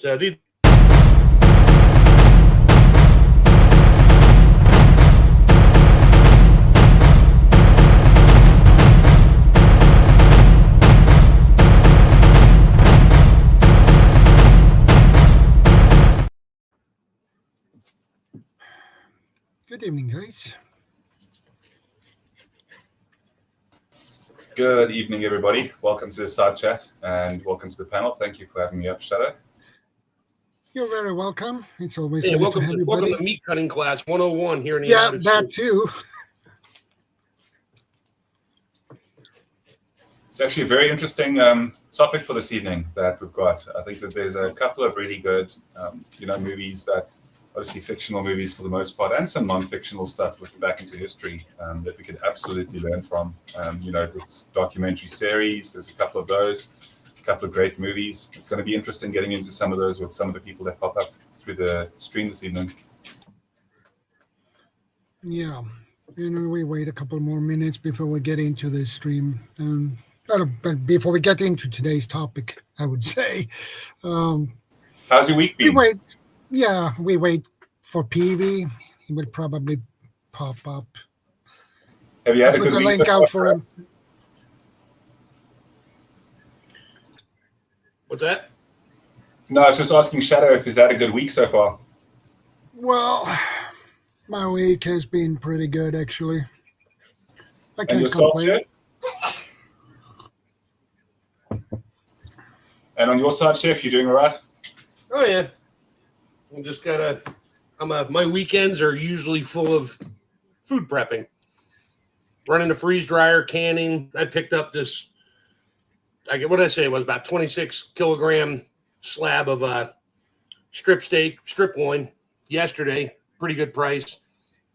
So the Good evening, guys. Good evening, everybody. Welcome to the side chat and welcome to the panel. Thank you for having me up, Shadow. You're very welcome. It's always hey, nice welcome to have to you, buddy. welcome to meat cutting class 101 here in the Yeah, United that States. too. It's actually a very interesting topic for this evening that we've got. I think that there's a couple of really good, movies that, obviously fictional movies for the most part, and some non-fictional stuff looking back into history that we could absolutely learn from. This documentary series, there's a couple of those, a couple of great movies. It's going to be interesting getting into some of those with some of the people that pop up through the stream this evening. Yeah. We wait a couple more minutes before we get into the stream. But before we get into today's topic, I would say. How's your week been? We wait for PV. He will probably pop up. Have you had a Put good the week link so out far? for him. What's that? No, I was just asking Shadow if he's had a good week so far. Well, my week has been pretty good, actually. I And can't yourself, complain. Chef? And on your side, Chef, you doing all right? Oh yeah. I'm just my weekends are usually full of food prepping. Running the freeze dryer, canning. I picked up this, what did I say? It was about 26 kilogram slab of strip loin yesterday. Pretty good price.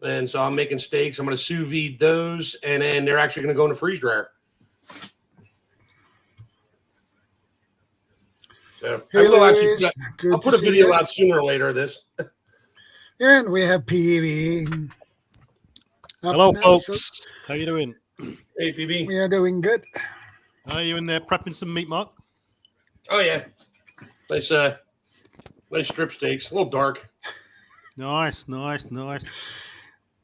And so I'm making steaks. I'm going to sous vide those, and then they're actually going to go in the freeze dryer. So Hey, I'll put a video out sooner or later of this. And we have PV. Hello, folks. How you doing? Hey, PB. We are doing good. Are you in there prepping some meat, Mark? Oh yeah, nice strip steaks. A little dark. Nice. How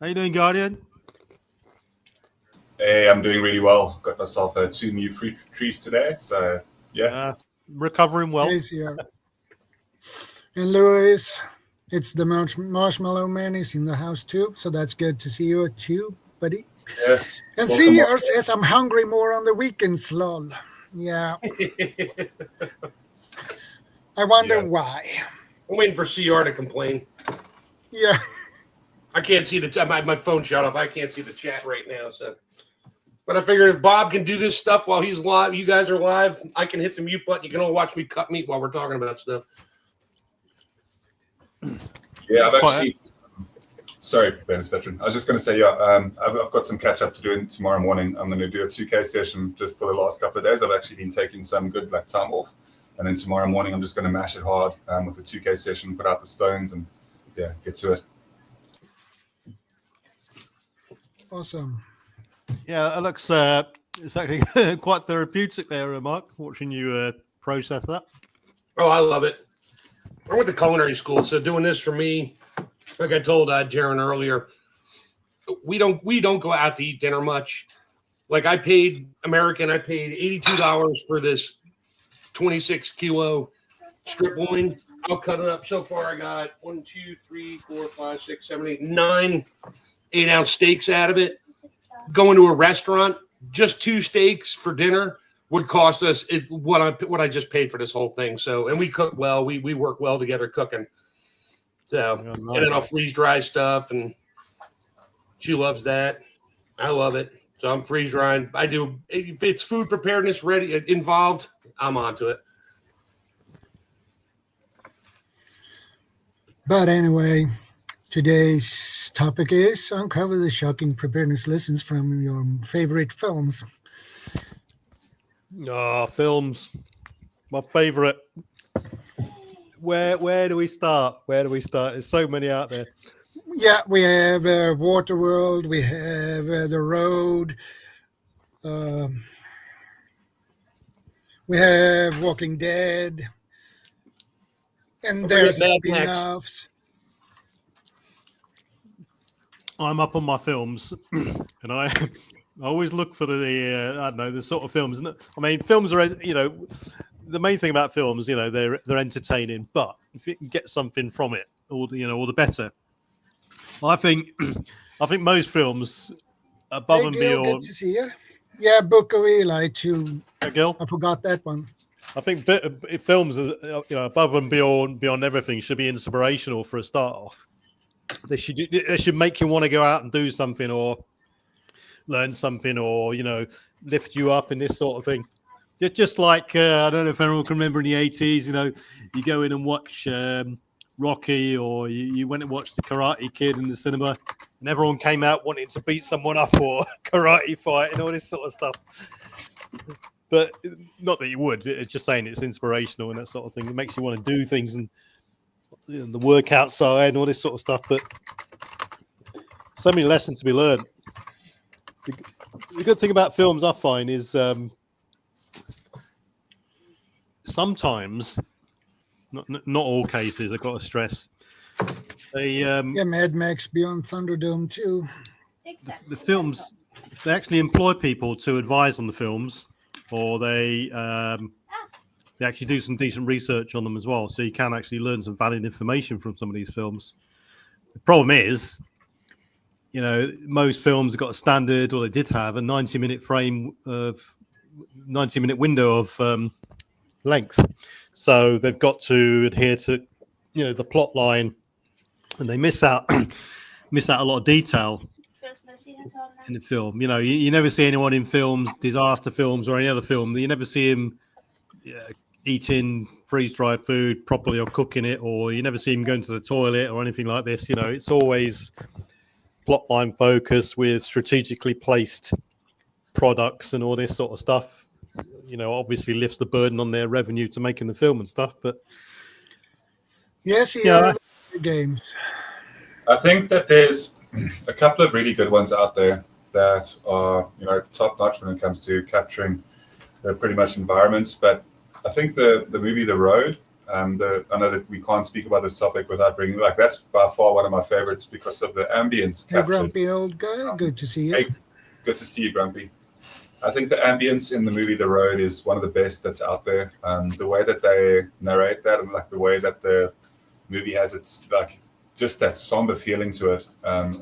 you doing, Guardian? Hey, I'm doing really well. Got myself 2 new fruit trees today, so yeah. Recovering well. And Louis, it's the Marshmallow Man is in the house too, so that's good to see you too, buddy. Yeah. And Welcome CR says I'm hungry more on the weekends, lol. Yeah. I wonder why. I'm waiting for CR to complain. Yeah. I can't see my phone shut off. I can't see the chat right now. So, but I figured if Bob can do this stuff while he's live, you guys are live, I can hit the mute button. You can all watch me cut meat while we're talking about stuff. Yeah, I've actually. Sorry, Ben's veteran. I was just going to say, I've got some catch up to do tomorrow morning. I'm going to do a 2K session just for the last couple of days. I've actually been taking some good time off, and then tomorrow morning I'm just going to mash it hard with a 2K session, put out the stones, and get to it. Awesome. Yeah, that looks it's actually quite therapeutic there, Mark, watching you process that. Oh, I love it. I went to culinary school, so doing this for me, like I told Jaron earlier, we don't go out to eat dinner much. Like I paid $82 for this 26 kilo strip loin. I'll cut it up. So far, I got 1, 2, 3, 4, 5, 6, 7, 8, 9 8-ounce steaks out of it. Going to a restaurant, just 2 steaks for dinner would cost us what I just paid for this whole thing. So, and we cook well. We work well together cooking. So, nice. And then I'll freeze dry stuff, and she loves that. I love it. So I'm freeze drying. I do. If it's food preparedness involved, I'm onto it. But anyway, today's topic is uncover the shocking preparedness lessons from your favorite films. Films. My favorite. Where do we start? There's so many out there. Yeah, we have Waterworld. We have The Road. We have Walking Dead. And Don't there's forget the Mad Max. spin-offs. I'm up on my films, and I always look for the I don't know, the sort of films. I mean, films are, the main thing about films, they're entertaining, but if you can get something from it, all the better. I think most films above Hey, and Gil, good beyond. to see you. Yeah, Book of Eli too. Gil, I forgot that one. I think films, above and beyond everything, should be inspirational for a start off. They should make you want to go out and do something, or learn something, or lift you up in this sort of thing. Just like I don't know if anyone can remember in the 80s, you go in and watch Rocky, or you went and watched the Karate Kid in the cinema, and everyone came out wanting to beat someone up or karate fight and all this sort of stuff. But not that you would. It's just saying it's inspirational and that sort of thing. It makes you want to do things and the workout side and all this sort of stuff. But so many lessons to be learned. The good thing about films, I find, is sometimes, not all cases, I've got to stress, Yeah, Mad Max Beyond Thunderdome too. the films, they actually employ people to advise on the films, or they actually do some decent research on them as well. So you can actually learn some valid information from some of these films. The problem is, most films have got a standard, or they did have a 90-minute window of length. So they've got to adhere to, the plot line, and they miss out a lot of detail in the film. You never see anyone in films, disaster films or any other film, you never see him eating freeze-dried food properly or cooking it, or you never see him going to the toilet or anything like this. It's always plotline focus with strategically placed products and all this sort of stuff. Obviously lifts the burden on their revenue to making the film and stuff. But yes, games. I think that there's a couple of really good ones out there that are top notch when it comes to capturing pretty much environments. But I think the movie The Road, I know that we can't speak about this topic without bringing, that's by far one of my favorites because of the ambience Hey, captured. grumpy old guy, good to see you. Hey, good to see you, Grumpy. I think the ambience in the movie The Road is one of the best that's out there. The way that they narrate that, and the way that the movie has its just that somber feeling to it,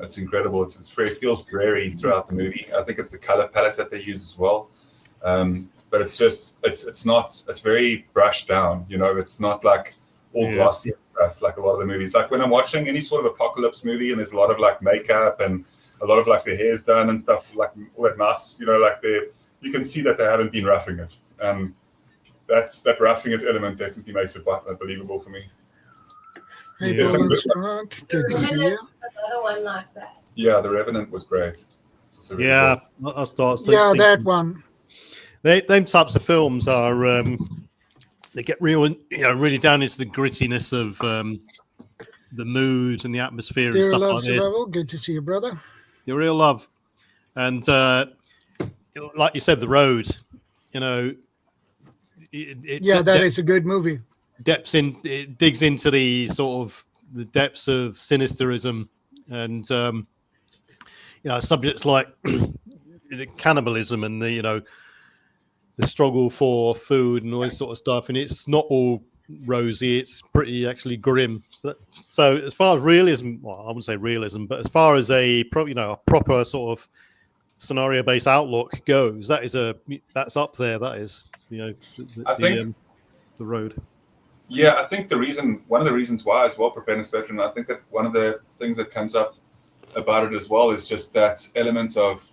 it's incredible. It feels dreary throughout the movie. I think it's the color palette that they use as well. But it's very brushed down. It's not like all glossy stuff like a lot of the movies. Like when I'm watching any sort of apocalypse movie and there's a lot of makeup and a lot of the hair's done and stuff, all that nice, you can see that they haven't been roughing it. That roughing it element definitely makes it believable for me. Hey, There's some Bill good Strunk, good to see you. One like that. Yeah, The Revenant was great. Really cool. I'll start. Yeah, that one. Them types of films are they get really down into the grittiness of the mood and the atmosphere and Dear stuff Love like that. Survival, good to see you, brother. The real love, and like you said, The Road. That is a good movie. It digs into the sort of the depths of sinisterism and subjects like cannibalism and the struggle for food and all this sort of stuff. And it's not all rosy; it's pretty actually grim. So as far as realism, well, I wouldn't say realism, but as far as a proper sort of scenario-based outlook goes, that's up there. That is, I think The Road. Yeah, I think one of the reasons why as well, Preparedness Veteran, I think that one of the things that comes up about it as well is just that element of,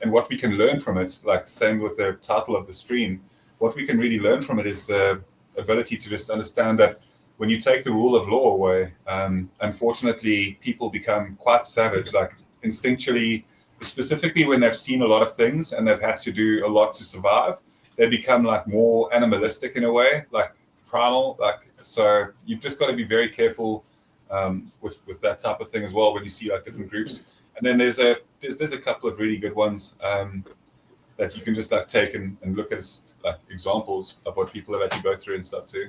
and what we can learn from it, same with the title of the stream, what we can really learn from it is the ability to just understand that when you take the rule of law away, unfortunately, people become quite savage, instinctually, specifically when they've seen a lot of things and they've had to do a lot to survive, they become more animalistic in a way, primal, so you've just got to be very careful with that type of thing as well when you see different groups. And then there's a couple of really good ones that you can just take and look at as examples of what people have had to go through and stuff too.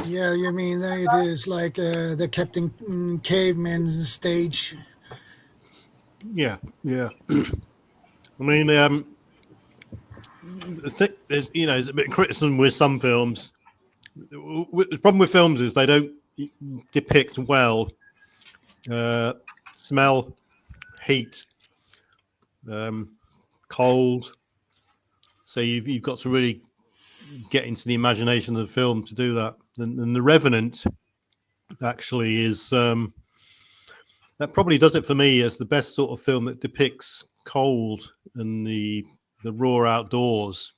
Yeah, you mean it is like the Captain Caveman stage. Yeah, yeah. I mean, there's there's a bit of criticism with some films. The problem with films is they don't depict well smell, heat, cold. So you've got to really get into the imagination of the film to do that. And The Revenant actually is that probably does it for me as the best sort of film that depicts cold and the raw outdoors.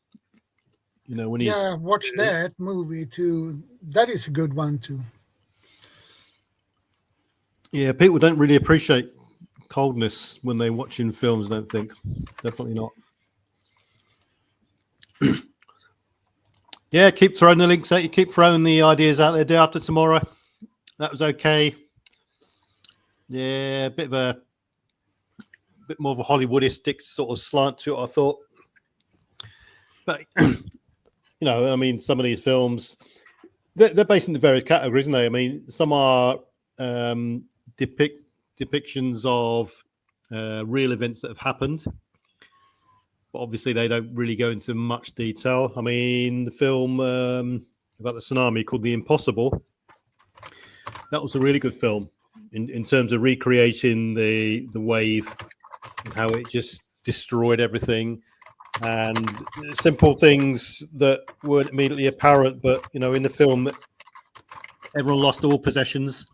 You know, when he's Watch that movie too. That is a good one too. Yeah, people don't really appreciate coldness when they're watching films, I don't think. Definitely not. Yeah, keep throwing the links out. You keep throwing the ideas out there. Day After Tomorrow. That was okay. Yeah, a bit more of a Hollywoodistic sort of slant to it, I thought. But I mean, some of these films, they're based in the various categories, aren't they? I mean, some are depictions of real events that have happened, but obviously they don't really go into much detail. I mean, the film about the tsunami called The Impossible, that was a really good film in terms of recreating the wave and how it just destroyed everything, and simple things that weren't immediately apparent, but in the film everyone lost all possessions.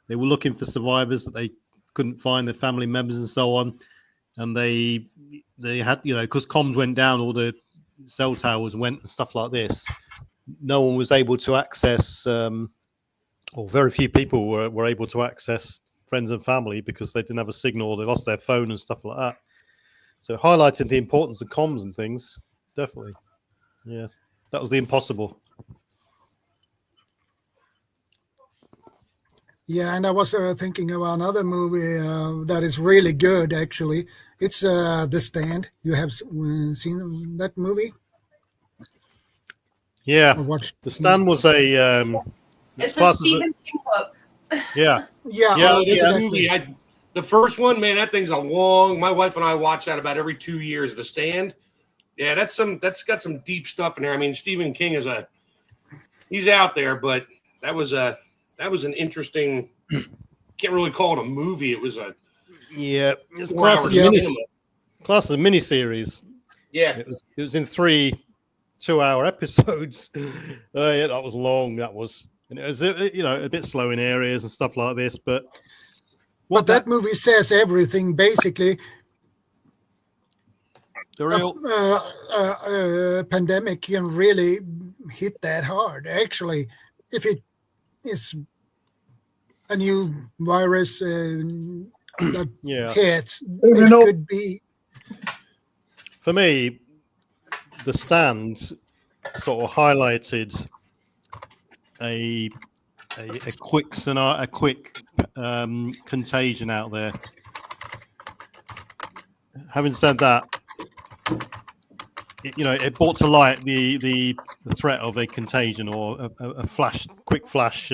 They were looking for survivors that they couldn't find, their family members and so on, and they had because comms went down, all the cell towers went and stuff like this. No one was able to access or very few people were able to access friends and family because they didn't have a signal, they lost their phone and stuff like that. So highlighting the importance of comms and things, definitely. Yeah, that was The Impossible. Yeah, and I was thinking of another movie that is really good, actually. It's The Stand. You have seen that movie? Yeah, Or watched? The Stand was a... it's a Stephen King book. Yeah. This exactly. movie, the first one, man, that thing's my wife and I watch that about every 2 years, The Stand. Yeah, that's got some deep stuff in there. I mean, Stephen King he's out there, but that was an interesting, can't really call it a movie. It was it's class as a miniseries. Yeah. It was in 3 2-hour episodes. Yeah, that was long. That was, and it was a bit slow in areas and stuff like this, but that movie says everything basically. The real pandemic can really hit that hard. Actually, if it is a new virus that hits, it could be. For me, The Stand sort of highlighted a quick scenario, a quick contagion out there. Having said that, it brought to light the threat of a contagion or a quick flash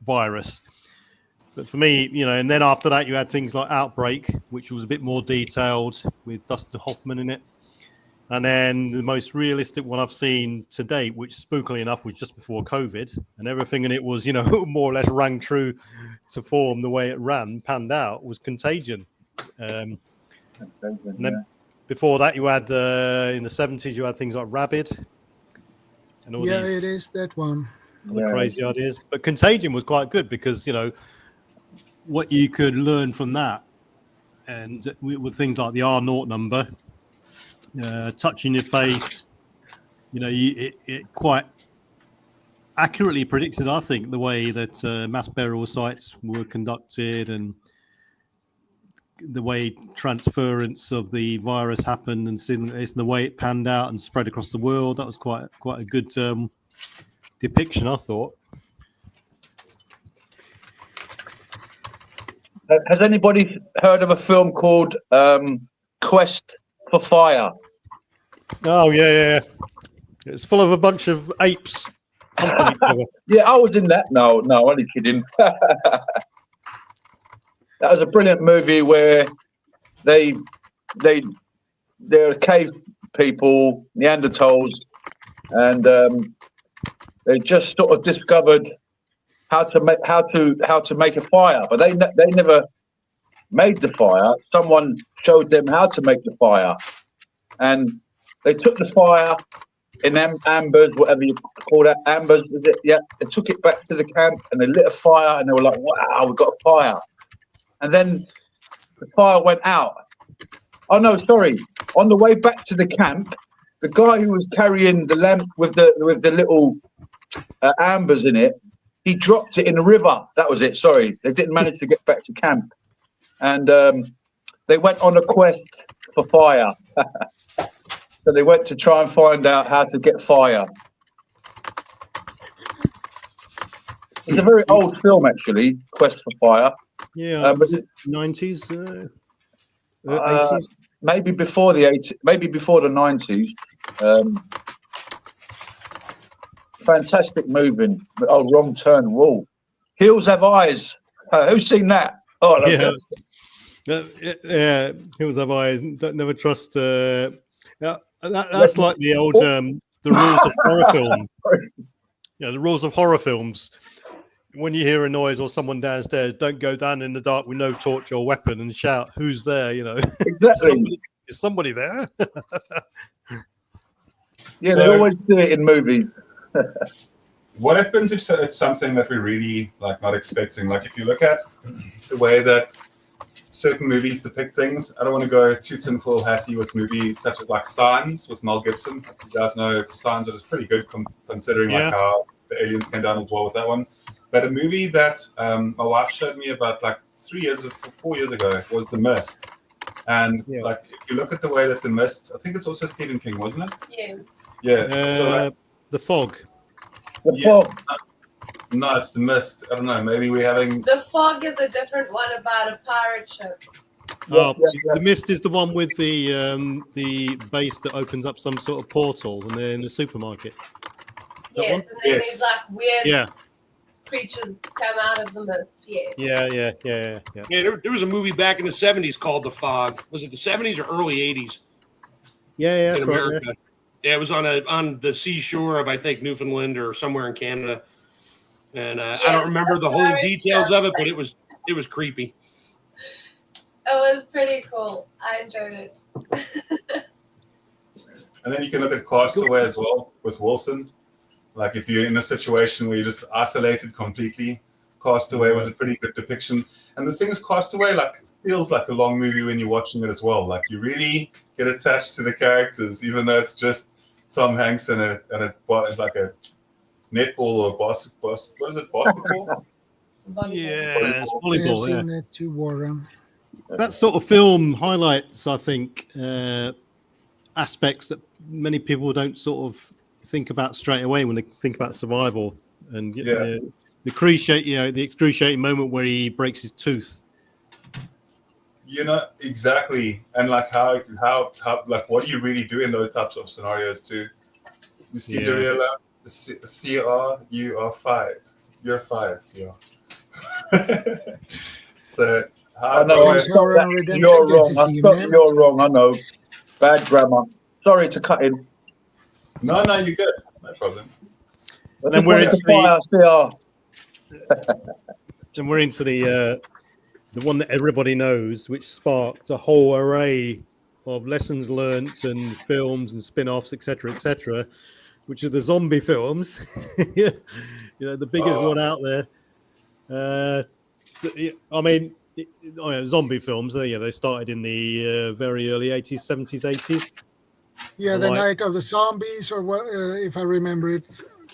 virus. But for me, and then after that, you had things like Outbreak, which was a bit more detailed with Dustin Hoffman in it. And then the most realistic one I've seen to date, which spookily enough was just before COVID, and everything in it was, more or less rang true to form the way it panned out, was Contagion. And then before that, you had in the 70s, you had things like Rabid. And all these it is that one. Other crazy ideas. But Contagion was quite good because, what you could learn from that, and with things like the R0 number, touching your face, it quite accurately predicted, I think, the way that mass burial sites were conducted and the way transference of the virus happened, and the way it panned out and spread across the world. That was quite a good depiction, I thought. Has anybody heard of a film called Quest for Fire? Oh yeah. It's full of a bunch of apes Yeah, I was in that. No, only kidding. That was a brilliant movie where they're cave people, Neanderthals, and they just sort of discovered how to make a fire, but they never made the fire. Someone showed them how to make the fire, and they took the fire in ambers, whatever you call that, ambers, is it? Yeah, they took it back to the camp and they lit a fire, and they were like, "Wow, we got a fire!" And then the fire went out. Oh no, sorry. On the way back to the camp, the guy who was carrying the lamp with the little ambers in it, he dropped it in the river. That was it. Sorry, they didn't manage to get back to camp, and they went on a quest for fire. So they went to try and find out how to get fire. It's a very old film, actually, Quest for Fire. Yeah, was it 90s? 80s? Maybe before the 80s, maybe before the 90s. Fantastic moving. Oh, Wrong Turn. Whoa. Hills Have Eyes. Who's seen that? Oh, yeah. Yeah, Hills Have Eyes. Never trust. That's like the old the rules of horror film. Yeah, the rules of horror films. When you hear a noise or someone downstairs, don't go down in the dark with no torch or weapon and shout, "Who's there?" You know, exactly. Is somebody there? Yeah, they always do it in movies. What happens if it's something that we're really not expecting? Like if you look at the way that certain movies depict things, I don't want to go too tinfoil hatty with movies such as Signs with Mel Gibson. You guys know Signs is pretty good considering how the aliens came down as well with that one. But a movie that my wife showed me about 4 years ago was The Mist. And if you look at the way that The Mist, I think it's also Stephen King, wasn't it? Yeah. Yeah. The The Fog. Fog. No, it's The Mist. I don't know. Maybe we're having. The Fog is a different one about a pirate ship. The Mist is the one with the base that opens up some sort of portal and they're in a supermarket. Yes, and then there's weird creatures come out of the mist. Yeah. There was a movie back in the 70s called The Fog. Was it the 70s or early 80s? Yeah, in that's America. right. Yeah, it was on the seashore of I think Newfoundland or somewhere in Canada. And I don't remember the whole details of it, but it was creepy. It was pretty cool. I enjoyed it. And then you can look at Castaway as well with Wilson. If you're in a situation where you're just isolated completely, Castaway was a pretty good depiction. And the thing is, Castaway feels like a long movie when you're watching it as well. You really get attached to the characters, even though it's just Tom Hanks and a netball or basketball. What is it? Basketball? Yeah, it's volleyball. Yeah, that too, Warren. That sort of film highlights, I think, aspects that many people don't sort of think about straight away when they think about survival. And the excruciating moment where he breaks his tooth. Exactly. And how what do you really do in those types of scenarios too? You see Cinderella, CR, you are fired. You're fired, CR. So I know you're wrong. You're wrong. I know. Bad grammar. Sorry to cut in. No, you're good. No problem. Then we're into the one that everybody knows, which sparked a whole array of lessons learnt and films and spin-offs, etc., which are the zombie films. The biggest one out there. Zombie films. They started in the very early 80s, 70s, 80s. Yeah, the Night of the Zombies, or what? If I remember it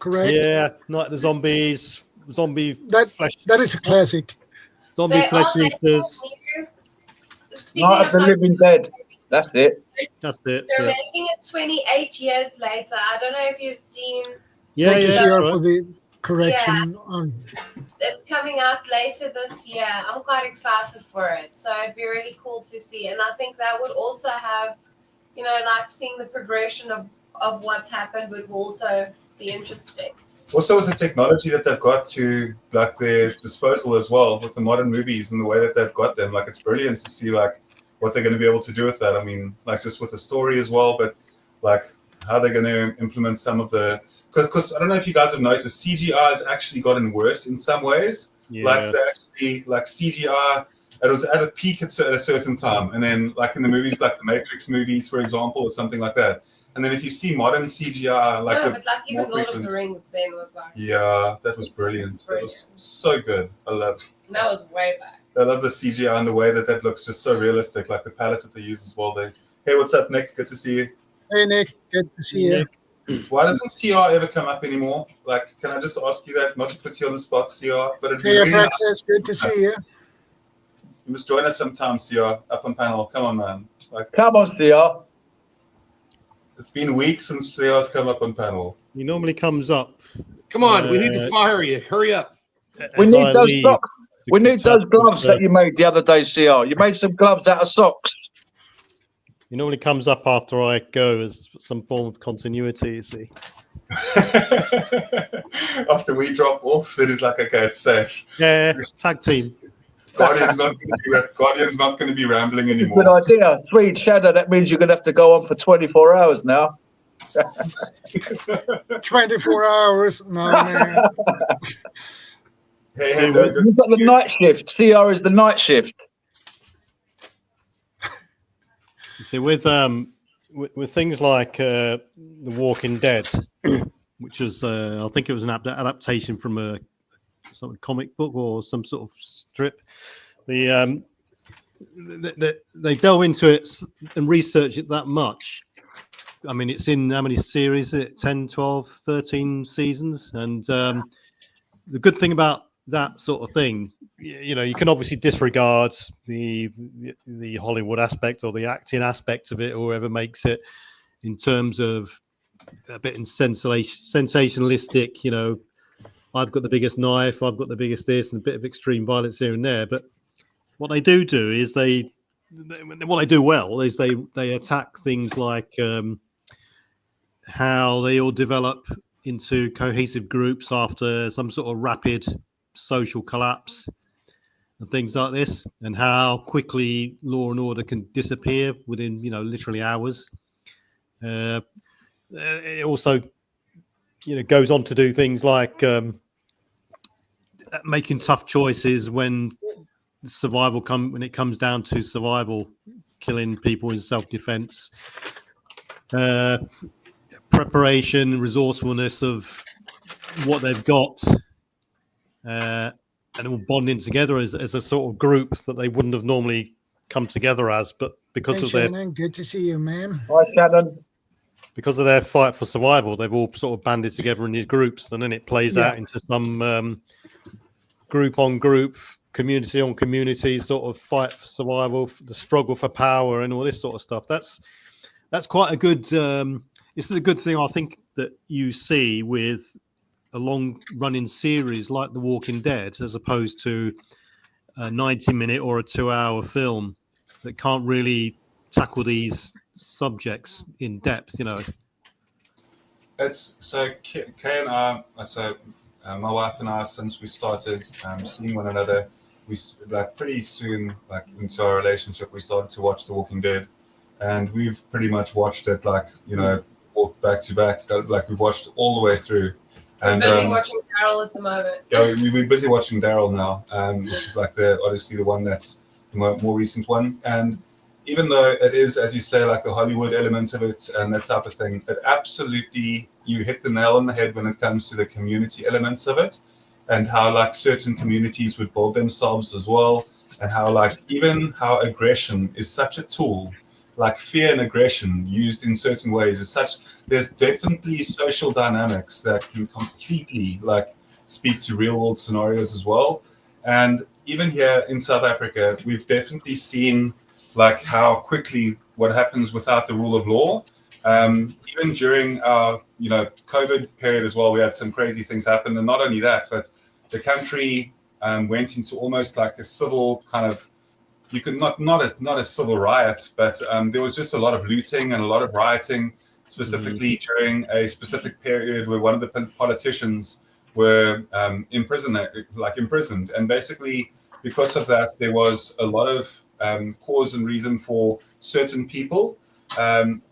correct. Yeah, Night of the Zombies. That is a classic. Zombie flesh eaters. Night of the Living Dead. That's it. They're making it 28 years later. I don't know if you've seen. Thank you, Sierra, for the correction. It's coming out later this year. I'm quite excited for it. So it'd be really cool to see. And I think that would also have, seeing the progression of what's happened would also be interesting. Also with the technology that they've got to like their disposal as well with the modern movies and the way that they've got them, like it's brilliant to see like what they're going to be able to do with that. I mean, like just with the story as well, but like how they're going to implement some of the, because I don't know if you guys have noticed, CGI has actually gotten worse in some ways. Yeah. Like they actually like CGI, it was at a peak at a certain time, and then like in the movies like the Matrix movies, for example, or something like that. And then if you see modern CGI, like no, but like even Lord of the Rings then was like, yeah, that was brilliant. That was so good. I love. That was way back. I love the CGI and the way that looks just so realistic, like the palettes that they use as well. Hey, what's up, Nick? Good to see you. Hey, Nick. Good to see you. Why doesn't CR ever come up anymore? Like, can I just ask you that? Not to put you on the spot, CR, but it'd be really Praxis, good to see you. You must join us sometime, CR, up on panel. Come on, man. Like, Come on, CR. It's been weeks since CR's come up on panel. He normally comes up. Come on, we need to fire you. Hurry up. We need those socks. We need those gloves that you made the other day, CR. You made some gloves out of socks. He normally comes up after I go as some form of continuity, you see. After we drop off, then it's like, okay, it's safe. Yeah, tag team. Guardian's not going to be rambling anymore. Good idea. Swede, Shadow, that means you're going to have to go on for 24 hours now. 24 hours? No, man. Hey, you've got the night shift. CR is the night shift. You see, with things like The Walking Dead, which was, I think it was an adaptation from a sort of comic book or some sort of strip. They delve into it and research it that much. I mean, it's in how many series? 10, 12, 13 seasons. And the good thing about that sort of thing, you know, you can obviously disregard the Hollywood aspect or the acting aspect of it, or whoever makes it, in terms of a bit sensationalistic, you know, I've got the biggest knife, I've got the biggest this, and a bit of extreme violence here and there. But what they do is what they do well is they attack things like how they all develop into cohesive groups after some sort of rapid social collapse and things like this, and how quickly law and order can disappear within, you know, literally hours. It also, you know, goes on to do things like making tough choices when when it comes down to survival, killing people in self-defense, preparation, resourcefulness of what they've got, and all bonding together as a sort of group that they wouldn't have normally come together as, but because of Shannon, their good to see you, man. Hi, Shannon. Because of their fight for survival, they've all sort of banded together in these groups, and then it plays out into some group on group, community on community sort of fight for survival, the struggle for power, and all this sort of stuff. That's quite a good. This is a good thing, I think, that you see with a long-running series like The Walking Dead, as opposed to a 90-minute or a 2-hour film that can't really tackle these subjects in depth, you know. It's so Kay and I, my wife and I, since we started seeing one another, we like pretty soon, like into our relationship, we started to watch The Walking Dead, and we've pretty much watched it like, you know, back to back, like we've watched all the way through. And we're busy watching Daryl at the moment. Yeah, we're busy watching Daryl now, which is like obviously the one that's the more recent one. And even though it is, as you say, like the Hollywood element of it and that type of thing, it absolutely, you hit the nail on the head when it comes to the community elements of it, and how like certain communities would build themselves as well, and how like even how aggression is such a tool, like fear and aggression used in certain ways is such, there's definitely social dynamics that can completely like speak to real world scenarios as well. And even here in South Africa, we've definitely seen like how quickly what happens without the rule of law. Even during our, you know, COVID period as well, we had some crazy things happen. And not only that, but the country went into almost like a civil kind of, you could not a civil riot, but there was just a lot of looting and a lot of rioting. specifically during a specific period where one of the politicians were imprisoned. And basically, because of that, there was a lot of cause and reason for certain people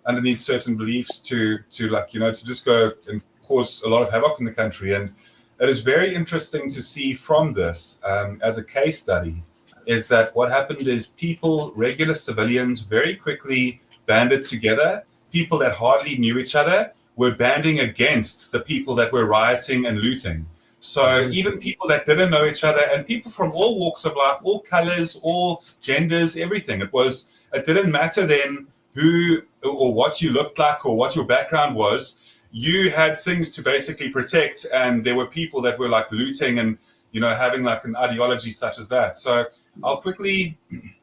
underneath certain beliefs to just go and cause a lot of havoc in the country. And it is very interesting to see from this as a case study is that what happened is people, regular civilians, very quickly banded together. People that hardly knew each other were banding against the people that were rioting and looting. So even people that didn't know each other, and people from all walks of life, all colors, all genders, everything. It didn't matter then who or what you looked like or what your background was. You had things to basically protect, and there were people that were like looting and having like an ideology such as that. So I'll quickly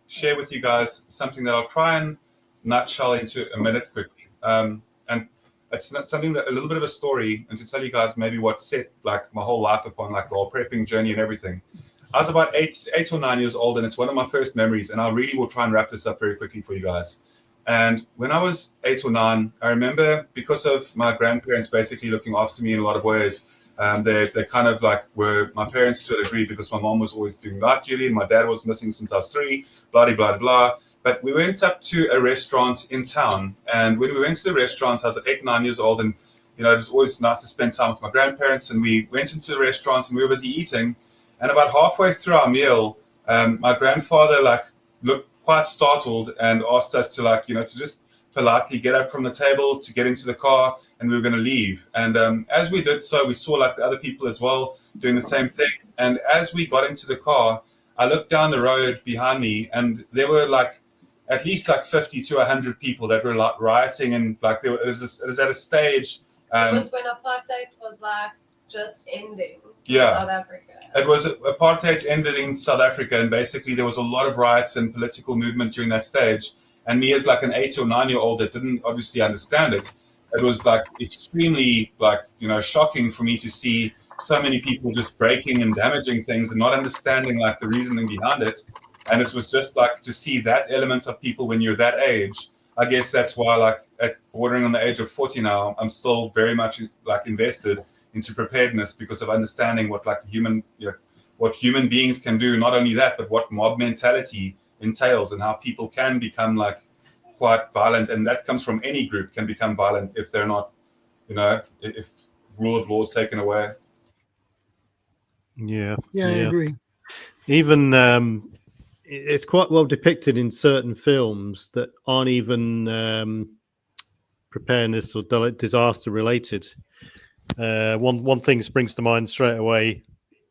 share with you guys something that I'll try and nutshell into a minute quickly. And it's not something that a little bit of a story, and to tell you guys maybe what set like my whole life upon like the whole prepping journey and everything. I was about 8 or 9 years old, and it's one of my first memories, and I really will try and wrap this up very quickly for you guys. And when I was 8 or 9, I remember, because of my grandparents basically looking after me in a lot of ways, they kind of like were my parents to a degree, because my mom was always doing night duty and my dad was missing since I was 3, blah, blah, blah. But we went up to a restaurant in town, and when we went to the restaurant, I was 8, 9 years old, and it was always nice to spend time with my grandparents. And we went into the restaurant and we were busy eating, and about halfway through our meal, my grandfather like looked quite startled and asked us to to just politely get up from the table to get into the car, and we were going to leave. And as we did so, we saw like the other people as well doing the same thing. And as we got into the car, I looked down the road behind me, and there were like at least like 50 to 100 people that were like rioting, and like it was at a stage. It was when apartheid was like just ending. Yeah, South Africa. It was apartheid ended in South Africa, and basically there was a lot of riots and political movement during that stage. And me as like an 8 or 9 year old that didn't obviously understand it, it was like extremely like shocking for me to see so many people just breaking and damaging things and not understanding like the reasoning behind it. And it was just like to see that element of people when you're that age. I guess that's why, like, at bordering on the age of 40 now, I'm still very much like invested into preparedness, because of understanding what like what human beings can do. Not only that, but what mob mentality entails, and how people can become like quite violent. And that comes from any group, can become violent if they're not, if rule of law is taken away. Yeah, I agree. Even it's quite well depicted in certain films that aren't even preparedness or disaster related. One thing springs to mind straight away,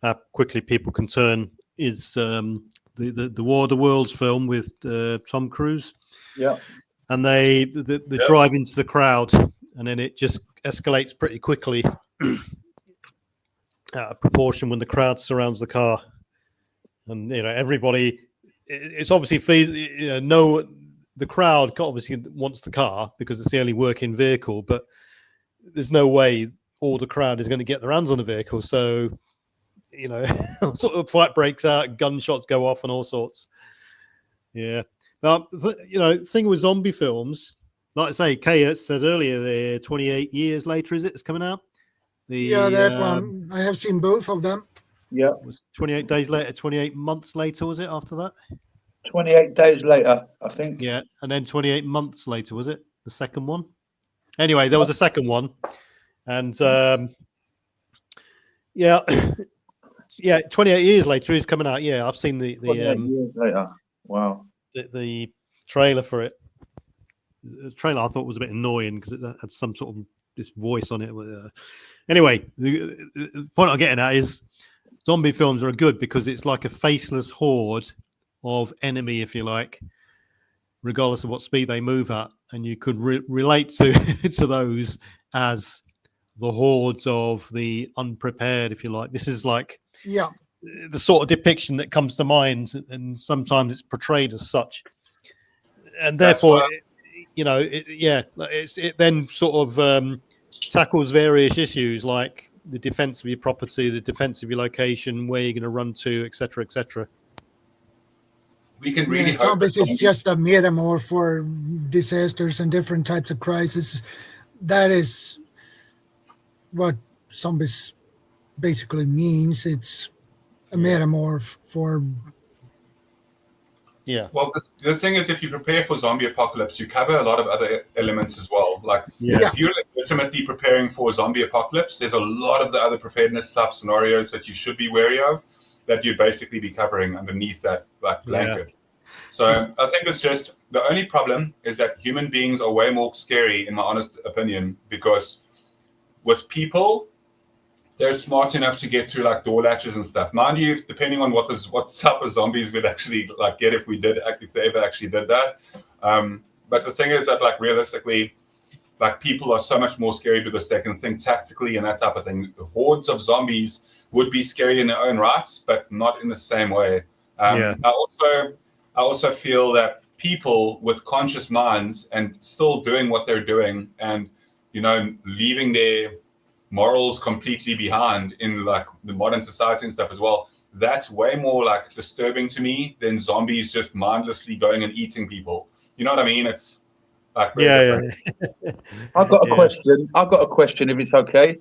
how quickly people can turn, is the War of the Worlds film with Tom Cruise. Yeah. And they drive into the crowd, and then it just escalates pretty quickly out of proportion when the crowd surrounds the car. And everybody, it's obviously the crowd obviously wants the car because it's the only working vehicle, but there's no way all the crowd is going to get their hands on the vehicle. So sort of fight breaks out, gunshots go off, and all sorts. Yeah. Now, thing with zombie films, like I say, Kay said earlier, they're 28 years later, is it? It's coming out. That one. I have seen both of them. Yeah. It was 28 days later, 28 months later, was it, after that? 28 days later, I think. Yeah, and then 28 months later, was it? The second one? Anyway, there was a second one. And, 28 years later is coming out. Yeah, I've seen the 28 years later. Wow. The trailer for it. The trailer I thought was a bit annoying because it had some sort of this voice on it. Anyway, the point I'm getting at is zombie films are good because it's like a faceless horde of enemy, if you like, regardless of what speed they move at, and you could relate to to those as the hordes of the unprepared, if you like. This is like the sort of depiction that comes to mind, and sometimes it's portrayed as such, and therefore it then sort of tackles various issues like the defense of your property, the defense of your location, where you're going to run to, etc., etc. We can really hope zombies is just a metaphor for disasters and different types of crises. that is what zombies basically means. It's a metamorph for. Yeah. Well, the thing is, if you prepare for zombie apocalypse, you cover a lot of other elements as well. Like, Yeah. if you're legitimately preparing for a zombie apocalypse, there's a lot of the other preparedness type scenarios that you should be wary of that you'd basically be covering underneath that blanket. So I think it's just, the only problem is that human beings are way more scary, in my honest opinion, because with people, they're smart enough to get through like door latches and stuff. Mind you, depending on what type of zombies we'd actually like get if they ever actually did that. But the thing is that like realistically, like people are so much more scary because they can think tactically and that type of thing. Hordes of zombies would be scary in their own rights, but not in the same way. I also feel that people with conscious minds and still doing what they're doing and, you know, leaving their morals completely behind in like the modern society and stuff as well, that's way more like disturbing to me than zombies just mindlessly going and eating people. You know what I mean? It's like very different. I've got a question if it's okay.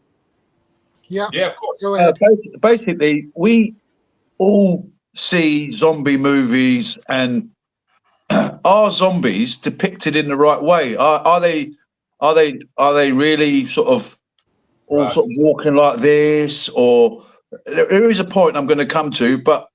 Yeah, of course. Go ahead. Basically, we all see zombie movies, and are zombies depicted in the right way? Are they really sort of all sort of walking like this? Or there is a point I'm going to come to, but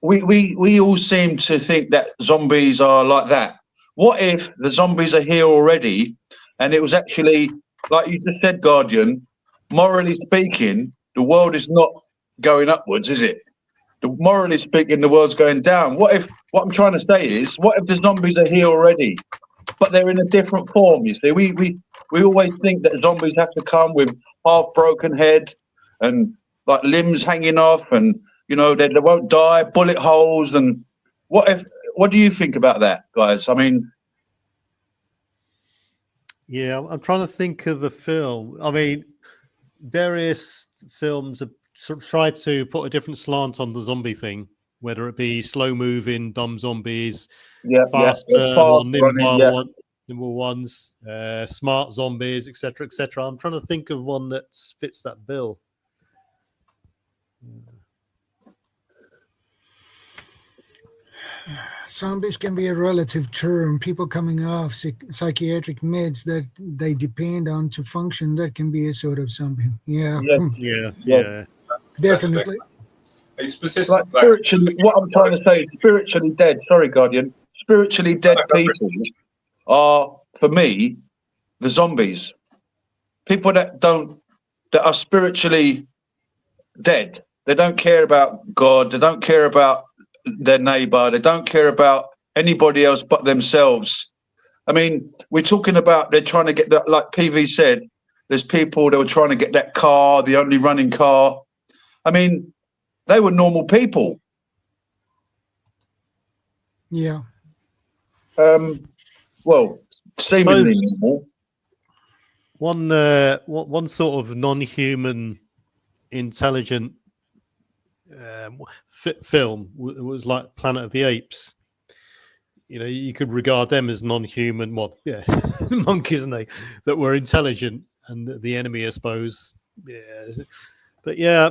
we all seem to think that zombies are like that. What if the zombies are here already, and it was actually, like you just said, Guardian, morally speaking, the world is not going upwards, is it? Morally speaking, the world's going down. What I'm trying to say is, what if the zombies are here already, but they're in a different form? You see, we always think that zombies have to come with half broken head and like limbs hanging off, and you know they won't die, bullet holes. And what do you think about that, guys? I mean, yeah, I'm trying to think of a film. I mean, various films have tried to put a different slant on the zombie thing, whether it be slow moving, dumb zombies, faster, more nimble ones, smart zombies, etc., etc. I'm trying to think of one that fits that bill. Zombies can be a relative term. People coming off psychiatric meds that they depend on to function, that can be a sort of zombie. Yeah. Definitely. A specific, like spiritually, what I'm trying to say is spiritually dead. Sorry, Guardian. Spiritually dead people are, for me, the zombies. People that are spiritually dead. They don't care about God. They don't care about their neighbor. They don't care about anybody else but themselves. I mean, we're talking about they're trying to get that, like PV said, there's people that were trying to get that car, the only running car. I mean, they were normal people. Yeah. Well, seemingly normal. One sort of non-human, intelligent film was like Planet of the Apes. You know, you could regard them as non-human, monkeys, and they that were intelligent, and the enemy, I suppose. Yeah, but yeah.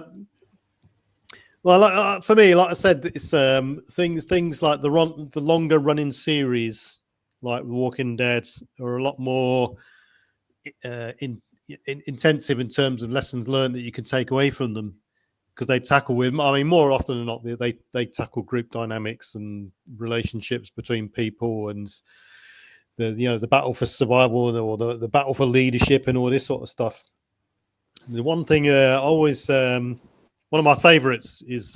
Well, for me, like I said, it's things like the longer running series, like Walking Dead, are a lot more intensive in terms of lessons learned that you can take away from them, because they tackle more often than not, they tackle group dynamics and relationships between people, and the battle for survival, or the battle for leadership, and all this sort of stuff. The one thing one of my favorites is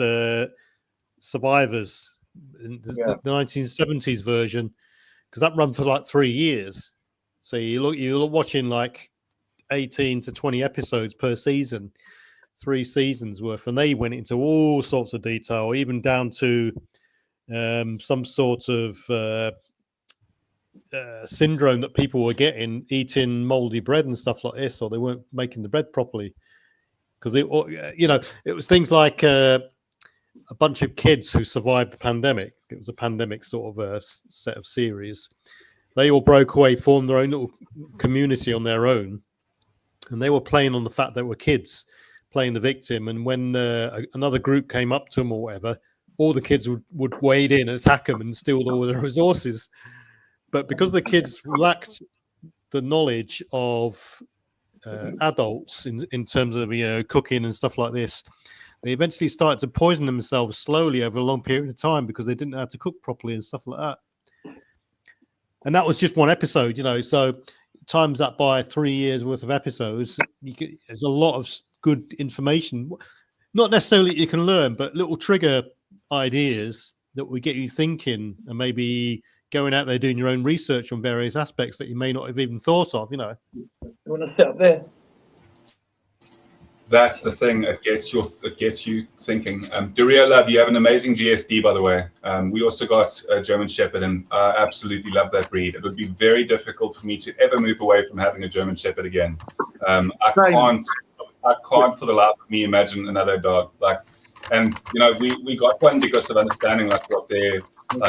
Survivors, the 1970s version, because that ran for like 3 years. So you're watching like 18 to 20 episodes per season, 3 seasons worth, and they went into all sorts of detail, even down to some sort of syndrome that people were getting, eating moldy bread and stuff like this, or they weren't making the bread properly. Because it was things like a bunch of kids who survived the pandemic. It was a pandemic sort of a set of series. they all broke away, formed their own little community on their own, and they were playing on the fact that they were kids playing the victim. And when another group came up to them or whatever, all the kids would wade in and attack them and steal all their resources. But because the kids lacked the knowledge of adults in terms of cooking and stuff like this, they eventually started to poison themselves slowly over a long period of time because they didn't know how to cook properly and stuff like that. And that was just one episode, so times that by 3 years worth of episodes, there's a lot of good information, not necessarily you can learn, but little trigger ideas that will get you thinking and maybe going out there doing your own research on various aspects that you may not have even thought of. You want to sit up there? That's the thing. It gets you thinking. Daria, love, you have an amazing GSD, by the way. We also got a German Shepherd, and I absolutely love that breed. It would be very difficult for me to ever move away from having a German Shepherd again. I can't for the life of me imagine another dog. And we got one because of understanding what their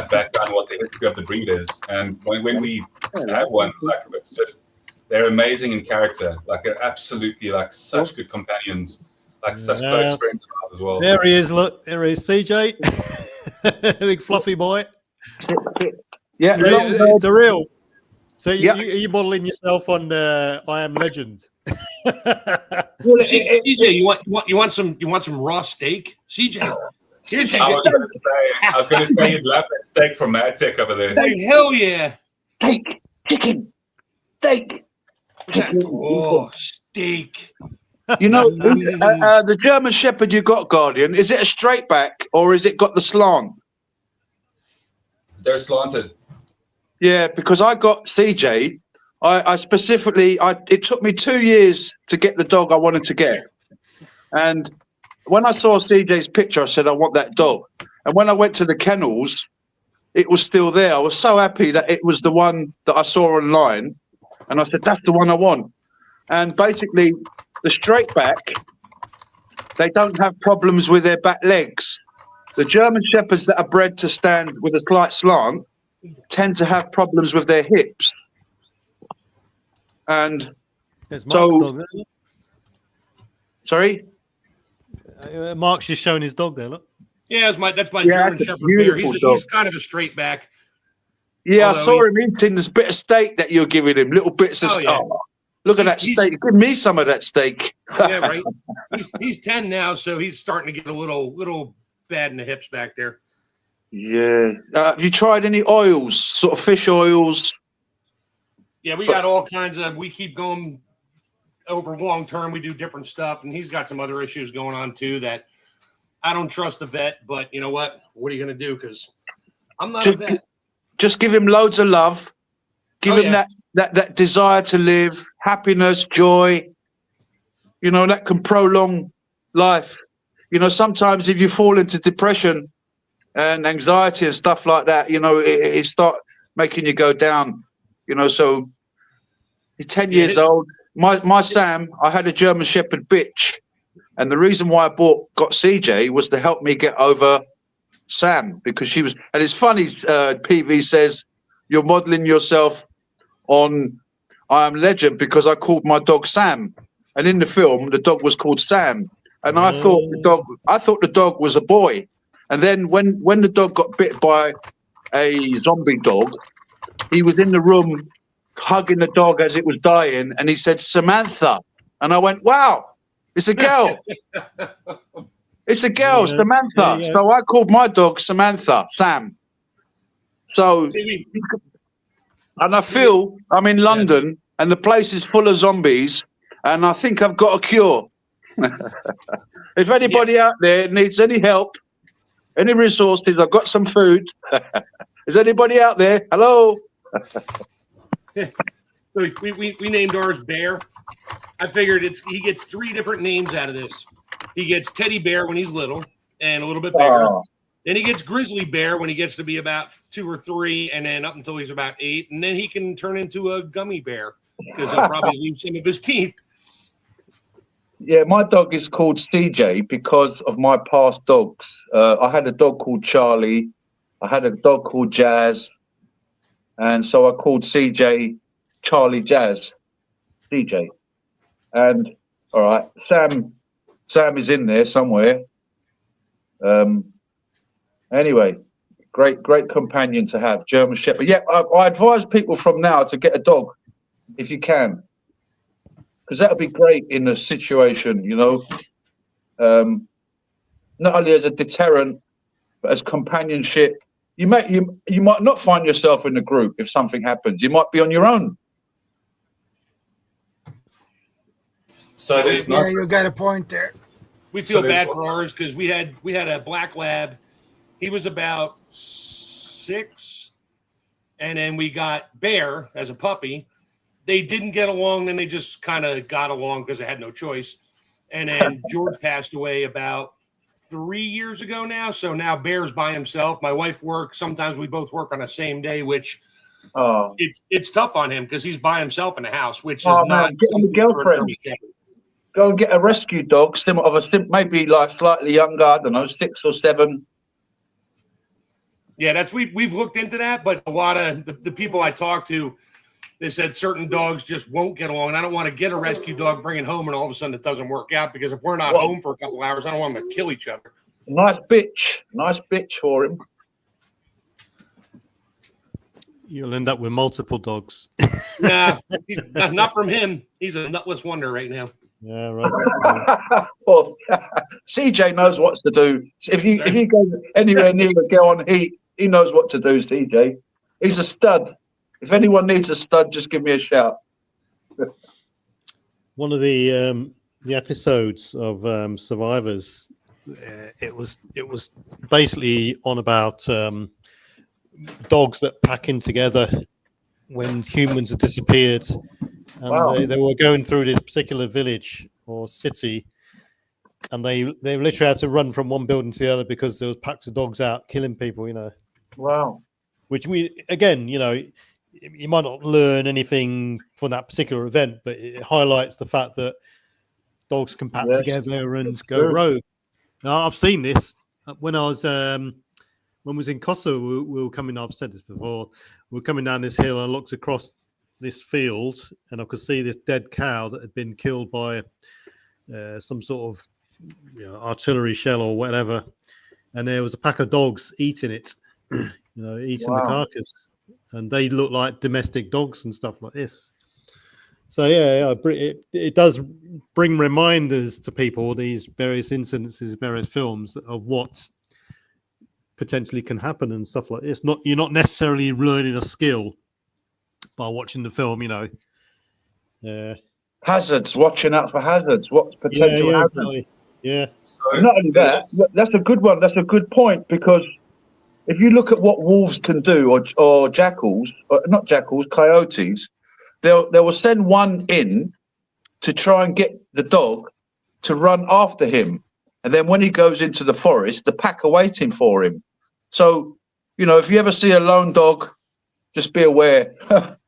background, what the history of the breed is. And when we have one, it's just. They're amazing in character. They're absolutely such good companions. Such close friends as well. There he is. Look, there he is, CJ, big fluffy boy. Yeah, the real. So you modelling yourself on I Am Legend. CJ, you want some raw steak, CJ? I was going to say you'd love that steak from Madtech over there. Hell yeah! Steak, chicken, steak. Oh, steak. The German Shepherd you got, Guardian, is it a straight back or is it got the slant? They're slanted. Yeah, because I got CJ. I specifically, it took me 2 years to get the dog I wanted to get. And when I saw CJ's picture, I said, I want that dog. And when I went to the kennels, it was still there. I was so happy that it was the one that I saw online. And I said, that's the one I want. And basically, the straight back, they don't have problems with their back legs. The German Shepherds that are bred to stand with a slight slant tend to have problems with their hips. And there's Mark's dog there. Sorry? Mark's just showing his dog there, look. Yeah, that's my German Shepherd bear. He's kind of a straight back. Yeah, I saw him eating this bit of steak that you're giving him, little bits of stuff. Yeah. Look at that steak. Give me some of that steak. Yeah, right. He's 10 now, so he's starting to get a little bad in the hips back there. Yeah. Have you tried any oils, sort of fish oils? Yeah, we got all kinds of. We keep going over long term. We do different stuff, and he's got some other issues going on too that I don't trust the vet. But you know what? What are you going to do? Because I'm not a vet. Just give him loads of love. Give him that desire to live, happiness, joy. That can prolong life. Sometimes if you fall into depression and anxiety and stuff like that, it start making you go down. So he's 10 years old. My Sam, I had a German Shepherd bitch. And the reason why I got CJ was to help me get over Sam, because she was, and it's funny, PV says you're modeling yourself on I Am Legend because I called my dog Sam, and in the film the dog was called Sam, and I thought the dog was a boy, and then when the dog got bit by a zombie dog, he was in the room hugging the dog as it was dying, and he said Samantha, and I went, wow, it's a girl. It's a girl, Samantha. Yeah. So I called my dog Samantha, Sam. So, and I feel I'm in London and the place is full of zombies, and I think I've got a cure. If anybody out there needs any help, any resources, I've got some food. Is anybody out there? Hello? we named ours Bear. I figured he gets 3 different names out of this. He gets Teddy Bear when he's little and a little bit bigger. Oh. Then he gets Grizzly Bear when he gets to be about 2 or 3, and then up until he's about 8, and then he can turn into a gummy bear because he'll probably lose some of his teeth. Yeah, my dog is called CJ because of my past dogs. I had a dog called Charlie. I had a dog called Jazz. and so I called CJ Charlie Jazz, CJ. And all right, Sam is in there somewhere. Anyway, great companion to have, German Shepherd. Yeah, I advise people from now to get a dog if you can, because that would be great in a situation, you know. Not only as a deterrent, but as companionship. You might not find yourself in a group if something happens. You might be on your own. So there's not. Yeah, you got a point there. We feel So there's- bad for ours because we had a black lab. He was about 6, and then we got Bear as a puppy. They didn't get along, then they just kind of got along because they had no choice. And then George passed away about 3 years ago now. So now Bear's by himself. My wife works. Sometimes we both work on the same day, which it's tough on him because he's by himself in the house, which is not. Get him a girlfriend. Go and get a rescue dog, maybe like slightly younger. I don't know, 6 or 7. Yeah, we've looked into that, but a lot of the people I talked to, they said certain dogs just won't get along. And I don't want to get a rescue dog, bring it home, and all of a sudden it doesn't work out because if we're not home for a couple hours, I don't want them to kill each other. Nice bitch for him. You'll end up with multiple dogs. Nah, not from him. He's a nutless wonder right now. Yeah, right. Well, CJ knows what to do. If you go anywhere near the girl on heat, he knows what to do. CJ, he's a stud. If anyone needs a stud, just give me a shout. One of the episodes of Survivors, it was basically on about dogs that pack in together when humans have disappeared, and Wow. they were going through this particular village or city, and they literally had to run from one building to the other because there was packs of dogs out killing people. You know. Wow. Which you might not learn anything from that particular event, but it highlights the fact that dogs can pack together and go rogue. Now, I've seen this when I was when we was in Kosovo. We were coming. I've said this before. We were coming down this hill. I looked across this field, and I could see this dead cow that had been killed by some sort of artillery shell or whatever. And there was a pack of dogs eating it, eating the carcass. And they look like domestic dogs and stuff like this. So it does bring reminders to people, these various incidences, various films of what potentially can happen and stuff like this. You're not necessarily learning a skill by watching the film, Hazards, watching out for hazards. What's potential hazards? Exactly. Yeah. So Not only that, that's a good one. That's a good point, because if you look at what wolves can do, or jackals, or not jackals, coyotes, they will send one in to try and get the dog to run after him. And then when he goes into the forest, the pack are waiting for him. So, if you ever see a lone dog, just be aware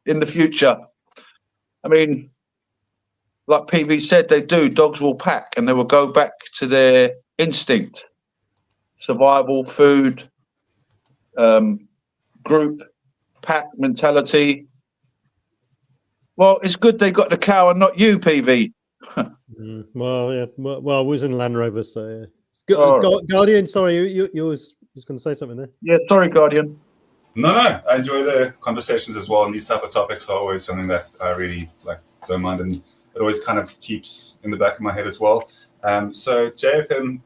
in the future. I mean, like PV said, dogs will pack and they will go back to their instinct, survival, food, group, pack mentality. Well, it's good they got the cow and not you, PV. Well, yeah. Well, I was in Land Rover, so yeah. Guardian, sorry, you was going to say something there. Yeah, sorry, Guardian. No, I enjoy the conversations as well, and these type of topics are always something that I really don't mind, and it always kind of keeps in the back of my head as well. So JFM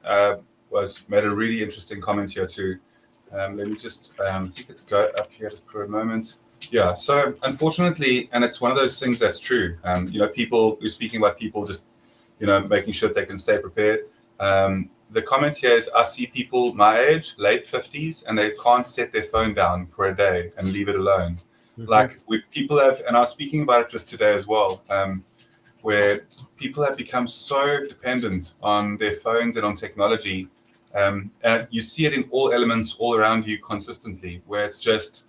made a really interesting comment here too. Let me just think it's go up here just for a moment. Yeah, so unfortunately, and it's one of those things that's true. People, we're speaking about people just, making sure that they can stay prepared. The comment here is, I see people my age, late 50s, and they can't set their phone down for a day and leave it alone. Mm-hmm. People have, and I was speaking about it just today as well, where people have become so dependent on their phones and on technology. And you see it in all elements all around you consistently, where it's just,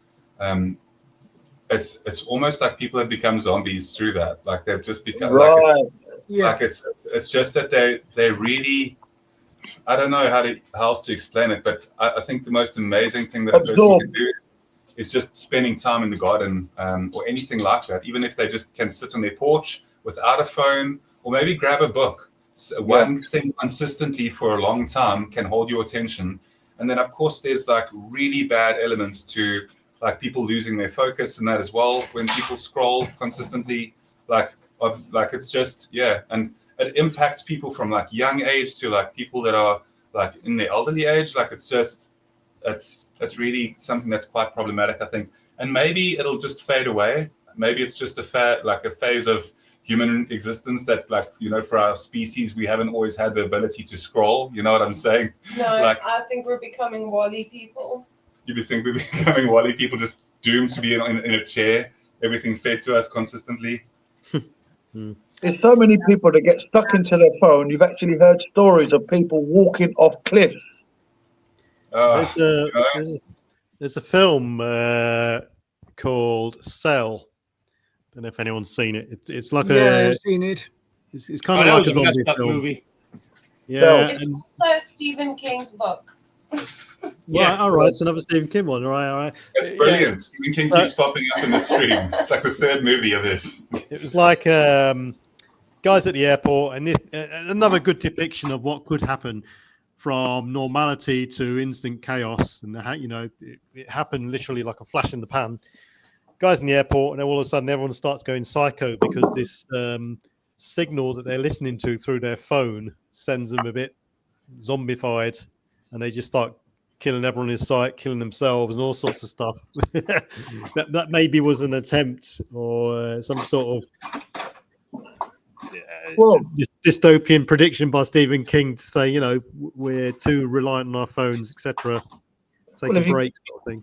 it's almost like people have become zombies through that. Like they've just become it's just that they really, I don't know how else to explain it, but I think the most amazing thing that a person can do is just spending time in the garden or anything like that. Even if they just can sit on their porch without a phone, or maybe grab a book. So one thing consistently for a long time can hold your attention. And then, of course, there's like really bad elements to like people losing their focus and that as well. When people scroll consistently, like it's just, and it impacts people from like young age to like people that are like in their elderly age. Like it's just, it's really something that's quite problematic, I think. And maybe it'll just fade away. Maybe it's just a phase of human existence that, like, you know, for our species, we haven't always had the ability to scroll. You know what I'm saying? No, like, I think we're becoming Wall-E people. You think we're becoming Wall-E people, just doomed to be in a chair, everything fed to us consistently? There's so many people that get stuck into their phone. You've actually heard stories of people walking off cliffs. There's a film called Cell. Don't know if anyone's seen it. It's like I've seen it. It's kind of like a zombie film. Movie. Yeah, It's also Stephen King's book. Yeah, all right. It's another Stephen King one. All right. That's brilliant. Stephen King keeps popping up in the stream. It's like the third movie of this. It was like guys at the airport, and another good depiction of what could happen from normality to instant chaos. And you know, it happened literally like a flash in the pan. Guys in the airport, and then all of a sudden everyone starts going psycho because this signal that they're listening to through their phone sends them a bit zombified, and they just start killing everyone in sight, killing themselves, and all sorts of stuff. that maybe was an attempt or some sort of dystopian prediction by Stephen King to say, you know, we're too reliant on our phones, etc. Take a break, sort of thing.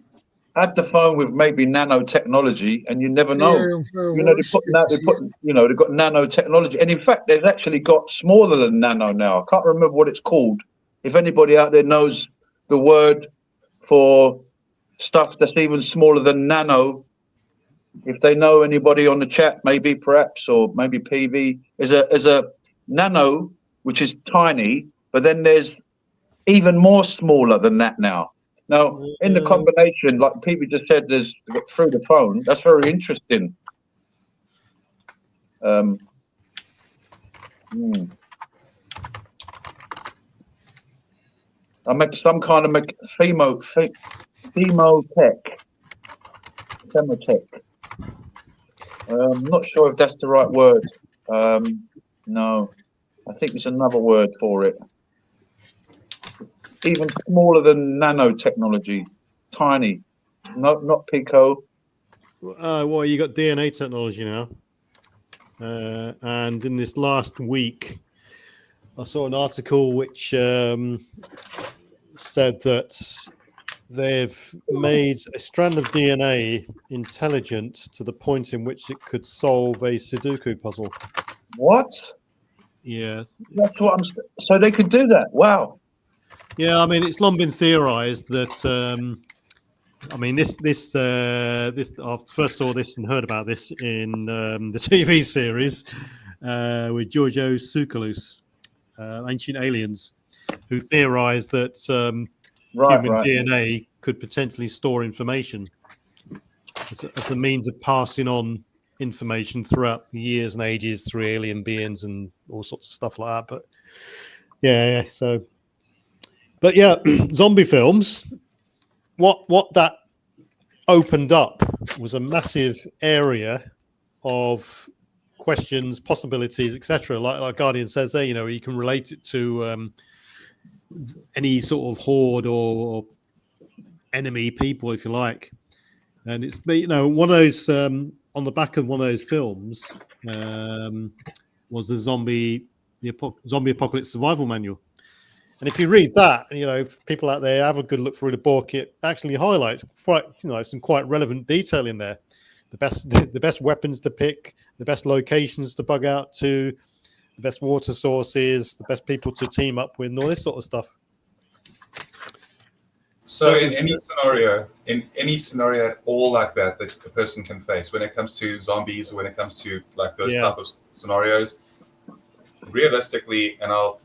Add the phone with maybe nanotechnology, and you never know. You know, they've got nanotechnology, and in fact, they've actually got smaller than nano now. I can't remember what it's called. If anybody out there knows the word for stuff that's even smaller than nano, if they know anybody on the chat, maybe perhaps, or maybe PV, is a nano, which is tiny, but then there's even more smaller than that now. Now, in the combination, like people just said, there's through the phone. That's very interesting. I make some kind of femotech. I'm not sure if that's the right word. No, I think there's another word for it. Even smaller than nanotechnology, tiny, not pico. Well, you got DNA technology now, and in this last week, I saw an article which said that they've made a strand of DNA intelligent to the point in which it could solve a Sudoku puzzle. What? Yeah, that's what I'm. So they could do that. Wow. Yeah, I mean, it's long been theorized that. I mean, this. I first saw this and heard about this in the TV series with Giorgio Tsoukalos, Ancient Aliens, who theorized that human DNA could potentially store information as a means of passing on information throughout the years and ages through alien beings and all sorts of stuff like that. But yeah, so. But yeah, zombie films, what that opened up was a massive area of questions, possibilities, etc. Like Guardian says there, you know, you can relate it to any sort of horde or enemy people, if you like. And it's, you know, one of those, on the back of one of those films was the Zombie Apocalypse Survival Manual. And if you read that, you know, if people out there have a good look through the book, it actually highlights quite, you know, some quite relevant detail in there. The best weapons to pick, the best locations to bug out to, the best water sources, the best people to team up with, and all this sort of stuff. So in any scenario at all like that a person can face, when it comes to zombies or when it comes to like those type of scenarios, realistically, and I'll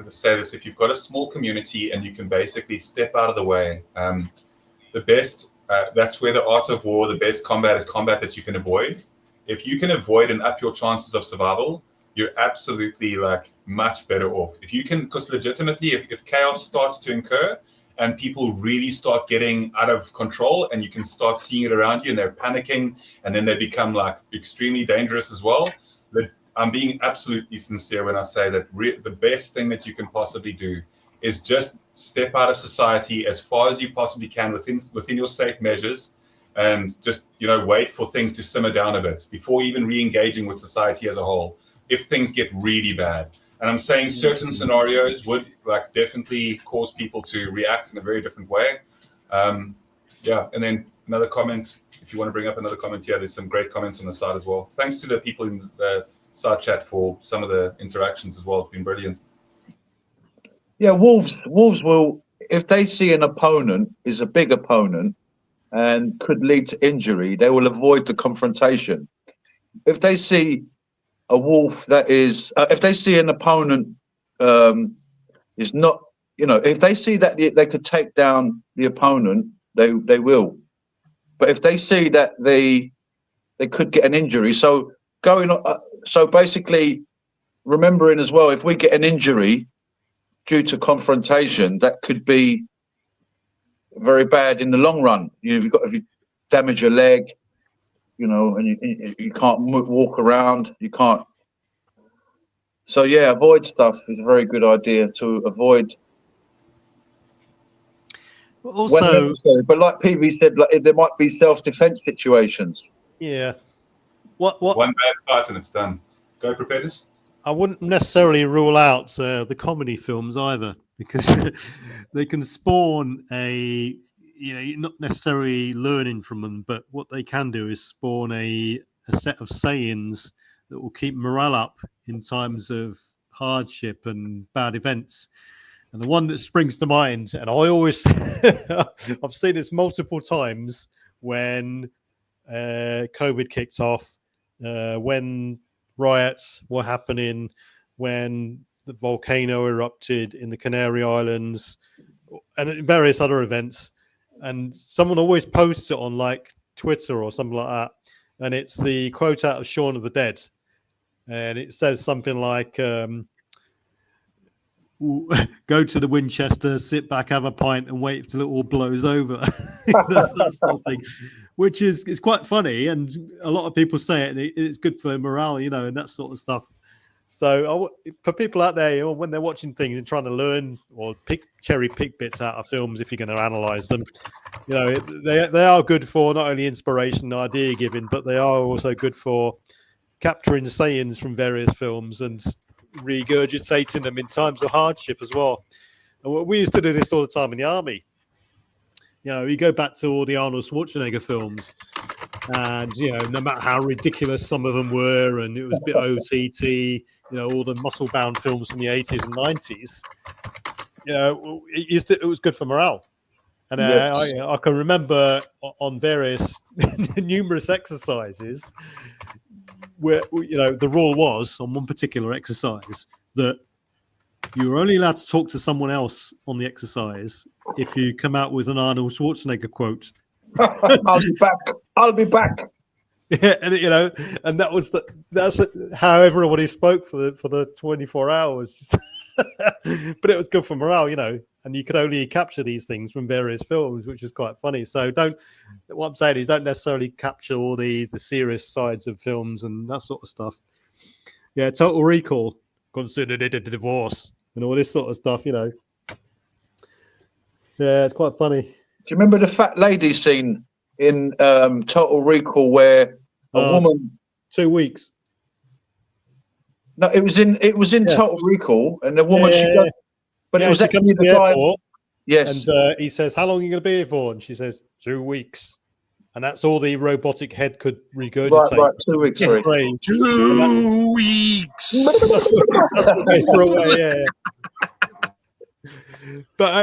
say this, if you've got a small community and you can basically step out of the way, the best that's where the art of war, the best combat is combat that you can avoid. If you can avoid and up your chances of survival, you're absolutely like much better off. If you can, because legitimately, if chaos starts to incur and people really start getting out of control and you can start seeing it around you and they're panicking and then they become like extremely dangerous as well. I'm being absolutely sincere when I say that the best thing that you can possibly do is just step out of society as far as you possibly can within your safe measures, and just wait for things to simmer down a bit before even re-engaging with society as a whole if things get really bad. And I'm saying certain scenarios would like definitely cause people to react in a very different way. And then another comment, if you want to bring up another comment here, there's some great comments on the side as well. Thanks to the people in the side chat for some of the interactions as well. It's been brilliant. Yeah, wolves will, if they see an opponent is a big opponent and could lead to injury, they will avoid the confrontation. If they see a wolf that is, if they see an opponent is not, if they see that they could take down the opponent, they will. But if they see that they could get an injury, so basically remembering as well, if we get an injury due to confrontation, that could be very bad in the long run. If you damage your leg, and you can't walk around, you can't. So yeah, avoid stuff is a very good idea to avoid. Also, but like PV said, like there might be self-defense situations. Yeah. What? One bad part and it's done. Go Preparedness. I wouldn't necessarily rule out the comedy films either, because they can spawn you're not necessarily learning from them, but what they can do is spawn a set of sayings that will keep morale up in times of hardship and bad events. And the one that springs to mind, and I always, I've seen this multiple times when COVID kicked off, when riots were happening, when the volcano erupted in the Canary Islands, and various other events. And someone always posts it on like Twitter or something like that. And it's the quote out of Shaun of the Dead. And it says something like, go to the Winchester, sit back, have a pint, and wait till it all blows over. that sort of thing, which is quite funny, and a lot of people say it, and it's good for morale, and that sort of stuff. So for people out there, when they're watching things and trying to learn or cherry pick bits out of films, if you're going to analyze them, they are good for not only inspiration, idea giving, but they are also good for capturing sayings from various films and regurgitating them in times of hardship as well. And we used to do this all the time in the army. You go back to all the Arnold Schwarzenegger films, and no matter how ridiculous some of them were, and it was a bit OTT, all the muscle-bound films from the 80s and 90s, it was good for morale. And I can remember on various numerous exercises where the rule was on one particular exercise that you were only allowed to talk to someone else on the exercise if you come out with an Arnold Schwarzenegger quote. I'll be back. Yeah, and that's how everybody spoke for the 24 hours. But it was good for morale, and you could only capture these things from various films, which is quite funny. So what I'm saying is don't necessarily capture all the serious sides of films and that sort of stuff. Yeah, Total Recall considered it a divorce and all this sort of stuff, Yeah, it's quite funny. Do you remember the fat lady scene in Total Recall where a woman? 2 weeks. No, it was in Total Recall, and the woman but it was she actually comes to the airport. Yes, and he says, "How long are you going to be here for?" And she says, 2 weeks, and that's all the robotic head could regurgitate. Right, 2 weeks. Sorry. 2 weeks. That's what they throw away. Yeah. But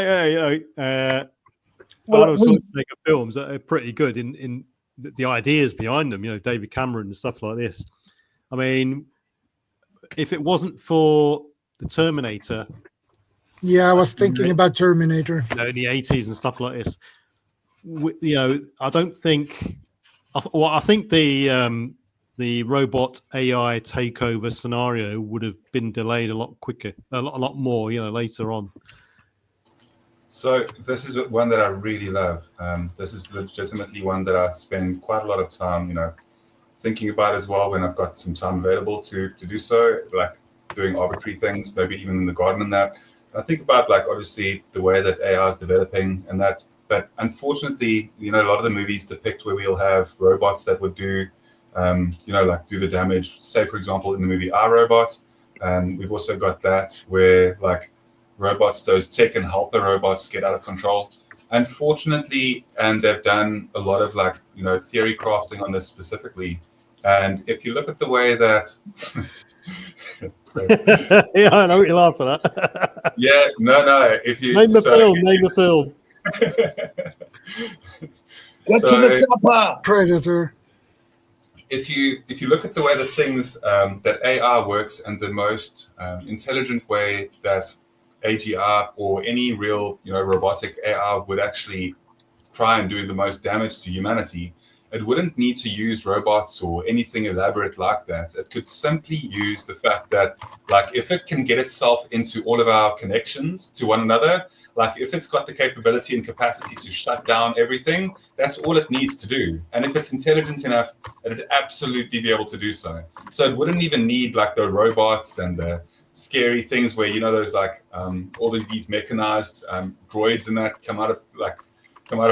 Arnold Schwarzenegger films are pretty good in the ideas behind them. David Cameron and stuff like this. I mean, if it wasn't for the Terminator, I was thinking about Terminator in the 80s and stuff like this, I don't think. I think the robot AI takeover scenario would have been delayed a lot quicker, a lot more, later on. So this is one that I really love. This is legitimately one that I spend quite a lot of time, thinking about as well when I've got some time available to do so, like doing arbitrary things, maybe even in the garden and that. I think about obviously the way that AI is developing and that, but unfortunately, a lot of the movies depict where we'll have robots that would do, do the damage. Say, for example, in the movie I, Robot, we've also got that where robots, those tech and helper robots get out of control. Unfortunately, and they've done a lot of theory crafting on this specifically. And if you look at the way that yeah, I know what you're laughing at. yeah, no. If you name the film. Get to the chopper. Predator. If you look at the way that things that AI works and the most intelligent way that AGI or any real robotic AI would actually try and do the most damage to humanity, it wouldn't need to use robots or anything elaborate like that. It could simply use the fact that if it can get itself into all of our connections to one another, if it's got the capability and capacity to shut down everything, that's all it needs to do. And if it's intelligent enough, it'd absolutely be able to do so. So it wouldn't even need the robots and the scary things where those all these mechanized droids and that come out of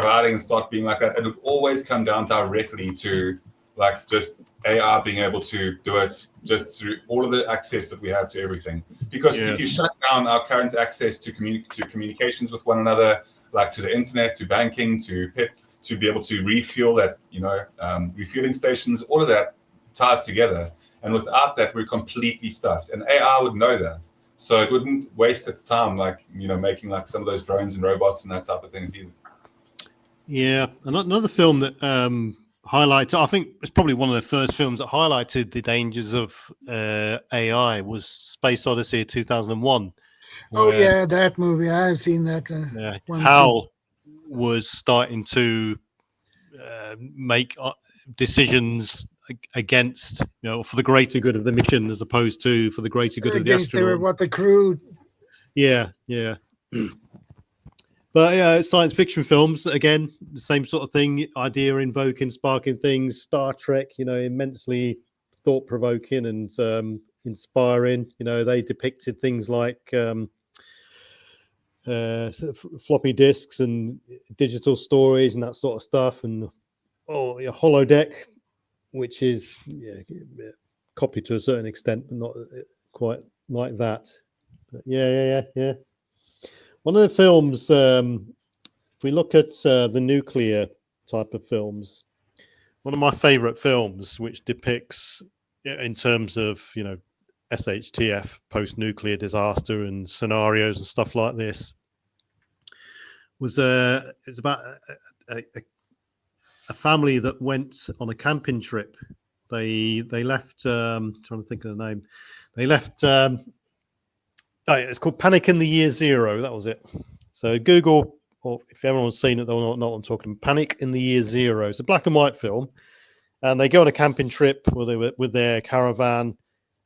hiding and start being like that. It would always come down directly to just AI being able to do it just through all of the access that we have to everything. Because if you shut down our current access to communications with one another, to the internet, to banking, to be able to refuel at refueling stations, all of that ties together. And without that, we're completely stuffed. And AI would know that. So it wouldn't waste its time, making some of those drones and robots and that type of things either. Yeah. Another film that highlighted, I think it's probably one of the first films that highlighted the dangers of AI was Space Odyssey 2001. Oh, yeah, that movie. I've seen that one. Hal was starting to make decisions against, for the greater good of the mission as opposed to for the greater good of the astronauts. What the crew. Yeah. But science fiction films, again, the same sort of thing, idea invoking, sparking things. Star Trek, immensely thought-provoking and inspiring. They depicted things like floppy disks and digital stories and that sort of stuff. And holodeck, which is copied to a certain extent, but not quite like that. But yeah. One of the films, if we look at the nuclear type of films, one of my favorite films, which depicts in terms of, SHTF, post-nuclear disaster and scenarios and stuff like this, was it's about a family that went on a camping trip. They left, trying to think of the name. They left, it's called Panic in the Year Zero. That was it. So Google, or if everyone's seen it, they'll know what I'm talking about. Panic in the Year Zero. It's a black and white film. And they go on a camping trip with their caravan,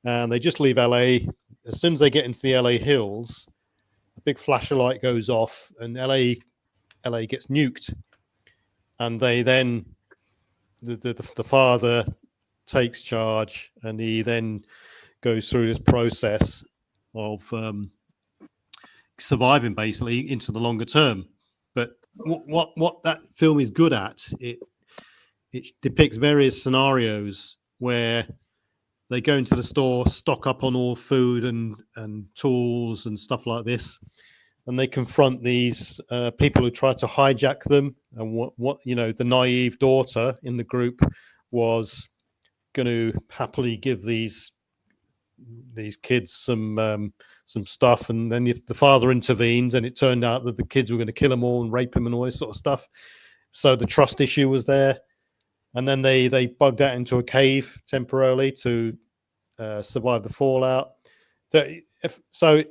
and they just leave LA. As soon as they get into the LA hills, a big flash of light goes off, and LA gets nuked. And they then, the father takes charge, and he then goes through this process of surviving basically into the longer term. But what that film is good at, it depicts various scenarios where they go into the store, stock up on all food and tools and stuff like this, and they confront these people who try to hijack them. And what the naive daughter in the group was going to happily give these kids some stuff, and then if the father intervened, and it turned out that the kids were going to kill them all and rape them and all this sort of stuff. So the trust issue was there, and then they bugged out into a cave temporarily to survive the fallout. So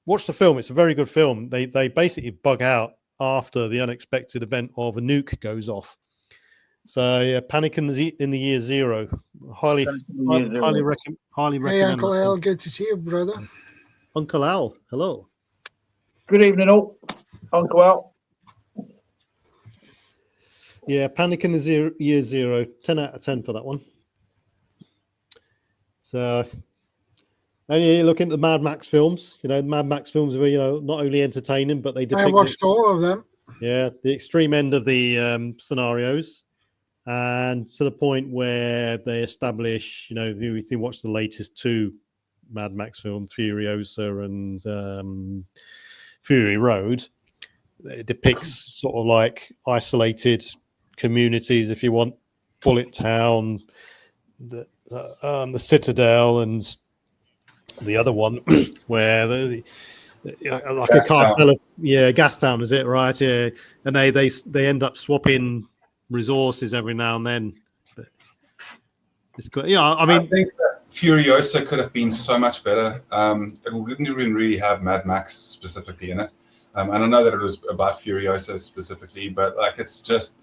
watch the film; it's a very good film. They basically bug out after the unexpected event of a nuke goes off. So yeah, Panic in the Year Zero. Highly recommend. Hey, Uncle Al, good to see you, brother. Uncle Al, hello. Good evening, all. Uncle Al. Yeah, Panic in the Year Zero. 10 out of 10 for that one. So, and you look into the Mad Max films. Mad Max films are not only entertaining, but they depict. I watched all of them. Yeah, the extreme end of the scenarios, and to the point where they establish. If you watch the latest 2 Mad Max films, Furiosa and Fury Road, it depicts sort of like isolated communities, if you want, Bullet Town, the Citadel, and the other one where like a cartel. Gastown, is it right? Yeah, and they end up swapping resources every now and then. But it's good. I think that Furiosa could have been so much better. It didn't even really have Mad Max specifically in it. And I know that it was about Furiosa specifically, but it's just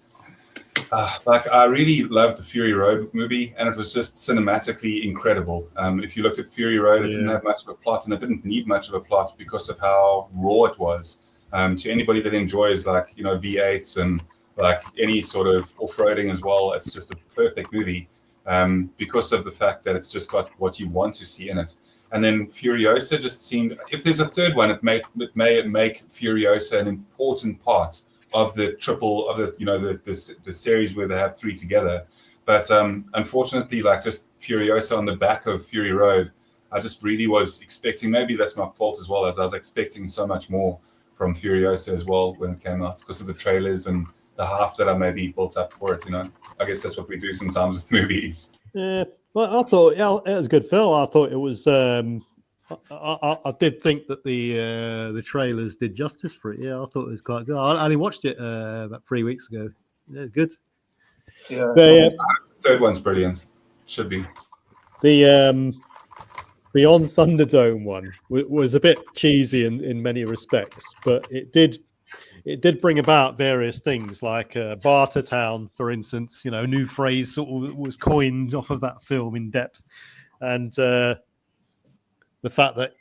I really loved the Fury Road movie, and it was just cinematically incredible. If you looked at Fury Road, it didn't have much of a plot, and it didn't need much of a plot because of how raw it was. To anybody that enjoys V8s and any sort of off-roading as well, it's just a perfect movie because of the fact that it's just got what you want to see in it. And then Furiosa just seemed, if there's a third one, it may make Furiosa an important part of the triple of the series where they have 3 together. But unfortunately, just Furiosa on the back of Fury Road, I just really was expecting, maybe that's my fault as well, as I was expecting so much more from Furiosa as well when it came out because of the trailers and the hype that I maybe built up for it. I guess that's what we do sometimes with movies. Yeah, well, I thought it was a good film. I thought it was. I did think that the trailers did justice for it. Yeah, I thought it was quite good. I only watched it about 3 weeks ago. Yeah, it's good. Yeah. The third one's brilliant. Should be. The Beyond Thunderdome one was a bit cheesy in many respects, but it did bring about various things like Barter Town, for instance. A new phrase sort of was coined off of that film in depth, and the fact that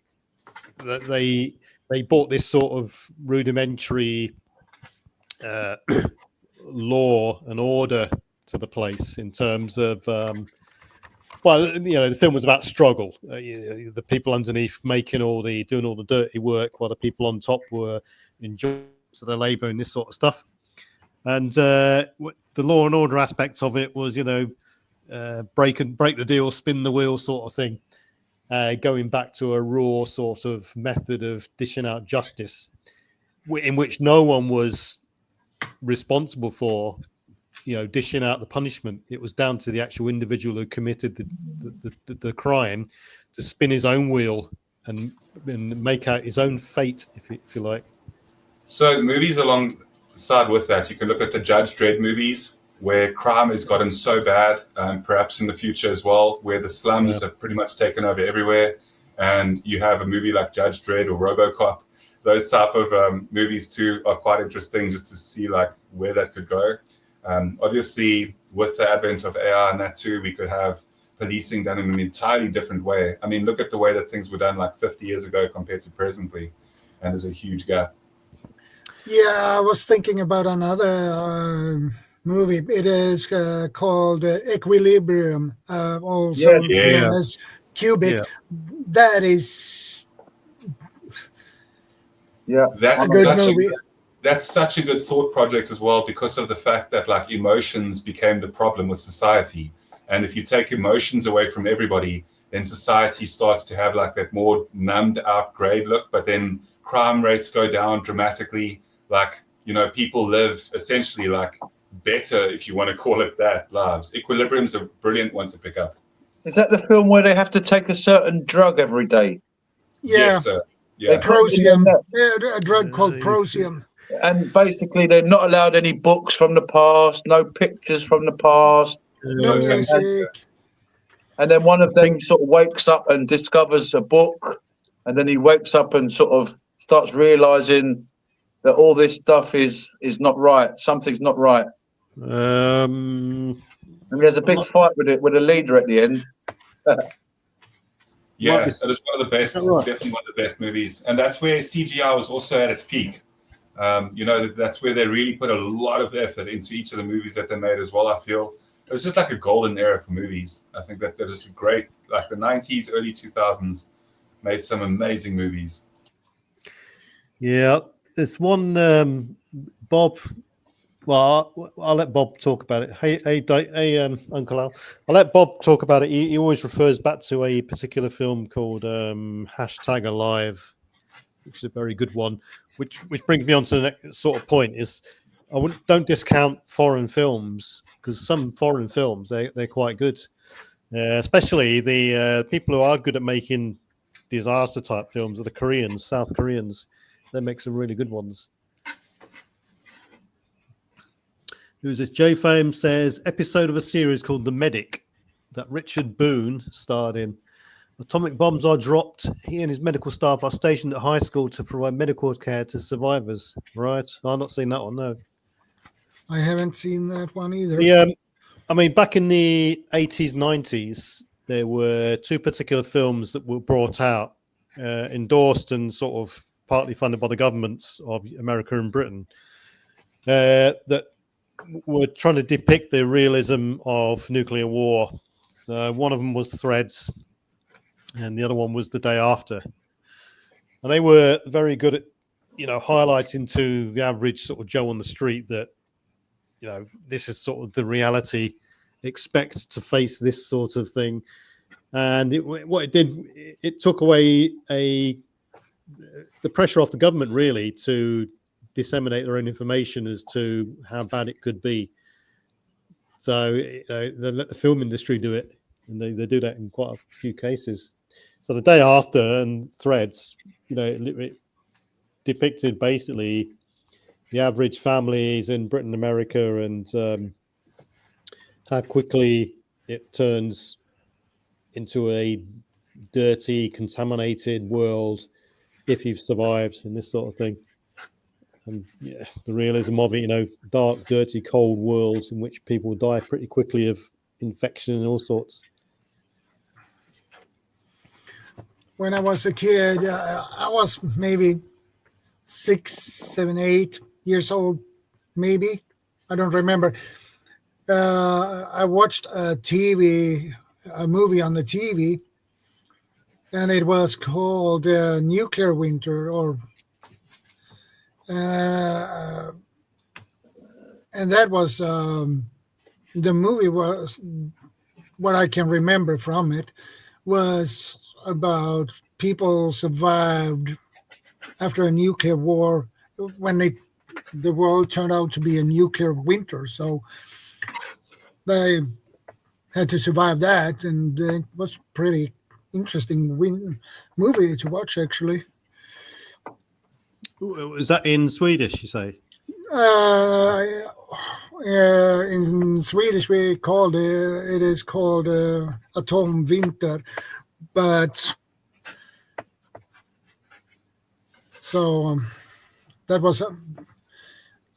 they brought this sort of rudimentary law and order to the place in terms of the film was about struggle. The people underneath doing all the dirty work, while the people on top were enjoying their labor and this sort of stuff. And the law and order aspect of it was, break the deal, spin the wheel sort of thing. Going back to a raw sort of method of dishing out justice, in which no one was responsible for, dishing out the punishment. It was down to the actual individual who committed the crime to spin his own wheel and make out his own fate, if you like. So movies alongside with that, you can look at the Judge Dredd movies, where crime has gotten so bad, perhaps in the future as well, where the slums have pretty much taken over everywhere. And you have a movie like Judge Dredd or RoboCop. Those type of movies too are quite interesting just to see where that could go. Obviously, with the advent of AI and that too, we could have policing done in an entirely different way. I mean, look at the way that things were done 50 years ago compared to presently. And there's a huge gap. Yeah, I was thinking about another movie. It is called Equilibrium, also known as Cubic. Yeah. That is that's a good movie. That's such a good thought project as well, because of the fact that emotions became the problem with society. And if you take emotions away from everybody, then society starts to have that more numbed out grade look, but then crime rates go down dramatically. People live essentially better, if you want to call it that, lives. Equilibrium's a brilliant one to pick up. Is that the film where they have to take a certain drug every day? Yeah. Yes, sir. Yeah. Prosium. A drug called Prosium. And basically, they're not allowed any books from the past, no pictures from the past. No music. And then one of them sort of wakes up and discovers a book, and then he wakes up and sort of starts realizing that all this stuff is not right. Something's not right. I mean, there's a big fight with it with a leader at the end. Yeah, it was one of the best. Right? Definitely one of the best movies, and that's where CGI was also at its peak. That's where they really put a lot of effort into each of the movies that they made as well. I feel it was just like a golden era for movies. I think that is great. Like the 90s, early 2000s made some amazing movies. Yeah, there's one Bob. Well, I'll let Bob talk about it. Hey, Uncle Al. I'll let Bob talk about it. He always refers back to a particular film called #Alive, which is a very good one. Which brings me on to the next sort of point: is don't discount foreign films, because some foreign films they're quite good, especially the people who are good at making disaster type films are the Koreans, South Koreans. They make some really good ones. Who's this? J-Fame says, episode of a series called The Medic that Richard Boone starred in. Atomic bombs are dropped. He and his medical staff are stationed at high school to provide medical care to survivors. Right? I've not seen that one, no. I haven't seen that one either. I mean, back in the 80s, 90s, there were two particular films that were brought out, endorsed and sort of partly funded by the governments of America and Britain, that were trying to depict the realism of nuclear war. So one of them was Threads, and the other one was The Day After. And they were very good at, highlighting to the average sort of Joe on the street that, this is sort of the reality. Expect to face this sort of thing. And what it did, it took away the pressure off the government, really, to disseminate their own information as to how bad it could be. So they let the film industry do it, and they do that in quite a few cases. So The Day After and Threads, it depicted basically the average families in Britain, America, and how quickly it turns into a dirty, contaminated world if you've survived, and this sort of thing. And the realism of it, dark, dirty, cold world in which people die pretty quickly of infection and all sorts. When I was a kid, I was maybe 6, 7, 8 years old, maybe. I don't remember. I watched a movie on the TV, and it was called Nuclear Winter, and that was the movie. Was what I can remember from it was about people survived after a nuclear war when the world turned out to be a nuclear winter. So they had to survive that, and it was pretty interesting movie to watch, actually. Is that in Swedish, you say? In Swedish, it is called Atomvinter, but so I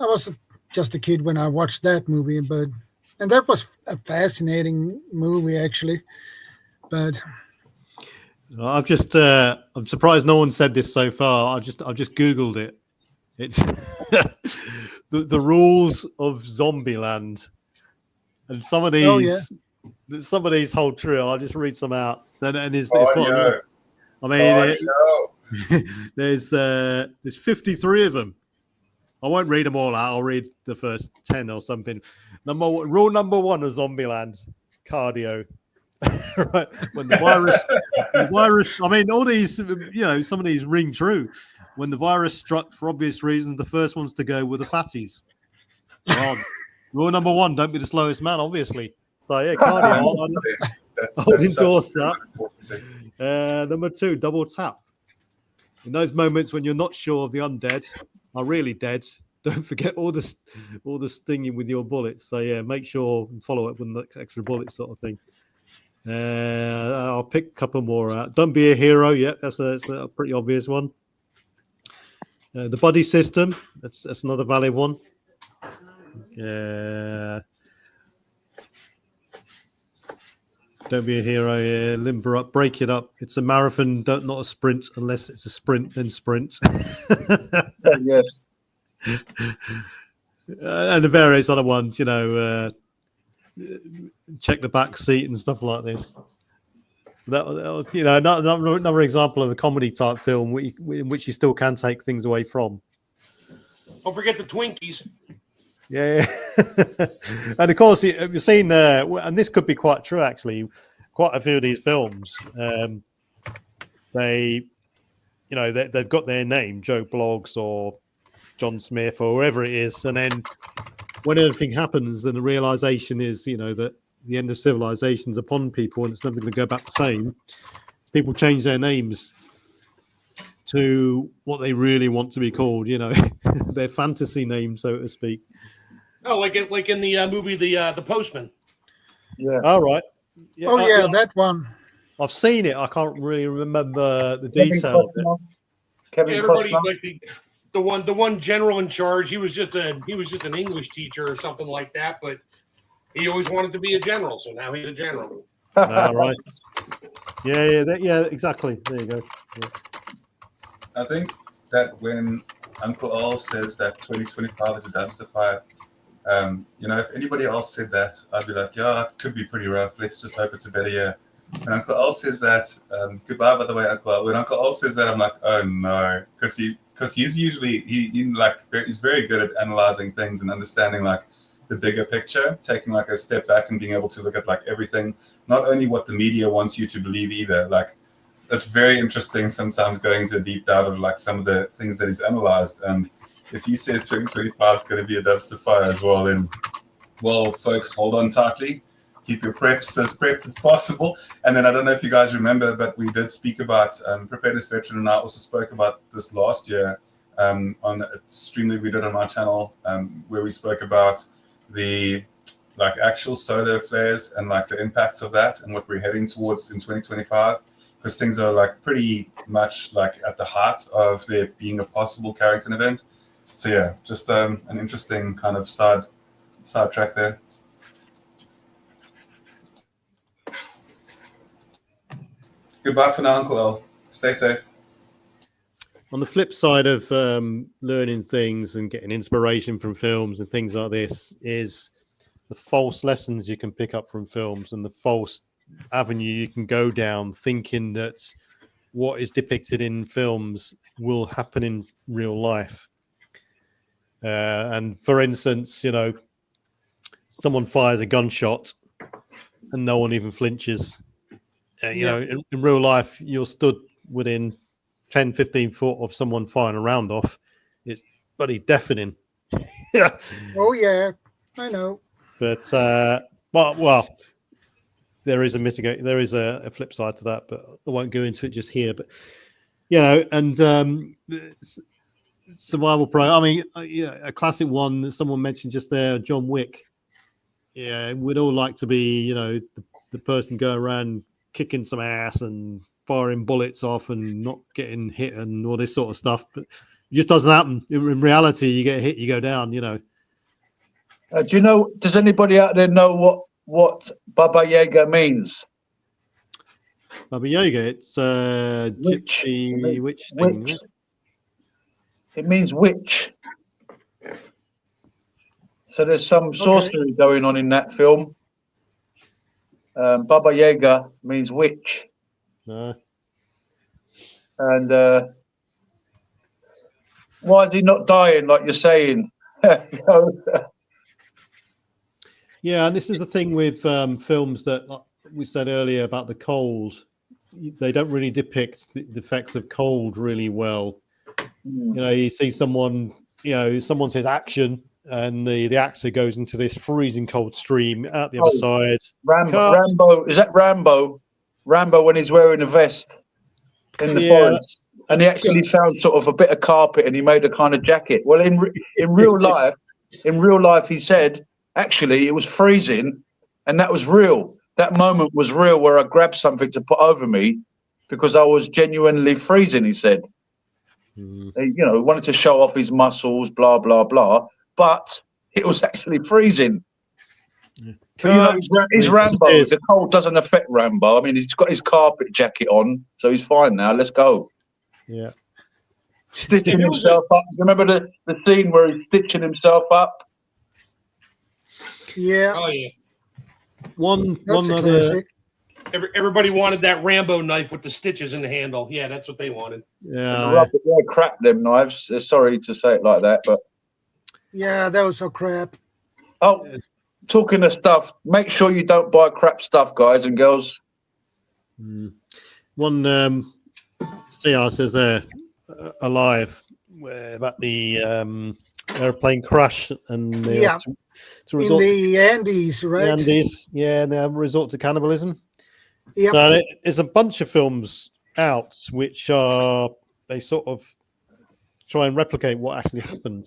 was just a kid when I watched that movie, and that was a fascinating movie, actually. But I'm surprised no one said this so far. I've just Googled it. It's the rules of Zombieland, and some of these hold true. I'll just read some out. And there's there's 53 of them. I won't read them all out. I'll read the first 10 or something. Rule number 1 of Zombieland: cardio. Right, when the virus, I mean, all these, some of these ring true. When the virus struck, for obvious reasons, the first ones to go were the fatties. Rule number 1: don't be the slowest man, obviously. So yeah, cardio. I'll endorse that. Number 2: double tap. In those moments when you're not sure if the undead are really dead, don't forget all the stinging with your bullets. So yeah, make sure and follow up with the extra bullets, sort of thing. I'll pick a couple more out. Don't be a hero. Yeah, that's a pretty obvious one. The body system. That's another valid one. Don't be a hero. Limber up. Break it up. It's a marathon, not a sprint. Unless it's a sprint, then sprint. Yes. And the various other ones, check the back seat and stuff like this. That was, another example of a comedy type film in which you still can take things away from. Don't forget the Twinkies. Yeah. And of course, you've seen, and this could be quite true actually. Quite a few of these films, they've got their name, Joe Bloggs or John Smith or whoever it is, and then when anything happens, and the realization is, that the end of civilization's upon people, and it's never going to go back the same. People change their names to what they really want to be called, their fantasy name, so to speak. Oh, like in the movie The Postman. Yeah. All right. Yeah, that one. I've seen it. I can't really remember the detail. Kevin everybody Costner. like the one general in charge. He was just an English teacher or something like that, but he always wanted to be a general, so now he's a general. All right. Yeah, exactly. There you go. Yeah. I think that when Uncle Al says that 2025 is a dumpster fire, if anybody else said that, I'd be like, yeah, it could be pretty rough. Let's just hope it's a better year. When Uncle Al says that, goodbye, by the way, Uncle Al. When Uncle Al says that, I'm like, oh no, because he's usually he's very good at analyzing things and understanding like the bigger picture, taking like a step back and being able to look at like everything, not only what the media wants you to believe either. Like it's very interesting sometimes going into a deep dive of like some of the things that he's analyzed. And if he says 2025 is going to be a dumpster fire as well, then, well, folks, hold on tightly. Keep your preps as prepped as possible. And then I don't know if you guys remember, but we did speak about, Preparedness Veteran and I also spoke about this last year on a stream that we did on my channel, where we spoke about the like actual solar flares and like the impacts of that and what we're heading towards in 2025. Because things are like pretty much like at the heart of there being a possible Carrington event. So yeah, just an interesting kind of side track there. Goodbye for now, Uncle Al. Stay safe. On the flip side of learning things and getting inspiration from films and things like this is the false lessons you can pick up from films and the false avenue you can go down thinking that what is depicted in films will happen in real life. And for instance, someone fires a gunshot and no one even flinches. In real life, you're stood within 10, 15 foot of someone firing a round off. It's bloody deafening. Oh, yeah, I know. But, well, there is a flip side to that, but I won't go into it just here. But, and survival pro. I mean, a classic one that someone mentioned just there, John Wick. Yeah, we'd all like to be, the person going around kicking some ass and firing bullets off and not getting hit and all this sort of stuff. But it just doesn't happen. In reality, you get hit, you go down, Does anybody out there know what Baba Yaga means? Baba Yaga, it's Witch. gypsy witch thing. Witch. It means witch. So there's some sorcery going on in that film. Baba Yaga means witch. No. And why is he not dying like you're saying? Yeah, and this is the thing with films that like we said earlier about the cold. They don't really depict the effects of cold really well. You see someone, someone says action, and the actor goes into this freezing cold stream out the other side. Rambo, is that Rambo? Rambo when he's wearing a vest in the forest, and he actually found sort of a bit of carpet and he made a kind of jacket. Well, in real life, he said actually it was freezing, and that was real. That moment was real where I grabbed something to put over me because I was genuinely freezing. He said. He, wanted to show off his muscles, blah blah blah, but it was actually freezing. But, he's Rambo. The cold doesn't affect Rambo. I mean, he's got his carpet jacket on, so he's fine now. Let's go. Yeah. Stitching himself up. Remember the scene where he's stitching himself up? Yeah. Oh yeah. One other. Classic. Everybody wanted that Rambo knife with the stitches in the handle. Yeah, that's what they wanted. Yeah. Crap, them knives. Sorry to say it like that, but yeah, those are crap. Oh, talking of stuff, make sure you don't buy crap stuff, guys and girls. One CR says there, Alive, about the airplane crash and to resort in the Andes, right? The Andes, yeah, and they resort to cannibalism. Yep. So there's a bunch of films out which they sort of try and replicate what actually happened,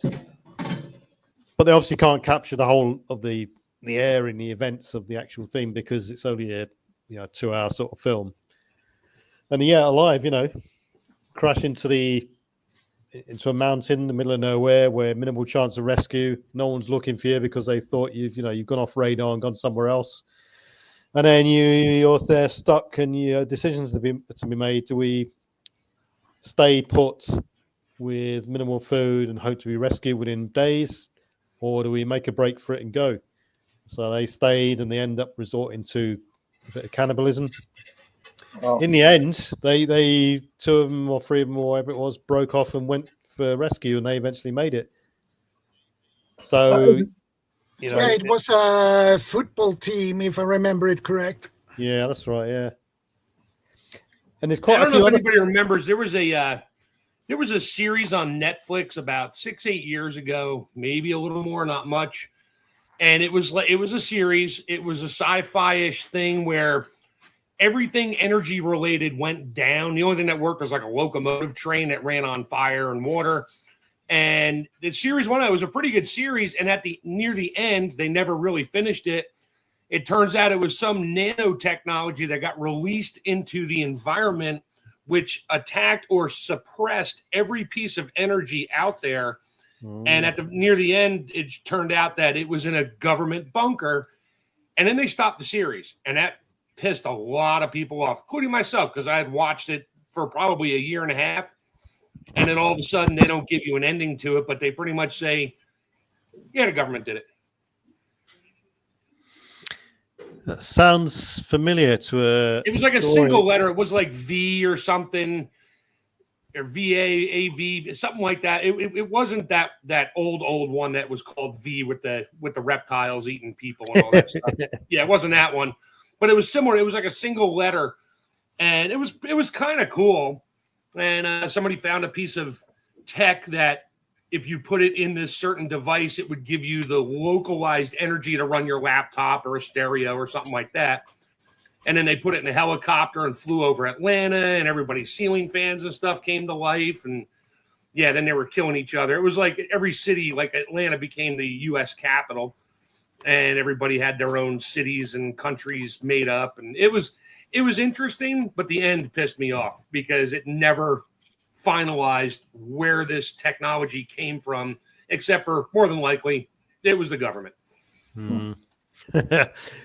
but they obviously can't capture the whole of the air in the events of the actual thing because it's only a 2-hour sort of film. And Alive, crash into a mountain in the middle of nowhere where minimal chance of rescue. No one's looking for you because they thought you've gone off radar and gone somewhere else. And then you're there stuck, and decisions to be made. Do we stay put with minimal food and hope to be rescued within days, or do we make a break for it and go? So they stayed, and they end up resorting to a bit of cannibalism. Oh. In the end, they 2 of them or 3 of them or whatever it was broke off and went for rescue, and they eventually made it. So, it was a football team, if I remember it correct. Yeah, that's right. Yeah, and it's quite. I don't know if anybody remembers. There was a series on Netflix about 6-8 years ago, maybe a little more, not much. And it was a series. It was a sci-fi-ish thing where everything energy related went down. The only thing that worked was like a locomotive train that ran on fire and water. And the series one, it was a pretty good series. And near the end, they never really finished it. It turns out it was some nanotechnology that got released into the environment, which attacked or suppressed every piece of energy out there. And near the end, it turned out that it was in a government bunker. And then they stopped the series. And that pissed a lot of people off, including myself, because I had watched it for probably a year and a half. And then all of a sudden, they don't give you an ending to it, but they pretty much say, yeah, the government did it. That sounds familiar to It was like story. A single letter. It was like V or something, or VAAV, something like that. It wasn't that old one that was called V with the reptiles eating people and all that stuff. Yeah, it wasn't that one, but it was similar. It was like a single letter, and it was kind of cool. And somebody found a piece of tech that if you put it in this certain device, it would give you the localized energy to run your laptop or a stereo or something like that. And then they put it in a helicopter and flew over Atlanta, and everybody's ceiling fans and stuff came to life. And yeah, then they were killing each other. It was like every city, like Atlanta became the U.S. capital, and everybody had their own cities and countries made up. And it was interesting, but the end pissed me off because it never finalized where this technology came from, except for more than likely it was the government.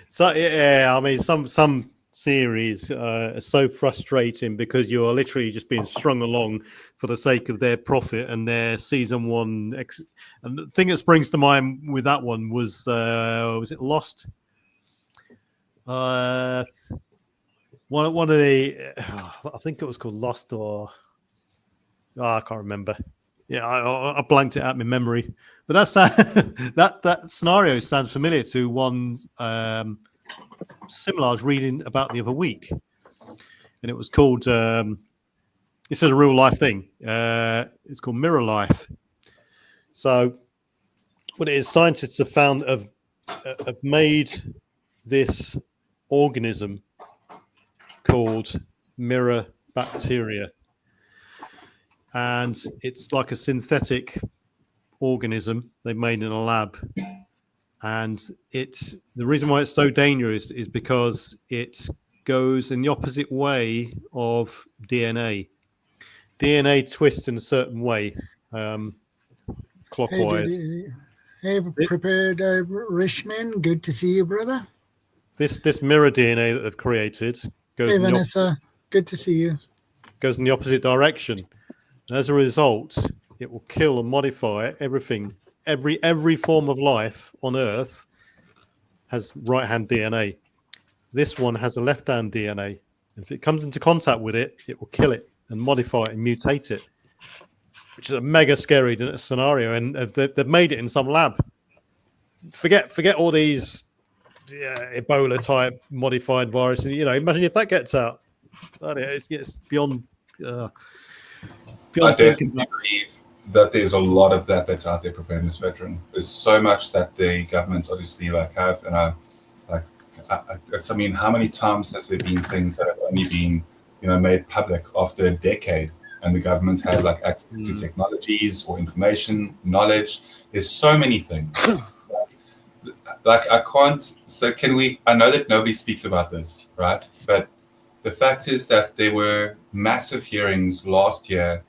So yeah, I mean, some series are so frustrating because you are literally just being strung along for the sake of their profit and their season one. And the thing that springs to mind with that one was it Lost? One of the, I think it was called Lost, or I can't remember. Yeah, I blanked it out of my memory. But that's that scenario sounds familiar to one similar I was reading about the other week, and it was called. It's a real life thing. It's called Mirror Life. So, what it is, scientists have found have made this organism called mirror bacteria, and it's like a synthetic organism they've made in a lab, and it's the reason why it's so dangerous is because it goes in the opposite way of DNA, DNA twists in a certain way, clockwise. Hey, Prepared Richmond, good to see you, brother. This mirror DNA that they've created goes Hey, in Vanessa, good to see you. goes in the opposite direction. And as a result, it will kill and modify everything. Every form of life on Earth has right-hand DNA. This one has a left-hand DNA. If it comes into contact with it, it will kill it and modify it and mutate it, which is a mega scary scenario. And they've made it in some lab. Forget all these Ebola type modified viruses. Imagine if that gets out. It's beyond. I Beyond thinking. definitely believe that there's a lot of that's out there, preparedness veteran. There's so much that the governments obviously have, and I mean, how many times has there been things that have only been made public after a decade, and the government had access to technologies or information, knowledge? There's so many things. I can't. So can we? I know that nobody speaks about this, right? But the fact is that there were massive hearings last year,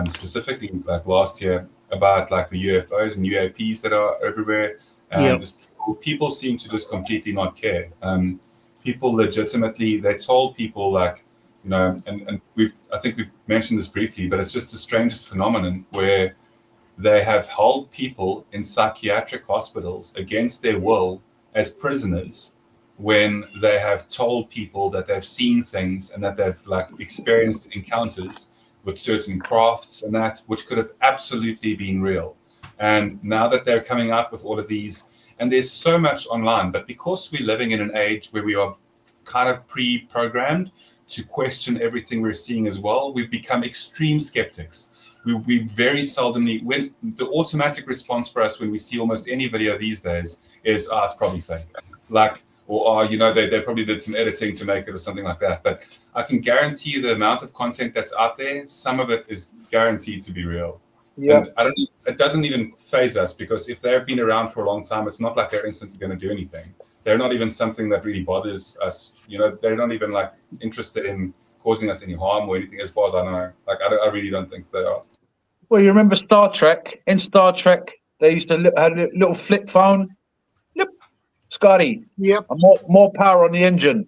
specifically last year, about the UFOs and UAPs that are everywhere, and just people seem to just completely not care. People legitimately, they told people and I think we've mentioned this briefly, but it's just the strangest phenomenon where they have held people in psychiatric hospitals against their will as prisoners, when they have told people that they've seen things and that they've experienced encounters with certain crafts and that, which could have absolutely been real. And now that they're coming out with all of these, and there's so much online, but because we're living in an age where we are kind of pre-programmed to question everything we're seeing as well, we've become extreme skeptics. We very seldomly, when the automatic response for us when we see almost any video these days is, it's probably fake. Or they probably did some editing to make it or something like that. But I can guarantee you the amount of content that's out there, some of it is guaranteed to be real. Yeah. And it doesn't even faze us, because if they've been around for a long time, it's not like they're instantly going to do anything. They're not even something that really bothers us. They're not even interested in causing us any harm or anything, as far as I know. I really don't think they are. Well, you remember Star Trek? In Star Trek, they used to have a little flip phone. Yep, Scotty. Yep. More power on the engine.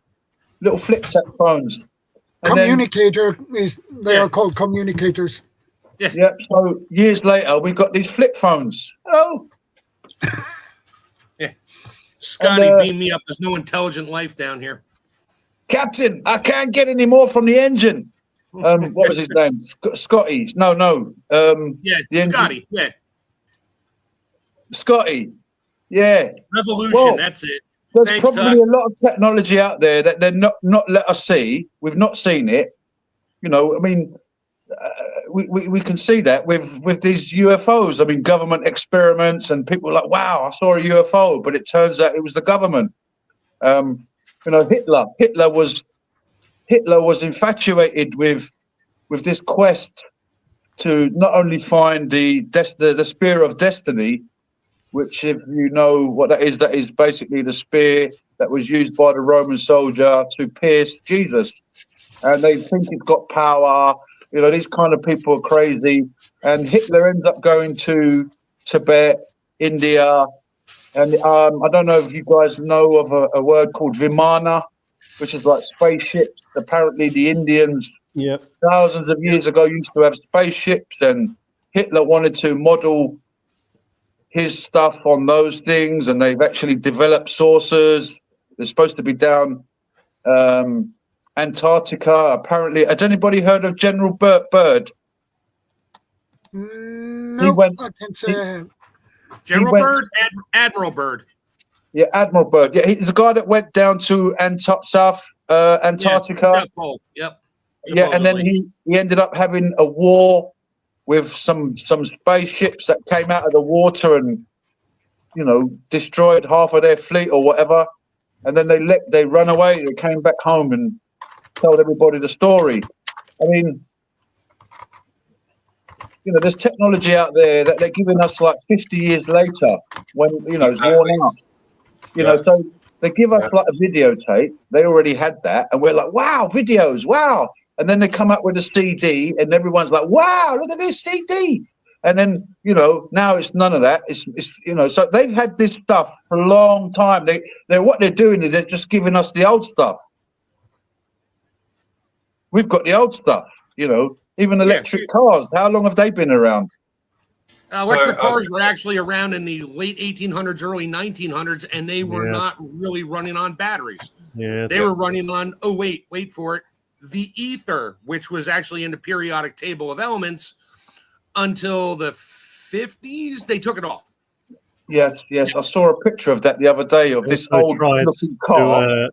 Little flip tap phones. And Communicator they are called communicators. Yeah. So years later, we've got these flip phones. Hello. Yeah. Scotty, beam me up. There's no intelligent life down here. Captain, I can't get any more from the engine. What was his name? Scotty. No. Scotty. Yeah. Scotty. Yeah. Revolution. Well, that's it. There's probably a lot of technology out there that they're not let us see. We've not seen it. I mean, we can see that with these UFOs. I mean, government experiments, and people are like, wow, I saw a UFO, but it turns out it was the government. Hitler was infatuated with this quest to not only find the spear of destiny, which, if you know what that is basically the spear that was used by the Roman soldier to pierce Jesus. And they think it's got power. These kind of people are crazy. And Hitler ends up going to Tibet, India. And I don't know if you guys know of a word called Vimana, which is like spaceships. Apparently the Indians, thousands of years ago, used to have spaceships, and Hitler wanted to model his stuff on those things, and they've actually developed saucers. They're supposed to be down Antarctica. Apparently, has anybody heard of General Byrd? No, I can't say. General Byrd, Admiral Byrd. Yeah, Admiral Byrd. Yeah, he's a guy that went down to South Antarctica. Yep. Yeah, and then he ended up having a war with some spaceships that came out of the water and destroyed half of their fleet or whatever. And then they ran away. They came back home and told everybody the story. I mean, there's technology out there that they're giving us 50 years later when it's worn out. So they give us a videotape. They already had that, and we're like, wow, videos, wow. and then they come up with a CD, and everyone's like, "Wow, look at this CD!" And then now it's none of that. It's so they've had this stuff for a long time. They what they're doing is they're just giving us the old stuff. We've got the old stuff, even electric cars. How long have they been around? Electric cars were actually around in the late 1800s, early 1900s, and they were not really running on batteries. Yeah, they were running on, wait for it, the ether, which was actually in the periodic table of elements until the 50s. They took it off. Yes. I saw a picture of that the other day of this old looking car.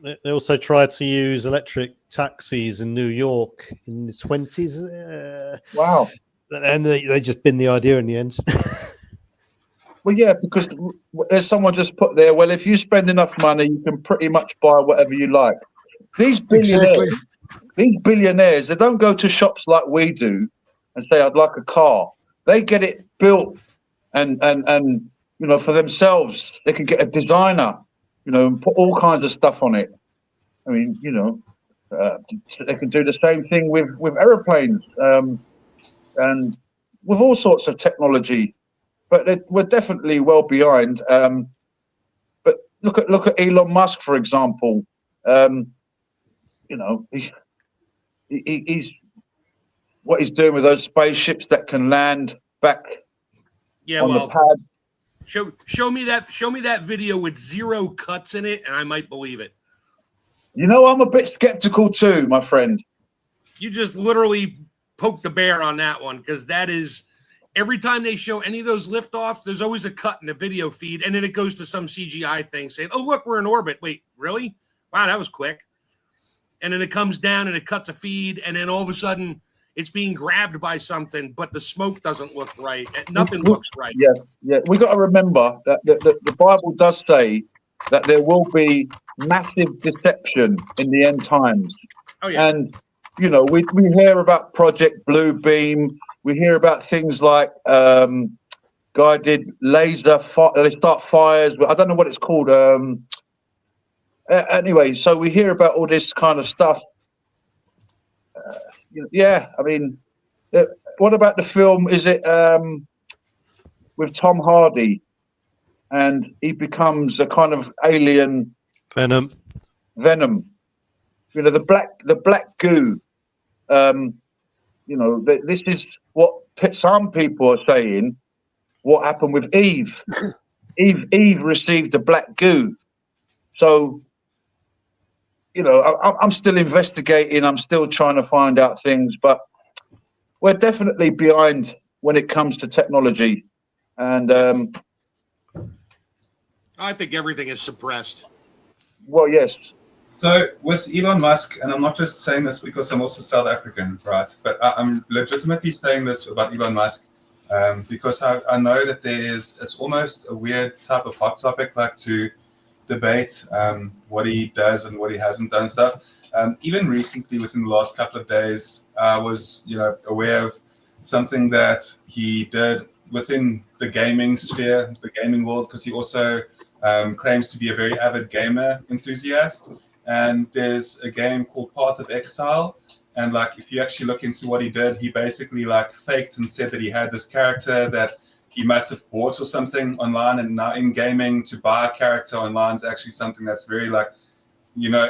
They also tried to use electric taxis in New York in the 20s. Wow. And they just binned the idea in the end. Well, yeah, because there's someone just put there, well, if you spend enough money, you can pretty much buy whatever you like. These billionaires, they don't go to shops like we do and say, I'd like a car. They get it built and for themselves. They can get a designer, and put all kinds of stuff on it. I mean, they can do the same thing with aeroplanes and with all sorts of technology. But we're definitely well behind. But look at Elon Musk, for example. He's what he's doing with those spaceships that can land back on the pad. Show me that video with 0 cuts in it, and I might believe it. I'm a bit skeptical too, my friend. You just literally poked the bear on that one, because that is every time they show any of those liftoffs, there's always a cut in the video feed, and then it goes to some CGI thing saying, "Oh, look, we're in orbit." Wait, really? Wow, that was quick. And then it comes down and it cuts a feed, and then all of a sudden it's being grabbed by something, but the smoke doesn't look right. Nothing looks right. Yes, yeah. We got to remember that the Bible does say that there will be massive deception in the end times. Oh yeah. And we hear about Project Blue Beam. We hear about things like guided laser. They start fires. I don't know what it's called. Anyway, so we hear about all this kind of stuff. I mean, what about the film? Is it with Tom Hardy, and he becomes a kind of alien? Venom. The black goo. This is what some people are saying. What happened with Eve? Eve received the black goo. So, I'm still investigating. I'm still trying to find out things, but we're definitely behind when it comes to technology. And I think everything is suppressed. Well, yes. So with Elon Musk, and I'm not just saying this because I'm also South African, right? But I'm legitimately saying this about Elon Musk because I know that it's almost a weird type of hot topic, like to debate what he does and what he hasn't done stuff. Even recently, within the last couple of days, I was aware of something that he did within the gaming sphere, the gaming world, because he also claims to be a very avid gamer enthusiast. And there's a game called Path of Exile, and if you actually look into what he did, he basically faked and said that he had this character that he must have bought or something online, and now in gaming to buy a character online is actually something that's very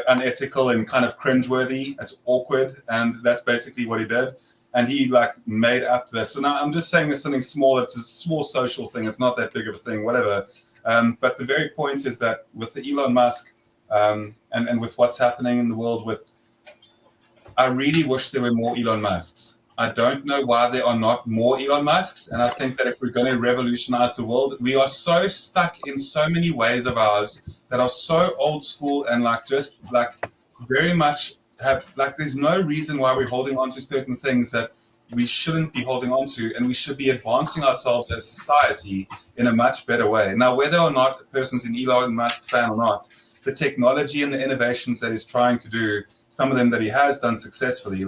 unethical and kind of cringeworthy. It's awkward, and that's basically what he did. And he made up this. So now I'm just saying it's something small. It's a small social thing. It's not that big of a thing, whatever. But the very point is that with the Elon Musk and with what's happening in the world, I really wish there were more Elon Musks. I don't know why there are not more Elon Musks. And I think that if we're going to revolutionize the world, we are so stuck in so many ways of ours that are so old school and very much have there's no reason why we're holding on to certain things that we shouldn't be holding on to, and we should be advancing ourselves as society in a much better way. Now, whether or not a person's an Elon Musk fan or not, the technology and the innovations that he's trying to do, some of them that he has done successfully,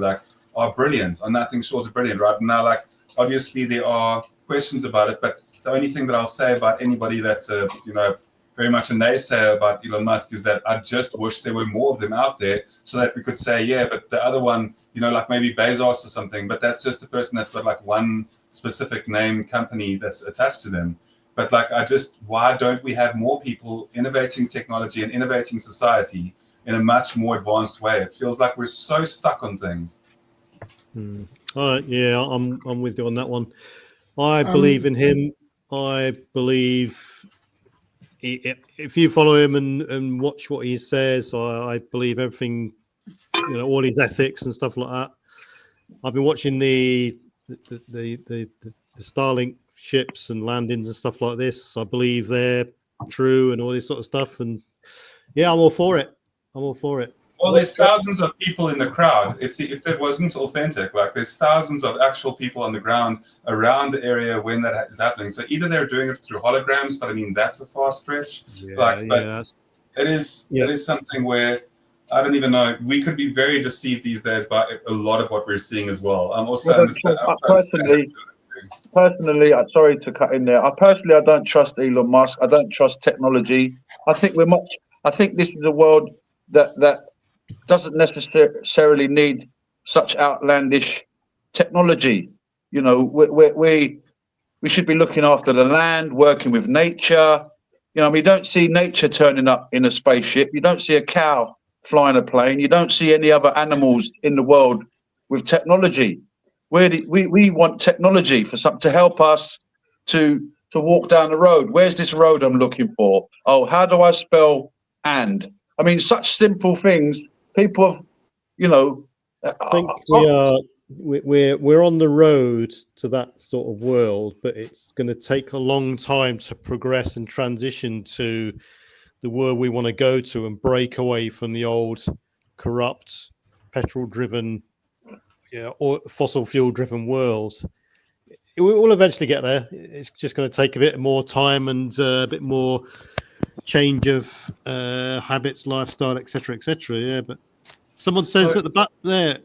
are brilliant, are nothing short of brilliant, right? Now, obviously there are questions about it, but the only thing that I'll say about anybody that's very much a naysayer about Elon Musk is that I just wish there were more of them out there so that we could say, yeah, but the other one, like maybe Bezos or something, but that's just a person that's got like one specific name company that's attached to them. But like, why don't we have more people innovating technology and innovating society in a much more advanced way? It feels like we're so stuck on things. Yeah, I'm with you on that one. I believe in him. I believe if you follow him and watch what he says, I believe everything, all his ethics and stuff like that. I've been watching the Starlink ships and landings and stuff like this. I believe they're true and all this sort of stuff. And yeah, I'm all for it. Well, there's thousands of people in the crowd. If that wasn't authentic, like there's thousands of actual people on the ground around the area when that is happening. So either they're doing it through holograms, but I mean that's a far stretch. It is something where I don't even know. We could be very deceived these days by a lot of what we're seeing as well. Personally, I'm sorry to cut in there. I don't trust Elon Musk. I don't trust technology. I think this is a world that doesn't necessarily need such outlandish technology. We should be looking after the land, working with nature. We don't see nature turning up in a spaceship. You don't see a cow flying a plane. You don't see any other animals in the world with technology. We want technology for something to help us to walk down the road. Where's this road I'm looking for? Oh, how do I spell and? I mean, such simple things. People, I think we're on the road to that sort of world, but it's going to take a long time to progress and transition to the world we want to go to and break away from the old corrupt petrol-driven, or fossil fuel-driven world. It will eventually get there. It's just going to take a bit more time and a bit more change of habits, lifestyle, etc. Yeah, but someone says at the back there.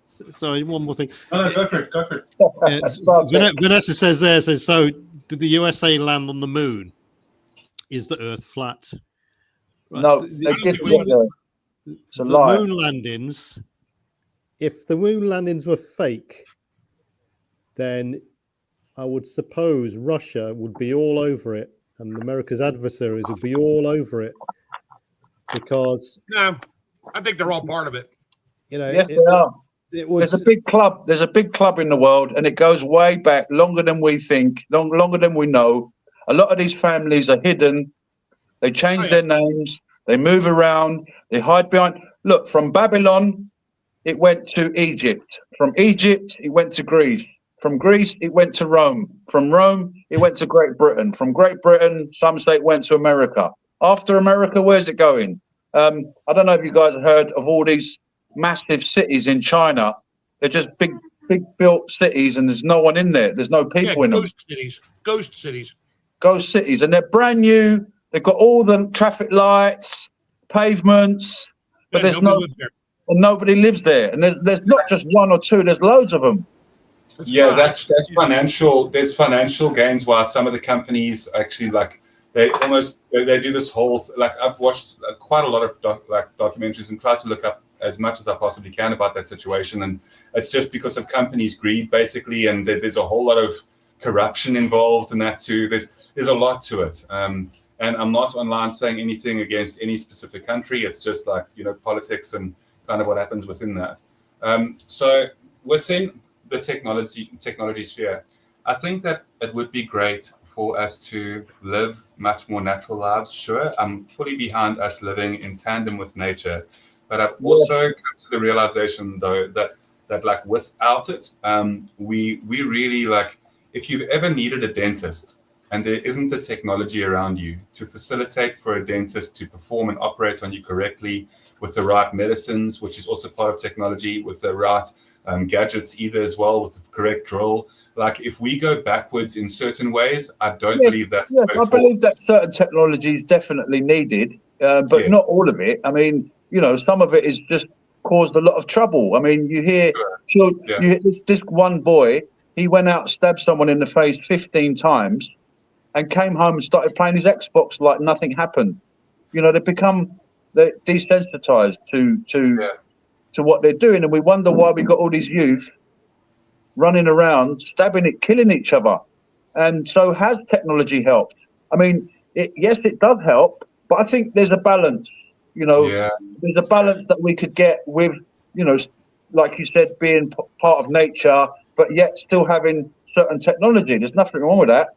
Sorry, one more thing. No, go for it. Vanessa says there. So, did the USA land on the moon? Is the Earth flat? Right. No, they didn't get there. It's a lie. Moon landings. If the moon landings were fake, then I would suppose Russia would be all over it, and America's adversaries would be all over it, because no, I think they're all part of it. Yes, they are. There's a big club. There's a big club in the world, and it goes way back, longer than we think, longer than we know. A lot of these families are hidden. They change their names. They move around. They hide behind. Look, from Babylon, it went to Egypt. From Egypt, it went to Greece. From Greece, it went to Rome. From Rome, it went to Great Britain. From Great Britain, some say it went to America. After America, where's it going? I don't know if you guys have heard of all these massive cities in China. They're just big built cities, and there's no one in there. There's no people in them. Ghost cities. And they're brand new. They've got all the traffic lights, pavements, but nobody lives there. And there's not just one or two. There's loads of them. That's financial. There's financial gains while some of the companies actually they do this whole, I've watched quite a lot of documentaries and tried to look up as much as I possibly can about that situation, and it's just because of companies' greed basically, and there's a whole lot of corruption involved in that too. There's a lot to it, and I'm not online saying anything against any specific country. It's just politics and kind of what happens within that. So within the technology sphere, I think that it would be great for us to live much more natural lives. Sure, I'm fully behind us living in tandem with nature, but I've also come to the realization though that without it, we really if you've ever needed a dentist and there isn't the technology around you to facilitate for a dentist to perform and operate on you correctly with the right medicines, which is also part of technology, with the right gadgets either as well, with the correct drill. If we go backwards in certain ways, I don't believe that's I believe that certain technology is definitely needed, but not all of it. I mean, some of it is just caused a lot of trouble. I mean, you hear this one boy, he went out, stabbed someone in the face 15 times, and came home and started playing his Xbox like nothing happened. You know, they're desensitized to what they're doing, and we wonder why we got all these youth running around, stabbing it, killing each other. And so, has technology helped? I mean, yes, it does help, but I think there's a balance. You know, there's a balance that we could get with, you know, like you said, being part of nature, but yet still having certain technology. There's nothing wrong with that.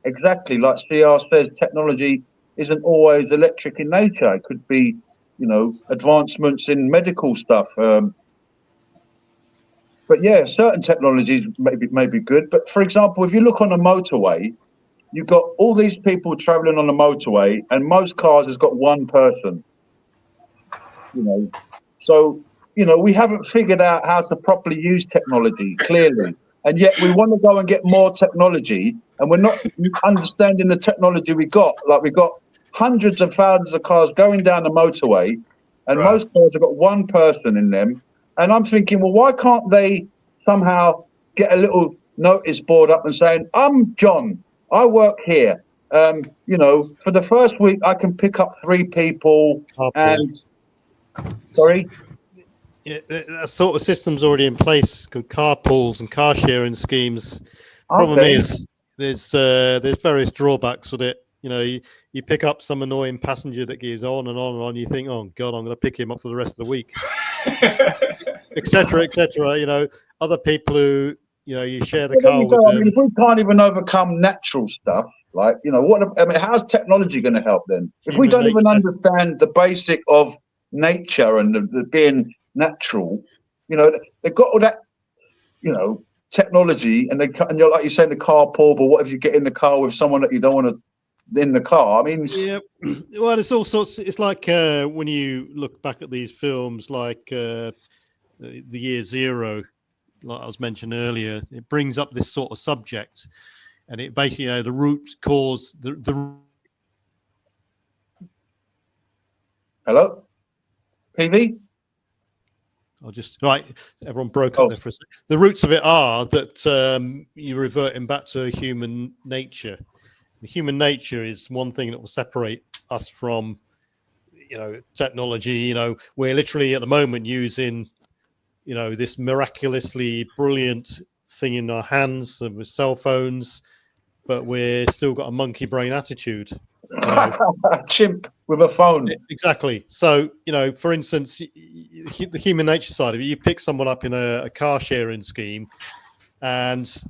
Exactly, like CR says, technology isn't always electric in nature. It could be, you know, advancements in medical stuff. But yeah, certain technologies may be good. But for example, if you look on a motorway, you've got all these people traveling on the motorway, and most cars has got one person. You know, so you know we haven't figured out how to properly use technology clearly, and yet we want to go and get more technology, and we're not understanding the technology we got. Like we got hundreds of thousands of cars going down the motorway, and most cars have got one person in them. And I'm thinking, well, why can't they somehow get a little notice board up and saying, "I'm John, I work here. You know, for the first week, I can pick up 3 people." And sorry, yeah, that sort of system's already in place. Carpools and car sharing schemes. Problem is, there's various drawbacks with it. You know, you pick up some annoying passenger that goes on and on and on. You think, oh God, I'm going to pick him up for the rest of the week, etc., etc. You know, other people who, you know, you share the car with them. I mean, if we can't even overcome natural stuff, like, you know, how's technology going to help then? If we don't even understand the basic of nature and the being natural, you know, they've got all that, you know, technology, and you're like you're saying the carpool, but what if you get in the car with someone that you don't want to in the car? I mean, yeah, well, it's all sorts. It's like when you look back at these films, like the Year Zero, like I was mentioning earlier, it brings up this sort of subject, and it basically, you know, the root cause, the hello, PV. I'll just everyone broke up there for a second. The roots of it are that you're reverting back to human nature. Human nature is one thing that will separate us from, you know, technology. You know, we're literally at the moment using, you know, this miraculously brilliant thing in our hands with cell phones, but we're still got a monkey brain attitude. You know? Chimp with a phone. Exactly. So, you know, for instance, the human nature side of it, you pick someone up in a car sharing scheme and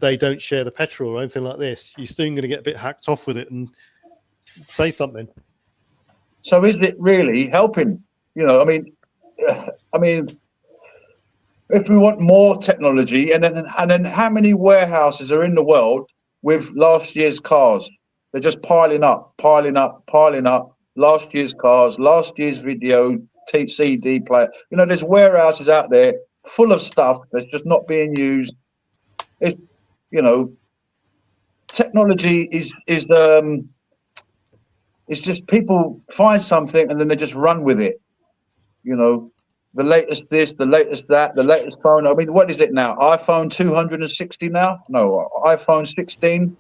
they don't share the petrol or anything like this, you're still going to get a bit hacked off with it and say something. So is it really helping? You know, I mean, if we want more technology, and then how many warehouses are in the world with last year's cars? They're just piling up. Last year's cars, last year's video, CD player. You know, there's warehouses out there full of stuff that's just not being used. It's, you know, technology is it's just people find something and then they just run with it. You know, the latest this, the latest that, the latest phone. I mean, what is it now? iPhone 260 now? No, iPhone 16.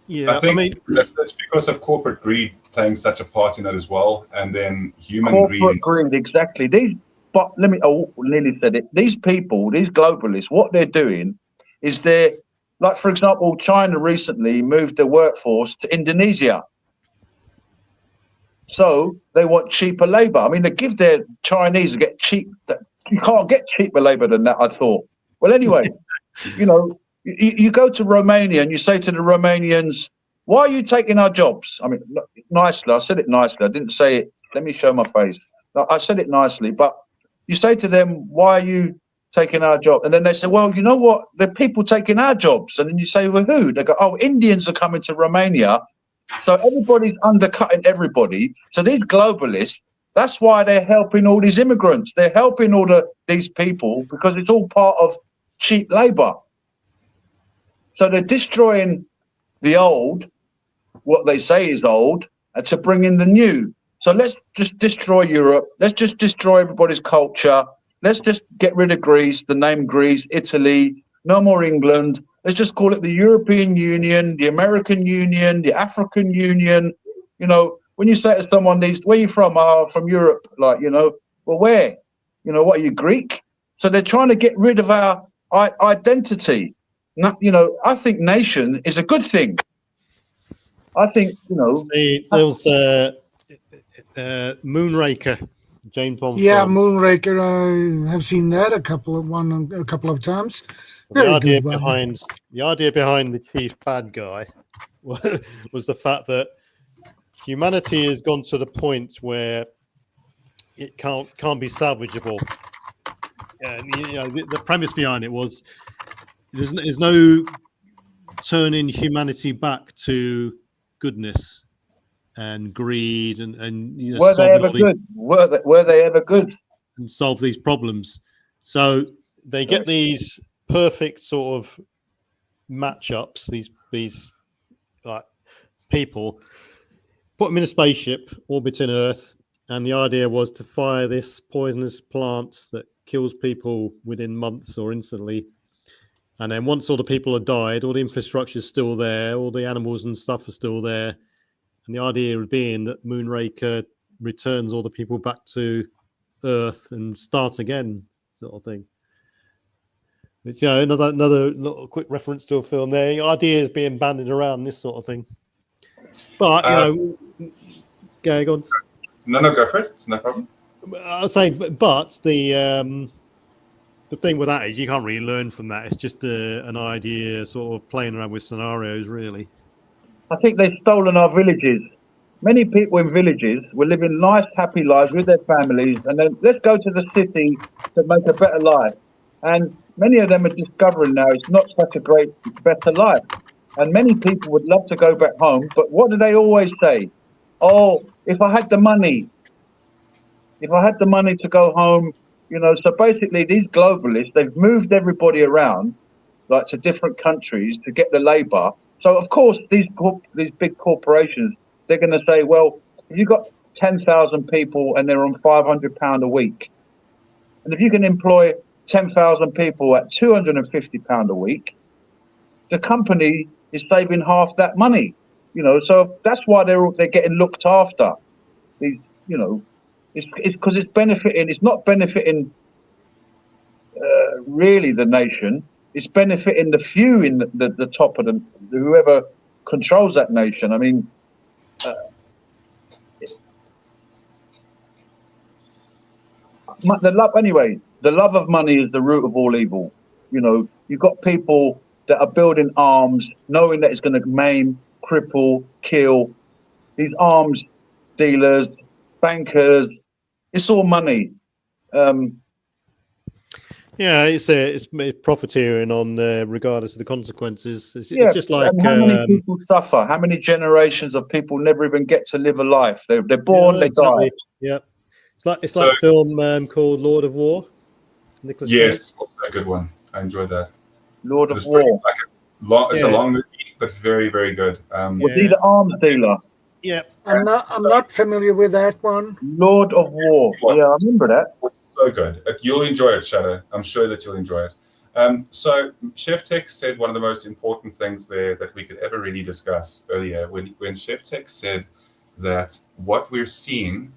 Yeah, I think that's because of corporate greed playing such a part in it as well, and then human corporate greed. Exactly. Nearly said it. These people, these globalists, what they're doing is like, for example, China recently moved their workforce to Indonesia. So they want cheaper labor. I mean, they give their Chinese to get cheap. You can't get cheaper labor than that, I thought. Well, anyway, you know, you go to Romania and you say to the Romanians, why are you taking our jobs? I mean, nicely. I said it nicely. I didn't say it. Let me show my face. I said it nicely, but you say to them, why are you taking our job? And then they say, well, you know what? There are people taking our jobs. And then you say, well, who? They go, oh, Indians are coming to Romania. So everybody's undercutting everybody. So these globalists, that's why they're helping all these immigrants. They're helping all these people because it's all part of cheap labor. So they're destroying the old, what they say is old, to bring in the new. So let's just destroy Europe. Let's just destroy everybody's culture. Let's just get rid of Greece, the name Greece, Italy, no more England. Let's just call it the European Union, the American Union, the African Union. You know, when you say to someone, where are you from? Oh, from Europe. Like, you know, well, where? You know, what, are you Greek? So they're trying to get rid of our identity. Not, you know, I think nation is a good thing. I think, you know. See, there was Moonraker, James Bond. Yeah, film. Moonraker. I have seen that a couple of times. The Very idea good one. behind the chief bad guy was the fact that humanity has gone to the point where it can't be salvageable. And you know, the premise behind it was there's no turning humanity back to goodness and greed and you know, were they ever good? Were they ever good? And solve these problems. So they get these perfect sort of matchups. These like people, put them in a spaceship orbiting Earth, and the idea was to fire this poisonous plant that kills people within months or instantly. And then once all the people have died, all the infrastructure is still there, all the animals and stuff are still there. And the idea being that Moonraker returns all the people back to Earth and start again, sort of thing. It's, you know, another little quick reference to a film there. Ideas being bandied around, this sort of thing. But, you know, go on. No, go for it. It's no problem. I'll say, but the thing with that is you can't really learn from that. It's just an idea sort of playing around with scenarios, really. I think they've stolen our villages. Many people in villages were living nice, happy lives with their families, and then let's go to the city to make a better life. And many of them are discovering now it's not such a great, better life. And many people would love to go back home, but what do they always say? Oh, if I had the money to go home, you know. So basically, these globalists, they've moved everybody around, like to different countries to get the labor. So of course, these big corporations, they're going to say, well, if you've got 10,000 people and they're on £500 a week, and if you can employ 10,000 people at £250 a week, the company is saving half that money. You know, so that's why they're getting looked after. These, you know, it's because it's benefiting. It's not benefiting really the nation. It's benefiting the few in the top of whoever controls that nation. I mean, the love of money is the root of all evil. You know, you've got people that are building arms, knowing that it's going to maim, cripple, kill. These arms dealers, bankers, it's all money. Yeah, it's profiteering on regardless of the consequences. It's just like how many people suffer? How many generations of people never even get to live a life? They're born, they die. Yeah, it's like a film called Lord of War. Nicholas Yes, also a good one. I enjoyed that. Lord of War. It's a long movie, but very, very good. Was he the arms dealer? Yeah, I'm not familiar with that one. Lord of War. Yeah, I remember that. It's so good. You'll enjoy it, Shadow. I'm sure that you'll enjoy it. So Chef Tech said one of the most important things there that we could ever really discuss earlier when Chef Tech said that what we're seeing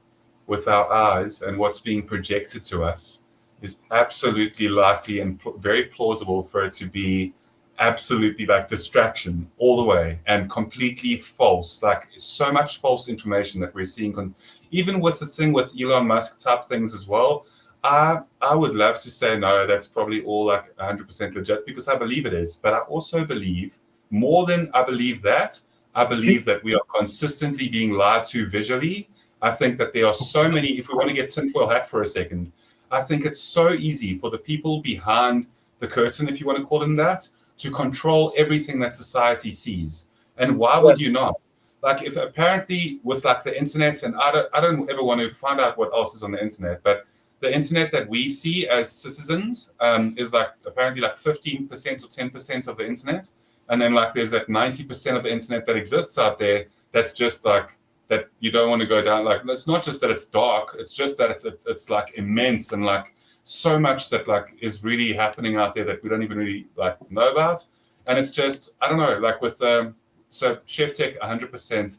with our eyes and what's being projected to us is absolutely likely and very plausible for it to be absolutely like distraction all the way and completely false, like so much false information that we're seeing. Even with the thing with Elon Musk type things as well, I would love to say no, that's probably all like 100% legit because I believe it is. But I also believe more than I believe that we are consistently being lied to visually. I think that there are so many, if we want to get tinfoil hat for a second, I think it's so easy for the people behind the curtain, if you want to call them that, to control everything that society sees. And why would you not? Like if apparently with like the internet, and I don't ever want to find out what else is on the internet, but the internet that we see as citizens is like apparently like 15% or 10% of the internet. And then like there's that 90% of the internet that exists out there that's just like that you don't want to go down. Like it's not just that it's dark, it's just that it's like immense and like so much that like is really happening out there that we don't even really like know about. And it's just, I don't know, like with so Chef Tech 100%.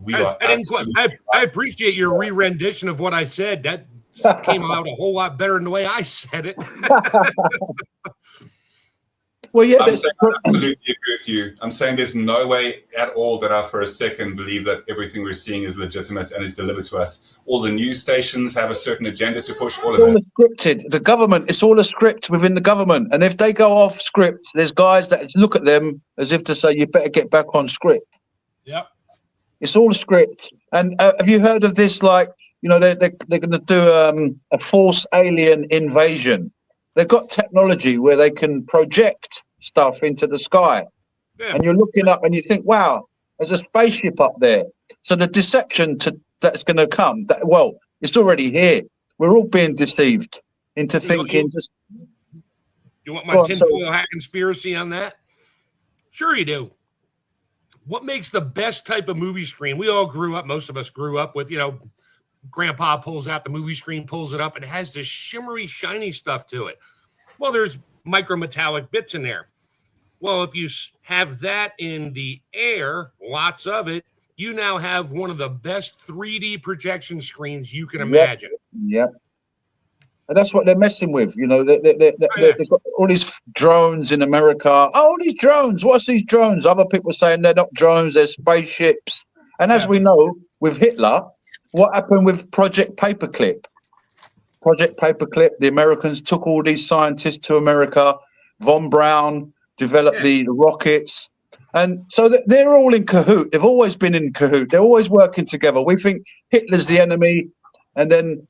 We are. I appreciate your re-rendition of what I said. That came out a whole lot better than the way I said it. Well, yeah, I absolutely agree with you. I'm saying there's no way at all that I for a second believe that everything we're seeing is legitimate and is delivered to us. All the news stations have a certain agenda to push. All of that. Scripted. The government, it's all a script within the government. And if they go off script, there's guys that look at them as if to say, you better get back on script. Yep. It's all a script. And have you heard of this? Like, you know, they're going to do a false alien invasion. They've got technology where they can project stuff into the sky. Yeah. And you're looking up and you think, wow, there's a spaceship up there. So the deception that's going to come, it's already here. We're all being deceived into thinking. You want my tinfoil hat conspiracy on that? Sure you do. What makes the best type of movie screen? We all grew up, most of us grew up with, Grandpa pulls out the movie screen, pulls it up, and it has this shimmery, shiny stuff to it. Well, there's micrometallic bits in there. Well, if you have that in the air, lots of it, you now have one of the best 3D projection screens you can imagine. Yep. And that's what they're messing with. You know, they've got all these drones in America. Oh, all these drones. What's these drones? Other people saying they're not drones, they're spaceships. And as we know, with Hitler, what happened with Project Paperclip? Project Paperclip, the Americans took all these scientists to America. Von Braun developed the rockets. And so they're all in cahoot. They've always been in cahoot. They're always working together. We think Hitler's the enemy. And then,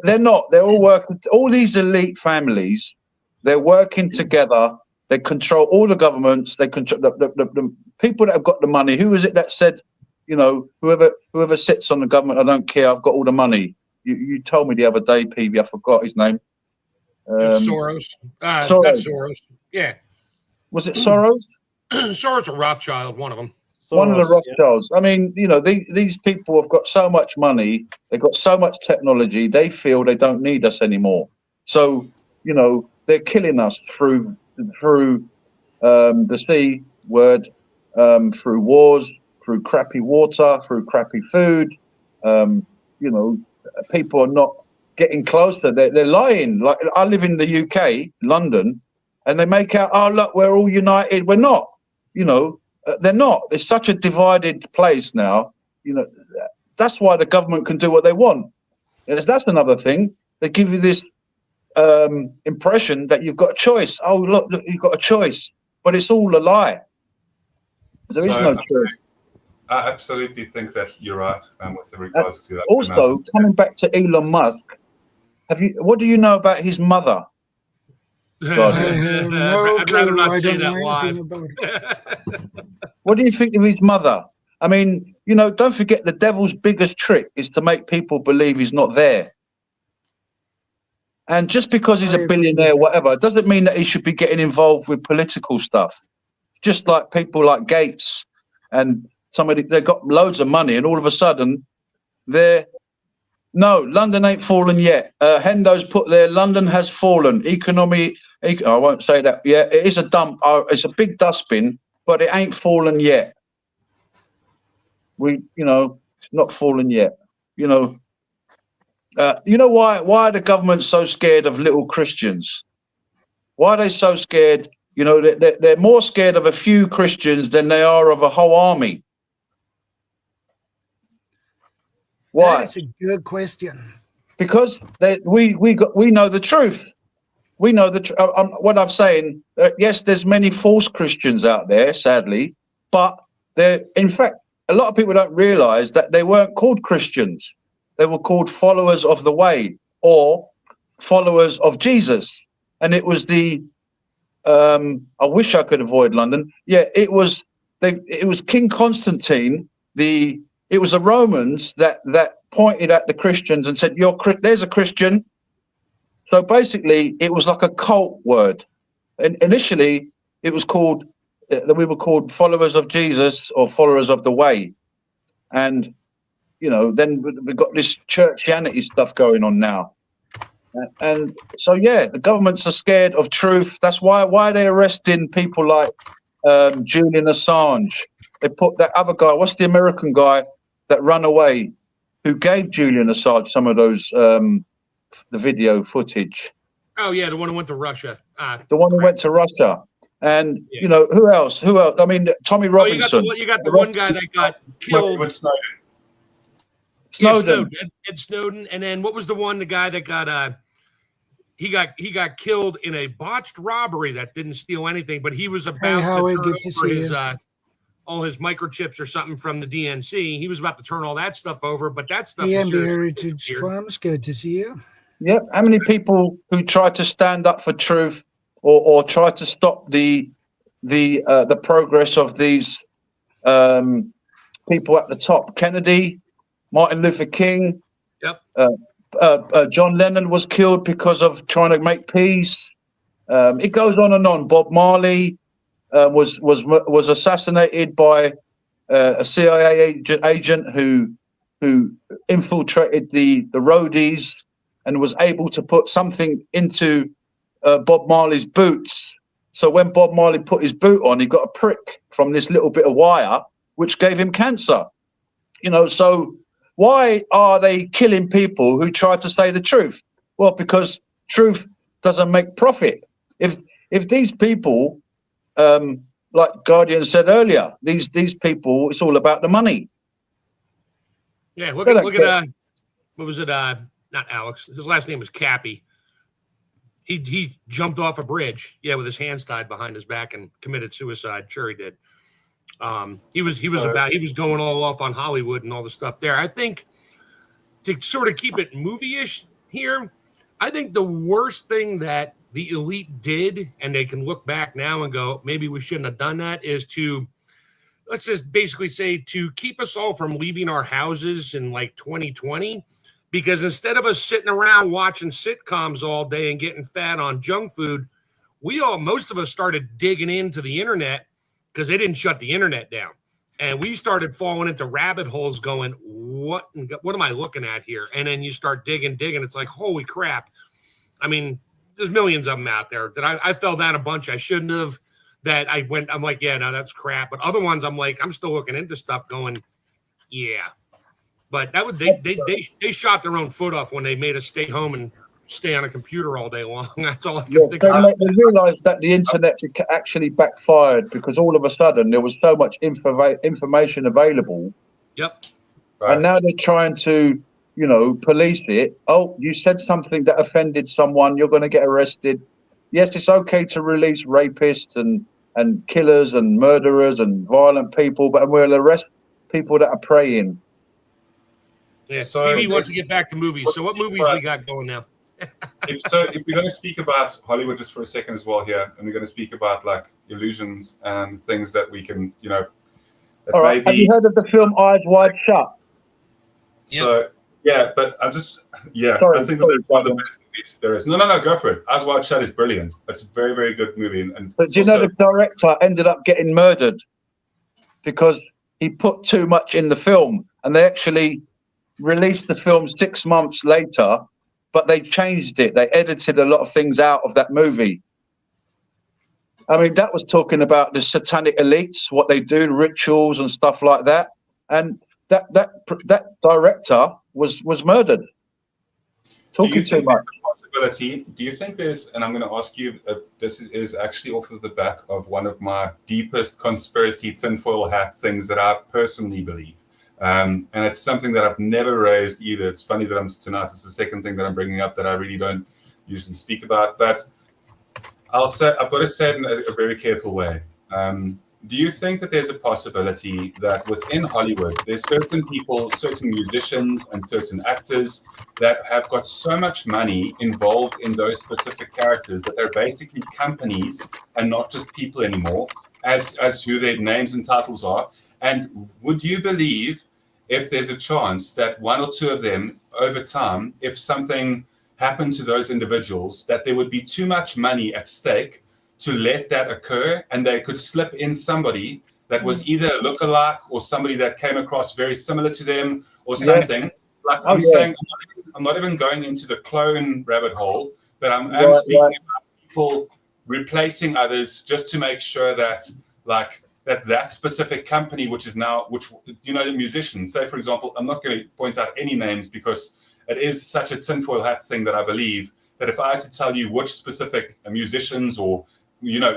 they're not. They're all working. All these elite families, they're working together. They control all the governments. They control the people that have got the money. Who was it that said, whoever sits on the government, I don't care. I've got all the money. You told me the other day, PB. I forgot his name. Soros. Not Soros. Yeah. Was it Soros? Soros or Rothschild, one of them. Soros, one of the Rothschilds. Yeah. I mean, these people have got so much money. They've got so much technology. They feel they don't need us anymore. So, they're killing us through the C word, through wars, through crappy water, through crappy food. People are not getting closer. They're lying. Like, I live in the UK, London, and they make out, oh, look, we're all united. We're not. They're not. It's such a divided place now. That's why the government can do what they want. And that's another thing. They give you this impression that you've got a choice. Oh, look, you've got a choice. But it's all a lie. There is no choice. I absolutely think that you're right with regards to that. Also, coming back to Elon Musk, what do you know about his mother? I'd rather not say that live. What do you think of his mother? I mean, don't forget the devil's biggest trick is to make people believe he's not there. And just because he's a billionaire, whatever, doesn't mean that he should be getting involved with political stuff. Just like people like Gates and they've got loads of money, and all of a sudden, London ain't fallen yet. Hendo's put there, London has fallen. I won't say that. Yeah, it is a dump. It's a big dustbin, but it ain't fallen yet. It's not fallen yet. You know why the government's so scared of little Christians? Why are they so scared? They're more scared of a few Christians than they are of a whole army. Why? That's a good question. Because we know the truth. We know what I'm saying. Yes, there's many false Christians out there, sadly, but in fact, a lot of people don't realize that they weren't called Christians. They were called followers of the way or followers of Jesus. And it was I wish I could avoid London. Yeah, it was King Constantine. It was the Romans that pointed at the Christians and said, there's a Christian. So basically, it was like a cult word. And initially, it was called, we were called followers of Jesus or followers of the way. And, then we've got this churchianity stuff going on now. And so, yeah, the governments are scared of truth. That's why they're arresting people like Julian Assange. They put that other guy, what's the American guy that ran away, who gave Julian Assange some of those, the video footage. Oh, yeah, the one who went to Russia. The one who went to Russia. And, you know, who else? I mean, Tommy Robinson. You got the one guy that got killed. With Snowden. Snowden. Ed Snowden. And then what was the guy that got he got killed in a botched robbery that didn't steal anything, but he was about to turn over his all his microchips or something from the DNC. He was about to turn all that stuff over, but that stuff the Heritage Farms, good to see you. Yep. How many people who try to stand up for truth or try to stop the progress of these people at the top? Kennedy, Martin Luther King. Yep. John Lennon was killed because of trying to make peace. It goes on and on. Bob Marley was assassinated by a CIA agent who infiltrated the roadies and was able to put something into Bob Marley's boots. So when Bob Marley put his boot on, he got a prick from this little bit of wire, which gave him cancer. You know, so why are they killing people who try to say the truth? Well, because truth doesn't make profit. If these people, like Guardian said earlier, these people, it's all about the money. Yeah, look at what was it? Not Alex. His last name was Cappy. He jumped off a bridge, with his hands tied behind his back and committed suicide. Sure, he did. He was going all off on Hollywood and all the stuff there. I think to sort of keep it movie-ish here, I think the worst thing that the elite did, and they can look back now and go, maybe we shouldn't have done that, is to, let's just basically say, to keep us all from leaving our houses in like 2020, because instead of us sitting around watching sitcoms all day and getting fat on junk food, most of us started digging into the internet because they didn't shut the internet down. And we started falling into rabbit holes going, what am I looking at here? And then you start digging. It's like, holy crap. I mean, there's millions of them out there that I fell down a bunch I shouldn't have, that I'm like, yeah, no, that's crap. But other ones, I'm like, I'm still looking into stuff going, yeah. But they shot their own foot off when they made us stay home and stay on a computer all day long. That's all I can think about. They realized that the internet actually backfired because all of a sudden there was so much information available. Yep. Right. And now they're trying to, police it. Oh, you said something that offended someone, you're going to get arrested. Yes, it's okay to release rapists and killers and murderers and violent people, but we'll arrest people that are praying. Yeah, so Stevie wants to get back to movies. So what movies we got going now? If we're going to speak about Hollywood just for a second as well here, and we're going to speak about like illusions and things that we can, all right. Have you heard of the film Eyes Wide Shut? So but I'm just Sorry, I think it's one of the best movies there is. No, go for it. Eyes Wide Shut is brilliant. It's a very, very good movie. But do you know the director ended up getting murdered because he put too much in the film, and they actually released the film 6 months later, but they changed it. They edited a lot of things out of that movie. I mean, that was talking about the satanic elites, what they do, rituals and stuff like that. And that director was murdered. Talking too much. Possibility? Do you think there's, and I'm going to ask you, this is actually off of the back of one of my deepest conspiracy tinfoil hat things that I personally believe. And it's something that I've never raised either. It's funny that tonight it's the second thing that I'm bringing up that I really don't usually speak about. But I've got to say it in a very careful way. Do you think that there's a possibility that within Hollywood, there's certain people, certain musicians and certain actors that have got so much money involved in those specific characters that they're basically companies and not just people anymore, as who their names and titles are? And would you believe if there's a chance that one or two of them over time, if something happened to those individuals, that there would be too much money at stake to let that occur, and they could slip in somebody that was either a lookalike or somebody that came across very similar to them or something? Like I'm saying, I'm not even going into the clone rabbit hole, but I'm Right, speaking right. about people replacing others just to make sure that that specific company, which the musicians, say for example, I'm not going to point out any names because it is such a tinfoil hat thing that I believe that if I had to tell you which specific musicians or,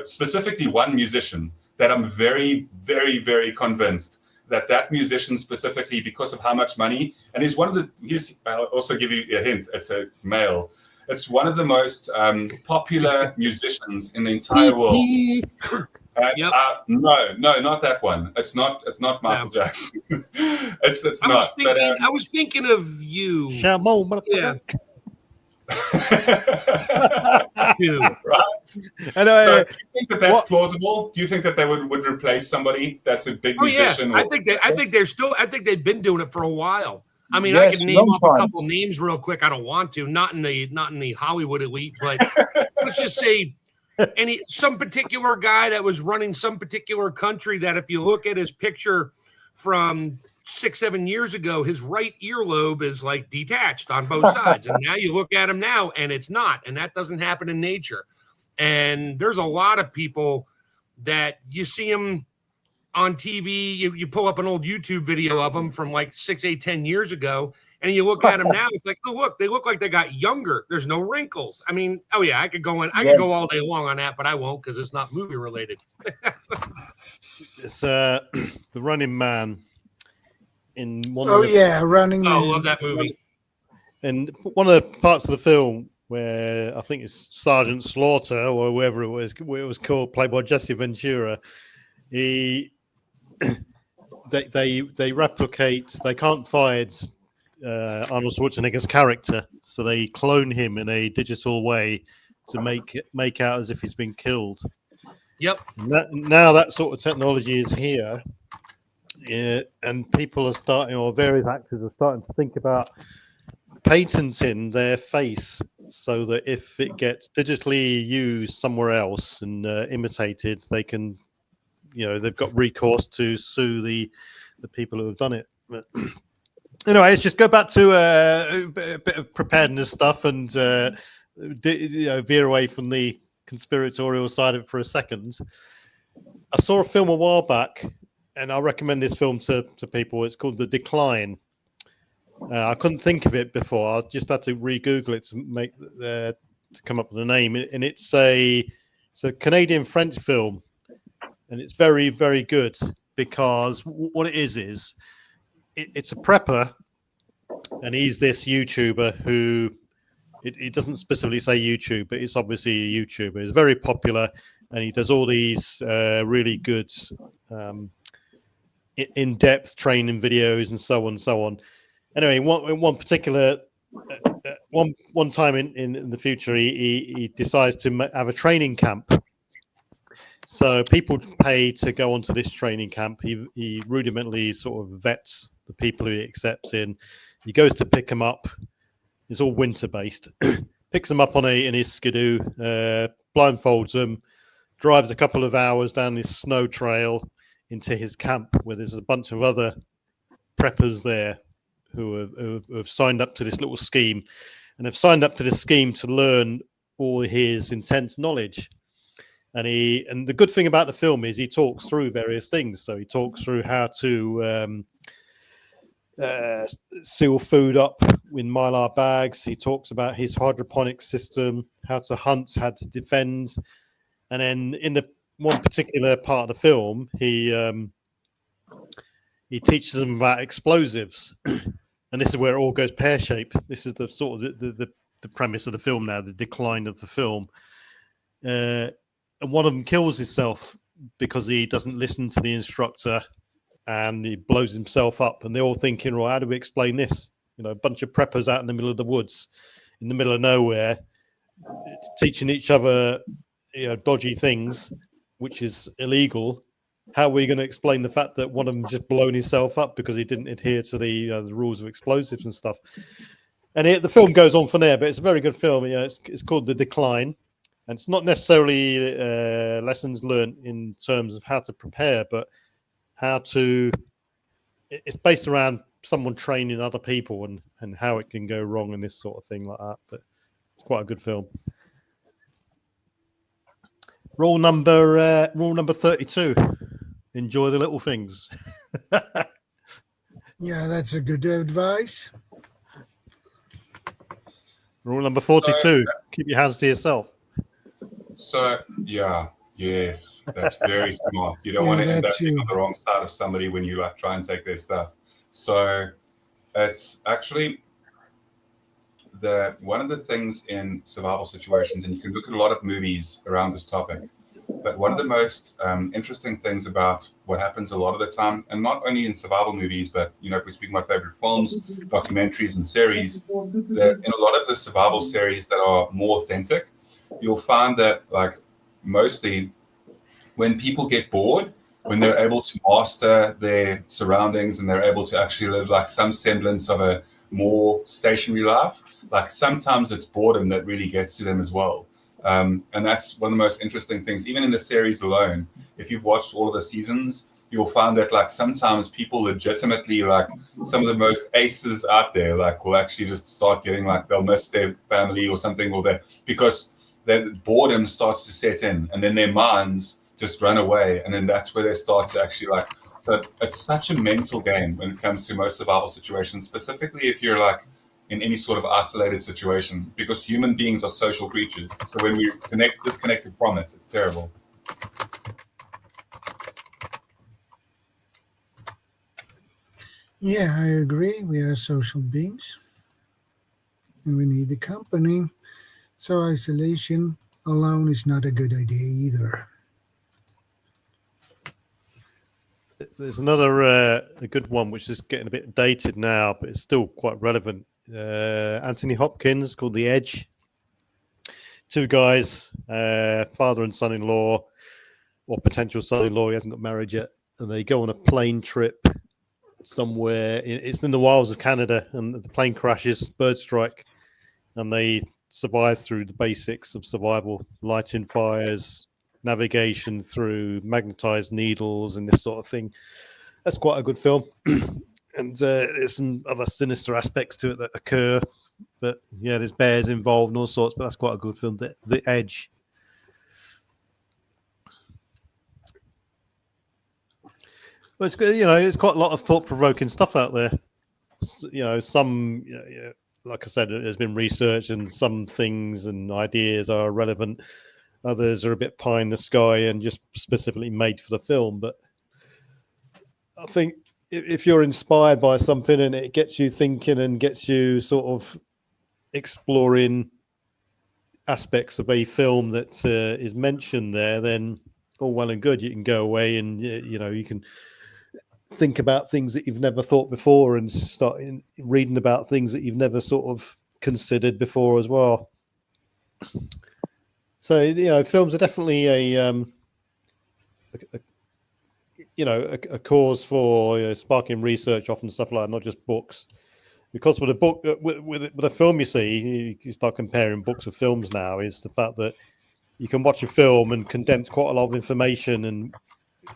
specifically one musician that I'm very, very, very convinced that musician specifically, because of how much money, and he's one of the, I'll also give you a hint, it's a male. It's one of the most popular musicians in the entire world. Yep. No, not that one. It's not Michael Jackson. it's not. I was thinking of you. Yeah. Right. And, so do you think that's plausible? Do you think that they would replace somebody that's a big musician? Yeah. I think they've been doing it for a while. I mean, Yes, I can name off long a time. couple names real quick. I don't want to, not in the Hollywood elite, but let's just say some particular guy that was running some particular country that if you look at his picture from 6-7 years ago, his right earlobe is like detached on both sides. And now you look at him now and it's not. And that doesn't happen in nature. And there's a lot of people that you see them on TV. You pull up an old YouTube video of them from like 6, 8, 10 years ago. And you look at them now, it's like, oh, look, they look like they got younger. There's no wrinkles. I mean, oh, yeah, I could go go all day long on that, but I won't because it's not movie related. It's The Running Man in one Running Man. Oh, love that movie. And one of the parts of the film where I think it's Sergeant Slaughter or whoever it was called, played by Jesse Ventura. They replicate. They can't find Arnold Schwarzenegger's character, so they clone him in a digital way to make out as if he's been killed. Yep. Now that sort of technology is here, and people are starting, or various actors are starting to think about patenting their face so that if it gets digitally used somewhere else and imitated, they can, they've got recourse to sue the people who have done it. But anyway, let's just go back to a bit of preparedness stuff and veer away from the conspiratorial side of it for a second. I saw a film a while back, and I recommend this film to people. It's called The Decline. I couldn't think of it before. I just had to re-Google it to come up with a name. And it's a Canadian-French film, and it's very, very good because what it is it's a prepper, and he's this YouTuber who it doesn't specifically say YouTube, but it's obviously a YouTuber. He's very popular, and he does all these really good in-depth training videos and so on and so on. Anyway, one particular one time in the future, he decides to have a training camp. So people pay to go onto this training camp. He rudimentally sort of vets the people who he accepts in. He goes to pick them up. It's all winter based. Picks them up in his skidoo, blindfolds them, drives a couple of hours down this snow trail into his camp where there's a bunch of other preppers there who have signed up to this little scheme, and have signed up to this scheme to learn all his intense knowledge. And the good thing about the film is he talks through various things. So he talks through how to seal food up in Mylar bags. He talks about his hydroponic system, how to hunt, how to defend. And then in the one particular part of the film, he teaches them about explosives. And this is where it all goes pear-shaped. This is the sort of the premise of the film now, the decline of the film. And one of them kills himself because he doesn't listen to the instructor, and he blows himself up. And they're all thinking, well, how do we explain this? A bunch of preppers out in the middle of the woods, in the middle of nowhere, teaching each other, dodgy things, which is illegal. How are we going to explain the fact that one of them just blown himself up because he didn't adhere to the rules of explosives and stuff? And the film goes on from there, but it's a very good film. It's called The Decline, and it's not necessarily lessons learned in terms of how to prepare, but how to. It's based around someone training other people and how it can go wrong and this sort of thing like that. But it's quite a good film. Rule number 32. Enjoy the little things. Yeah, that's a good advice. Rule number 42. Keep your hands to yourself. So, yes, that's very smart. You don't want to end up being on the wrong side of somebody when you like try and take their stuff. So it's actually one of the things in survival situations, and you can look at a lot of movies around this topic, but one of the most interesting things about what happens a lot of the time, and not only in survival movies, but if we speak about favorite films, documentaries, and series, that in a lot of the survival series that are more authentic, you'll find that like mostly when people get bored, when they're able to master their surroundings and they're able to actually live like some semblance of a more stationary life, like sometimes it's boredom that really gets to them as well. And that's one of the most interesting things, even in the series alone. If you've watched all of the seasons, you'll find that like sometimes people legitimately, like some of the most aces out there, like will actually just start getting like they'll miss their family or something, or that because their boredom starts to set in and then their minds just run away. And then that's where they start to actually like, but it's such a mental game when it comes to most survival situations, specifically if you're like in any sort of isolated situation, because human beings are social creatures. So when we disconnected from it, it's terrible. Yeah, I agree. We are social beings and we need the company. So isolation alone is not a good idea either. There's another a good one which is getting a bit dated now, but it's still quite relevant. Anthony Hopkins, called The Edge. Two guys, father and son-in-law, or potential son-in-law. He hasn't got married yet, and they go on a plane trip somewhere. It's in the wilds of Canada, and the plane crashes, bird strike, and they survive through the basics of survival: lighting fires, navigation through magnetized needles, and this sort of thing. That's quite a good film. And there's some other sinister aspects to it that occur, but yeah, there's bears involved and all sorts. But that's quite a good film. The Edge. But it's good, it's quite a lot of thought-provoking stuff out there. Some, like I said, there's been research, and some things and ideas are relevant. Others are a bit pie in the sky and just specifically made for the film. But I think if you're inspired by something and it gets you thinking and gets you sort of exploring aspects of a film that is mentioned there, then all well and good. You can go away and you can think about things that you've never thought before and start reading about things that you've never sort of considered before as well. So films are definitely a cause for sparking research, often stuff like that, not just books. Because with a book, with a film, you start comparing books with films now. Is the fact that you can watch a film and condense quite a lot of information, and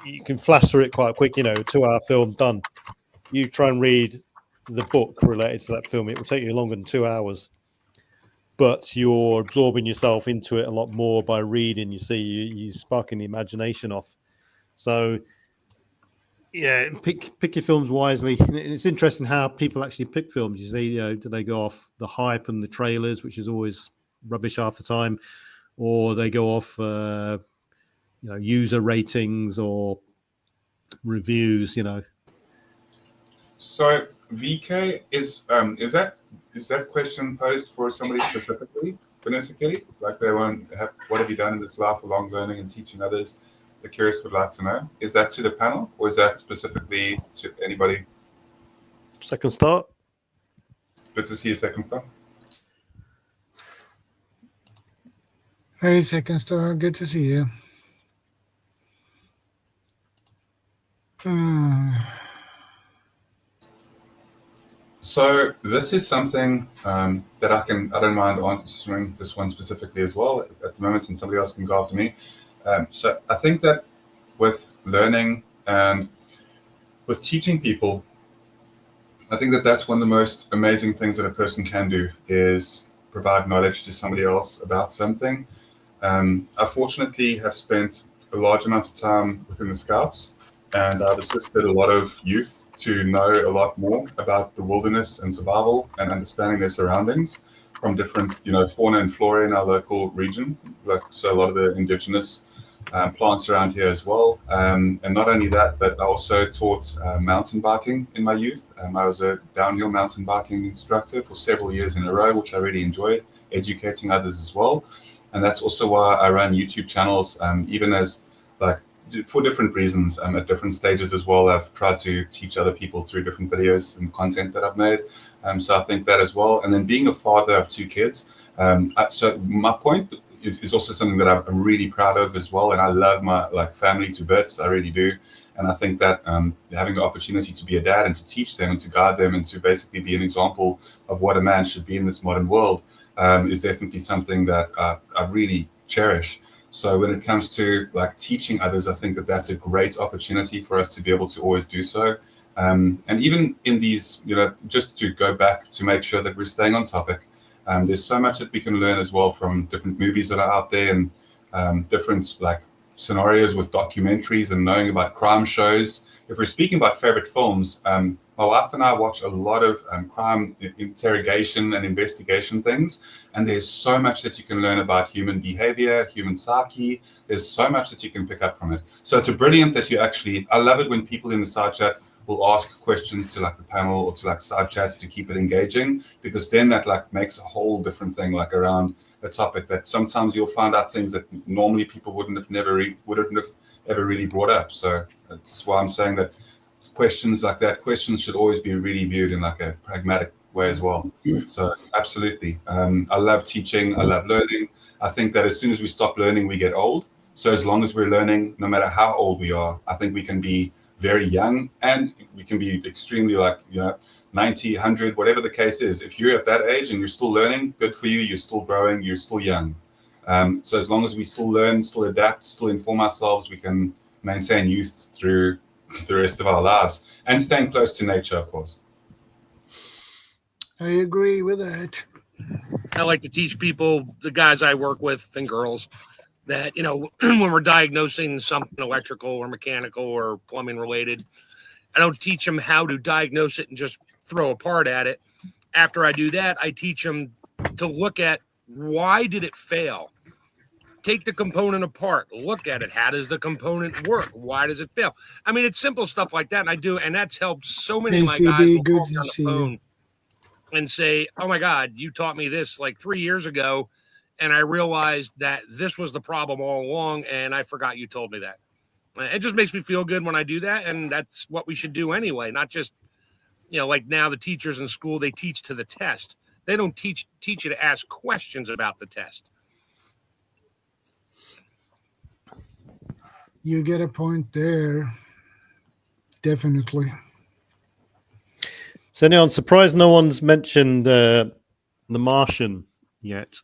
you can flash through it quite quick. 2-hour film done. You try and read the book related to that film, it will take you longer than 2 hours. But you're absorbing yourself into it a lot more by reading. You're sparking the imagination off. So, yeah, pick your films wisely. And it's interesting how people actually pick films. You see, do they go off the hype and the trailers, which is always rubbish half the time, or they go off, user ratings or reviews. So, VK, is that question posed for somebody specifically, Vanessa Kelly? Like they want to have, what have you done in this life along learning and teaching others? The curious would like to know. Is that to the panel, or is that specifically to anybody? Second start. Good to see you, second star. Hey, second star. Good to see you. So this is something that I don't mind answering this one specifically as well at the moment, and somebody else can go after me. So I think that with learning and with teaching people, I think that that's one of the most amazing things that a person can do is provide knowledge to somebody else about something. I fortunately have spent a large amount of time within the Scouts, and I've assisted a lot of youth to know a lot more about the wilderness and survival and understanding their surroundings from different, fauna and flora in our local region. So a lot of the indigenous plants around here as well. And not only that, but I also taught mountain biking in my youth. I was a downhill mountain biking instructor for several years in a row, which I really enjoyed, educating others as well. And that's also why I run YouTube channels, even as for different reasons at different stages as well. I've tried to teach other people through different videos and content that I've made. So I think that as well. And then being a father of 2 kids, so my point is also something that I'm really proud of as well. And I love my family to bits. I really do. And I think that having the opportunity to be a dad and to teach them and to guide them and to basically be an example of what a man should be in this modern world is definitely something that I really cherish. So when it comes to teaching others, I think that that's a great opportunity for us to be able to always do so. And even in these, just to go back to make sure that we're staying on topic, there's so much that we can learn as well from different movies that are out there and different scenarios with documentaries and knowing about crime shows. If we're speaking about favorite films, my wife and I watch a lot of crime interrogation and investigation things, and there's so much that you can learn about human behavior, human psyche. There's so much that you can pick up from it. So it's brilliant that I love it when people in the side chat will ask questions to the panel or to side chats to keep it engaging, because then that makes a whole different thing around a topic that sometimes you'll find out things that normally people wouldn't have ever really brought up. So that's why I'm saying that questions like that, questions should always be really viewed in a pragmatic way as well. So absolutely. I love teaching. I love learning. I think that as soon as we stop learning, we get old. So as long as we're learning, no matter how old we are, I think we can be very young and we can be extremely 90, 100, whatever the case is. If you're at that age and you're still learning, good for you. You're still growing. You're still young. So as long as we still learn, still adapt, still inform ourselves, we can maintain youth through the rest of our lives and staying close to nature, of course. I agree with that. I like to teach people, the guys I work with and girls, that, when we're diagnosing something electrical or mechanical or plumbing related, I don't teach them how to diagnose it and just throw a part at it. After I do that, I teach them to look at why did it fail? Take the component apart, look at it. How does the component work? Why does it fail? I mean, it's simple stuff like that. And that's helped so many of my guys will call me on the phone and say, oh my God, you taught me this 3 years ago. And I realized that this was the problem all along. And I forgot you told me that. It just makes me feel good when I do that. And that's what we should do anyway. Not just, now the teachers in school, they teach to the test. They don't teach you to ask questions about the test. You get a point there. Definitely. So now I'm surprised no one's mentioned The Martian yet.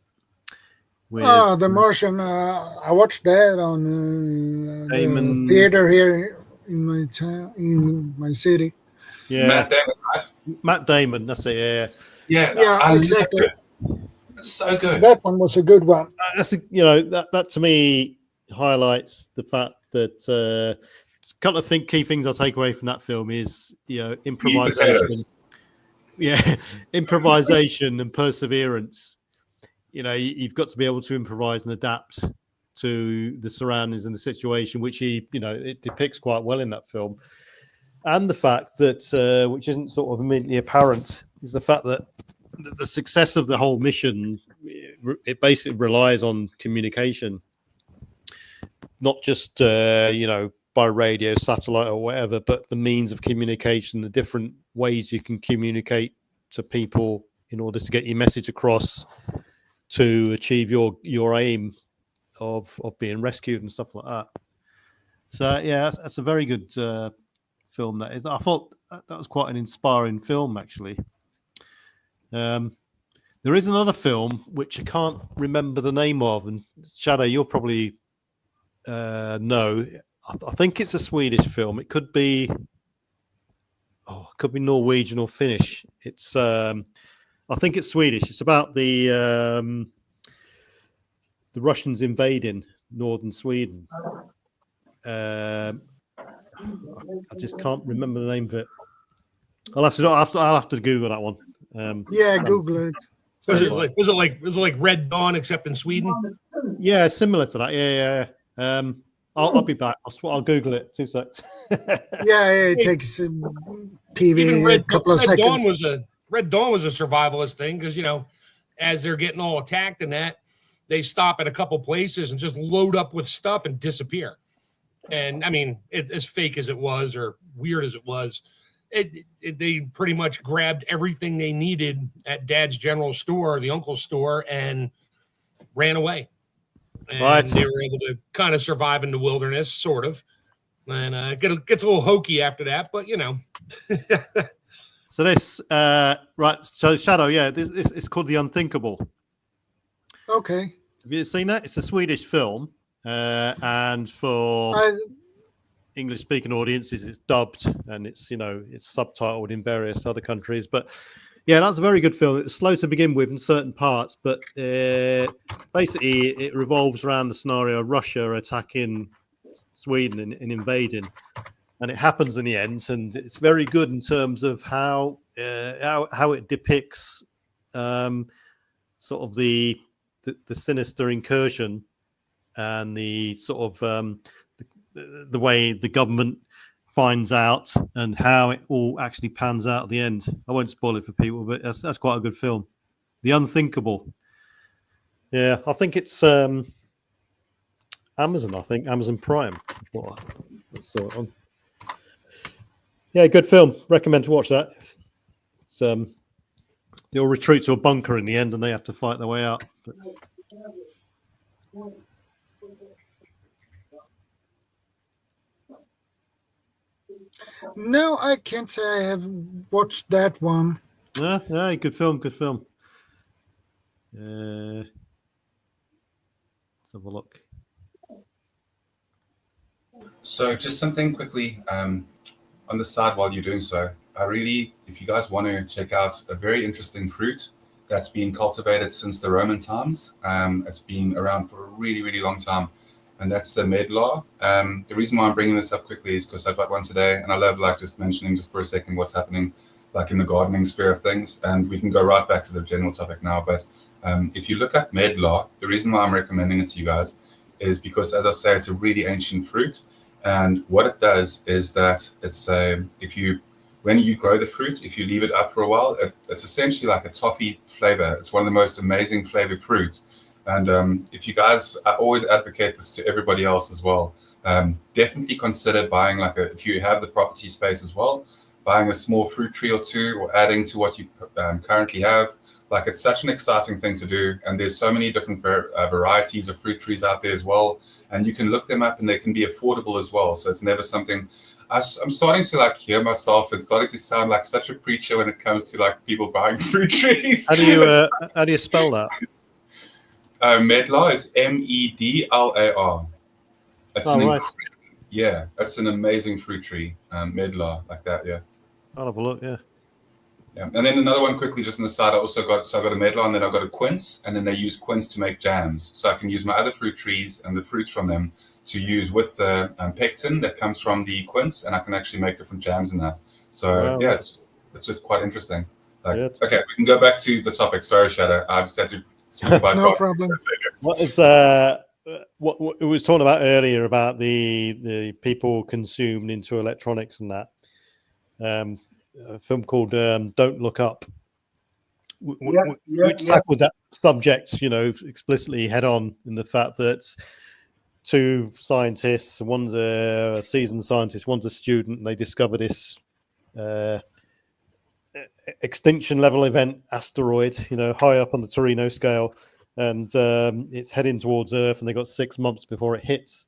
The Martian. I watched that on the theater here in my town, in my city. Yeah, Matt Damon, right? Matt Damon. That's it. Yeah, exactly. It's so good. That one was a good one. That's that to me highlights the fact that kind of key things I take away from that film is improvisation. Yeah, improvisation and perseverance. You've got to be able to improvise and adapt to the surroundings and the situation, which it depicts quite well in that film. And the fact that, which isn't sort of immediately apparent, is the fact that the success of the whole mission, it basically relies on communication, not just by radio, satellite, or whatever, but the means of communication, the different ways you can communicate to people in order to get your message across to achieve your aim of being rescued and stuff like that. So yeah, that's a very good film. That is. I thought that was quite an inspiring film, actually. There is another film which I can't remember the name of, and Shadow, you'll probably know. I think it's a Swedish film. It could be could be Norwegian or Finnish. It's I think it's Swedish. It's about the Russians invading northern Sweden. I just can't remember the name of it. I'll have to Google that one. Google it. Was it like Red Dawn except in Sweden? Yeah, similar to that. Yeah. I'll be back. I'll Google it. 2 seconds. It takes PV a couple of seconds. Red Dawn was a survivalist thing because as they're getting all attacked and that, they stop at a couple places and just load up with stuff and disappear. And I mean, as fake as it was or weird as it was, they pretty much grabbed everything they needed at Dad's general store, the uncle's store, and ran away. And they were able to kind of survive in the wilderness, sort of. And it gets a little hokey after that, but So this, so Shadow, this it's called The Unthinkable. Okay. Have you seen that? It's a Swedish film, and for English-speaking audiences, it's dubbed and it's it's subtitled in various other countries. But yeah, that's a very good film. It was slow to begin with in certain parts, but basically it revolves around the scenario of Russia attacking Sweden and invading, and it happens in the end. And it's very good in terms of how it depicts sort of the sinister incursion and the sort of the way the government finds out and how it all actually pans out at the end. I won't spoil it for people, but that's quite a good film. The Unthinkable. Yeah, I think it's Amazon. I think Amazon Prime. That's saw it on. Yeah, good film. Recommend to watch that. It's they all retreat to a bunker in the end, and they have to fight their way out. But... No, I can't say I have watched that one. Yeah, good film. Let's have a look. So just something quickly on the side while you're doing so. If you guys want to check out a very interesting fruit that's been cultivated since the Roman times. It's been around for a really, really long time. And that's the medlar. The reason why I'm bringing this up quickly is because I got one today, and I love just mentioning just for a second what's happening in the gardening sphere of things. And we can go right back to the general topic now. But if you look at medlar, the reason why I'm recommending it to you guys is because, as I say, it's a really ancient fruit. And what it does is that when you grow the fruit, if you leave it up for a while, it's essentially like a toffee flavor. It's one of the most amazing flavored fruits. And if you guys, I always advocate this to everybody else as well. Definitely consider buying if you have the property space as well, buying a small fruit tree or two, or adding to what you currently have. It's such an exciting thing to do. And there's so many different varieties of fruit trees out there as well. And you can look them up, and they can be affordable as well. So it's never something. I'm starting to hear myself and starting to sound like such a preacher when it comes to people buying fruit trees. How do you spell that? Medlar is Medlar. It's right. Yeah, it's an amazing fruit tree. Medlar, like that. Yeah. I'll have a look. Yeah. Yeah, and then another one quickly, just on the side. I got a medlar, and then I've got a quince, and then they use quince to make jams. So I can use my other fruit trees and the fruits from them to use with the pectin that comes from the quince, and I can actually make different jams in that. So it's just quite interesting. Okay, we can go back to the topic. Sorry, Shadow. I just had to. No problem. What is what it was talking about earlier about the people consumed into electronics and that. A film called Don't Look Up, which tackled that subject, explicitly head on, in the fact that two scientists, one's a seasoned scientist, one's a student, and they discover this extinction level event asteroid, high up on the Torino scale, and it's heading towards Earth, and they got 6 months before it hits.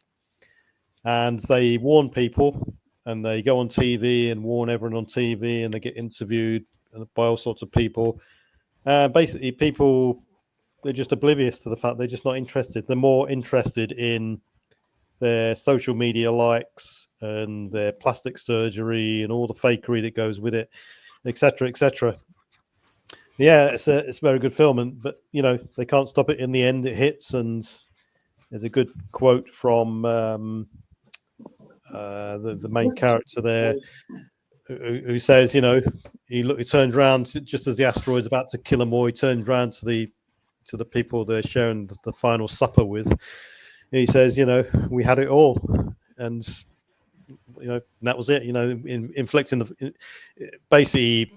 And they warn people, and they go on TV and warn everyone on TV, and they get interviewed by all sorts of people. Basically, people, they're just oblivious to the fact they're just not interested. They're more interested in their social media likes and their plastic surgery and all the fakery that goes with it, etc., etc. Yeah, it's a very good film, but they can't stop it. In the end, it hits, and there's a good quote from the main character there, who says, he turned around just as the asteroid's about to kill them all. He turned around to the people they're sharing the final supper with. And he says, we had it all, and that was it. Inflicting basically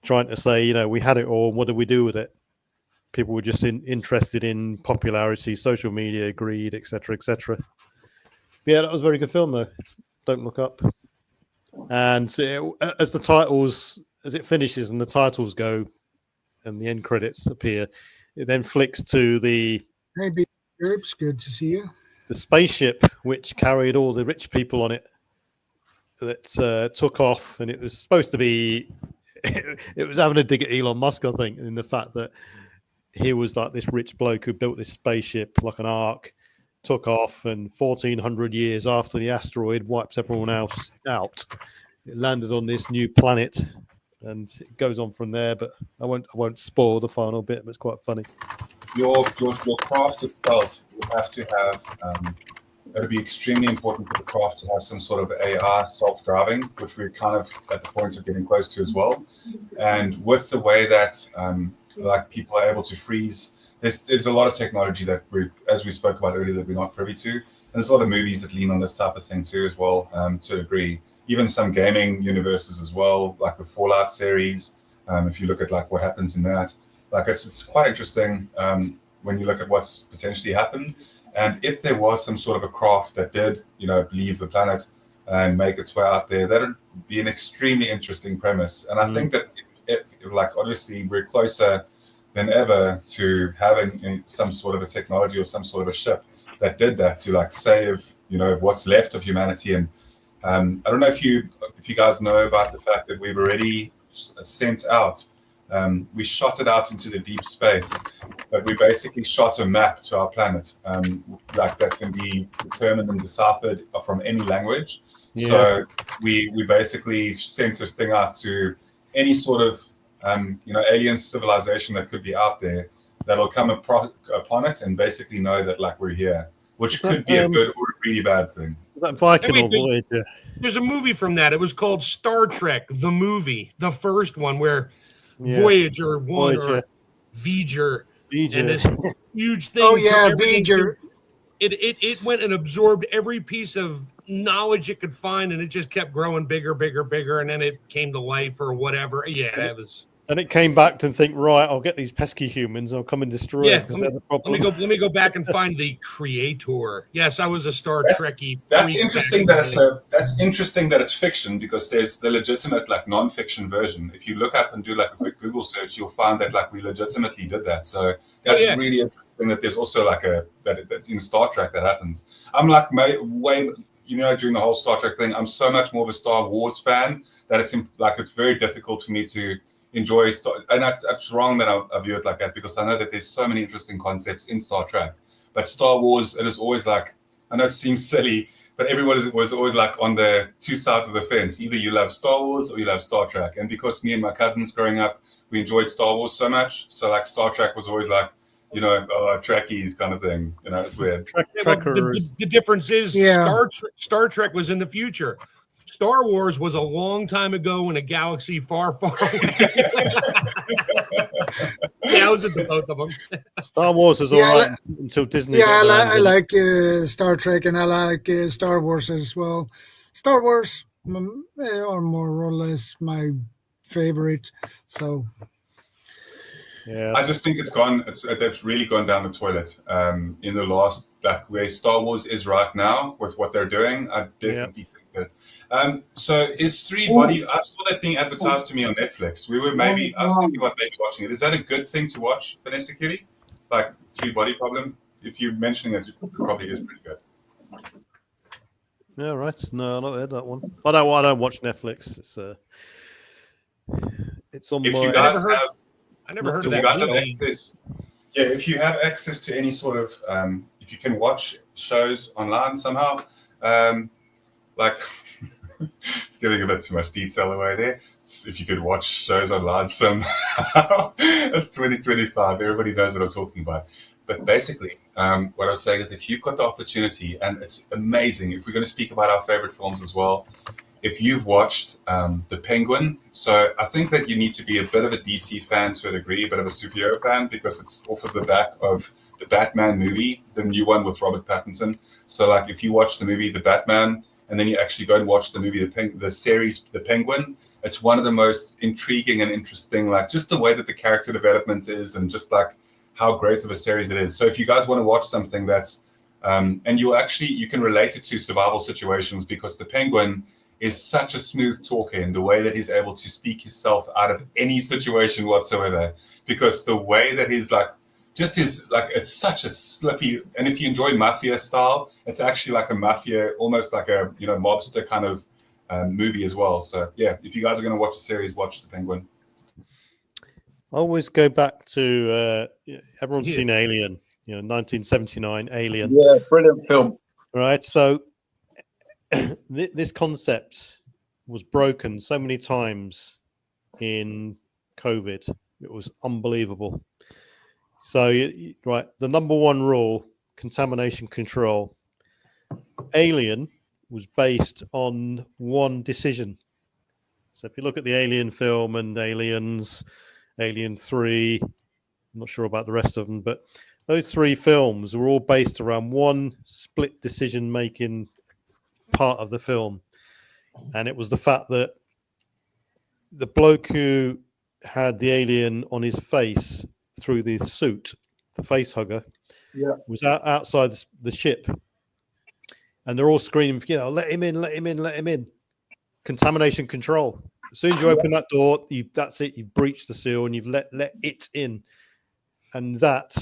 trying to say, we had it all. What did we do with it? People were just interested in popularity, social media, greed, etc., etc. Yeah, that was a very good film, though. Don't Look Up. And as it finishes and the titles go and the end credits appear, it then flicks to Maybe it's good to see you. The spaceship which carried all the rich people on it that took off, and it was supposed to be it was having a dig at Elon Musk, I think, in the fact that he was like this rich bloke who built this spaceship like an ark, took off, and 1400 years after the asteroid wipes everyone else out, it landed on this new planet, and it goes on from there. But I won't spoil the final bit, but it's quite funny. Your craft itself, you have to have. It'll be extremely important for the craft to have some sort of AR self-driving, which we're kind of at the point of getting close to as well. And with the way that like people are able to freeze, there's a lot of technology that as we spoke about earlier, that we're not privy to. And there's a lot of movies that lean on this type of thing too as well, to a degree. Even some gaming universes as well, like the Fallout series. If you look at like what happens in that, like it's quite interesting when you look at what's potentially happened. And if there was some sort of a craft that did, leave the planet and make its way out there, that would be an extremely interesting premise. And I think that, like, obviously, we're closer than ever to having some sort of a technology or some sort of a ship that did that to, like, save, what's left of humanity. And I don't know if you guys know about the fact that we've already sent out. We shot it out into the deep space, but we basically shot a map to our planet, like that can be determined and deciphered from any language. Yeah. So we basically sent this thing out to any sort of alien civilization that could be out there, that'll come upon it and basically know that like we're here, which could be a good or a really bad thing. Was that Viking or Voyager? There's a movie from that. It was called Star Trek, the movie, the first one, where Voyager 1 or Voyager, and this huge thing. Oh yeah, Voyager. It went and absorbed every piece of knowledge it could find, and it just kept growing bigger, and then it came to life or whatever. Yeah, that was. And it came back to think, right, I'll get these pesky humans, I'll come and destroy them. Let me go back and find the creator. Yes, I was a Star Trekkie. That's interesting that it's fiction, because there's the legitimate like non-fiction version. If you look up and do like a quick Google search, you'll find that like we legitimately did that. So that's really interesting that there's also like that's in Star Trek that happens. I'm like way during the whole Star Trek thing, I'm so much more of a Star Wars fan that it's very difficult for me to enjoy and that's wrong that I view it like that, because I know that there's so many interesting concepts in Star Trek, but Star Wars, it is always like, I know it seems silly, but everyone was always like on the two sides of the fence. Either you love Star Wars or you love Star Trek. And because me and my cousins growing up, we enjoyed Star Wars so much, so like Star Trek was always like, Trekkies kind of thing. It's weird. The difference is Star Trek was in the future. Star Wars was a long time ago in a galaxy far, far away. I was into both of them. Star Wars is all right until Disney. Yeah, I like Star Trek, and I like Star Wars as well. Star Wars are more or less my favorite. So. Yeah, I just think that's really gone down the toilet in the last, like where Star Wars is right now with what they're doing. I definitely think that. So is Three Body? I saw that being advertised to me on Netflix. I was thinking about maybe watching it. Is that a good thing to watch, Vanessa Kitty? Like Three Body Problem? If you're mentioning it, it probably is pretty good. Yeah, right. No, I've not heard that one. I don't watch Netflix. It's on my. You guys have. I never heard of that. If you have access to any sort of, if you can watch shows online somehow. Like, it's giving a bit too much detail away there. If you could watch shows online somehow, it's 2025. Everybody knows what I'm talking about. But basically, what I was saying is, if you've got the opportunity, and it's amazing, if we're going to speak about our favorite films as well, if you've watched The Penguin, so I think that you need to be a bit of a DC fan to a degree, a bit of a superhero fan, because it's off of the back of the Batman movie, the new one with Robert Pattinson. So like, if you watch the movie The Batman, and then you actually go and watch the movie, the series The Penguin, it's one of the most intriguing and interesting, like just the way that the character development is, and just like how great of a series it is. So if you guys want to watch something that's, and you can relate it to survival situations, because the Penguin is such a smooth talker in the way that he's able to speak himself out of any situation whatsoever, because the way that he's like, just is like, it's such a slippy, and if you enjoy mafia style, it's actually like a mafia, almost like a, mobster kind of movie as well. So yeah, if you guys are going to watch a series, watch The Penguin. I always go back to everyone's seen Alien, 1979 Alien. Yeah, brilliant film. Right. So this concept was broken so many times in COVID. It was unbelievable. So, right, the number one rule, contamination control. Alien was based on one decision. So if you look at the Alien film and Aliens, Alien 3, I'm not sure about the rest of them, but those three films were all based around one split decision-making part of the film. And it was the fact that the bloke who had the alien on his face through the suit, the face hugger, was outside the ship. And they're all screaming, let him in, let him in, let him in. Contamination control. As soon as you open that door, that's it. You've breached the seal and you've let it in. And that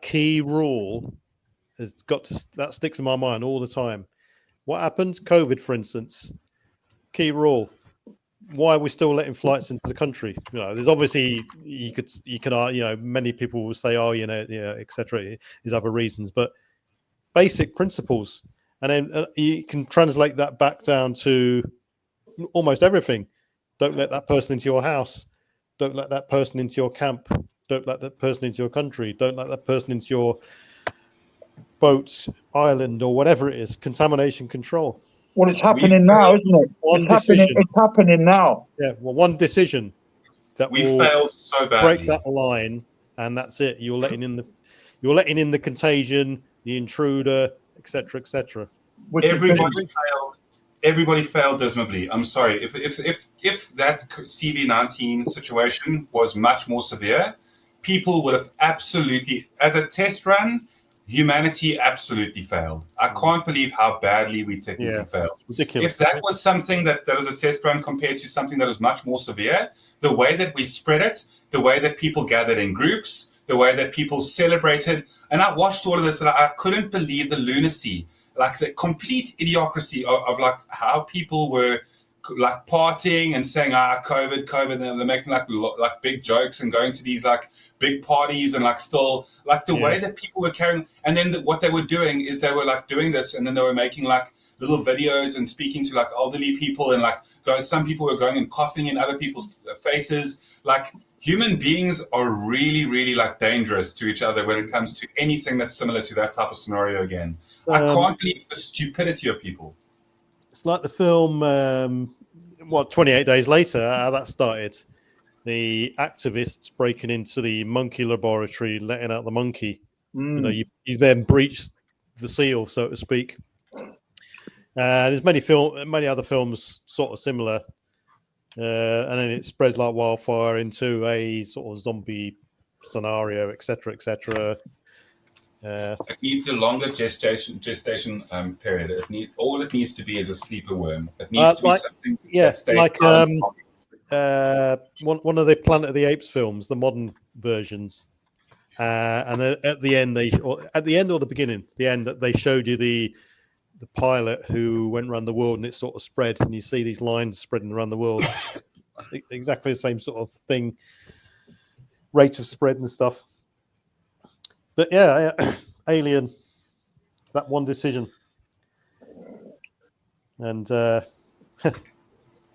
key rule that sticks in my mind all the time. What happened? COVID, for instance. Key rule. Why are we still letting flights into the country? There's obviously you can many people will say, etc. There's other reasons, but basic principles, and then you can translate that back down to almost everything. Don't let that person into your house. Don't let that person into your camp. Don't let that person into your country. Don't let that person into your boat, island, or whatever it is. Contamination control. Well, it's happening now, isn't it? It's happening now. Yeah, well, one decision that we will failed so badly. Break that line, and that's it. You're letting in the contagion, the intruder, etc., etc. Everybody failed dismally. I'm sorry. If that CV-19 situation was much more severe, people would have absolutely, as a test run, humanity absolutely failed. I can't believe how badly we technically failed. Ridiculous. If that was something that was a test run compared to something that was much more severe, the way that we spread it, the way that people gathered in groups, the way that people celebrated, and I watched all of this and I couldn't believe the lunacy, like the complete idiocracy of like how people were like partying and saying COVID, and they're making like big jokes and going to these like big parties and like still like the way that people were carrying, and then what they were doing is they were like doing this, and then they were making like little videos and speaking to like elderly people, and like some people were going and coughing in other people's faces. Like human beings are really, really like dangerous to each other when it comes to anything that's similar to that type of scenario again. I can't believe the stupidity of people. It's like the film, 28 Days Later, how that started. The activists breaking into the monkey laboratory, letting out the monkey. You then breach the seal, so to speak. There's many other films sort of similar. And then it spreads like wildfire into a sort of zombie scenario, etc., etc. It needs a longer gestation period. All it needs to be is a sleeper worm. It needs to be something that stays like one of the Planet of the Apes films, the modern versions. And then at the end or the beginning, they showed you the pilot who went around the world, and it sort of spread, and you see these lines spreading around the world. Exactly the same sort of thing, rate of spread and stuff. But Alien, That one decision. And there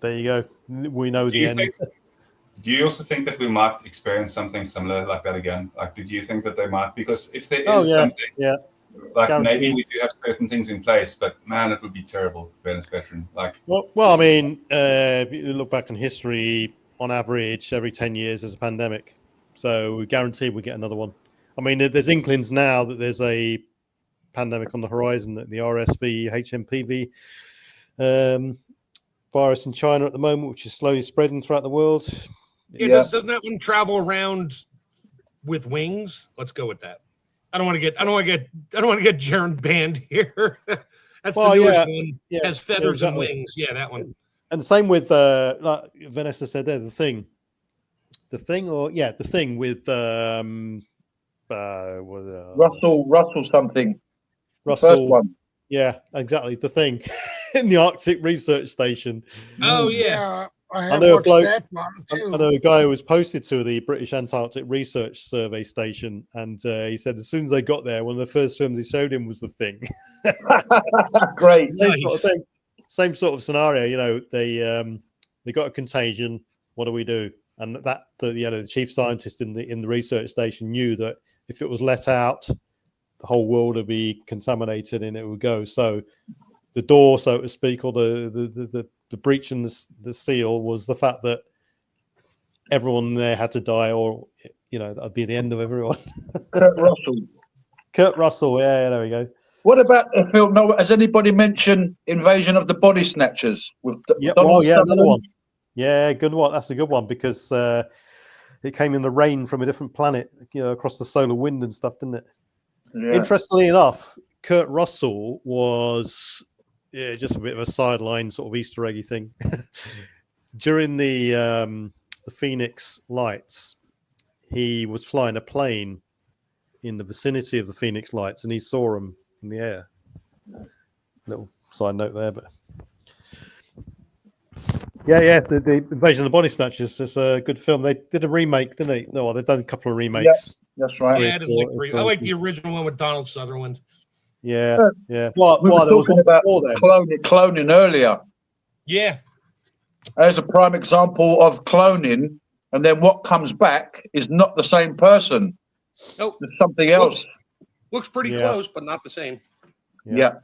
you go. We know the end. Do you also think that we might experience something similar like that again? Like, do you think that they might? Because if there is something, like guaranteed. maybe we do have certain things in place, but man, it would be terrible to be a veteran. Like, well, I mean, if you look back in history, on average, every 10 years there's a pandemic. So we guarantee we get another one. I mean, there's inklings now that there's a pandemic on the horizon, that the RSV, HMPV virus in China at the moment, which is slowly spreading throughout the world. Yeah, doesn't that one travel around with wings? Let's go with that. I don't want to get Jaron banned here. That's the newest one. Yeah, has feathers and wings. Yeah, that one. And same with like Vanessa said there, the thing with Russell something. Russell. First one. Yeah, exactly. The thing in the Arctic Research Station. Oh yeah. I have watched that one too. I know a guy who was posted to the British Antarctic Research Survey Station, and he said as soon as they got there, one of the first films he showed him was the thing. Great. Same sort of scenario. You know, they got a contagion. What do we do? And the chief scientist in the research station knew that if it was let out, the whole world would be contaminated and it would go. So the door, so to speak, or the breach in the seal was the fact that everyone there had to die, or that'd be the end of everyone. Kurt Russell, yeah, there we go. What about the film? No, has anybody mentioned Invasion of the Body Snatchers? Another one. Yeah, good one. That's a good one because it came in the rain from a different planet, across the solar wind and stuff, didn't it? Yeah. Interestingly enough, Kurt Russell was just a bit of a sideline sort of Easter eggy thing. During the Phoenix Lights, he was flying a plane in the vicinity of the Phoenix Lights, and he saw them in the air. Little side note there, but the Invasion of the Body Snatchers is a good film. They did a remake, didn't they? No, they've done a couple of remakes. Yeah, that's right. Yeah, I like the original one with Donald Sutherland. Yeah. We were talking about cloning earlier. Yeah. There's a prime example of cloning, and then what comes back is not the same person. Nope. It's something else. Looks pretty close, but not the same. Yeah.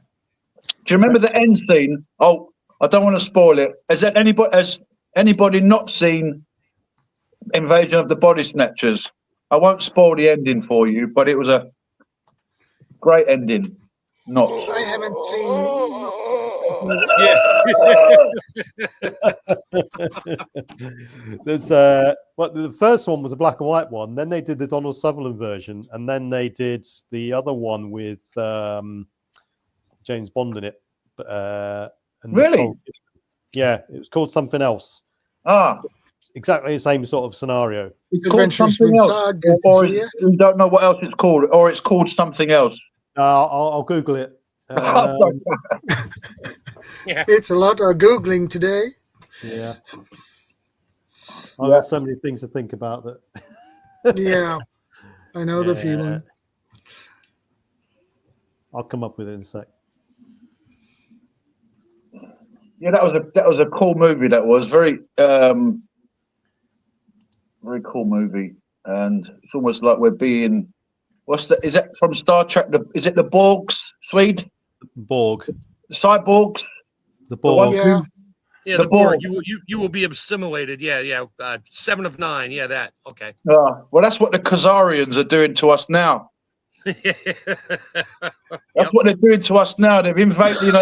Do you remember the end scene? Oh, I don't want to spoil it. Has anybody not seen Invasion of the Body Snatchers? I won't spoil the ending for you, but it was a great ending. Not. I haven't seen. There's the first one was a black and white one. Then they did the Donald Sutherland version, and then they did the other one with James Bond in it. Really? Yeah, it was called something else. Exactly the same sort of scenario. It's called something else, or you don't know what else it's called, or it's called something else. I'll Google it. It's a lot of Googling today. Yeah. I've got so many things to think about that. Yeah, I know the feeling. I'll come up with it in a sec. Yeah, that was a cool movie. That was very very cool movie, and it's almost like we're being. Is that from Star Trek? Is it the Borgs, Swede? Borg. The cyborgs? The Borg. Yeah, the Borg. You will be assimilated. Yeah. 7 of 9. Yeah, that. Okay. Well, that's what the Khazarians are doing to us now. That's what they're doing to us now. They've invaded.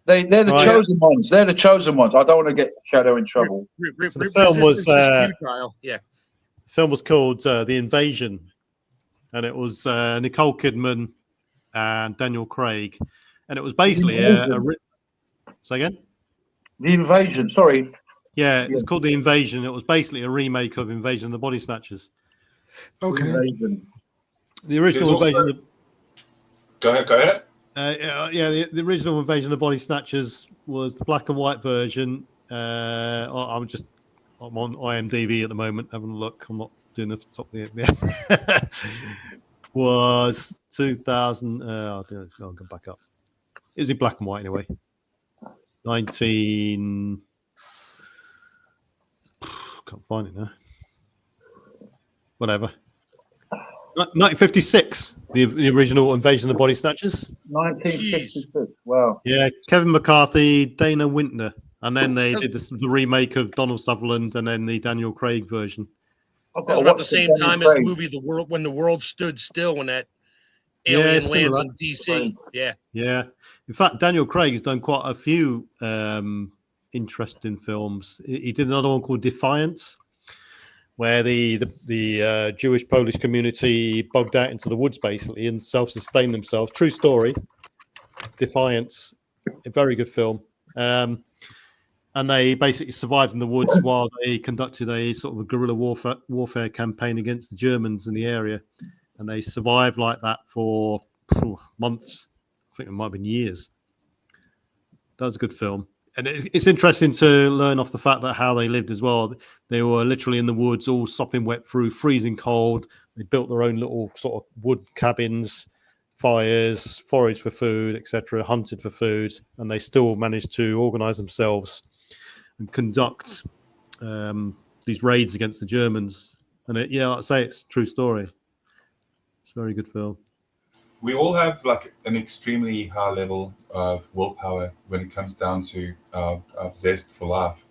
They're the chosen ones. They're the chosen ones. I don't want to get Shadow in trouble. So the film was The film was called The Invasion. And it was Nicole Kidman and Daniel Craig, and it was basically say again. The Invasion. Sorry. Yeah, it was called The Invasion. It was basically a remake of Invasion of the Body Snatchers. Okay. The original Invasion. Go ahead. The original Invasion of the Body Snatchers was the black and white version. I'm on IMDb at the moment having a look. I'm not doing the top there. was 2000. I'll go back up. It was in black and white anyway. 19. Can't find it now. Whatever. 1956, the original Invasion of the Body Snatchers. 1956. Wow. Yeah, Kevin McCarthy, Dana Wintner, and then they did the remake of Donald Sutherland, and then the Daniel Craig version. That was about the same time as the movie When the World Stood Still, when that alien lands in DC. Yeah. Yeah. In fact, Daniel Craig has done quite a few interesting films. He did another one called Defiance, where the Jewish Polish community bogged out into the woods basically and self-sustained themselves. True story. Defiance, a very good film. And they basically survived in the woods while they conducted a sort of a guerrilla warfare campaign against the Germans in the area. And they survived like that for months. I think it might have been years. That was a good film. And it's interesting to learn off the fact that how they lived as well. They were literally in the woods, all sopping wet through, freezing cold. They built their own little sort of wood cabins, fires, foraged for food, etc., hunted for food, and they still managed to organize themselves and conduct these raids against the Germans. And like I say, it's a true story. It's a very good film. We all have like an extremely high level of willpower when it comes down to our zest for life.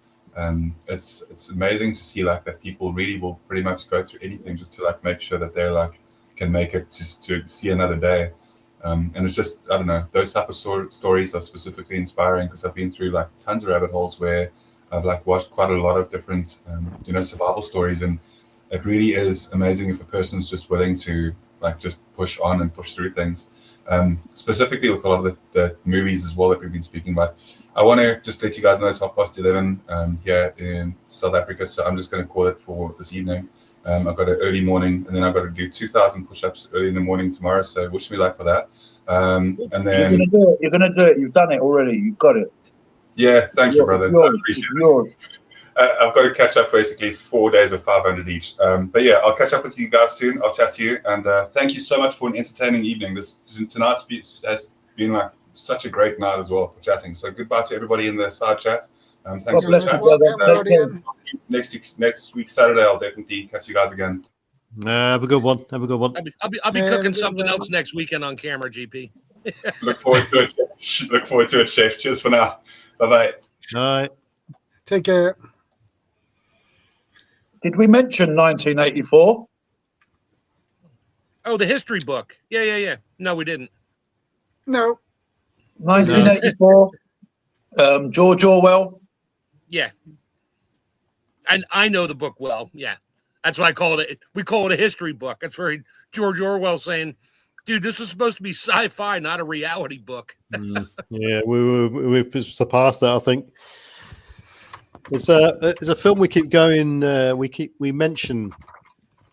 It's amazing to see like that people really will pretty much go through anything just to like make sure that they're like can make it just to see another day. And it's just, I don't know, those type of stories are specifically inspiring because I've been through like tons of rabbit holes where I've like watched quite a lot of different, survival stories. And it really is amazing if a person's just willing to like just push on and push through things. Specifically with a lot of the movies as well that we've been speaking about. I want to just let you guys know it's 11:30 here in South Africa. So I'm just going to call it for this evening. I've got an early morning, and then I've got to do 2,000 push-ups early in the morning tomorrow. So wish me luck for that. And then you're gonna do it. You've done it already. You've got it. Yeah, thank you, brother. I appreciate it. I've got to catch up basically 4 days of 500 each. But yeah, I'll catch up with you guys soon. I'll chat to you, and thank you so much for an entertaining evening. Tonight's has been like such a great night as well for chatting. So goodbye to everybody in the side chat. Thanks for the chat. Next week Saturday, I'll definitely catch you guys again. Have a good one. Have a good one. I'll be cooking something else next weekend on camera, GP. Look forward to it. Look forward to it, Chef. Cheers for now. Bye-bye. All right. Take care. Did we mention 1984? Oh, the history book. Yeah. No, we didn't. No. 1984. George Orwell. Yeah. And I know the book well. Yeah. That's why I call it. We call it a history book. That's very George Orwell saying, dude, this is supposed to be sci-fi, not a reality book. Yeah, we've surpassed that, I think. It's a film we keep going. We mention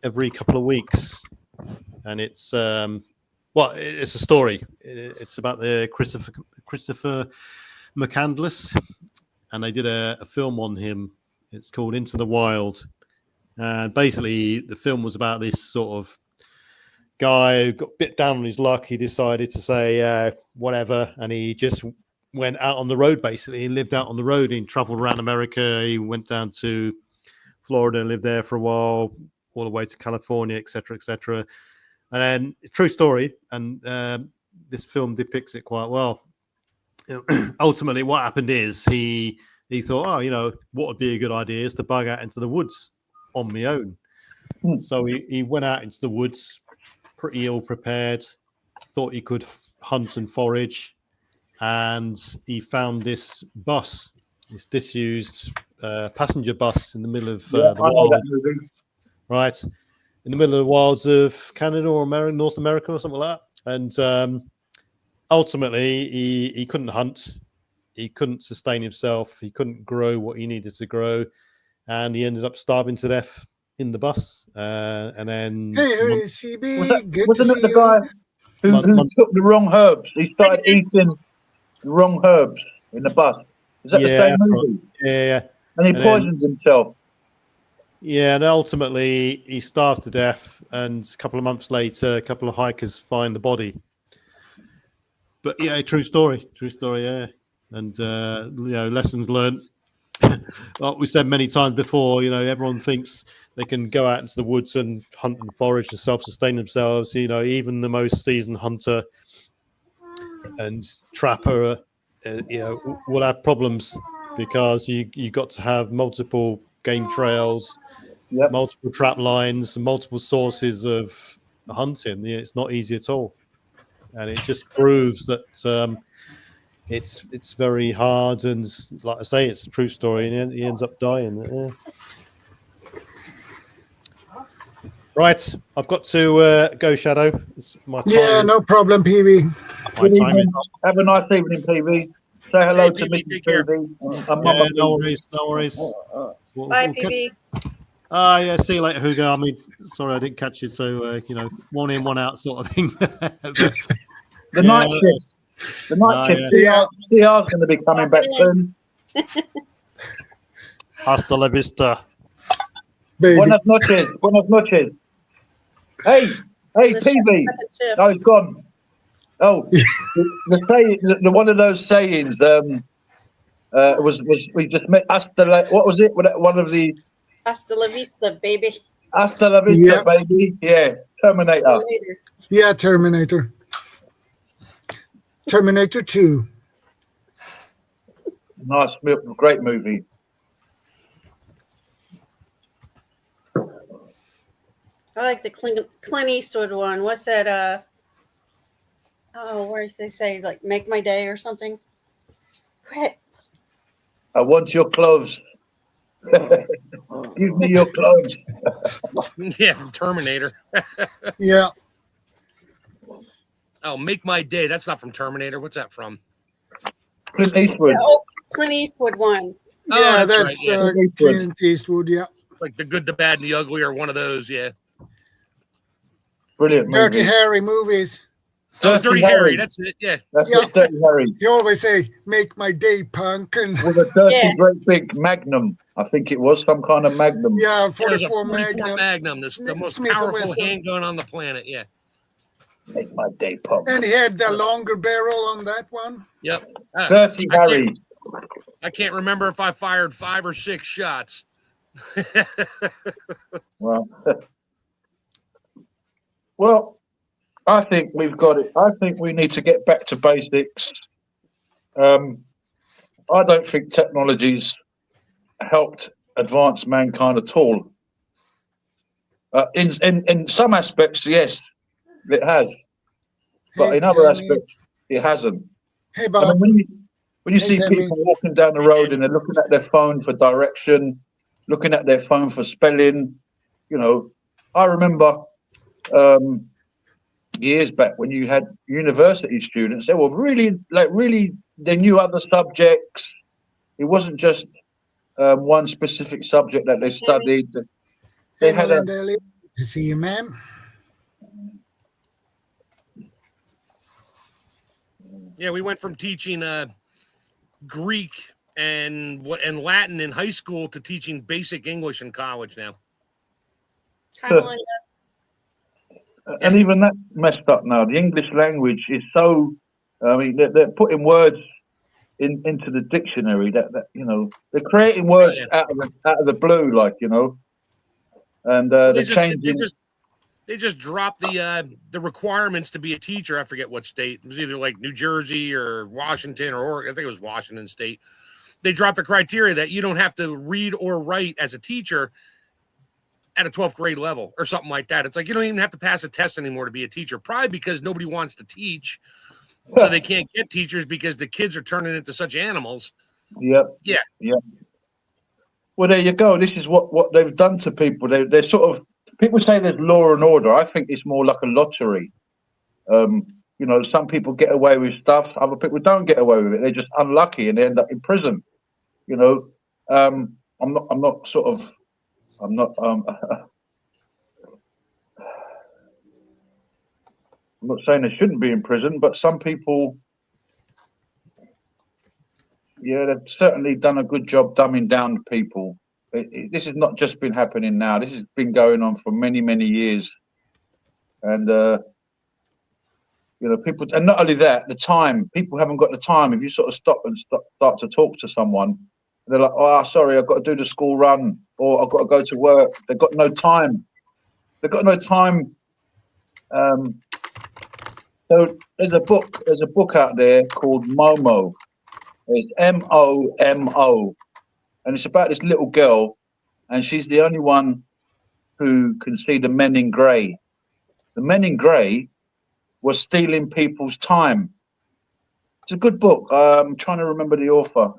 every couple of weeks, and it's it's a story. It's about the Christopher McCandless, and they did a film on him. It's called Into the Wild, and basically the film was about this sort of guy who got a bit down on his luck. He decided to say whatever, and he just went out on the road. Basically, he lived out on the road. He traveled around America. He went down to Florida and lived there for a while, all the way to California, etc., etc. And then, true story, and this film depicts it quite well. Ultimately, what happened is he thought, what would be a good idea is to bug out into the woods on my own. So he went out into the woods, pretty ill prepared, thought he could hunt and forage, and he found this bus, this disused passenger bus in the middle of the wild, right in the middle of the wilds of Canada or North America or something like that. And ultimately, he couldn't hunt, he couldn't sustain himself, he couldn't grow what he needed to grow, and he ended up starving to death in the bus. And then, hey, CB, wasn't it the guy who took the wrong herbs? He started eating the wrong herbs in the bus. Is that the same movie? Yeah. And he poisons himself. Yeah, and ultimately he starves to death, and a couple of months later, a couple of hikers find the body. But yeah, true story, yeah. And lessons learned. Like we said many times before, everyone thinks they can go out into the woods and hunt and forage and self-sustain themselves. Even the most seasoned hunter and trapper, will have problems because you got to have multiple game trails, multiple trap lines, and multiple sources of hunting. It's not easy at all, and it just proves that it's very hard. And like I say, it's a true story, and he ends up dying. Yeah. Right, I've got to go, Shadow. It's my time. Yeah, no problem, PB. Good evening. Have a nice evening, PB. Say hello to Mrs. PB. Yeah, no worries. Bye, PB. Yeah, see you later, Hugo. I mean, sorry I didn't catch you. So, one in, one out sort of thing. The night shift. The night shift. Yeah. CR's going to be coming back soon. Hasta la vista. Baby. Buenas noches. Hey, PB. No, it's gone. Oh, the one of those sayings. Was we just met? What was it? One of the. Hasta la vista, baby. Hasta la vista, baby. Yeah, Terminator. Yeah, Terminator. Terminator 2. Nice, great movie. I like the Clint Eastwood one. What's that? Where they say like "make my day" or something. Quit. I want your clothes. Give me your clothes. Yeah, from Terminator. Yeah. Oh, Make My Day. That's not from Terminator. What's that from? Clint Eastwood. Clint Eastwood one. Yeah, that's that's right, Clint Eastwood. Yeah. Like The Good, the Bad, and the Ugly, or one of those. Yeah. Brilliant movie. Dirty Harry movies. Dirty Harry. That's it. Yeah. That's it, Dirty Harry. You always say, "Make my day, punk," and with a dirty, great big Magnum. I think it was some kind of Magnum. Yeah, It was a 44 Magnum. Magnum. The most Smith & powerful Wesson. handgun on the planet. Yeah. Make my day, punk. And he had the longer barrel on that one. Yep. Dirty Harry. I can't remember if I fired 5 or 6 shots. Well, I think we've got it. I think we need to get back to basics. I don't think technology's helped advance mankind at all. In some aspects, yes, it has, but in other aspects, it hasn't. Hey, Bob. I mean, when you see Tammy. people walking down the road and they're looking at their phone for direction, looking at their phone for spelling, I remember years back when you had university students, they were really, they knew other subjects. It wasn't just one specific subject that they studied. They had a. To see you, ma'am. Yeah, we went from teaching Greek and Latin in high school to teaching basic English in college now. And even that's messed up now. The English language is so. I mean, they're putting words into the dictionary that they're creating words out of the blue, and they're changing. They just dropped the requirements to be a teacher. I forget what state. It was either like New Jersey or Washington or Oregon. I think it was Washington State. They dropped the criteria that you don't have to read or write as a teacher at a 12th grade level or something like that. It's like you don't even have to pass a test anymore to be a teacher, probably because nobody wants to teach. So they can't get teachers because the kids are turning into such animals. Yep. Yeah. Well, there you go. This is what they've done to people. They're sort of, people say there's law and order. I think it's more like a lottery. Some people get away with stuff. Other people don't get away with it. They're just unlucky and they end up in prison. I'm not saying they shouldn't be in prison, but some people, they've certainly done a good job dumbing down people. This has not just been happening now. This has been going on for many, many years. And, people, and not only that, the time, people haven't got the time. If you sort of start to talk to someone, they're like, oh, sorry, I've got to do the school run, or I've got to go to work. They've got no time. They've got no time. So there's a book out there called Momo. It's Momo. And it's about this little girl, and she's the only one who can see the men in grey. The men in grey were stealing people's time. It's a good book. I'm trying to remember the author.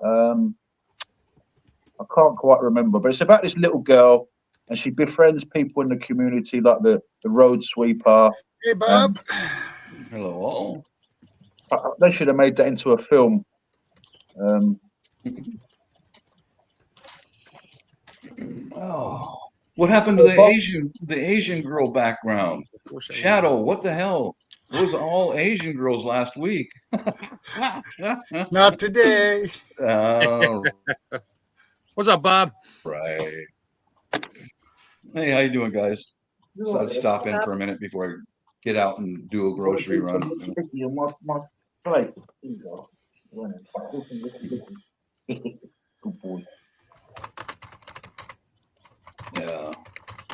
I can't quite remember, but it's about this little girl, and she befriends people in the community, like the road sweeper. Hey, Bob. Hello. They should have made that into a film. Oh, what happened to the Asian girl background? Shadow, what the hell? Those are all Asian girls last week. Not today. What's up, Bob? Right. Hey, how you doing, guys? So I'd stop in for a minute before I get out and do a grocery run. My plate. Good boy. Yeah.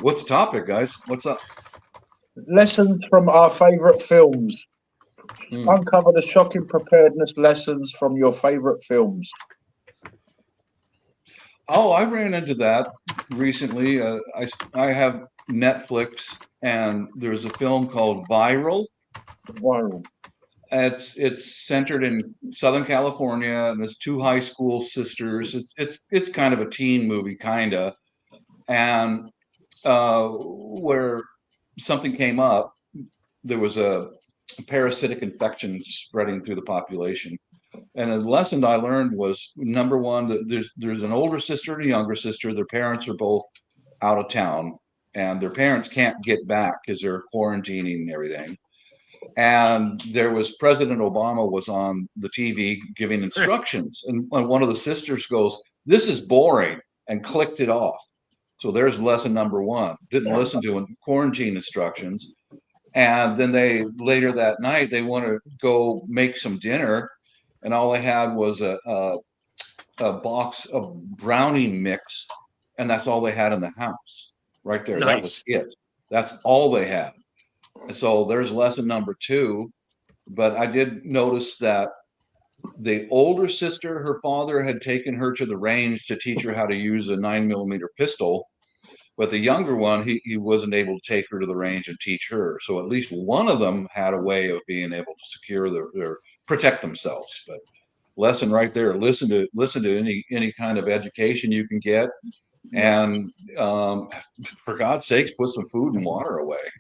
What's the topic, guys? What's up? Lessons from our favorite films. Uncover the shocking preparedness lessons from your favorite films. Oh, I ran into that recently. I have Netflix, and there's a film called Viral. It's centered in Southern California, and there's two high school sisters. It's kind of a teen movie, kinda, and where something came up, there was a parasitic infection spreading through the population. And the lesson I learned was, number one, that there's an older sister and a younger sister. Their parents are both out of town, and their parents can't get back because they're quarantining and everything. And there was President Obama was on the TV giving instructions, and one of the sisters goes, "This is boring," and clicked it off. So there's lesson number one. Didn't listen to quarantine instructions. And then later that night, they want to go make some dinner, and all they had was a box of brownie mix, and that's all they had in the house right there. Nice. That was it. That's all they had. And so there's lesson number two. But I did notice that the older sister, her father had taken her to the range to teach her how to use a 9mm pistol. But the younger one, he wasn't able to take her to the range and teach her. So at least one of them had a way of being able to secure their protect themselves. But lesson right there: listen to any kind of education you can get, and for God's sakes, put some food and water away.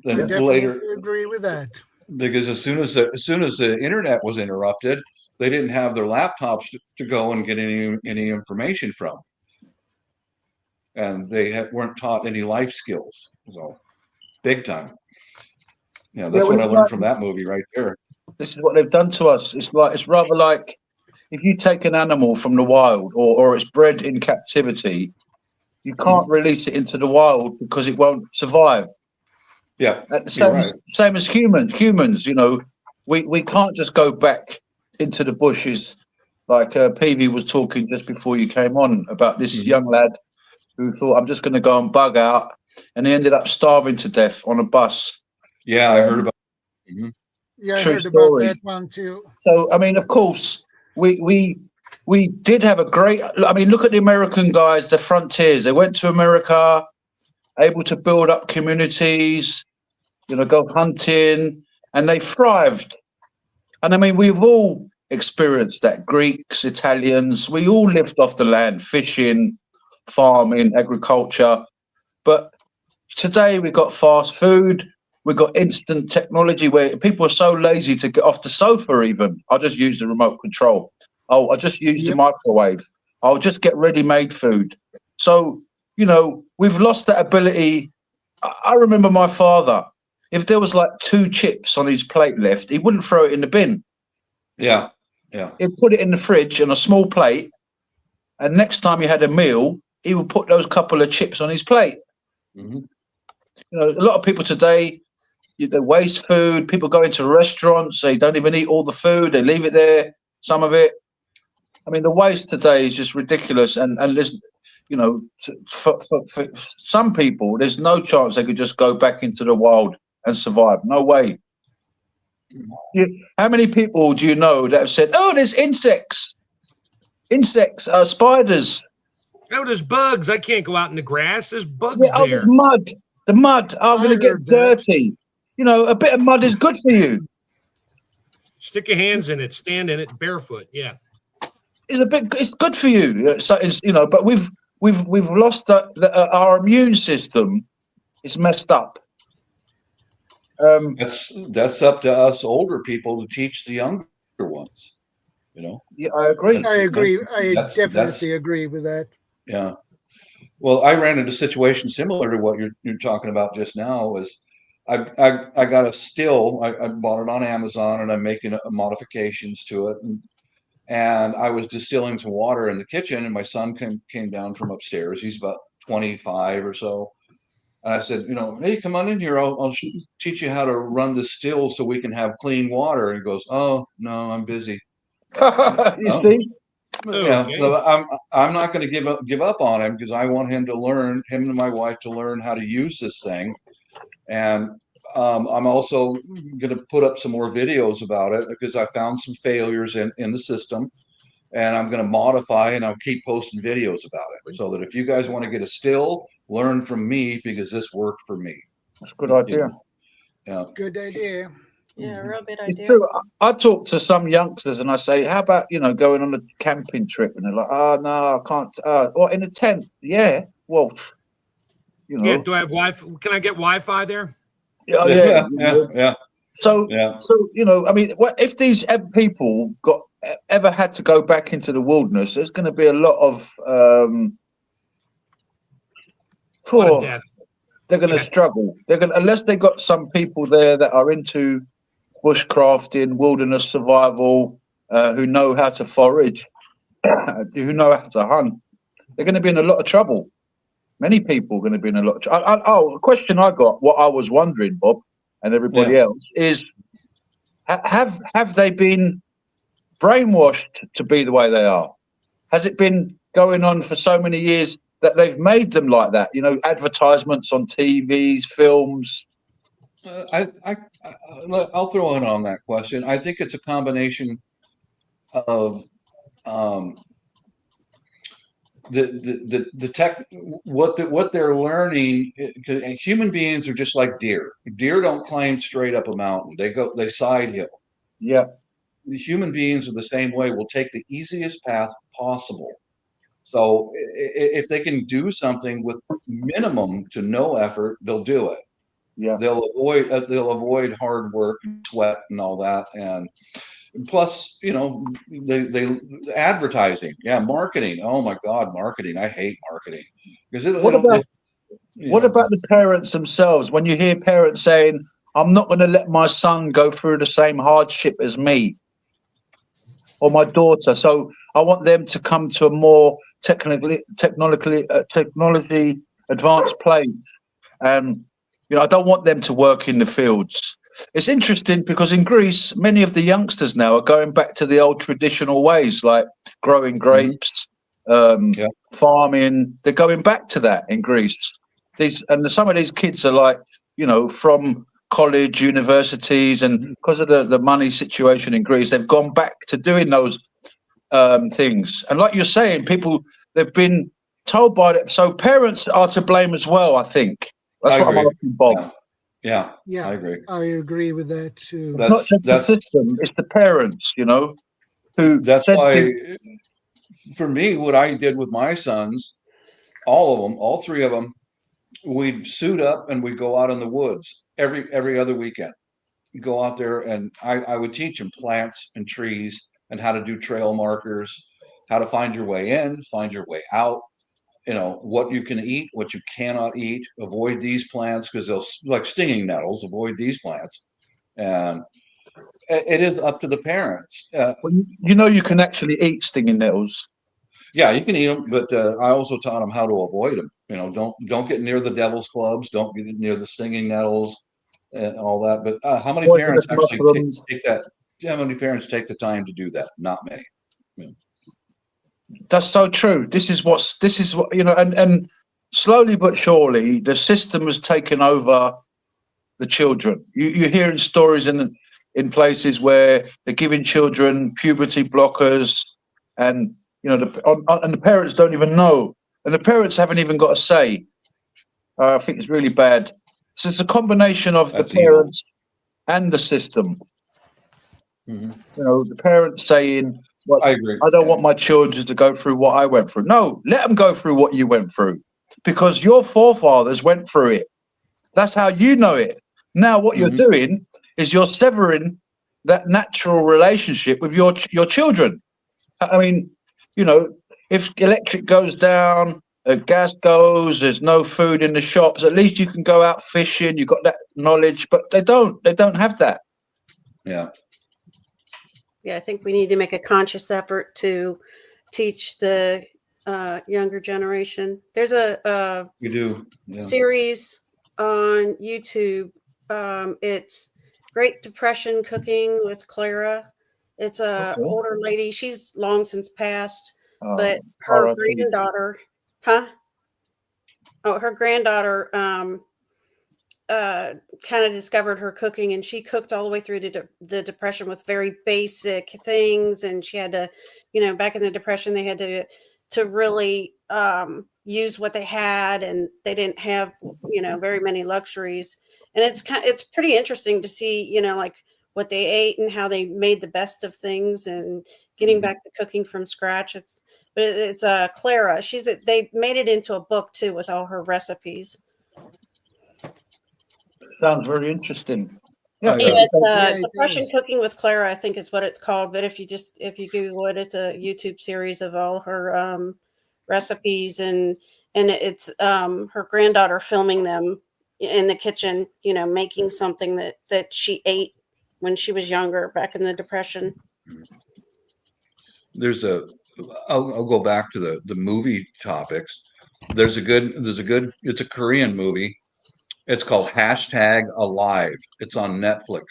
Then I definitely later, agree with that. because as soon as the internet was interrupted, they didn't have their laptops to go and get any information from. And they weren't taught any life skills, so big time. That's what I learned from that movie right there. This is what they've done to us. It's rather like if you take an animal from the wild, or it's bred in captivity, you can't release it into the wild because it won't survive. Yeah, same as humans. Humans, we can't just go back into the bushes like Peavy was talking just before you came on about this young lad who thought, I'm just going to go and bug out, and he ended up starving to death on a bus. Yeah, I heard about it. Yeah, I True heard story. about that one too. So, I mean, of course, we did have a great, look at the American guys, the frontiers. They went to America, able to build up communities, go hunting, and they thrived. And I mean, we've all experienced that. Greeks, Italians, we all lived off the land, fishing, farming, agriculture. But today we've got fast food, we've got instant technology where people are so lazy to get off the sofa even. I'll just use the remote control. Oh, I'll just use the microwave. I'll just get ready-made food. So, we've lost that ability. I remember my father, if there was like 2 chips on his plate left, he wouldn't throw it in the bin. Yeah. He'd put it in the fridge on a small plate, and next time he had a meal, he would put those couple of chips on his plate. Mm-hmm. You know, a lot of people today, they waste food. People go into restaurants, they don't even eat all the food, they leave it there, some of it. I mean, the waste today is just ridiculous, and there's, you know, for some people, there's no chance they could just go back into the wild and survive. No way. How many people do you know that have said, "Oh, there's insects, spiders"? Oh, there's bugs. I can't go out in the grass. There's bugs Yeah, oh, there. there's mud. The mud. Oh, I'm going to get dirty. You know, a bit of mud is good for you. Stick your hands in it. Stand in it barefoot. Yeah. It's good for you. So it's, you know, but we've lost our immune system. It's messed up. That's up to us older people to teach the younger ones. You know. Yeah, I agree. I definitely agree with that. Yeah. Well, I ran into a situation similar to what you're talking about just now. Is I got a still. I bought it on Amazon, and I'm making modifications to it. And I was distilling some water in the kitchen, and my son came down from upstairs. He's about 25 or so. And I said, you know, hey, come on in here. I'll teach you how to run the still so we can have clean water. And he goes, oh, no, I'm busy. You see? Yeah, Okay. so I'm not going to give up on him, because I want him and my wife to learn how to use this thing. And I'm also going to put up some more videos about it, because I found some failures in the system, and I'm going to modify, and I'll keep posting videos about it, so that if you guys want to get a still, learn from me, because this worked for me. That's a good idea. You know? Yeah. Good idea. Yeah, real good It's idea. true. I talk to some youngsters and I say, how about, you know, going on a camping trip? And they're like, oh, no, I can't. What, in a tent? Yeah. Well, you know. Yeah. Do I have Wi-Fi? Can I get Wi-Fi there? Oh, yeah. Yeah. So, you know, I mean, if these people ever had to go back into the wilderness, there's going to be a lot of death. They're going to struggle. They're going, unless they got some people there that are into bushcrafting, wilderness survival, who know how to forage, who know how to hunt. They're going to be in a lot of trouble. Many people are going to be in a lot of trouble. A question I got, what I was wondering, Bob, and everybody else, is have they been brainwashed to be the way they are? Has it been going on for so many years that they've made them like that? You know, advertisements on TVs, films. I'll throw in on that question. I think it's a combination of the tech, what they're learning. Human beings are just like deer. Deer don't climb straight up a mountain. They side hill. Yeah. Human beings are the same way. Will take the easiest path possible. So if they can do something with minimum to no effort, they'll do it. Yeah. They'll avoid hard work, sweat, and all that. And plus, you know, they advertising, marketing. Oh my God, marketing! I hate marketing, because what about the parents themselves? When you hear parents saying, "I'm not going to let my son go through the same hardship as me, or my daughter, so I want them to come to a more technology advanced place." You know, I don't want them to work in the fields. It's interesting because in Greece, many of the youngsters now are going back to the old traditional ways, like growing grapes, farming. They're going back to that in Greece. Some of these kids are like, you know, from college, universities, and because of the money situation in Greece, they've gone back to doing those things. And like you're saying, they've been told by it. So parents are to blame as well, I think. That's what I'm asking Bob. Yeah, I agree. I agree with that too. Not just the system, it's the parents, you know, who. That's why, for me, what I did with my sons, all of them, all three of them, we'd suit up and we'd go out in the woods every other weekend. Go out there, and I would teach them plants and trees and how to do trail markers, how to find your way in, find your way out. You know, what you can eat, what you cannot eat. Avoid these plants because they'll, like stinging nettles. Avoid these plants, and it is up to the parents. Well, you know, you can actually eat stinging nettles. Yeah, you can eat them, but I also taught them how to avoid them. You know, don't get near the devil's clubs, don't get near the stinging nettles, and all that. But how many Poisonous parents actually mushrooms. take that? How many parents take the time to do that? Not many. Yeah. That's so true. This is what you know, and slowly but surely the system has taken over the children. You're hearing stories in places where they're giving children puberty blockers, and you know, and the parents don't even know, and the parents haven't even got a say. I think it's really bad. So it's a combination of That's the parents and the system. Mm-hmm. You know, the parents saying, "Well, I agree. I don't want my children to go through what I went through." No, let them go through what you went through, because your forefathers went through it. That's how you know it. Now, what you're doing is you're severing that natural relationship with your children. I mean, you know, if electric goes down, gas goes, there's no food in the shops, at least you can go out fishing. You've got that knowledge, but they don't have that. Yeah. Yeah, I think we need to make a conscious effort to teach the younger generation. There's a We do. series on YouTube. It's Great Depression Cooking with Clara. It's a older lady. She's long since passed, but her granddaughter, her granddaughter kind of discovered her cooking, and she cooked all the way through to the Depression with very basic things. And she had to, you know, back in the Depression, they had to really use what they had, and they didn't have, you know, very many luxuries. And it's pretty interesting to see, you know, like what they ate and how they made the best of things, and getting back to cooking from scratch. It's Clara. They made it into a book too with all her recipes. Sounds very interesting. Yeah, it's it Depression is. Cooking with Clara, I think is what it's called. But if you Google it, it's a YouTube series of all her recipes, and it's her granddaughter filming them in the kitchen, you know, making something that she ate when she was younger, back in the Depression. I'll go back to the movie topics. It's a Korean movie. It's called #Alive. It's on Netflix.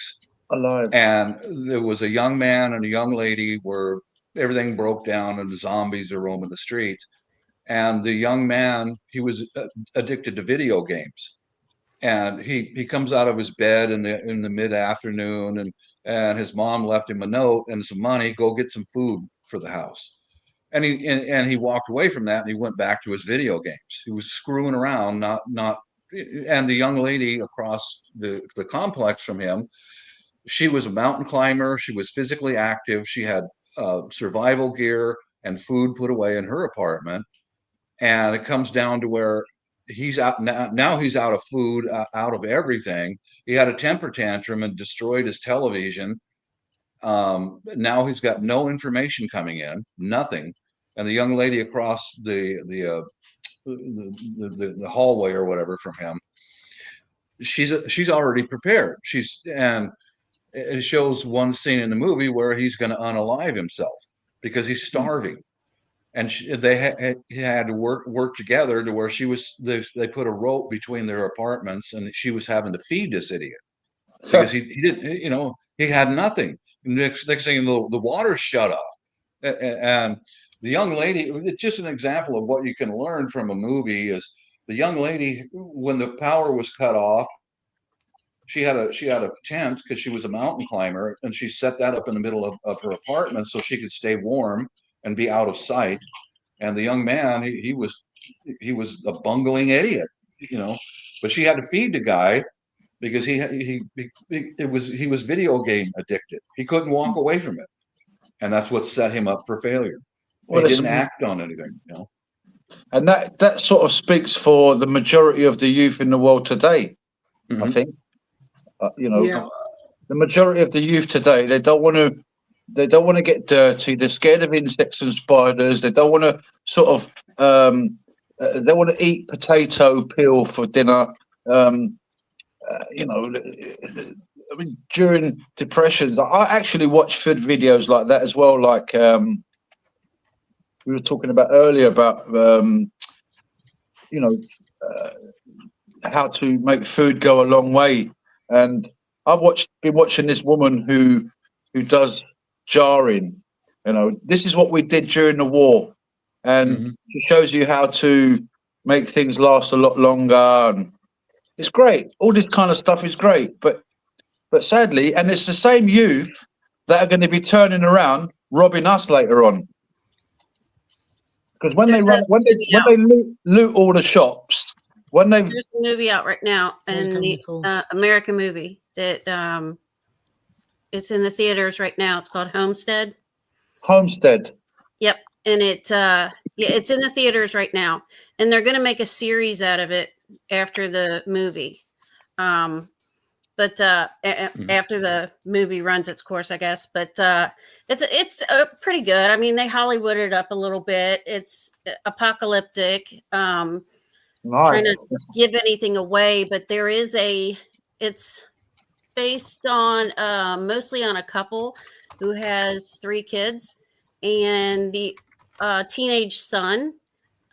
Alive. And there was a young man and a young lady where everything broke down and the zombies are roaming the streets. And the young man, he was addicted to video games. And he comes out of his bed in the mid-afternoon, and his mom left him a note and some money, go get some food for the house. And he walked away from that, and he went back to his video games. He was screwing around, not. And the young lady across the complex from him, she was a mountain climber. She was physically active. She had survival gear and food put away in her apartment. And it comes down to where he's out now. He's out of food, out of everything. He had a temper tantrum and destroyed his television. Now he's got no information coming in, nothing. And the young lady across the hallway or whatever from him, she's already prepared. And it shows one scene in the movie where he's going to unalive himself because he's starving. And they had to work together to where they put a rope between their apartments, and she was having to feed this idiot because he didn't, you know, he had nothing. Next thing, the water shut off, and the young lady. It's just an example of what you can learn from a movie. Is the young lady, when the power was cut off, she had a tent because she was a mountain climber, and she set that up in the middle of her apartment so she could stay warm and be out of sight. And the young man, he was a bungling idiot, you know, but she had to feed the guy because he was video game addicted. He couldn't walk away from it, and that's what set him up for failure. He didn't act on anything, you know. And that sort of speaks for the majority of the youth in the world today. I think, you know, the majority of the youth today, they don't want to get dirty. They're scared of insects and spiders. They don't want to sort of they want to eat potato peel for dinner. You know, I mean, during depressions, I actually watch food videos like that as well. Like we were talking about earlier about how to make food go a long way. And I've been watching this woman who does jarring. This is what we did during the war, and she shows you how to make things last a lot longer. And it's great. All this kind of stuff is great, but sadly, and it's the same youth that are going to be turning around robbing us later on. Because when they loot all the shops, there's a movie out right now, and the American movie that it's in the theaters right now. It's called Homestead. Yep, and it's in the theaters right now, and they're going to make a series out of it after the movie. But after the movie runs its course, I guess. But it's pretty good. I mean, they Hollywooded it up a little bit. It's apocalyptic. Nice. Trying to give anything away, but it's based on mostly on a couple who has 3 kids, and the teenage son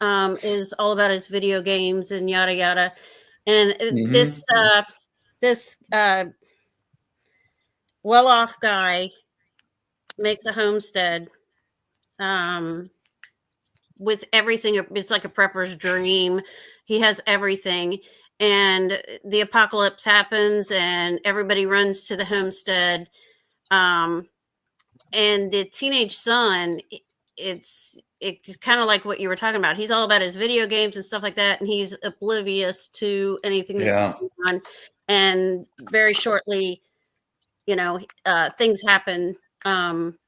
is all about his video games and yada yada. And this well-off guy makes a homestead with everything. It's like a prepper's dream. He has everything, and the apocalypse happens, and everybody runs to the homestead. And the teenage son, it's kind of like what you were talking about. He's all about his video games and stuff like that, and he's oblivious to anything that's going on. And very shortly, things happen.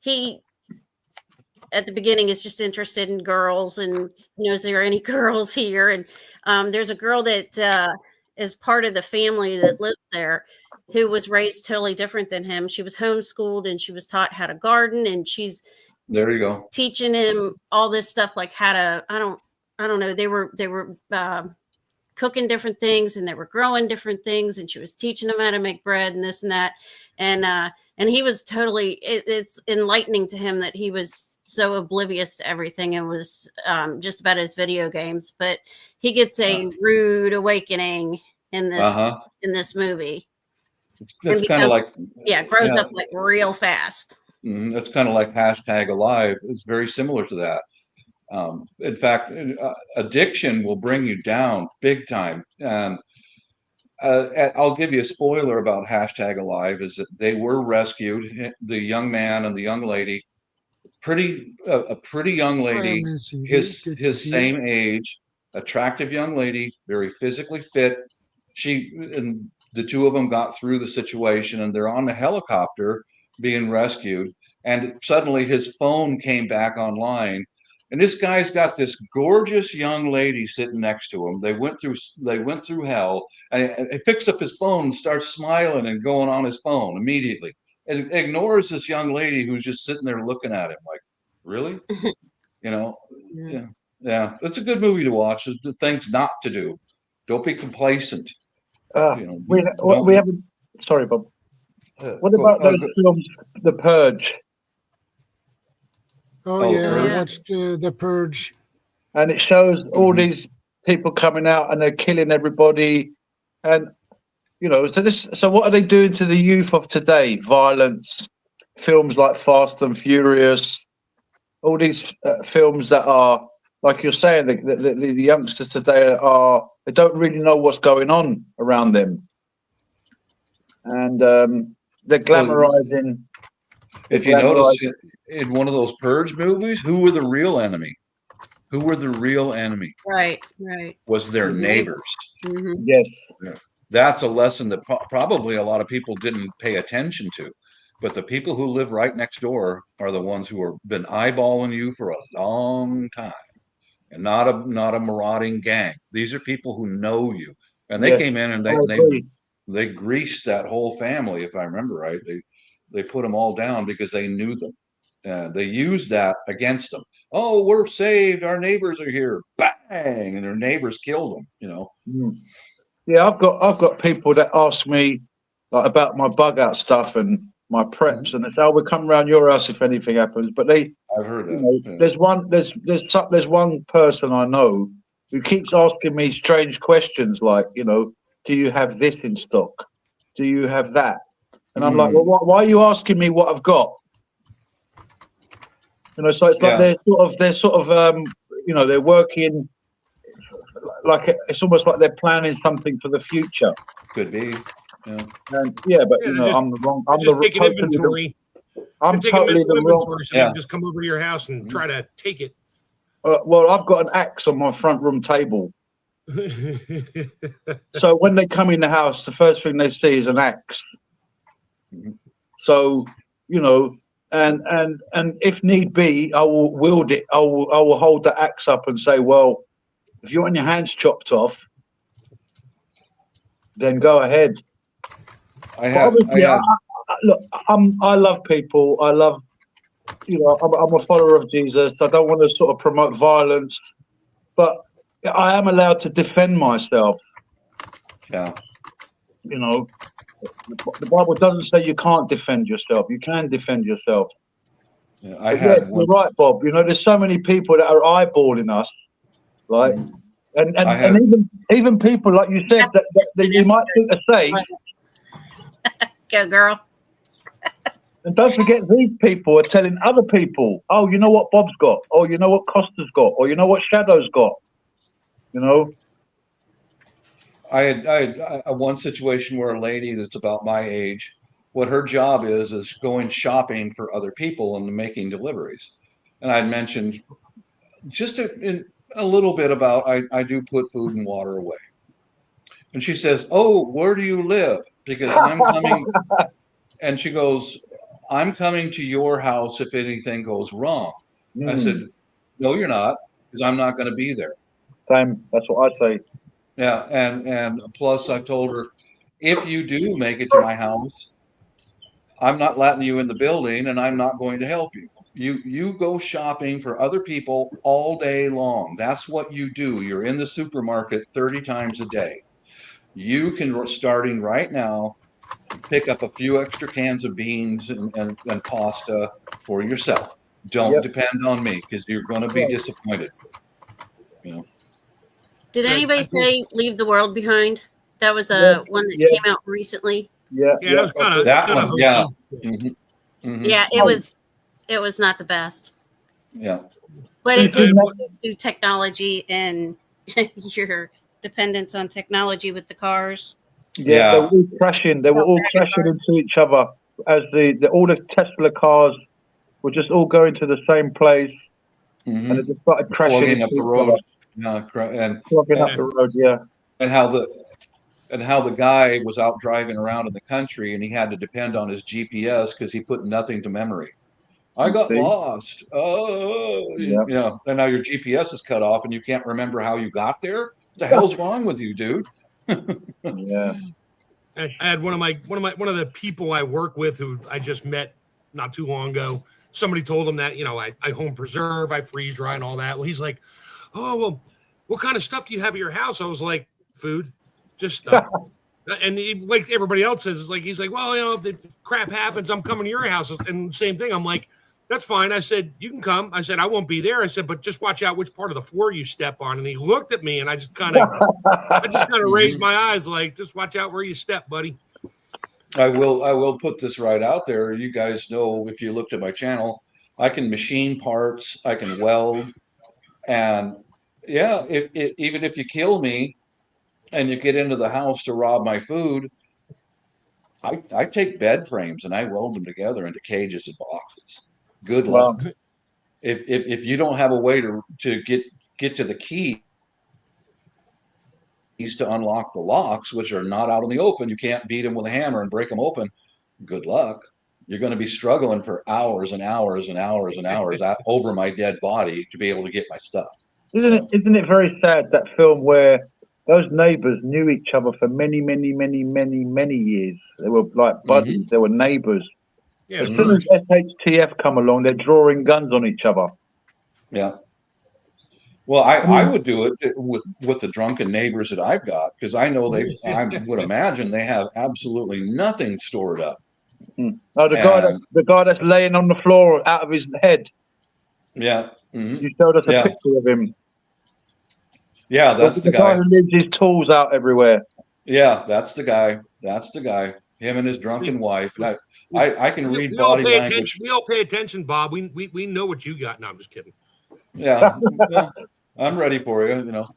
He, at the beginning, is just interested in girls, and is there any girls here? And there's a girl that is part of the family that lives there, who was raised totally different than him. She was homeschooled, and she was taught how to garden, and she's teaching him all this stuff, like how to, I don't know. They were cooking different things, and they were growing different things, and she was teaching them how to make bread and this and that. And he was totally, it's enlightening to him that he was so oblivious to everything and was just about his video games. But he gets a rude awakening in this movie. That's kind of like, grows up like real fast. That's kind of like #Alive. It's very similar to that. In fact, addiction will bring you down big time. And I'll give you a spoiler about #Alive is that they were rescued. The young man and the young lady, a pretty young lady, his same age, attractive young lady, very physically fit. And the two of them got through the situation, and they're on the helicopter being rescued. And suddenly his phone came back online. And this guy's got this gorgeous young lady sitting next to him. They went through hell, and he picks up his phone and starts smiling and going on his phone immediately. And ignores this young lady who's just sitting there looking at him like, really? Yeah. It's a good movie to watch. The things not to do. Don't be complacent. We haven't. Sorry, Bob. What about those films, The Purge? I watched The Purge. And it shows all these people coming out and they're killing everybody. And, so what are they doing to the youth of today? Violence, films like Fast and Furious, all these films that are, like you're saying, the youngsters today they don't really know what's going on around them. And they're glamorizing. If you notice in one of those Purge movies, who were the real enemy? Right. Was their neighbors. Mm-hmm. Yes. Yeah. That's a lesson that probably a lot of people didn't pay attention to. But the people who live right next door are the ones who have been eyeballing you for a long time. And not a marauding gang. These are people who know you. And they came in and they greased that whole family, if I remember right. They put them all down because they knew them. They used that against them. Oh, we're saved. Our neighbors are here. Bang! And their neighbors killed them. Yeah, I've got people that ask me about my bug out stuff and my preps, and they say, "Oh, we'll come around your house if anything happens." But I've heard that. Yeah. There's one person I know who keeps asking me strange questions like, do you have this in stock? Do you have that? And I'm like, well, why are you asking me what I've got? So it's like they're working like it's almost like they're planning something for the future. Could be. Yeah. And I'm the wrong. I'm just taking inventory. I'm totally the wrong. So they can just come over to your house and try to take it. Well, I've got an axe on my front room table. So when they come in the house, the first thing they see is an axe. So, and if need be, I will wield it. I will hold the axe up and say, well, if you want your hands chopped off, then go ahead. Look, I love people. I love, I'm a follower of Jesus. I don't want to sort of promote violence, but I am allowed to defend myself. Yeah. The Bible doesn't say you can't defend yourself. You can defend yourself. Yeah, you're right, Bob. There's so many people that are eyeballing us, right? And even people like you said that you might think are safe. Go, girl. And don't forget, these people are telling other people, oh, you know what Bob's got? Oh, you know what Costa's got? Or you know what Shadow's got? I had one situation where a lady that's about my age, what her job is going shopping for other people and making deliveries. And I'd mentioned just a little bit about I do put food and water away. And she says, oh, where do you live? Because I'm coming. And she goes, I'm coming to your house if anything goes wrong. I said, no, you're not, because I'm not going to be there. Same. That's what I say. Yeah. And plus I told her, if you do make it to my house, I'm not letting you in the building and I'm not going to help you. You go shopping for other people all day long. That's what you do. You're in the supermarket 30 times a day. You can, starting right now, pick up a few extra cans of beans and pasta for yourself. Don't depend on me because you're going to be disappointed. Did anybody say Leave the World Behind? That was one that came out recently. Yeah, that was kind of that one. Yeah. Mm-hmm. Mm-hmm. Yeah, it was not the best. Yeah. But it did do technology and your dependence on technology with the cars. Yeah, they were all crashing. They were all crashing into each other as all the Tesla cars were just all going to the same place, and it just started crashing plugging up the road. And plugging up the road. Yeah, and how the guy was out driving around in the country and he had to depend on his GPS because he put nothing to memory. I got lost. Oh, yeah. And now your GPS is cut off and you can't remember how you got there. What the hell's wrong with you, dude? Yeah. I had one of the people I work with who I just met not too long ago. Somebody told him that, I home preserve, I freeze dry and all that. Well, he's like, oh, well, what kind of stuff do you have at your house? I was like, food, just stuff. And he, like everybody else says, it's like, he's like, well, if crap happens, I'm coming to your house. And same thing. I'm like, that's fine. I said, you can come. I said, I won't be there. I said, but just watch out which part of the floor you step on. And he looked at me and I just kind of raised my eyes, like, just watch out where you step, buddy. I will put this right out there. You guys know, if you looked at my channel, I can machine parts, I can weld. And yeah, even if you kill me and you get into the house to rob my food, I take bed frames and I weld them together into cages and boxes. Good luck. If you don't have a way to get to the keys to unlock the locks, which are not out in the open, you can't beat them with a hammer and break them open. Good luck. You're going to be struggling for hours and hours and hours and hours over my dead body to be able to get my stuff. Isn't it very sad, that film where those neighbors knew each other for many, many, many, many, many years? They were like buddies. They were neighbors. Yeah, as soon as SHTF come along, they're drawing guns on each other. Yeah. Well, I would do it with the drunken neighbors that I've got, because I know I would imagine they have absolutely nothing stored up. Oh, the guy that's laying on the floor out of his head. Yeah. Mm-hmm. You showed us a picture of him. Yeah, that's the guy who leaves his tools out everywhere. Yeah, that's the guy. That's the guy. Him and his drunken wife. And I can read we all body pay language. attention. We all pay attention, Bob. We know what you got. No, I'm just kidding. Yeah, well, I'm ready for you. You know,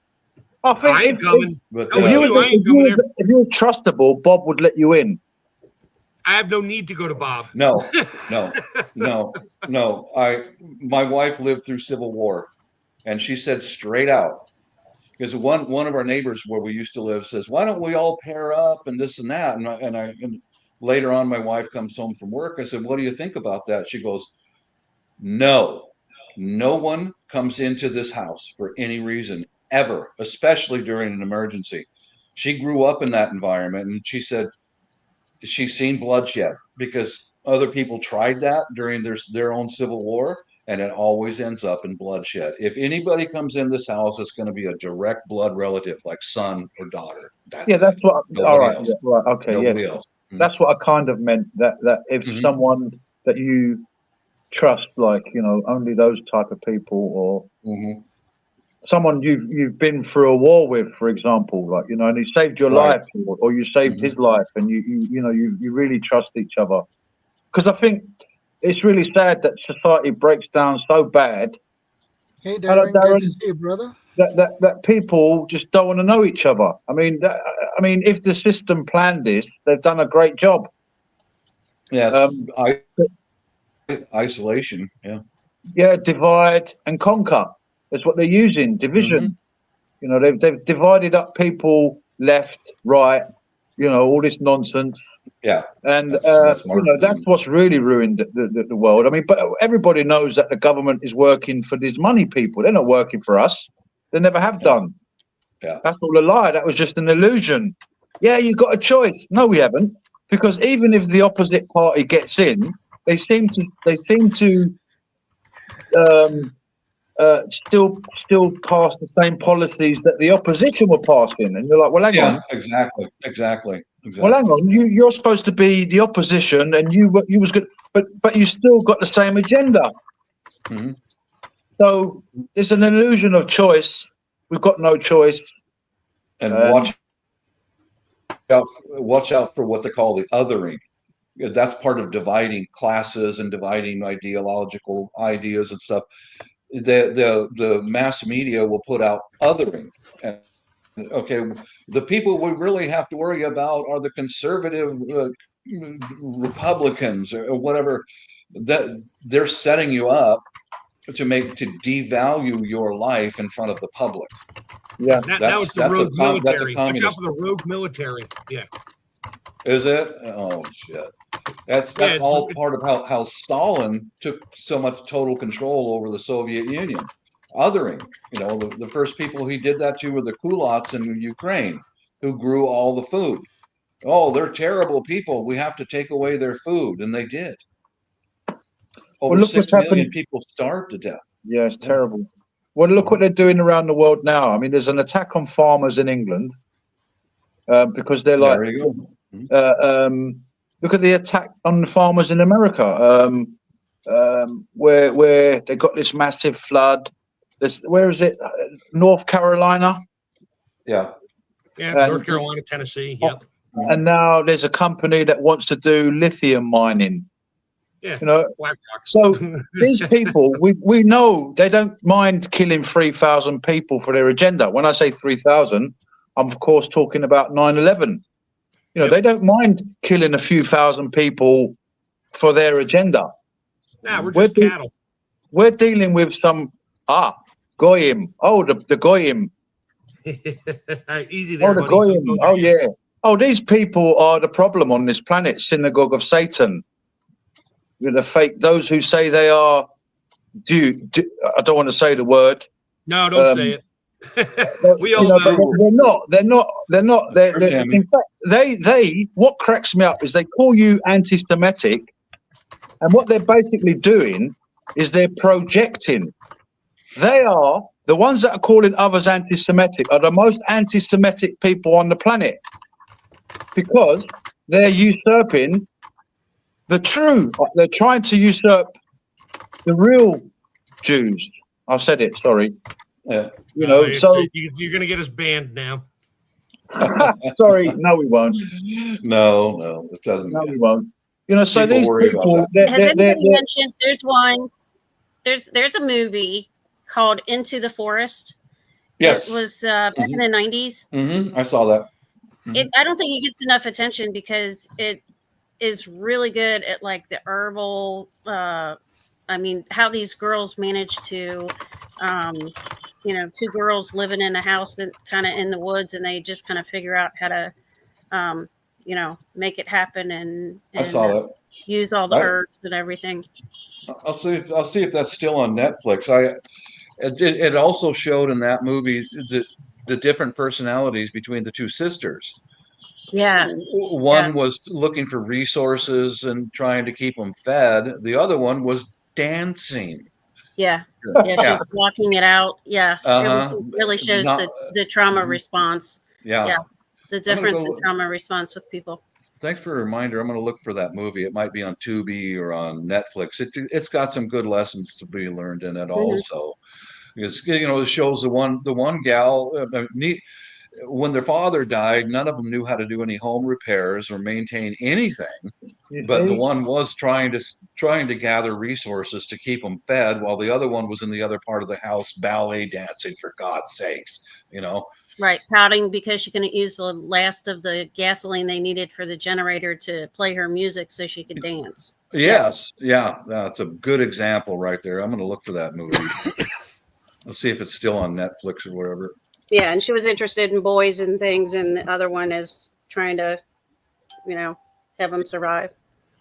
I think I ain't coming. but I ain't coming there. if you were trustable, Bob would let you in. I have no need to go to Bob. No. My wife lived through Civil War, and she said straight out, because one of our neighbors where we used to live says, "Why don't we all pair up and this and that?" And later on, my wife comes home from work. I said, "What do you think about that?" She goes, "No one comes into this house for any reason ever, especially during an emergency." She grew up in that environment, and she said she's seen bloodshed because other people tried that during their own Civil War, and it always ends up in bloodshed. If anybody comes in this house, it's going to be a direct blood relative, like son or daughter. That's what. All right, else. right, okay, Nobody else. Mm-hmm. That's what I kind of meant. That if someone that you trust, like only those type of people, or someone you've been through a war with, for example, like and he saved your life, or you saved his life, and you really trust each other. Because I think it's really sad that society breaks down so bad. Hey, Darren, good to see you, brother. That people just don't want to know each other. I mean, if the system planned this, they've done a great job. Yeah, isolation. Yeah, divide and conquer. That's what they're using. Division. They've divided up people left, right. All this nonsense. Yeah, and that's what's really ruined the world. I mean, but everybody knows that the government is working for these money people. They're not working for us. They never have done. Yeah, that's all a lie. That was just an illusion. Yeah, you got a choice. No, we haven't, because even if the opposite party gets in, they seem to still pass the same policies that the opposition were passing, and you're like, well, hang on. Exactly. Well, hang on. You're supposed to be the opposition, and you was good, but you still got the same agenda. Mm-hmm. So there's an illusion of choice. We've got no choice. And watch out for what they call the othering. That's part of dividing classes and dividing ideological ideas and stuff. The mass media will put out othering. And okay, the people we really have to worry about are the conservative Republicans or whatever. That they're setting you up to devalue your life in front of the public. Yeah, now it's the rogue military. Watch out for the rogue military. Yeah. Is it? Oh shit. That's all part of how Stalin took so much total control over the Soviet Union. Othering. The first people he did that to were the kulaks in Ukraine, who grew all the food. Oh, they're terrible people. We have to take away their food, and they did. Over 6 million people starved to death. Yeah, it's terrible. Well, look what they're doing around the world now. I mean, there's an attack on farmers in England because they're like, there you go. Look at the attack on the farmers in America, where they got this massive flood. Where is it? North Carolina. Yeah. Yeah, North Carolina, Tennessee. Yep. And now there's a company that wants to do lithium mining. Yeah. So these people, we know they don't mind killing 3,000 people for their agenda. When I say 3,000, I'm of course talking about 9/11. They don't mind killing a few thousand people for their agenda. Nah, we're just cattle. We're dealing with some goyim. Oh, the goyim. Easy there, the buddy. goyim. Oh yeah. Oh, these people are the problem on this planet. Synagogue of Satan. The fake. Those who say they are. I don't want to say the word. No, don't say it. We all know. They're not. In fact, they. What cracks me up is they call you anti-Semitic, and what they're basically doing is they're projecting. They are the ones that are calling others anti-Semitic are the most anti-Semitic people on the planet, because they're usurping the true. They're trying to usurp the real Jews. I said it. Sorry. Yeah. So you're going to get us banned now. sorry. No, we won't. No, it doesn't. No, we won't. So People these worry about people. that. Has anybody mentioned there's one? There's a movie called Into the Forest. Yes. It was back in the 90s. I saw that. I don't think it gets enough attention because it is really good at like the herbal. How these girls manage to, two girls living in a house and kind of in the woods, and they just kind of figure out how to, make it happen and I saw that. use all the herbs and everything. I'll see if that's still on Netflix. It also showed in that movie the different personalities between the two sisters. Yeah. One was looking for resources and trying to keep them fed. The other one was dancing. Yeah. She was blocking it out. Yeah. It really shows the trauma response. Yeah. The difference in trauma response with people. Thanks for a reminder. I'm going to look for that movie. It might be on Tubi or on Netflix. It's got some good lessons to be learned in it also. Because it shows the one gal when their father died, none of them knew how to do any home repairs or maintain anything. But the one was trying to gather resources to keep them fed, while the other one was in the other part of the house ballet dancing, for God's sakes, Right, pouting because she couldn't use the last of the gasoline they needed for the generator to play her music so she could dance. Yes, yeah, that's a good example right there. I'm going to look for that movie. Let's see if it's still on Netflix or whatever. Yeah, and she was interested in boys and things, and the other one is trying to, have them survive.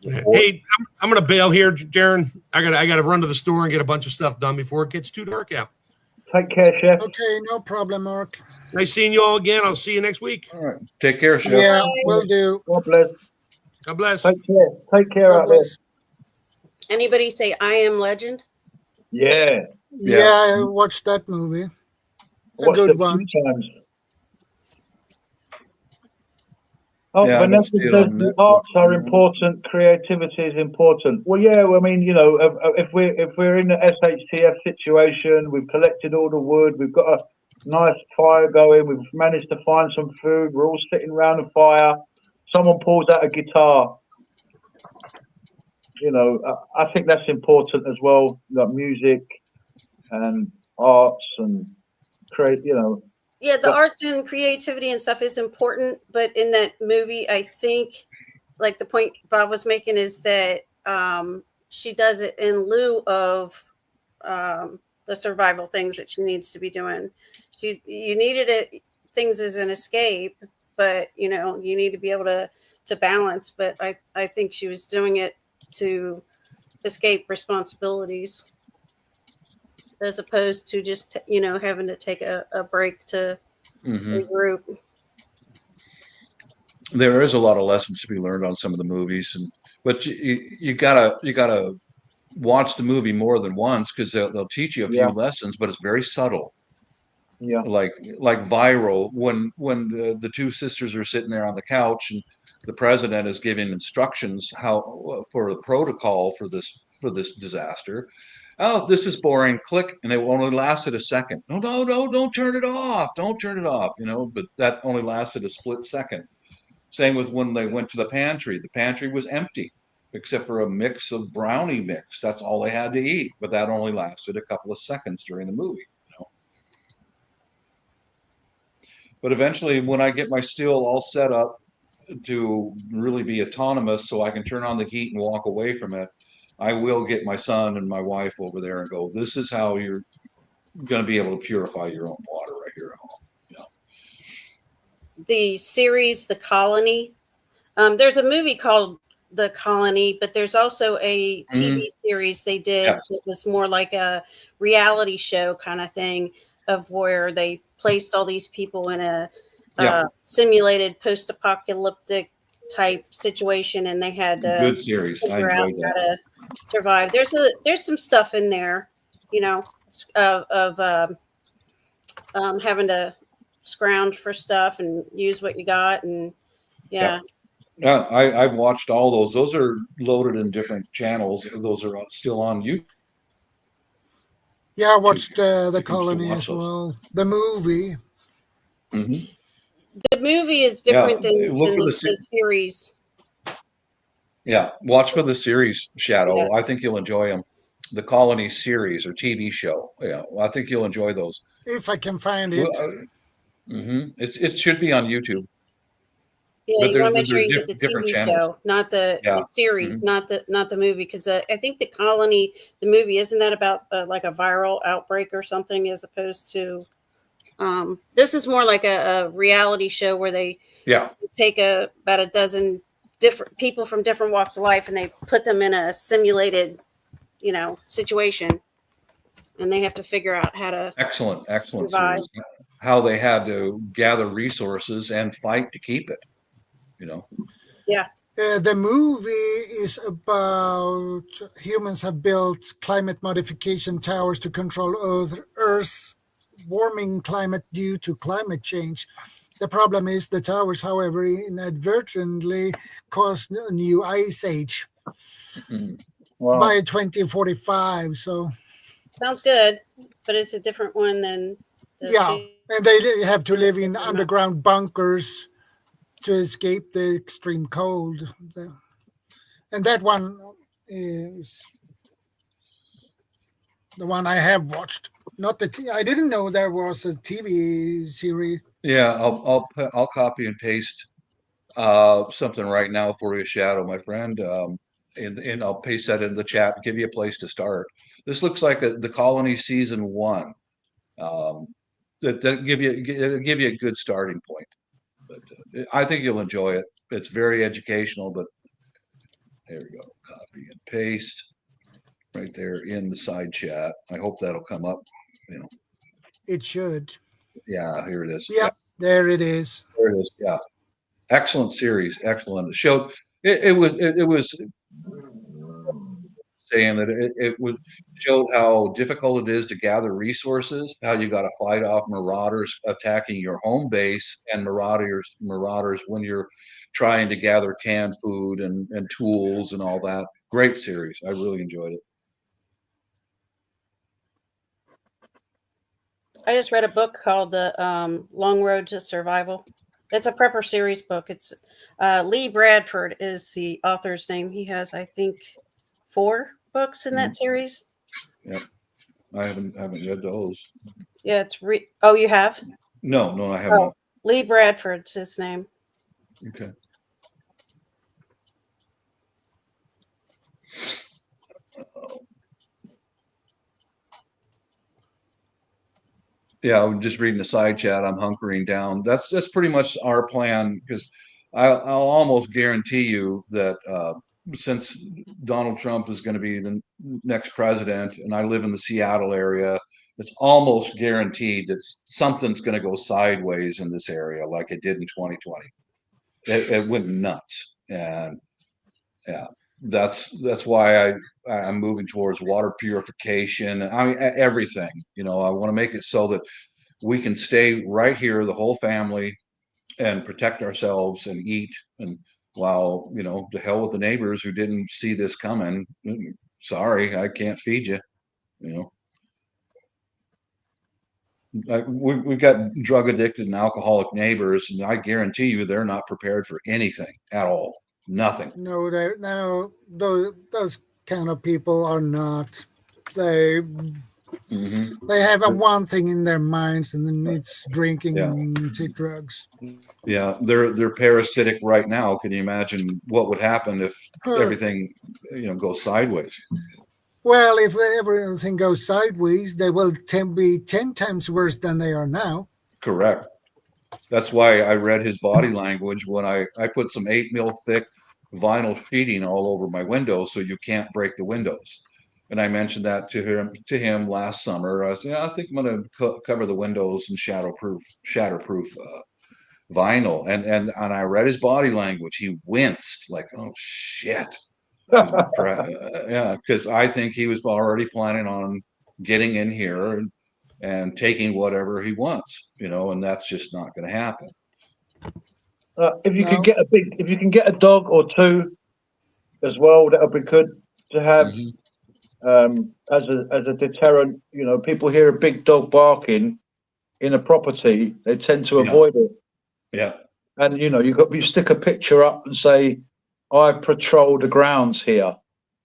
Hey, I'm going to bail here, Darren. I got to run to the store and get a bunch of stuff done before it gets too dark out. Take care, Chef. Okay, no problem, Mark. Nice seeing you all again. I'll see you next week. All right, take care, Chef. Yeah, will do. God bless. God bless. Take care. Take care out there. Anybody say I Am Legend? Yeah. Yeah, I watched that movie. A good one. Times. Vanessa says the arts are important, creativity is important. Well, yeah, if we're in the SHTF situation, we've collected all the wood, we've got a nice fire going, we've managed to find some food, we're all sitting around the fire, someone pulls out a guitar. I think that's important as well, like music and arts and create, Yeah, the arts and creativity and stuff is important, but in that movie, I think, like the point Bob was making is that she does it in lieu of the survival things that she needs to be doing. You needed things as an escape, but you need to be able to balance. But I think she was doing it to escape responsibilities, as opposed to just having to take a break to regroup. There is a lot of lessons to be learned on some of the movies, but you gotta watch the movie more than once, because they'll teach you a few lessons, but it's very subtle. Yeah, like Viral, when the two sisters are sitting there on the couch and the president is giving instructions for the protocol for this disaster. Oh, this is boring. Click, and it only lasted a second. No, don't turn it off. Don't turn it off. But that only lasted a split second. Same with when they went to the pantry. The pantry was empty, except for a mix of brownie mix. That's all they had to eat. But that only lasted a couple of seconds during the movie. But eventually, when I get my still all set up to really be autonomous, so I can turn on the heat and walk away from it, I will get my son and my wife over there and go, this is how you're going to be able to purify your own water right here at home. The series, The Colony, there's a movie called The Colony, but there's also a TV series they did that was more like a reality show kind of thing, of where they placed all these people in a simulated post-apocalyptic type situation, and they had good series. I enjoyed that. How to survive. There's some stuff in there, of having to scrounge for stuff and use what you got, and I've watched all those. Those are loaded in different channels. Those are still on YouTube. Yeah, I watched The you can still Colony watch as those. well. The movie. Hmm. The movie is Yeah, different than, look for the series. Yeah, watch for the series, Shadow. Yeah. I think you'll enjoy them. The Colony series or TV show. Yeah, I think you'll enjoy those. If I can find Well, it. it should be on YouTube, Yeah, but you want to make sure there's you get the different TV channels. show, not the Yeah. series, not the movie, because I think the Colony, the movie, isn't that about like a viral outbreak or something, as opposed to this is more like a reality show where they take about a dozen different people from different walks of life and they put them in a simulated, situation, and they have to figure out how to Excellent survive. series. How they had to gather resources and fight to keep it. Yeah. The movie is about humans have built climate modification towers to control Earth's warming climate due to climate change. The problem is the towers, however, inadvertently caused a new ice age by 2045. So sounds good, but it's a different one than and they have to live in underground bunkers to escape the extreme cold. And that one is the one I have watched. Not I didn't know there was a TV series. Yeah, I'll copy and paste something right now for you, Shadow, my friend. And I'll paste that in the chat. Give you a place to start. This looks like the Colony season 1. That give you a good starting point. But I think you'll enjoy it. It's very educational. But there we go. Copy and paste right there in the side chat. I hope that'll come up. It should. Yeah, here it is. Yeah, there it is. There it is. Yeah, excellent series. Excellent. It showed. It was saying that it would showed how difficult it is to gather resources, how you got to fight off marauders attacking your home base and marauders when you're trying to gather canned food and tools and all that. Great series. I really enjoyed it. I just read a book called The Long Road to Survival. It's a prepper series book. It's Lee Bradford is the author's name. He has, I think, 4 books in that series. Yep, I haven't read those. Yeah, it's oh, you have? No, I haven't. Lee Bradford's his name. Okay. Yeah, I'm just reading the side chat. I'm hunkering down. That's pretty much our plan, because I'll almost guarantee you that since Donald Trump is going to be the next president, and I live in the Seattle area, it's almost guaranteed that something's going to go sideways in this area, like it did in 2020. It went nuts, and yeah, that's why I'm moving towards water purification. I mean, everything. I want to make it so that we can stay right here, the whole family, and protect ourselves and eat. And while, to hell with the neighbors who didn't see this coming. Sorry, I can't feed you. We've got drug addicted and alcoholic neighbors, and I guarantee you they're not prepared for anything at all. Nothing. No, those kind of people are not. They have one thing in their minds, and then it's drinking and take drugs. Yeah, they're parasitic right now. Can you imagine what would happen if everything goes sideways? Well, if everything goes sideways, they will be 10 times worse than they are now. Correct. That's why I read his body language when I put some 8 mil thick vinyl sheeting all over my windows so you can't break the windows. And I mentioned that to him last summer. I said, I think I'm going to cover the windows in shatterproof vinyl. And I read his body language. He winced like, oh shit. Yeah, because I think he was already planning on getting in here and taking whatever he wants, and that's just not going to happen. If you can get a dog or 2 as well, that would be good to have. as a deterrent. You know, people hear a big dog barking in a property, they tend to avoid it. Yeah. And you know, you stick a picture up and say, "I patrol the grounds here."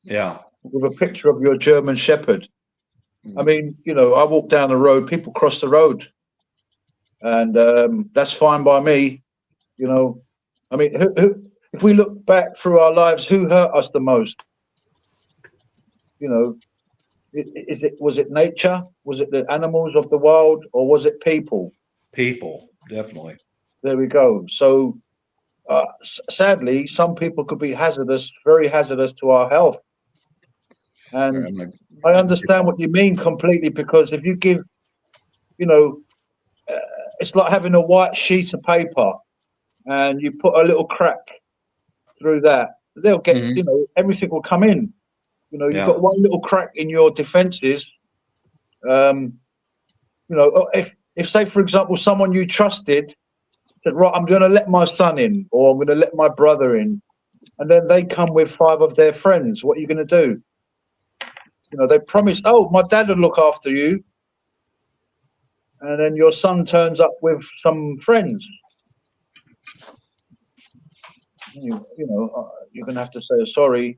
Yeah. With a picture of your German Shepherd. I mean, you know, I walk down the road, people cross the road, and that's fine by me. You know, I mean, if we look back through our lives, who hurt us the most? You know, was it nature? Was it the animals of the wild, or was it people? People, definitely. There we go. So, sadly, some people could be hazardous, very hazardous to our health. And I understand what you mean completely, because if you give, you know, it's like having a white sheet of paper and you put a little crack through that, they'll get, you know, everything will come in. You know, you've got one little crack in your defenses. You know, if say, for example, someone you trusted said, right, I'm going to let my son in, or I'm going to let my brother in, and then they come with 5 of their friends, what are you going to do? You know, they promised, oh, my dad will look after you. And then your son turns up with some friends. You know, you're going to have to say sorry.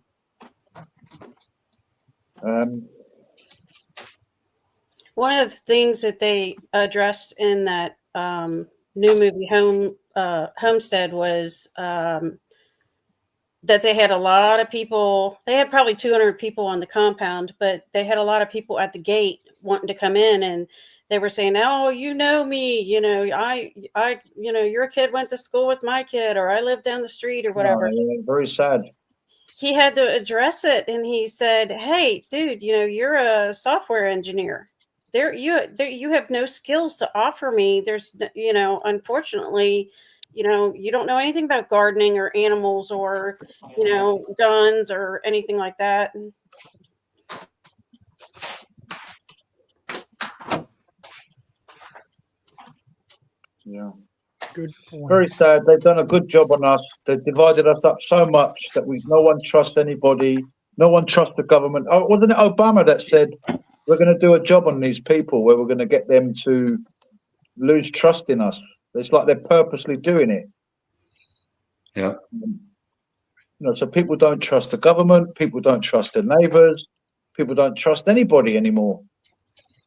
One of the things that they addressed in that new movie Homestead was that they had a lot of people. They had probably 200 people on the compound, but they had a lot of people at the gate wanting to come in, and they were saying, "Oh, you know me, you know, I, you know, your kid went to school with my kid, or I live down the street, or whatever." Very sad. He had to address it, and he said, "Hey, dude, you know, you're a software engineer. You have no skills to offer me. There's, you know, unfortunately, you know, you don't know anything about gardening or animals or, you know, guns or anything like that." Yeah. Good point. Very sad. They've done a good job on us. They've divided us up so much that no one trusts anybody. No one trusts the government. Oh, wasn't it Obama that said, we're going to do a job on these people where we're going to get them to lose trust in us? It's like they're purposely doing it. Yeah. You know, so people don't trust the government. People don't trust their neighbors. People don't trust anybody anymore.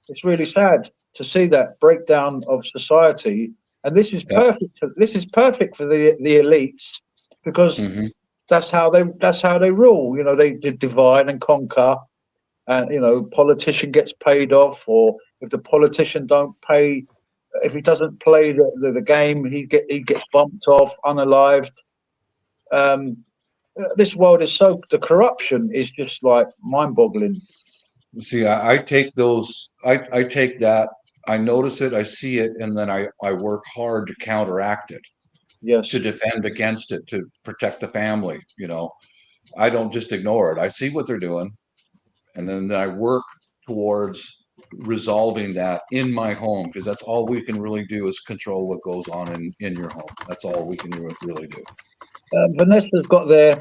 It's really sad to see that breakdown of society. And this is perfect. This is perfect for the elites, because that's how they rule. You know, they divide and conquer, and you know, politician gets paid off, or if the politician don't pay, if he doesn't play the game, he gets bumped off, unalived. This world is the corruption is just like mind-boggling. See, I take those. I take that. I notice it, I see it, and then I work hard to counteract it. Yes. To defend against it, to protect the family. You know, I don't just ignore it. I see what they're doing, and then I work towards resolving that in my home, because that's all we can really do is control what goes on in your home. That's all we can really do. Vanessa's got there.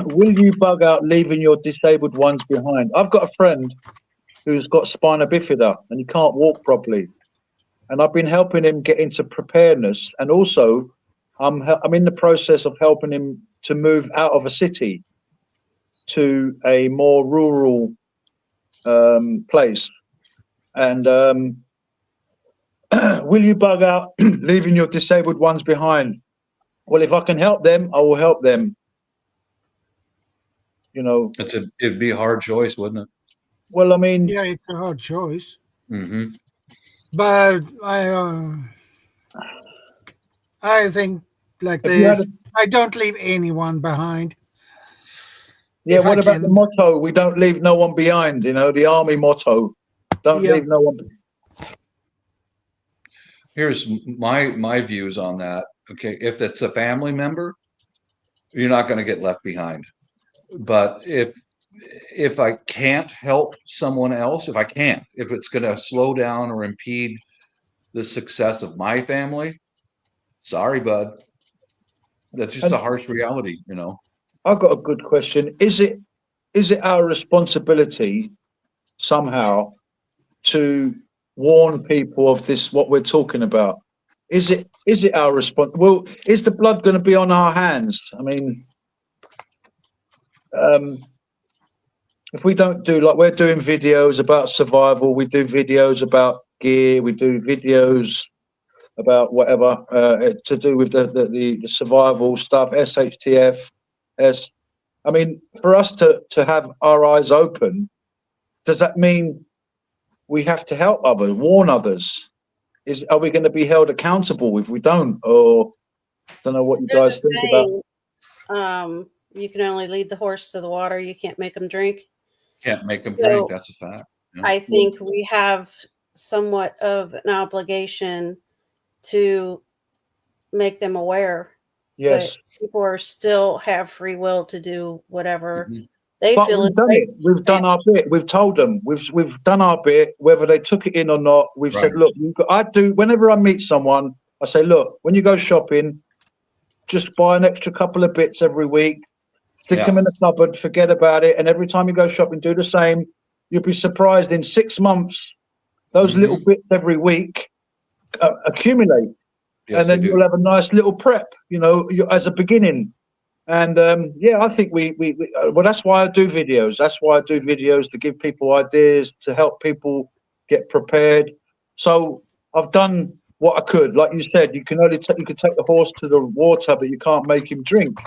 Will you bug out leaving your disabled ones behind? I've got a friend who's got spina bifida and he can't walk properly, and I've been helping him get into preparedness, and also I'm in the process of helping him to move out of a city to a more rural place. And will you bug out leaving your disabled ones behind? Well, if I can help them, I will help them. You know, it'd be a hard choice, wouldn't it? Well, I mean, yeah, it's a hard choice. Mm-hmm. But I think like this, I don't leave anyone behind. Yeah, what about the motto? We don't leave no one behind, you know, the army motto. Don't leave no one. Here's my views on that. Okay, if it's a family member, you're not going to get left behind. But if I can't help someone else, if it's going to slow down or impede the success of my family, sorry, bud. That's just a harsh reality, you know. I've got a good question. Is it is it our responsibility somehow to warn people of this, what we're talking about? Is it our response? Well, is the blood going to be on our hands? I mean, if we don't do, like, we're doing videos about survival, we do videos about gear, we do videos about whatever to do with the survival stuff, SHTF. I mean, for us to have our eyes open, does that mean we have to help others, warn others? Are we going to be held accountable if we don't? Or I don't know what you guys think about. You can only lead the horse to the water. You can't make them drink. Can't make them drink. That's a fact. Yeah. I think we have somewhat of an obligation to make them aware. Yes. But people still have free will to do whatever they but feel. We've done our bit. We've told them. We've done our bit, whether they took it in or not. We've said, look, I do. Whenever I meet someone, I say, look, when you go shopping, just buy an extra couple of bits every week. Stick them in the cupboard, forget about it. And every time you go shopping, do the same. You'll be surprised in 6 months, those little bits every week accumulate. Yes, and then you'll have a nice little prep, as a beginning. And I think well, that's why I do videos. That's why I do videos, to give people ideas, to help people get prepared. So I've done what I could. Like you said, you could take the horse to the water, but you can't make him drink.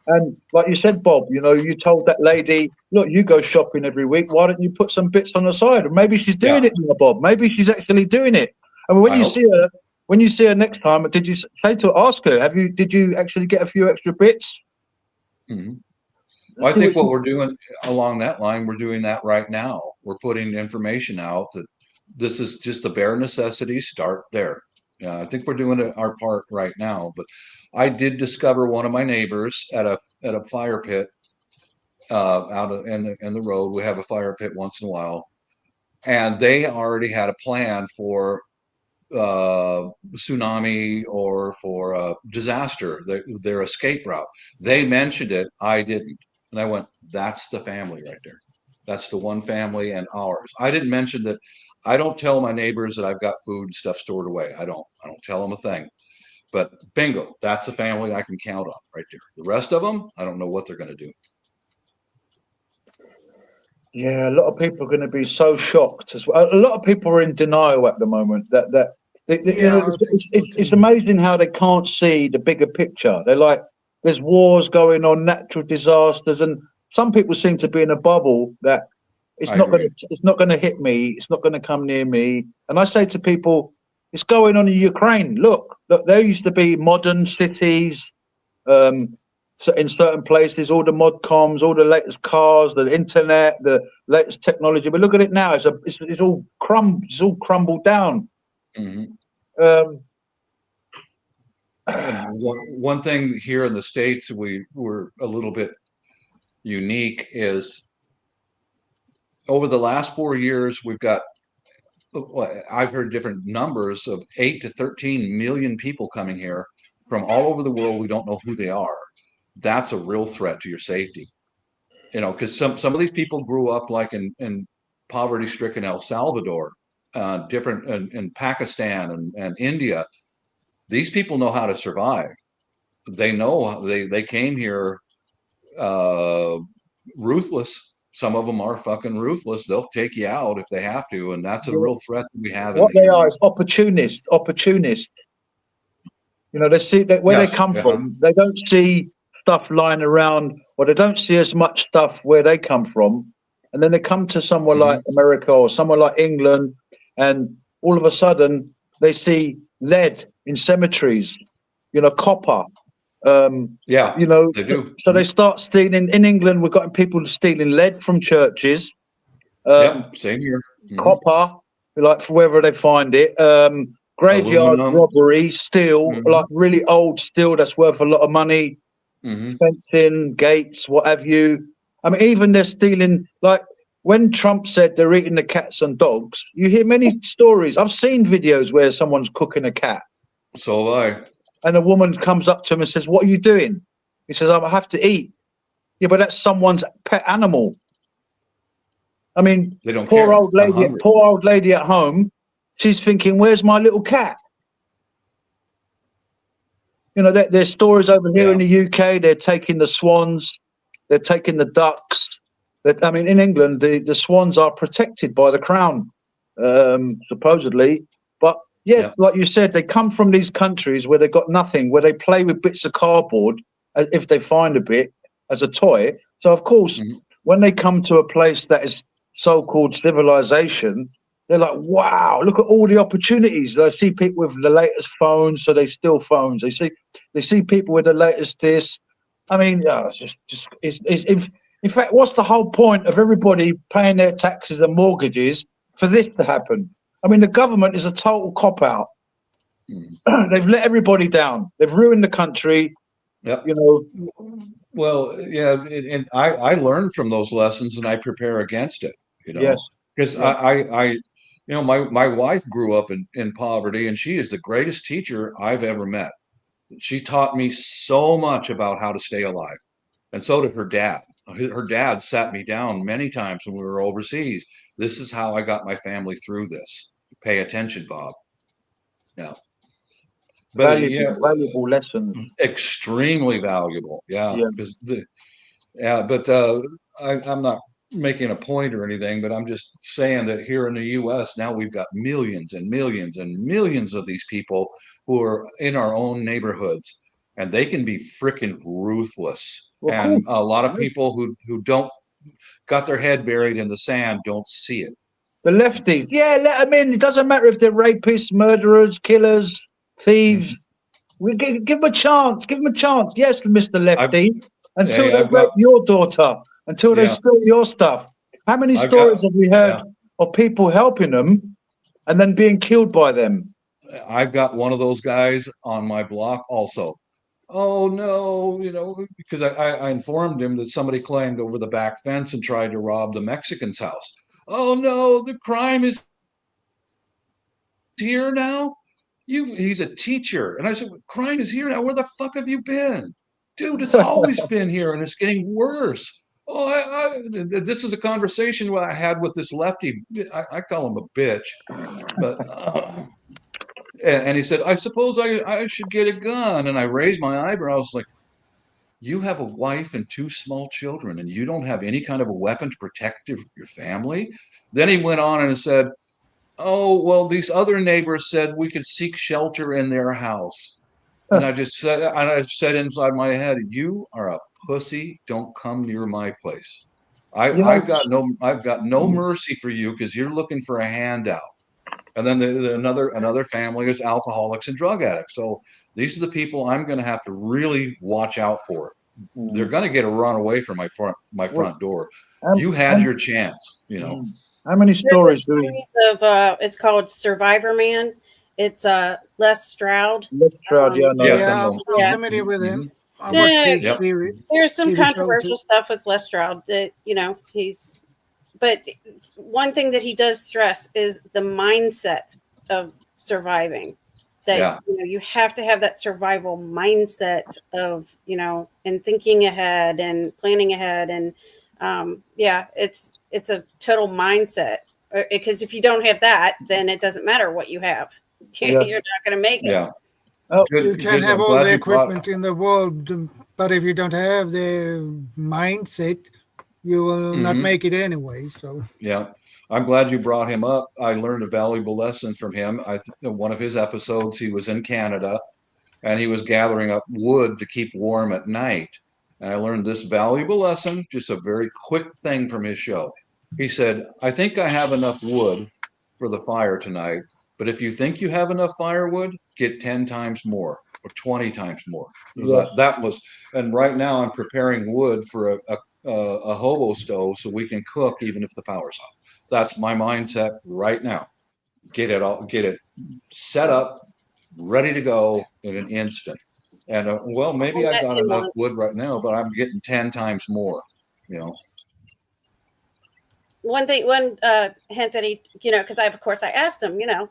And like you said, Bob, you told that lady, look, you go shopping every week. Why don't you put some bits on the side? Or maybe she's doing it now, Bob. Maybe she's actually doing it. I mean, when you see her next time, did you say to ask her, did you actually get a few extra bits? Well, I think what we're doing along that line, we're doing that right now. We're putting information out that this is just the bare necessities. Start there. I think we're doing our part right now. But I did discover one of my neighbors at a fire pit out in the road. We have a fire pit once in a while, and they already had a plan for tsunami or for disaster, their escape route. They mentioned it, I didn't, and I went, that's the family right there. That's the one family and ours. I didn't mention that. I don't tell my neighbors that I've got food and stuff stored away. I don't tell them a thing. But bingo, that's the family I can count on right there. The rest of them, I don't know what they're going to do. Yeah, a lot of people are going to be so shocked as well. A lot of people are in denial at the moment. It's amazing how they can't see the bigger picture. They're like, there's wars going on, natural disasters, and some people seem to be in a bubble that it's not going to hit me. It's not going to come near me. And I say to people, it's going on in Ukraine. Look, there used to be modern cities. So in certain places, all the mod coms, all the latest cars, the internet, the latest technology. But look at it now; it's all crumbled down. One thing here in the States, we're a little bit unique is over the last 4 years, we've got. I've heard different numbers of 8 to 13 million people coming here from all over the world. We don't know who they are. That's a real threat to your safety, because some of these people grew up like in poverty-stricken El Salvador, different in Pakistan and India. These people know how to survive. They know they came here ruthless. Some of them are fucking ruthless. They'll take you out if they have to, and that's a real threat that we have. What they are is opportunists. They see that where they come from. They don't see stuff lying around, or they don't see as much stuff where they come from, and then they come to somewhere like America or somewhere like England, and all of a sudden they see lead in cemeteries, copper. They do. So they start stealing. In England, we've got people stealing lead from churches. Same here. Copper, like for wherever they find it. Graveyard robbery, steel, like really old steel that's worth a lot of money. Fencing, gates, what have you. I mean, even they're stealing. Like when Trump said they're eating the cats and dogs, you hear many stories. I've seen videos where someone's cooking a cat. So have I. And a woman comes up to him and says, "What are you doing?" He says, "I have to eat." Yeah, but that's someone's pet animal. I mean, They don't poor care. old I'm lady, hungry. poor old lady at home. She's thinking, "Where's my little cat?" You know, there's stories over here in the UK. They're taking the swans, they're taking the ducks. I mean, in England, the swans are protected by the crown, supposedly. But yes, like you said, they come from these countries where they've got nothing, where they play with bits of cardboard if they find a bit as a toy. So, of course, when they come to a place that is so-called civilization, they're like, wow, look at all the opportunities. They see people with the latest phones, so they steal phones. They see people with the latest this. I mean, in fact, what's the whole point of everybody paying their taxes and mortgages for this to happen? I mean, the government is a total cop-out. They've let everybody down. They've ruined the country. Yep. You know. Well, yeah, and I learned from those lessons, and I prepare against it. You know, Yes. because I you know, my wife grew up in poverty, and she is the greatest teacher I've ever met. She taught me so much about how to stay alive, and so did her dad. Her dad sat me down many times when we were overseas. This is how I got my family through this. Pay attention, Bob. Yeah. But Valuable lessons. Extremely valuable. Yeah. Because I'm not making a point or anything, but I'm just saying that here in the U.S. now we've got millions and millions and millions of these people who are in our own neighborhoods, and they can be freaking ruthless. Well, and cool. A lot of people who don't got their head buried in the sand don't see it. The lefties, let them in. It doesn't matter if they're rapists, murderers, killers, thieves. We give them a chance. Give them a chance. Yes, Mr. Lefty. Until they rape your daughter, until they steal your stuff. How many stories have we heard of people helping them and then being killed by them? I've got one of those guys on my block also. Oh no, you know, because I informed him that somebody climbed over the back fence and tried to rob the Mexican's house. Oh no, the crime is here now. He's a teacher. And I said, crime is here now. Where the fuck have you been? Dude, it's always been here and it's getting worse. Oh, this is a conversation I had with this lefty. I call him a bitch, but and he said, I suppose I should get a gun. And I raised my eyebrows like, you have a wife and 2 small children, and you don't have any kind of a weapon to protect your family? Then he went on and said, oh, well, these other neighbors said we could seek shelter in their house. And I said inside my head, you are a pussy. Don't come near my place. I've got no mercy for you because you're looking for a handout. And then another family is alcoholics and drug addicts. So these are the people I'm going to have to really watch out for. They're going to get a run away from my front door. You had your chance, you know. How many stories do we? It's called Survivor Man. It's Les Stroud. Les Stroud, I'm familiar with him. I watched his series. There's some controversial stuff with Les Stroud that, you know, but one thing that he does stress is the mindset of surviving. That you know, you have to have that survival mindset of, you know, and thinking ahead and planning ahead, and it's a total mindset, because if you don't have that, then it doesn't matter what you have. You're not going to make it. You can have all the equipment in the world, but if you don't have the mindset, you will not make it anyway. So I'm glad you brought him up. I learned a valuable lesson from him. One of his episodes, he was in Canada and he was gathering up wood to keep warm at night. And I learned this valuable lesson, just a very quick thing from his show. He said, I think I have enough wood for the fire tonight, but if you think you have enough firewood, get 10 times more or 20 times more. And right now I'm preparing wood for a hobo stove so we can cook even if the power's off. That's my mindset right now. Get it set up, ready to go in an instant. And maybe I've got enough wood right now, but I'm getting 10 times more, you know. One hint that he, you know, because I asked him, you know,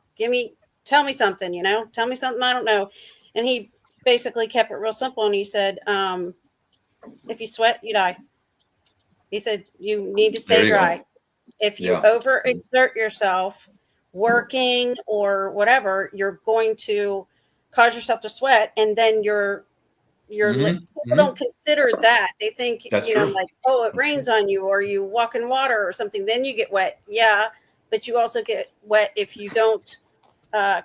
tell me something, you know, tell me something I don't know. And he basically kept it real simple. And he said, if you sweat, you die. He said you need to There stay you dry. go. If you Yeah. overexert yourself working or whatever, you're going to cause yourself to sweat, and then Mhm, people don't consider that. They think, That's you know, true. like, oh, it rains on you, or you walk in water or something, then you get wet. Yeah, but you also get wet if you don't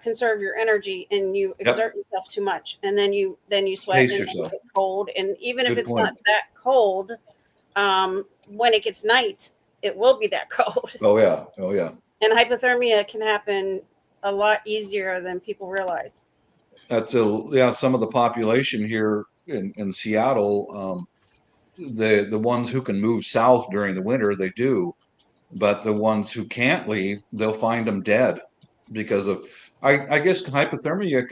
conserve your energy and you exert yourself too much, and then you sweat Pace and then you yourself. get cold. And even if Good it's point. not that cold, when it gets night, it will be that cold. Oh yeah. Oh yeah. And hypothermia can happen a lot easier than people realize. That's some of the population here in Seattle. The ones who can move south during the winter, they do, but the ones who can't leave, they'll find them dead because of. I guess hypothermia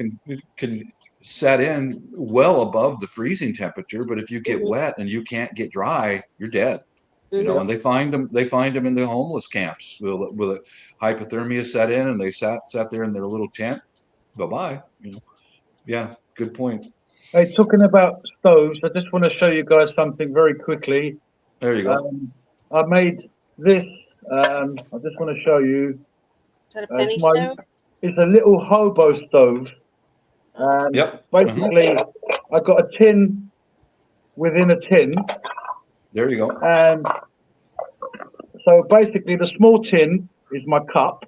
can set in well above the freezing temperature, but if you get wet and you can't get dry, you're dead. And they find them in the homeless camps with a hypothermia set in, and they sat there in their little tent. Bye-bye. Yeah, good point. Hey, talking about stoves, I just want to show you guys something very quickly. There you go. I made this. I just want to show you. Is that a penny stove? It's a little hobo stove. Yep. Basically, I got a tin within a tin. There you go. And so basically, the small tin is my cup.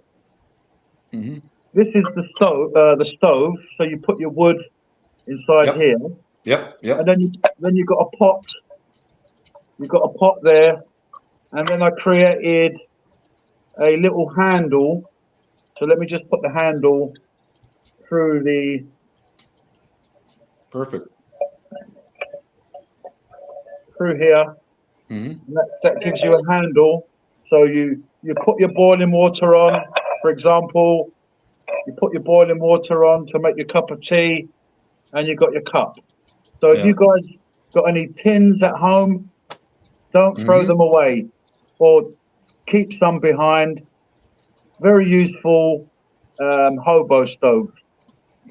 This is the stove. So you put your wood inside here. Yep. And then you got a pot. You've got a pot there, and then I created a little handle. So let me just put the handle through the. Perfect. Through here. That gives you a handle. So you put your boiling water on, for example. You put your boiling water on to make your cup of tea, and you got your cup. So if you guys got any tins at home, don't throw them away, or keep some behind. Very useful hobo stove.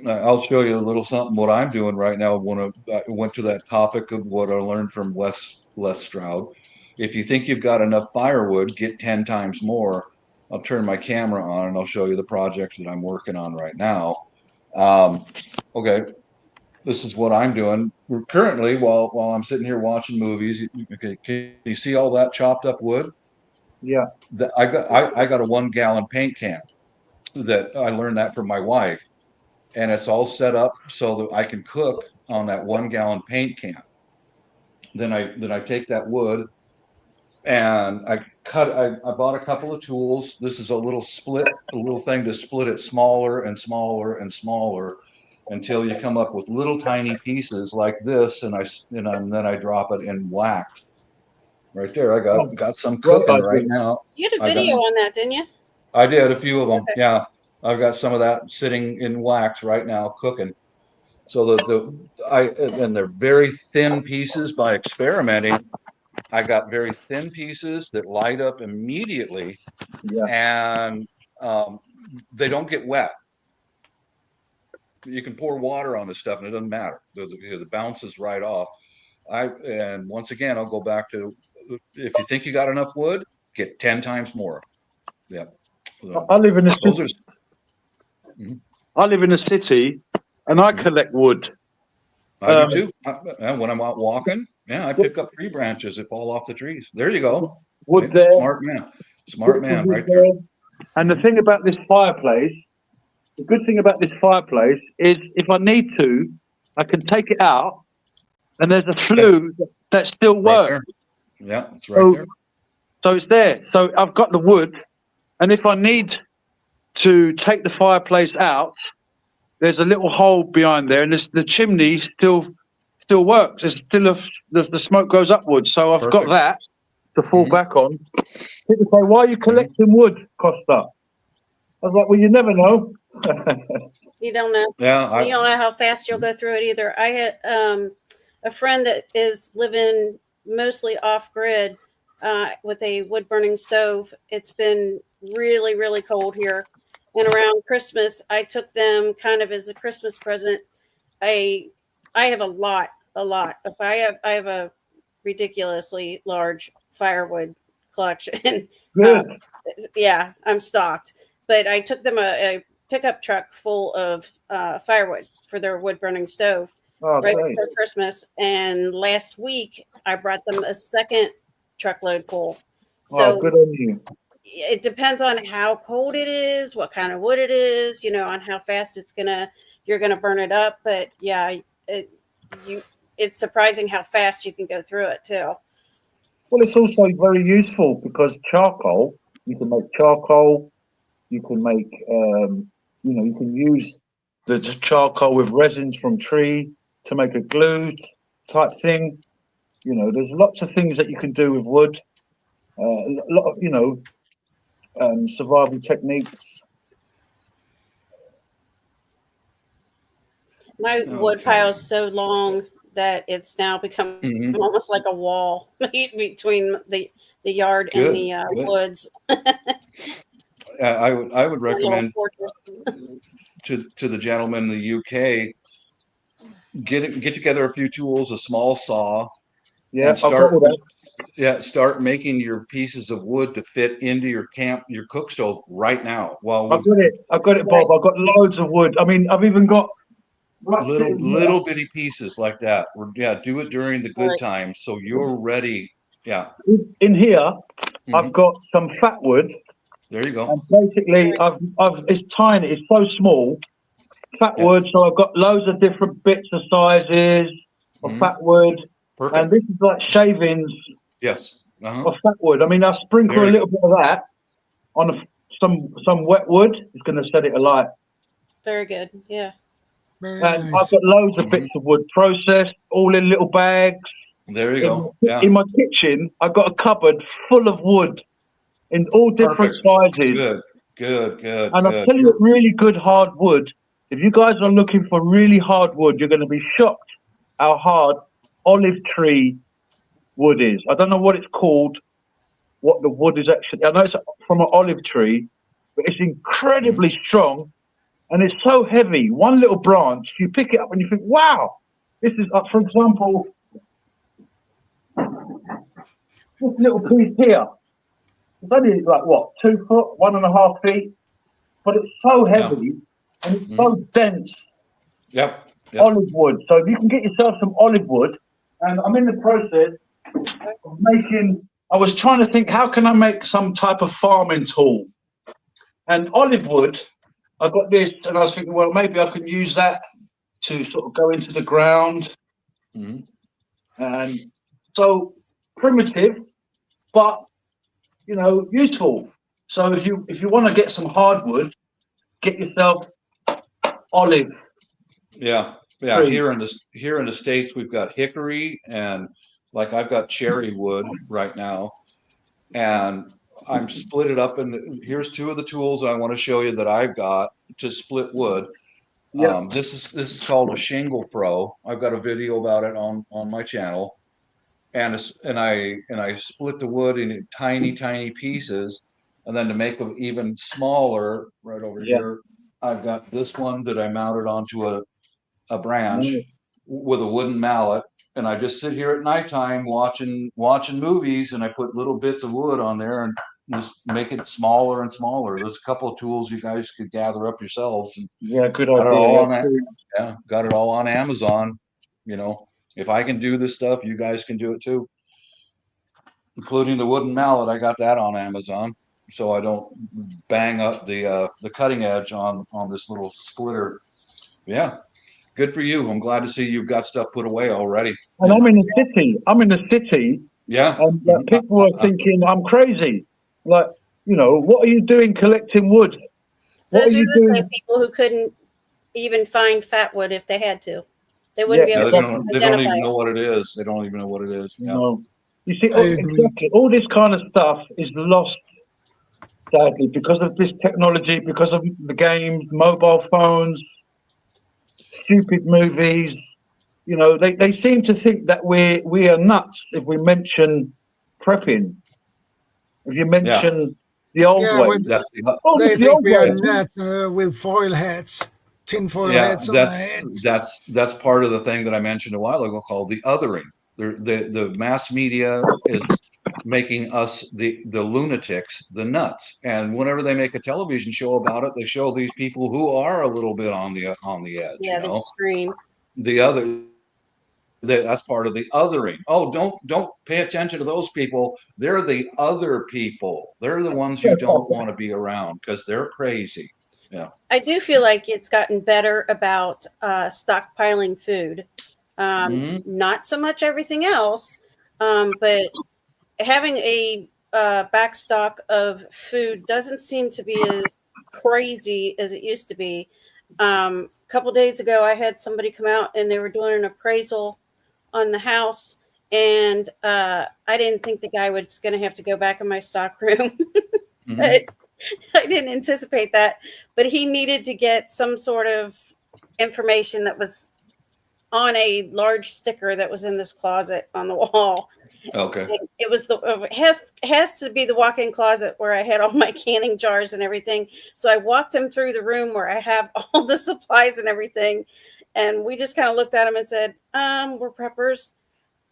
I'll show you a little something what I'm doing right now. When I went to that topic of what I learned from Les Stroud. If you think you've got enough firewood, get 10 times more. I'll turn my camera on and I'll show you the projects that I'm working on right now. Okay, this is what I'm doing. We're currently, while I'm sitting here watching movies. Okay, can you see all that chopped up wood? Yeah. I got a 1 gallon paint can that I learned that from my wife. And it's all set up so that I can cook on that 1 gallon paint can. Then I take that wood and I bought a couple of tools. This is a little thing to split it smaller and smaller and smaller until you come up with little tiny pieces like this. And then I drop it in wax. Right there, I got some cooking right now. You had a video on that, didn't you? I did a few of them. Okay. Yeah. I've got some of that sitting in wax right now cooking. So and they're very thin pieces. By experimenting, I got very thin pieces that light up immediately, and they don't get wet. You can pour water on this stuff and it doesn't matter. The bounces right off. And once again, I'll go back to, if you think you got enough wood, get 10 times more. Yeah. I live in a city. I live in a city, and I collect wood. I do too. When I'm out walking, I pick up tree branches that fall off the trees. There you go. Wood there. Smart man, right there. And the thing about this fireplace, the good thing about this fireplace is, if I need to, I can take it out, and there's a flue that still works. Right yeah, it's right there. So it's there. So I've got the wood, and if I need to take the fireplace out, there's a little hole behind there, and the chimney still works. There's still the smoke goes upwards. So I've got that to fall back on. People say, "Why are you collecting wood, Costa?" I was like, "Well, you never know." You don't know. Yeah, you don't know how fast you'll go through it either. I had a friend that is living mostly off grid with a wood burning stove. It's been really, really cold here. And around Christmas, I took them kind of as a Christmas present. I have a lot. If I have a ridiculously large firewood collection. Good. Yeah, I'm stocked. But I took them a pickup truck full of firewood for their wood burning stove Oh, right great. before Christmas. And last week I brought them a second truckload full. So Oh, good on you. it depends on how cold it is, what kind of wood it is, on how fast you're gonna burn it up. But yeah, it's surprising how fast you can go through it too. Well, it's also very useful because charcoal, you can make charcoal, you can make, you can use the charcoal with resins from tree to make a glue type thing. There's lots of things that you can do with wood. A lot of, survival techniques. My wood pile is so long that it's now become almost like a wall between the yard and the woods. I would recommend to the gentleman in the UK get together a few tools, a small saw, and start making your pieces of wood to fit into your cook stove right now. I've got it, Bob. I've got loads of wood. I mean, I've even got little bitty pieces like that. Do it during the good times so you're ready. Yeah. In here, I've got some fat wood. There you go. And basically, it's tiny. It's so small. Fat wood. So I've got loads of different bits of sizes of fat wood. Perfect. And this is like shavings. Yes. Of fat wood. I mean, I sprinkle a little bit of that on some wet wood. It's going to set it alight. Very good. Yeah. Very and nice. I've got loads of bits of wood processed, all in little bags. There you go. In my kitchen, I've got a cupboard full of wood in all different sizes. Good. And I'll tell you, really good hard wood. If you guys are looking for really hard wood, you're going to be shocked how hard olive tree wood is. I don't know what it's called, what the wood is actually. I know it's from an olive tree, but it's incredibly strong. And it's so heavy. One little branch, you pick it up and you think, wow, this is, for example, this little piece here. It's only like, what, 2 foot, 1.5 feet? But it's so heavy and it's so dense. Yep. Olive wood. So if you can get yourself some olive wood, and I'm in the process of making, I was trying to think, how can I make some type of farming tool? And olive wood, I got this, and I was thinking, well, maybe I can use that to sort of go into the ground. And so primitive, but useful. So if you want to get some hardwood, get yourself olive. Yeah. Tree. Here in the States, we've got hickory, and like I've got cherry wood right now, and I'm split it up. And here's 2 of the tools I want to show you that I've got to split wood. Yeah. This is called a shingle throw. I've got a video about it on my channel, and I split the wood in tiny pieces, and then to make them even smaller, right over here, I've got this one that I mounted onto a branch with a wooden mallet, and I just sit here at nighttime watching movies, and I put little bits of wood on there and just make it smaller and smaller. There's a couple of tools you guys could gather up yourselves. And good idea. Got it all on Amazon. If I can do this stuff, you guys can do it too. Including the wooden mallet, I got that on Amazon, so I don't bang up the cutting edge on this little splitter. Yeah. Good for you. I'm glad to see you've got stuff put away already. And I'm in the city. Yeah. And people are thinking I'm crazy. Like, what are you doing collecting wood? Those are the same people who couldn't even find fat wood if they had to. They wouldn't be able to. They don't even know what it is. They don't even know what it is. Yeah. No. You see, exactly, all this kind of stuff is lost, sadly, because of this technology, because of the games, mobile phones, stupid movies. They seem to think that we are nuts if we mention prepping. If you mention the old way, they think we are nuts with foil hats, tinfoil hats on our heads. That's part of the thing that I mentioned a while ago called the othering. The mass media making us the lunatics, the nuts. And whenever they make a television show about it, they show these people who are a little bit on the edge. Yeah, the extreme. The other, that's part of the othering. Oh, don't pay attention to those people. They're the other people. They're the ones you don't want to be around because they're crazy. Yeah, I do feel like it's gotten better about stockpiling food. Not so much everything else, but having a backstock of food doesn't seem to be as crazy as it used to be. A couple days ago, I had somebody come out and they were doing an appraisal on the house, and I didn't think the guy was going to have to go back in my stock room. I didn't anticipate that, but he needed to get some sort of information that was on a large sticker that was in this closet on the wall. Okay. And it was has to be the walk-in closet where I had all my canning jars and everything. So I walked him through the room where I have all the supplies and everything. And we just kind of looked at him and said, we're preppers.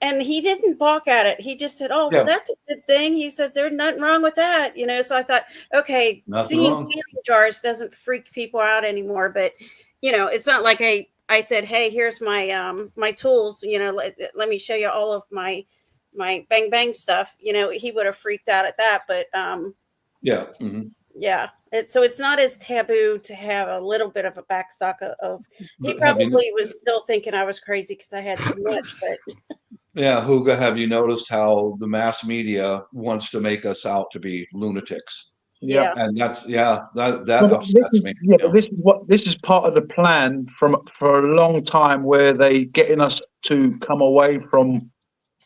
And he didn't balk at it. He just said, oh, well, that's a good thing. He said, there's nothing wrong with that. You know, so I thought, okay, seeing canning jars doesn't freak people out anymore. But, you know, it's not like I said, hey, here's my my tools. You know, let me show you all of my bang bang stuff. You know, he would have freaked out at that. But yeah. Yeah. So it's not as taboo to have a little bit of a backstock of he probably was still thinking I was crazy because I had too much, but yeah, Huga, have you noticed how the mass media wants to make us out to be lunatics? Yeah. And that's that upsets me. Yeah, but this is part of the plan for a long time where they getting us to come away from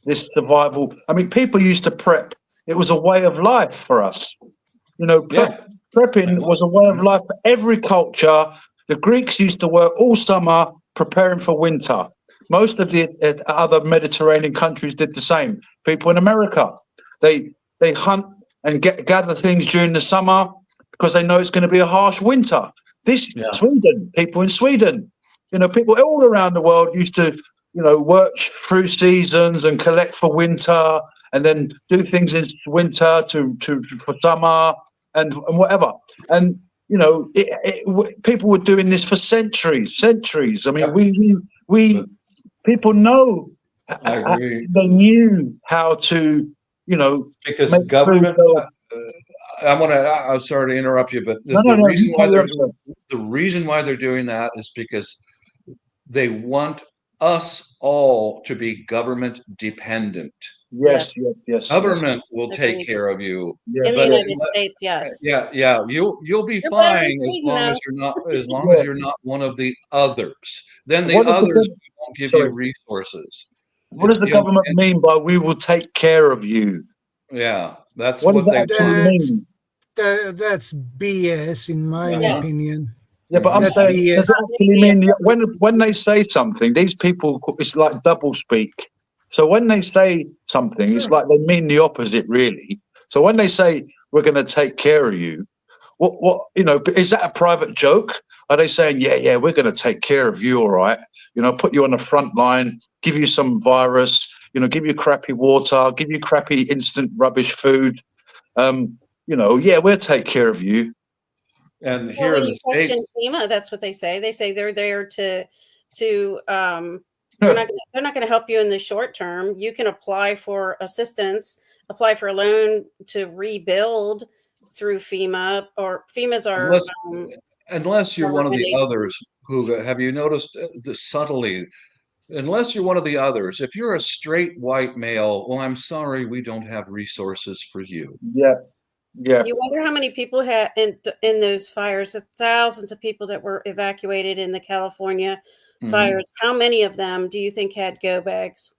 this survival. I mean, people used to prep. It was a way of life for us. You know, prepping was a way of life for every culture. The Greeks used to work all summer preparing for winter. Most of the other Mediterranean countries did the same. People in America, they hunt and gather things during the summer because they know it's going to be a harsh winter. Sweden, people in Sweden, you know, people all around the world used to, you know, work through seasons and collect for winter, and then do things in winter for summer and whatever. And you know, people were doing this for centuries. I mean, we people know. I agree. They knew how to, you know, because government. I'm sorry to interrupt you, but the reason why they're doing that is because they want us all to be government dependent. Yes. Government will take care of you. In the United States, yes. Yeah. You'll be fine as long as you're not one of the others. Then the others won't give you resources. What does the government mean by "we will take care of you"? Yeah, that's what they mean. That's BS, in my opinion. Yeah, but I'm saying, does it actually mean when they say something, these people, it's like double speak. So when they say something, it's like they mean the opposite, really. So when they say we're going to take care of you, what you know, is that a private joke? Are they saying, yeah, we're going to take care of you, all right? You know, put you on the front line, give you some virus, you know, give you crappy water, give you crappy instant rubbish food. You know, yeah, we'll take care of you. And here in the States, FEMA, that's what they say. They say they're there to they're not going to help you in the short term. You can apply for assistance, apply for a loan to rebuild through FEMA, or FEMA's are unless you're one of the others. Huga, have you noticed the subtlety? Unless you're one of the others, if you're a straight white male, well, I'm sorry, we don't have resources for you. Yeah. You wonder how many people had in those fires, the thousands of people that were evacuated in the California fires. How many of them do you think had go bags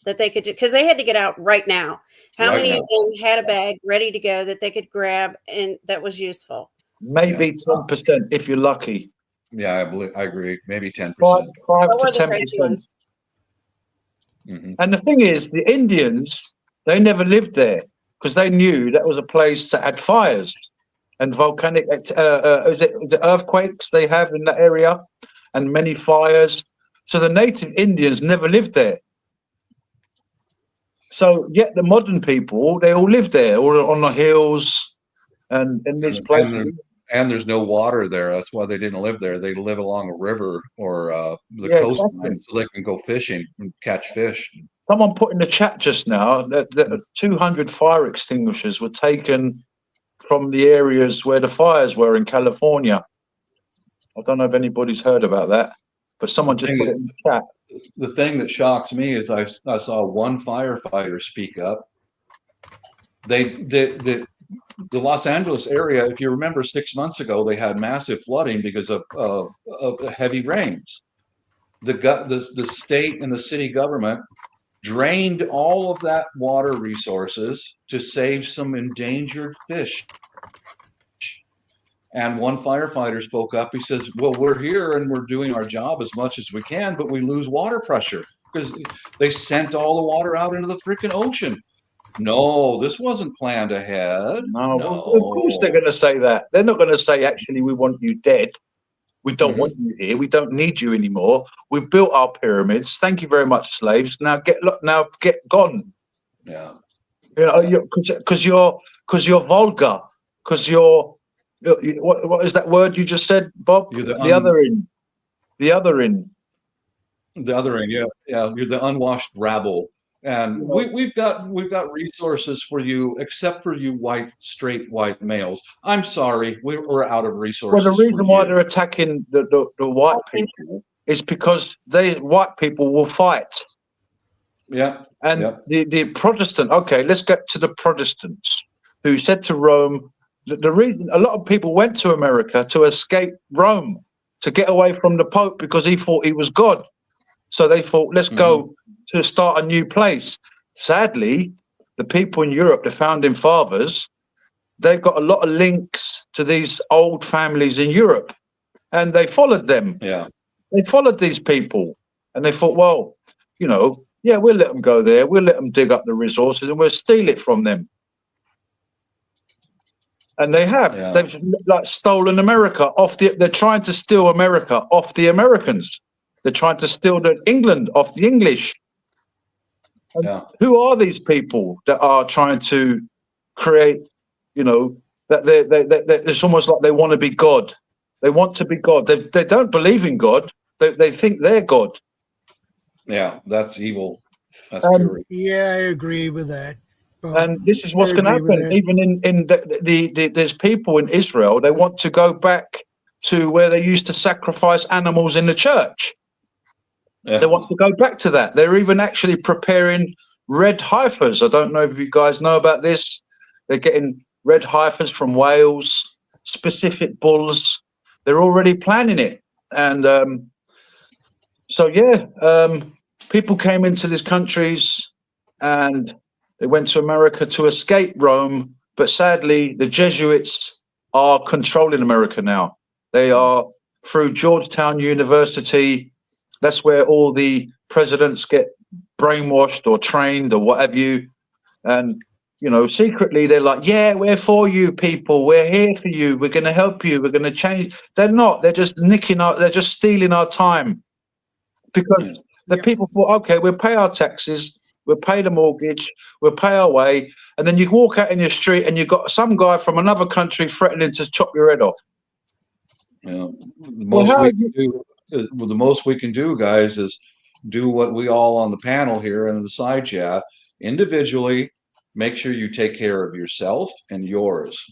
that they could, because they had to get out right now? How many of them had a bag ready to go that they could grab and that was useful? Maybe 10% if you're lucky. Yeah, I agree. Maybe 10%. 5 to 10%. And the thing is, the Indians, they never lived there, because they knew that was a place that had fires and volcanic the earthquakes they have in that area, and many fires. So the native Indians never lived there. So yet the modern people, they all live there, or on the hills, and in these places. And there's no water there. That's why they didn't live there. They live along a river or the Yeah, coastline, exactly. so they can go fishing and catch fish. Someone put in the chat just now that 200 fire extinguishers were taken from the areas where the fires were in California. I don't know if anybody's heard about that, but someone just put it in the chat. The thing that shocks me is I saw one firefighter speak up. The Los Angeles area, if you remember 6 months ago, they had massive flooding because of heavy rains. The state and the city government drained all of that water resources to save some endangered fish. And one firefighter spoke up. He says, well, we're here and we're doing our job as much as we can, but we lose water pressure because they sent all the water out into the freaking ocean. No, this wasn't planned ahead. No. Of course they're going to say that. They're not going to say, actually, we want you dead. We don't want you here. We don't need you anymore. We've built our pyramids. Thank you very much, slaves. Now get gone. Yeah. You know, because you're vulgar. Because you're what is that word you just said, Bob? You're the other end. The other end. The other end, yeah. You're the unwashed rabble. And we've got resources for you, except for you straight white males. I'm sorry, we're out of resources. Well, the reason why they're attacking the white people is because white people will fight. Yeah. And the Protestant. Okay, let's get to the Protestants who said to Rome. The reason a lot of people went to America to escape Rome, to get away from the Pope, because he thought he was God. So they thought, let's go to start a new place. Sadly, the people in Europe, the founding fathers, they got a lot of links to these old families in Europe, and they followed them. Yeah. They followed these people, and they thought, well, you know, yeah, we'll let them go there. We'll let them dig up the resources, and we'll steal it from them. And they have. Yeah. They've like stolen America off they're trying to steal America off the Americans. They're trying to steal England off the English. Yeah. Who are these people that are trying to create, you know, that it's almost like they want to be God. They want to be God. They don't believe in God. They think they're God. Yeah, that's evil. That's pure. Yeah, I agree with that. And this is what's going to happen. Even in there's people in Israel, they want to go back to where they used to sacrifice animals in the church. Yeah. They want to go back to that. They're even actually preparing red heifers. I don't know if you guys know about this. They're getting red heifers from Wales, specific bulls. They're already planning it. And people came into these countries and they went to America to escape Rome, but sadly, the Jesuits are controlling America now. They are through Georgetown University. That's where all the presidents get brainwashed or trained or what have you. And, you know, secretly they're like, yeah, we're for you people. We're here for you. We're going to help you. We're going to change. They're not. They're just they're just stealing our time. Because the people thought, okay, we'll pay our taxes. We'll pay the mortgage, we'll pay our way, and then you walk out in your street and you've got some guy from another country threatening to chop your head off. Yeah, the most we can do, guys, is do what we all on the panel here and in the side chat individually. Make sure you take care of yourself and yours.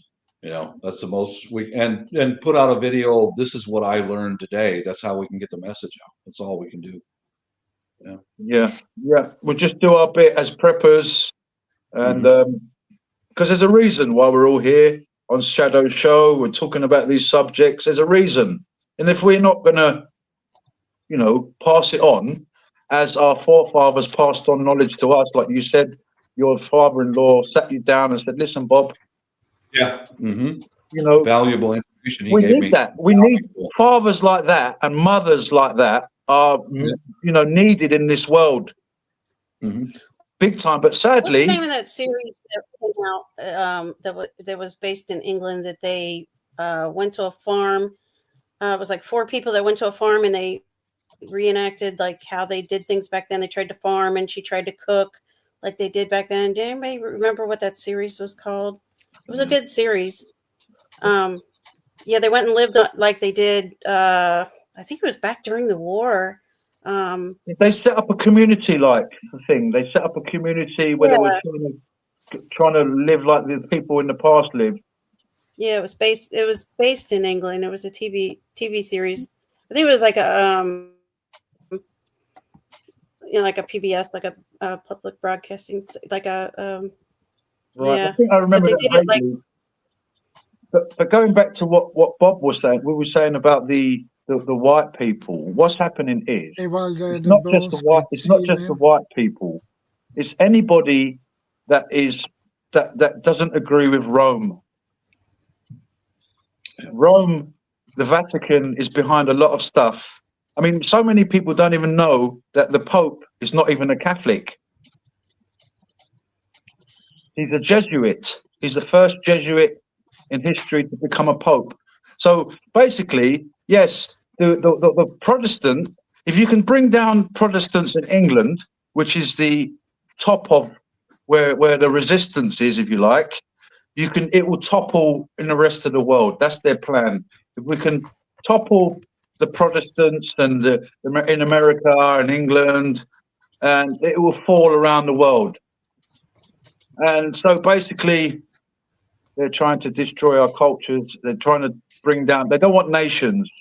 You know, that's the most and put out a video. This is what I learned today. That's how we can get the message out. That's all we can do. Yeah. We'll just do our bit as preppers, and because there's a reason why we're all here on Shadow Show. We're talking about these subjects. There's a reason, and if we're not gonna, you know, pass it on as our forefathers passed on knowledge to us, like you said, your father-in-law sat you down and said, "Listen, Bob." Yeah. You know, valuable information. We need that. We need fathers like that and mothers like that. Are you know, needed in this world, big time. But sadly, what's the name of that series that came out that was based in England? That they went to a farm. It was like 4 people that went to a farm and they reenacted like how they did things back then. They tried to farm and she tried to cook like they did back then. Did anybody remember what that series was called? It was a good series. Yeah, they went and lived like they did. I think it was back during the war. They set up a community like thing. They set up a community where they were trying to live like the people in the past lived. Yeah, it was based in England. It was a TV series. I think it was like a like a PBS, like a public broadcasting, like a Right. yeah. I think I remember But that they did it vaguely. But going back to what Bob was saying, we were saying about the white people. What's happening is it's not just the white. It's not just the white people. It's anybody that doesn't agree with Rome. Rome, the Vatican, is behind a lot of stuff. I mean, so many people don't even know that the Pope is not even a Catholic. He's a Jesuit. He's the first Jesuit in history to become a Pope. So basically, yes, the Protestant, if you can bring down Protestants in England, which is the top of where the resistance is, if you like, it will topple in the rest of the world. That's their plan. If we can topple the Protestants and in America and England, and it will fall around the world. And so basically, they're trying to destroy our cultures. They're trying to bring down. They don't want nations.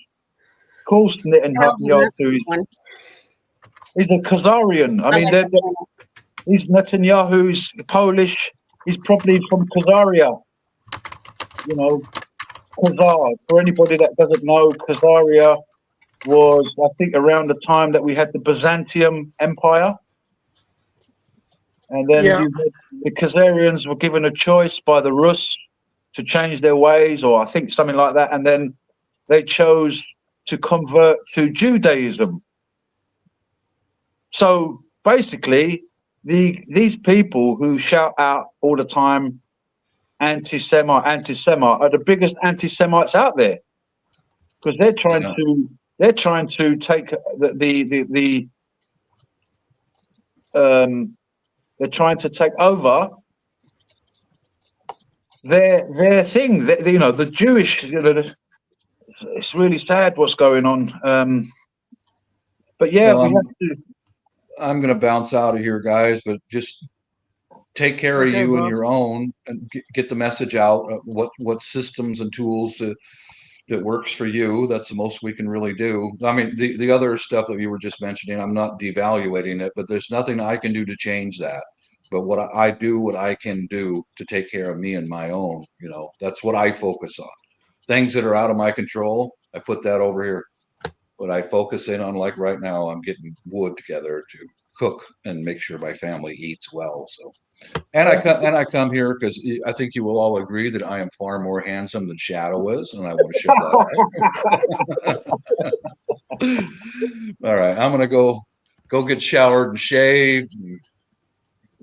Of course, Netanyahu is a Khazarian. I mean, he's Netanyahu's Polish. He's probably from Khazaria. You know, Khazar. For anybody that doesn't know, Khazaria was, I think, around the time that we had the Byzantium Empire. And then the Khazarians were given a choice by the Rus to change their ways, or I think something like that. And then they chose to convert to Judaism. So basically, these people who shout out all the time, anti-Semite are the biggest anti-Semites out there, because they're trying to take they're trying to take over their thing. The Jewish. It's really sad what's going on. But yeah, we have to. I'm going to bounce out of here, guys. But just take care of you and your own, and get the message out. What systems and tools that works for you. That's the most we can really do. I mean, the other stuff that you were just mentioning, I'm not devaluating it, but there's nothing I can do to change that. But what I can do to take care of me and my own, that's what I focus on. Things that are out of my control, I put that over here. But I focus in on, like right now, I'm getting wood together to cook and make sure my family eats well. So, and I come here because I think you will all agree that I am far more handsome than Shadow is, and I want to show that. All right, I'm gonna go get showered and shaved, and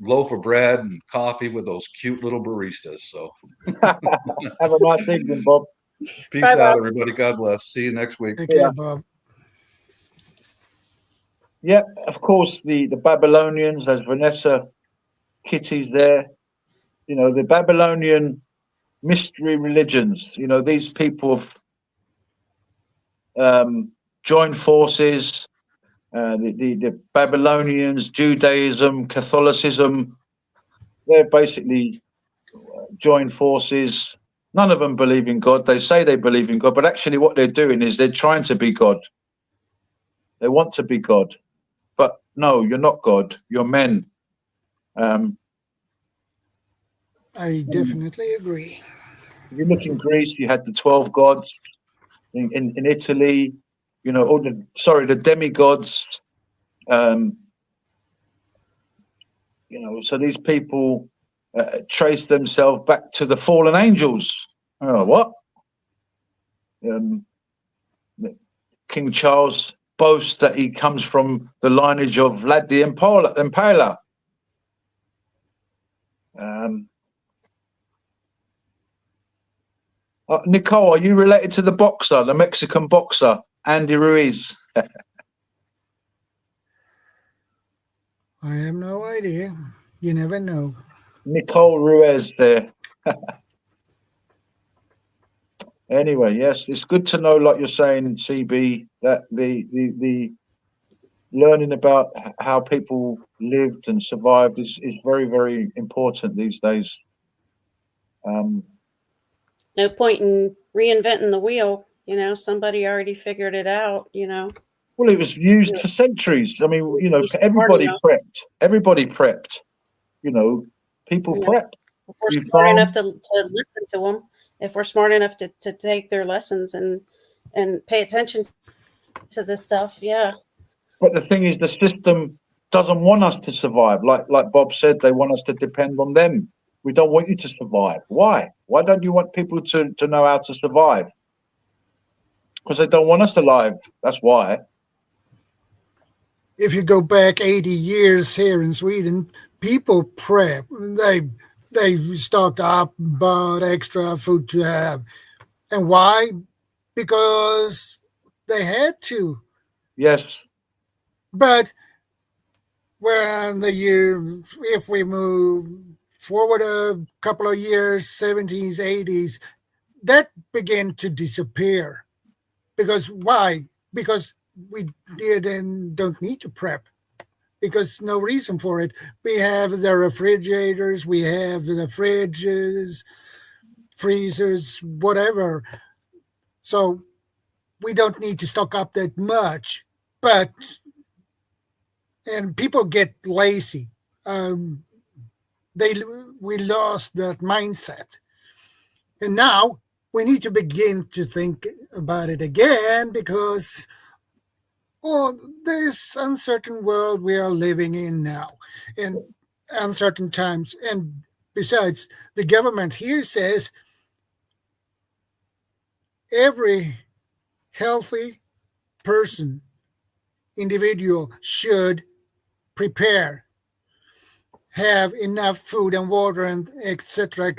loaf of bread and coffee with those cute little baristas. So, have a nice evening, Bob. Peace out, everybody. God bless. See you next week. Take care, Bob. Yeah, of course, the Babylonians, as Vanessa Kitty's there, the Babylonian mystery religions, these people have joined forces, the Babylonians, Judaism, Catholicism, they're basically joined forces. None of them believe in God. They say they believe in God, but actually what they're doing is they're trying to be God. They want to be God. But no, you're not God. You're men. I definitely agree. If you look in Greece, you had the 12 gods. In Italy, the demigods. So these people trace themselves back to the fallen angels. Oh, what? King Charles boasts that he comes from the lineage of Vlad the Impaler. Nicole, are you related to the Mexican boxer, Andy Ruiz? I have no idea. You never know. Nicole Ruiz there. Anyway, yes, it's good to know, like you're saying, CB, that the learning about how people lived and survived is very, very important these days. No point in reinventing the wheel. You know, somebody already figured it out. You know. Well, it was used for centuries. I mean, you know, Be smart everybody enough. prepped. Everybody prepped. You know, people You know, prepped. if we're You smart farm. enough to listen to them, if we're smart enough to take their lessons and pay attention to this stuff, yeah. But the thing is, the system doesn't want us to survive. Like Bob said, they want us to depend on them. We don't want you to survive. Why? Why don't you want people to know how to survive? Because they don't want us alive. That's why. If you go back 80 years here in Sweden, people prep. They stocked up, bought extra food to have. And why? Because they had to. Yes. But when if we move forward a couple of years, 70s, 80s, that began to disappear. Because why? Because we did and don't need to prep. Because no reason for it. We have the refrigerators, we have the fridges, freezers, whatever. So we don't need to stock up that much. And people get lazy. We lost that mindset. And now we need to begin to think about it again because this uncertain world we are living in now and uncertain times. And besides, the government here says every healthy person, individual should prepare, have enough food and water and etc.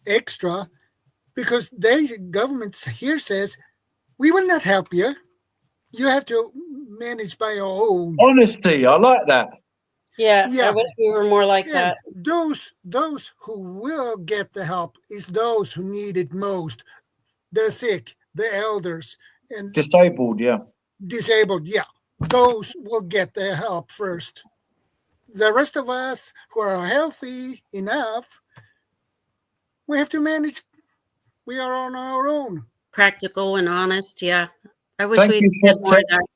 extra, because the government here says we will not help you. You have to manage by your own. Honesty, I like that. Yeah. I wish we were more like that. Those who will get the help is those who need it most. The sick, the elders, and disabled, yeah. Those will get the help first. The rest of us who are healthy enough, we have to manage. We are on our own. Practical and honest, yeah. I wish Thank we you, had Chef more Tech. of that.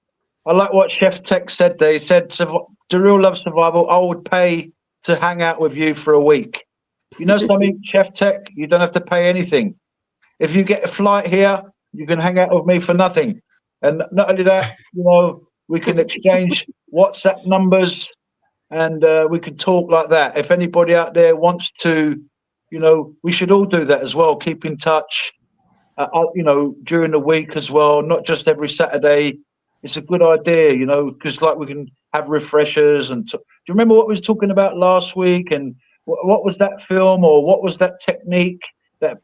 I like what Chef Tech said there. He said, to real love survival, I would pay to hang out with you for a week. You know something, Chef Tech? You don't have to pay anything. If you get a flight here, you can hang out with me for nothing. And not only that, you know, we can exchange WhatsApp numbers and we can talk like that. If anybody out there wants to, you know, we should all do that as well. Keep in touch, you know, during the week as well, not just every Saturday. It's a good idea, you know, because like we can have refreshers. And do you remember what we was talking about last week? And what was that film or what was that technique that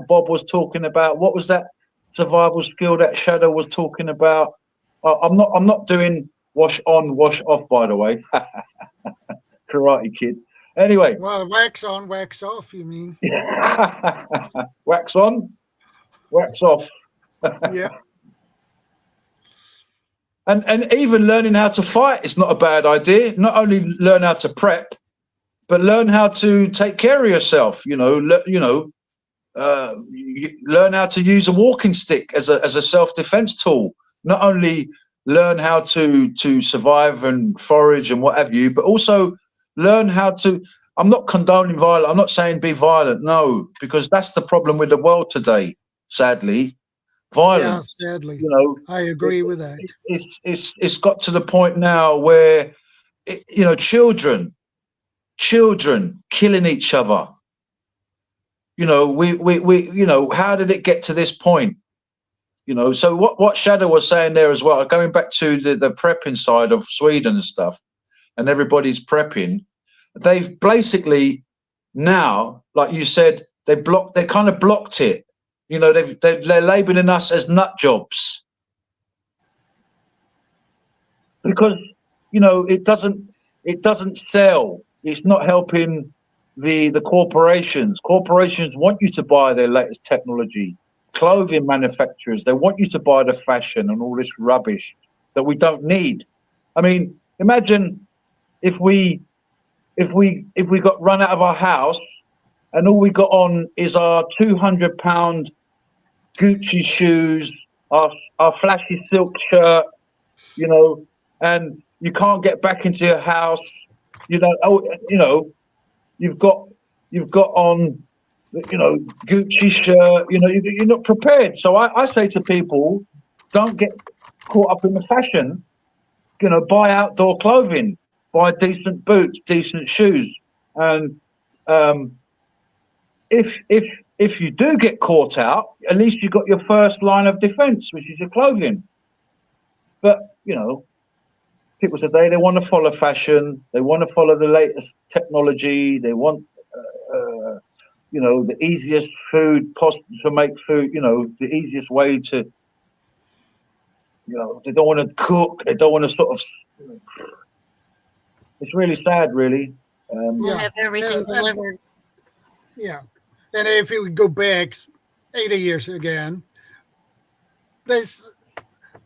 Bob was talking about? What was that survival skill that Shadow was talking about? I'm not doing wash on, wash off, by the way. Karate Kid. Anyway. Well, wax on, wax off, you mean? Wax on, wax off. Yeah. And even learning how to fight is not a bad idea. Not only learn how to prep, but learn how to take care of yourself. You know, learn how to use a walking stick as a self-defense tool. Not only learn how to survive and forage and what have you, but also learn how to. I'm not condoning violence. I'm not saying be violent. No, because that's the problem with the world today. Sadly, violence. Yeah, sadly, you know, I agree with that. It's got to the point now where, you know, children killing each other. You know, we you know, how did it get to this point? You know, so what Shadow was saying there as well, going back to the prepping side of Sweden and stuff, and everybody's prepping, they've basically now, like you said, they kind of blocked it. You know, they're labeling us as nut jobs because, you know, it doesn't sell. It's not helping the corporations. Corporations want you to buy their latest technology. Clothing manufacturers, they want you to buy the fashion and all this rubbish that we don't need. I mean, imagine if we got run out of our house and all we got on is our £200 Gucci shoes, our flashy silk shirt, you know, and you can't get back into your house. You know, you've got on, you know, Gucci shirt. You know, you're not prepared. So I say to people, don't get caught up in the fashion. You know, buy outdoor clothing, buy decent boots, decent shoes, and if you do get caught out, at least you've got your first line of defense, which is your clothing. But, you know, people today, they want to follow fashion. They want to follow the latest technology. They want, you know, the easiest food possible to make food, you know, the easiest way to, you know, they don't want to cook. They don't want to sort of, it's really sad, really. We'll have everything delivered. Yeah. And if you go back 80 years again, they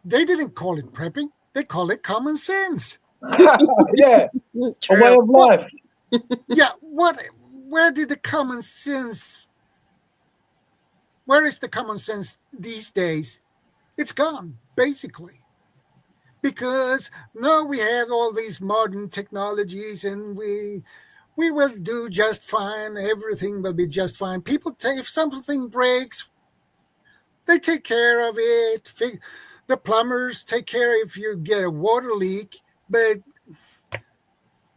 didn't call it prepping. They call it common sense. Yeah. A way of life. Yeah. Where did the common sense, where is the common sense these days? It's gone, basically. Because now we have all these modern technologies and we will do just fine. Everything will be just fine. People, if something breaks, they take care of it. The plumbers take care if you get a water leak. But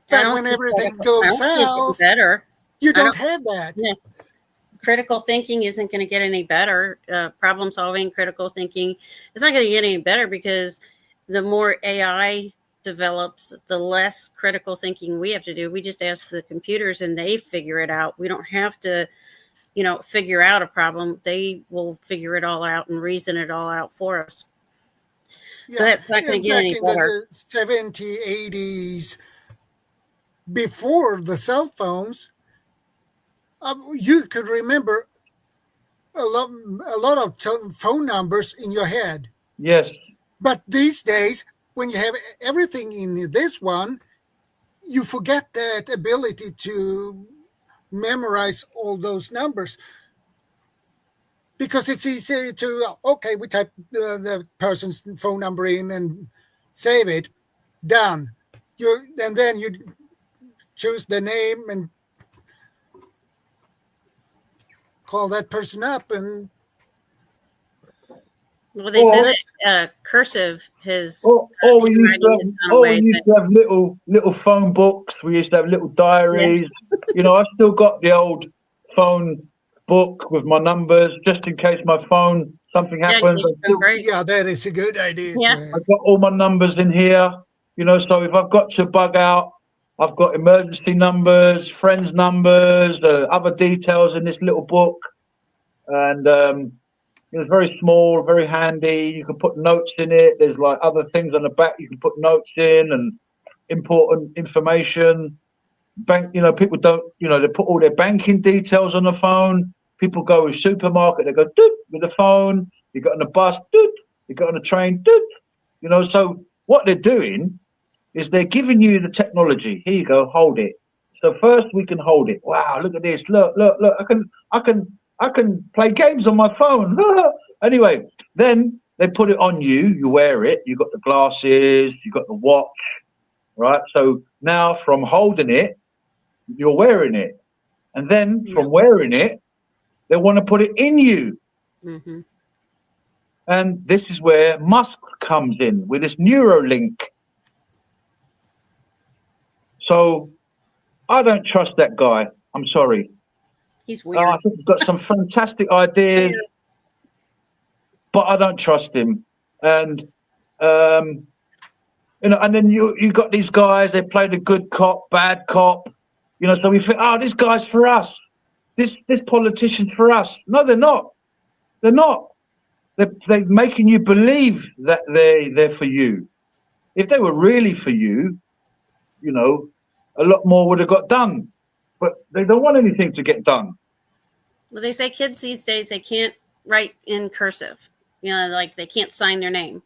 when everything goes south, better. You don't have that. Yeah. Critical thinking isn't going to get any better. Problem solving, critical thinking, it's not going to get any better because the more AI develops, the less critical thinking we have to do. We just ask the computers and they figure it out. We don't have to, you know, figure out a problem. They will figure it all out and reason it all out for us. Yeah. So that's not going to get any better. Back in the 70s, 80s, before the cell phones, you could remember a lot of phone numbers in your head. Yes. But these days, when you have everything in this one, you forget that ability to memorize all those numbers. Because it's easy to, okay, we type the person's phone number in and save it, done. And then you choose the name and call that person up. And well, they said that cursive has. We used to have little phone books. We used to have little diaries. Yeah. You know, I've still got the old phone book with my numbers, just in case my phone something happens. Yeah, that is a good idea. Yeah, I've got all my numbers in here. You know, so if I've got to bug out, I've got emergency numbers, friends' numbers, other details in this little book, and it's very small, very handy. You can put notes in it. There's like other things on the back you can put notes in and important information. Bank, you know, people don't, you know, they put all their banking details on the phone. People go to supermarket, they go doot with the phone. You got on the bus, doot. You got on the train, doot. You know, so what they're doing is they're giving you the technology. Here you go, hold it. So first we can hold it. Wow, look at this. Look. I can play games on my phone. Anyway, then they put it on you. You wear it. You got the glasses. You got the watch, right? So now from holding it, you're wearing it, and then from wearing it, they want to put it in you. Mm-hmm. And this is where Musk comes in with this Neuralink. So I don't trust that guy. I'm sorry. He's weird. I think he's got some fantastic ideas, but I don't trust him. And you know, and then you got these guys. They play the good cop, bad cop. You know, so we think, oh, this guy's for us. This politician's for us. No, they're not. They're not. They're making you believe that they're for you. If they were really for you, you know, a lot more would have got done. But they don't want anything to get done. Well, they say kids these days, they can't write in cursive, like they can't sign their name.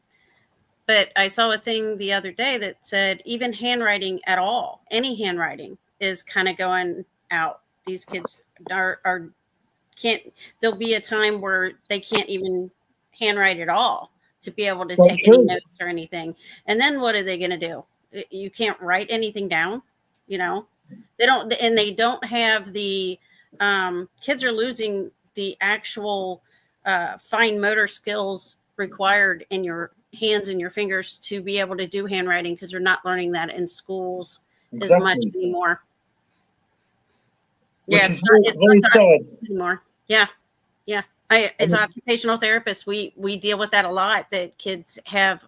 But I saw a thing the other day that said even handwriting at all, any handwriting is kind of going out. These kids can't, there'll be a time where they can't even handwrite at all to be able to take any notes or anything. And then what are they going to do? You can't write anything down, they don't have the, kids are losing the actual fine motor skills required in your hands and your fingers to be able to do handwriting, because they're not learning that in schools as much anymore. It's not anymore. Yeah. As occupational therapists, we deal with that a lot, that kids have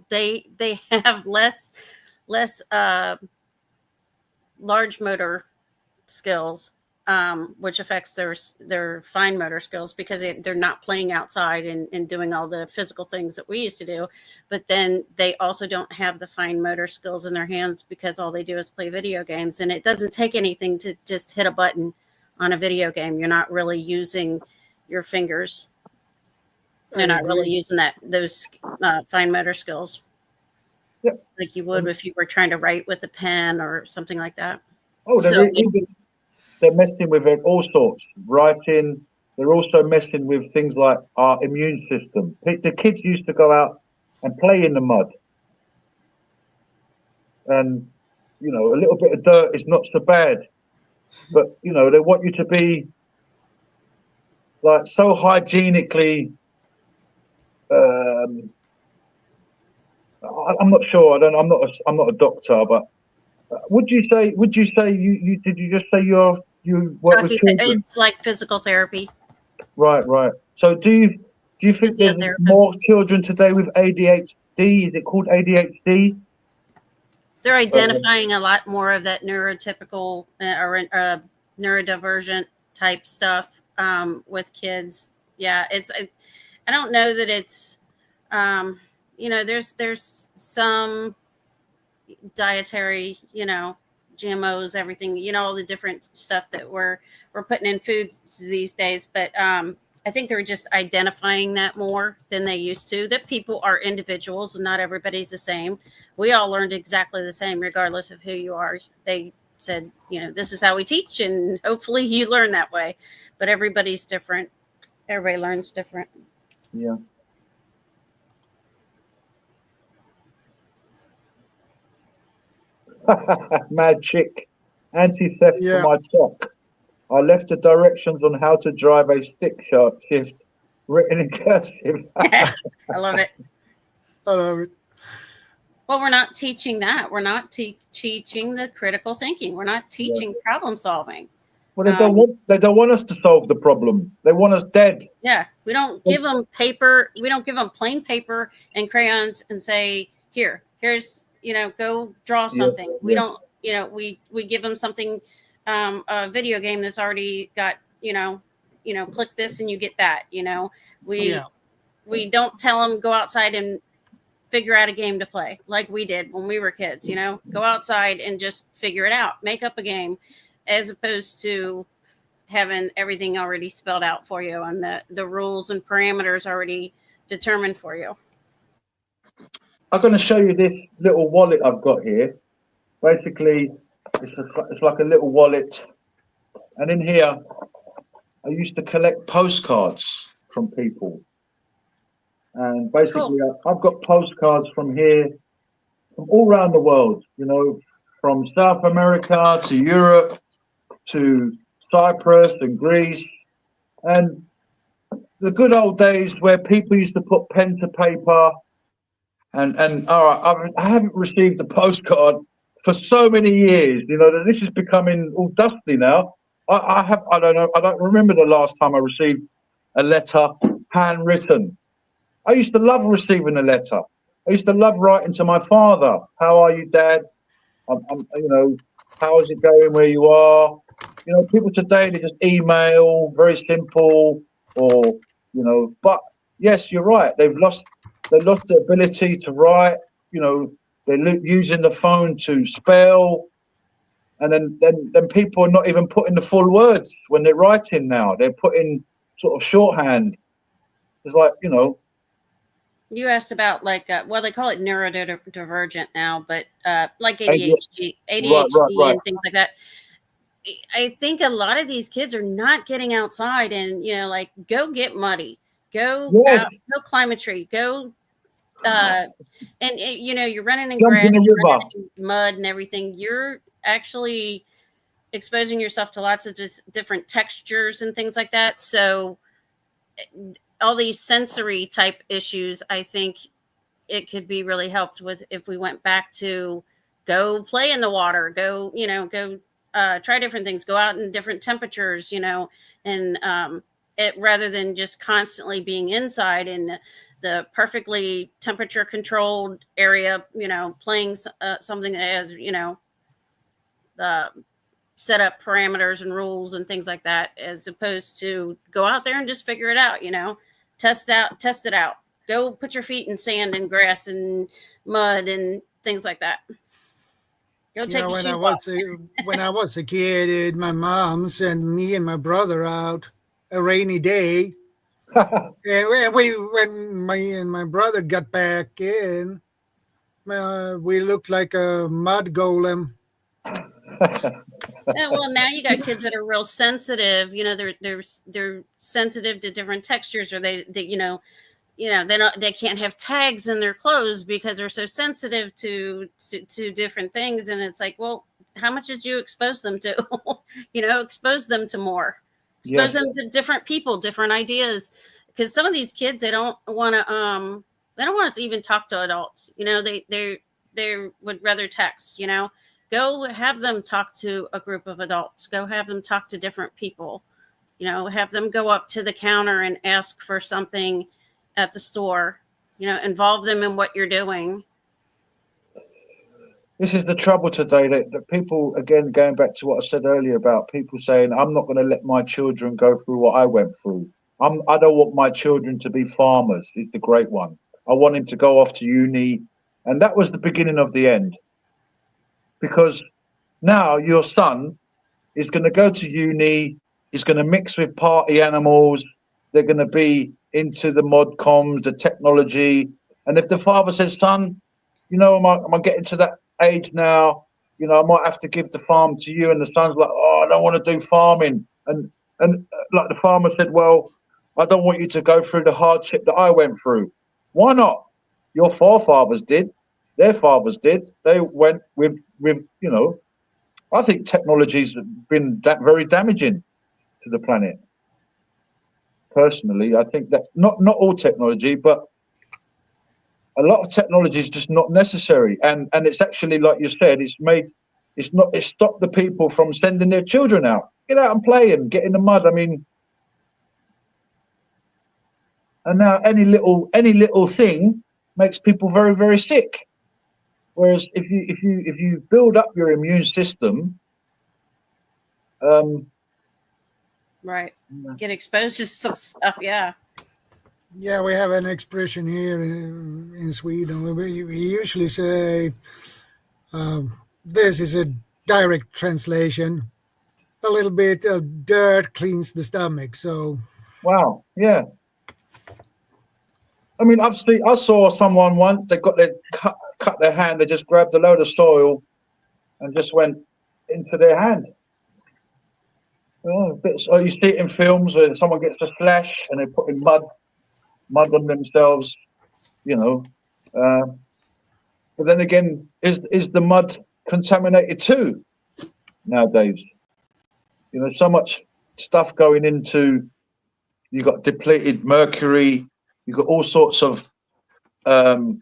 they have less large motor skills, which affects their fine motor skills, because they're not playing outside and doing all the physical things that we used to do. But then they also don't have the fine motor skills in their hands, because all they do is play video games. And it doesn't take anything to just hit a button on a video game. You're not really using your fingers. You're not really using those fine motor skills like you would if you were trying to write with a pen or something like that. Oh, they're messing with all sorts. Writing. They're also messing with things like our immune system. The kids used to go out and play in the mud. And, a little bit of dirt is not so bad. But, they want you to be like so hygienically. I'm not sure. I'm not a doctor, but would you say you did you just say you work with children? It's like physical therapy. Right. So do you think there's more children today with ADHD? Is it called ADHD? They're identifying a lot more of that neurotypical or neurodivergent type stuff with kids. Yeah, I don't know that it's there's some dietary, GMOs, everything, all the different stuff that we're putting in foods these days. But I think they're just identifying that more than they used to, that people are individuals and not everybody's the same. We all learned exactly the same, regardless of who you are. They said, this is how we teach, and hopefully you learn that way. But everybody's different. Everybody learns different. Yeah. Mad chick. Anti-theft for my clock. I left the directions on how to drive a stick shift written in cursive. I love it. I love it. Well, we're not teaching that. We're not teaching the critical thinking. We're not teaching problem solving. Well, they don't want us to solve the problem. They want us dead. Yeah, we don't give them paper. We don't give them plain paper and crayons and say, here's go draw something. We don't. We give them something. A video game that's already got, click this and you get that, we don't tell them go outside and figure out a game to play like we did when we were kids, go outside and just figure it out, make up a game, as opposed to having everything already spelled out for you and the rules and parameters already determined for you. I'm going to show you this little wallet I've got here. Basically, it's like a little wallet, and in here I used to collect postcards from people, and basically I've got postcards from here, from all around the world, from South America to Europe to Cyprus and Greece, and the good old days where people used to put pen to paper, and all right, I haven't received a postcard for so many years, that this is becoming all dusty now. I don't remember the last time I received a letter handwritten. I used to love receiving a letter. I used to love writing to my father. How are you, Dad? How is it going where you are? People today, they just email, very simple, or, but yes, you're right. They've lost the ability to write, They're using the phone to spell, and then people are not even putting the full words when they're writing now. They're putting sort of shorthand. It's like, you know. You asked about like, well, they call it neurodivergent now, but like ADHD Right. and things like that. I think a lot of these kids are not getting outside and, you know, like go get muddy, go out, go climb a tree, go, and you know, you're running in Jump grass, in the you're river. running in mud and everything. You're actually exposing yourself to lots of different textures and things like that. So all these sensory type issues, I think it could be really helped with if we went back to go play in the water, go, you know, go try different things, go out in different temperatures, you know, and it rather than just constantly being inside in the perfectly temperature controlled area, you know, playing something that has, you know, set up parameters and rules and things like that, as opposed to go out there and just figure it out, you know, test it out. Go put your feet in sand and grass and mud and things like that. Go take your shoes off. When I was a kid, my mom sent me and my brother out a rainy day. And when my brother got back in, we looked like a mud golem. Yeah, well, now you got kids that are real sensitive. You know, they're sensitive to different textures, or they you know, they can't have tags in their clothes because they're so sensitive to different things. And it's like, well, how much did you expose them to? You know, expose them to more, expose them to different people, different ideas. Because some of these kids, they don't want to even talk to adults. You know, they would rather text. You know, go have them talk to a group of adults. Go have them talk to different people. You know, have them go up to the counter and ask for something at the store. You know, involve them in what you're doing. This is the trouble today, that people, again, going back to what I said earlier about people saying, I'm not going to let my children go through what I went through. I don't want my children to be farmers, is the great one. I want him to go off to uni. And that was the beginning of the end. Because now your son is going to go to uni, he's going to mix with party animals, they're going to be into the mod comms, the technology. And if the father says, son, you know, I'm getting to that age now, you know, I might have to give the farm to you. And the son's like, oh, I don't want to do farming. And like the farmer said, well, I don't want you to go through the hardship that I went through. Why not? Your forefathers did. Their fathers did. They went with you know, I think technology's been very damaging to the planet. Personally, I think that not all technology, but a lot of technology is just not necessary. And it's actually, like you said, it's stopped the people from sending their children out. Get out and play and get in the mud. I mean, and now any little thing makes people very, very sick. Whereas if you build up your immune system, right, get exposed to some stuff. Yeah, we have an expression here in Sweden. We usually say, this is a direct translation. A little bit of dirt cleans the stomach. So, wow, yeah. I mean, I saw someone once. They got their cut their hand. They just grabbed a load of soil and just went into their hand. So you see it in films where someone gets a slash and they're putting mud on themselves, you know. But then again, is the mud contaminated too nowadays? You know, so much stuff going into. You got depleted mercury. You got all sorts of, you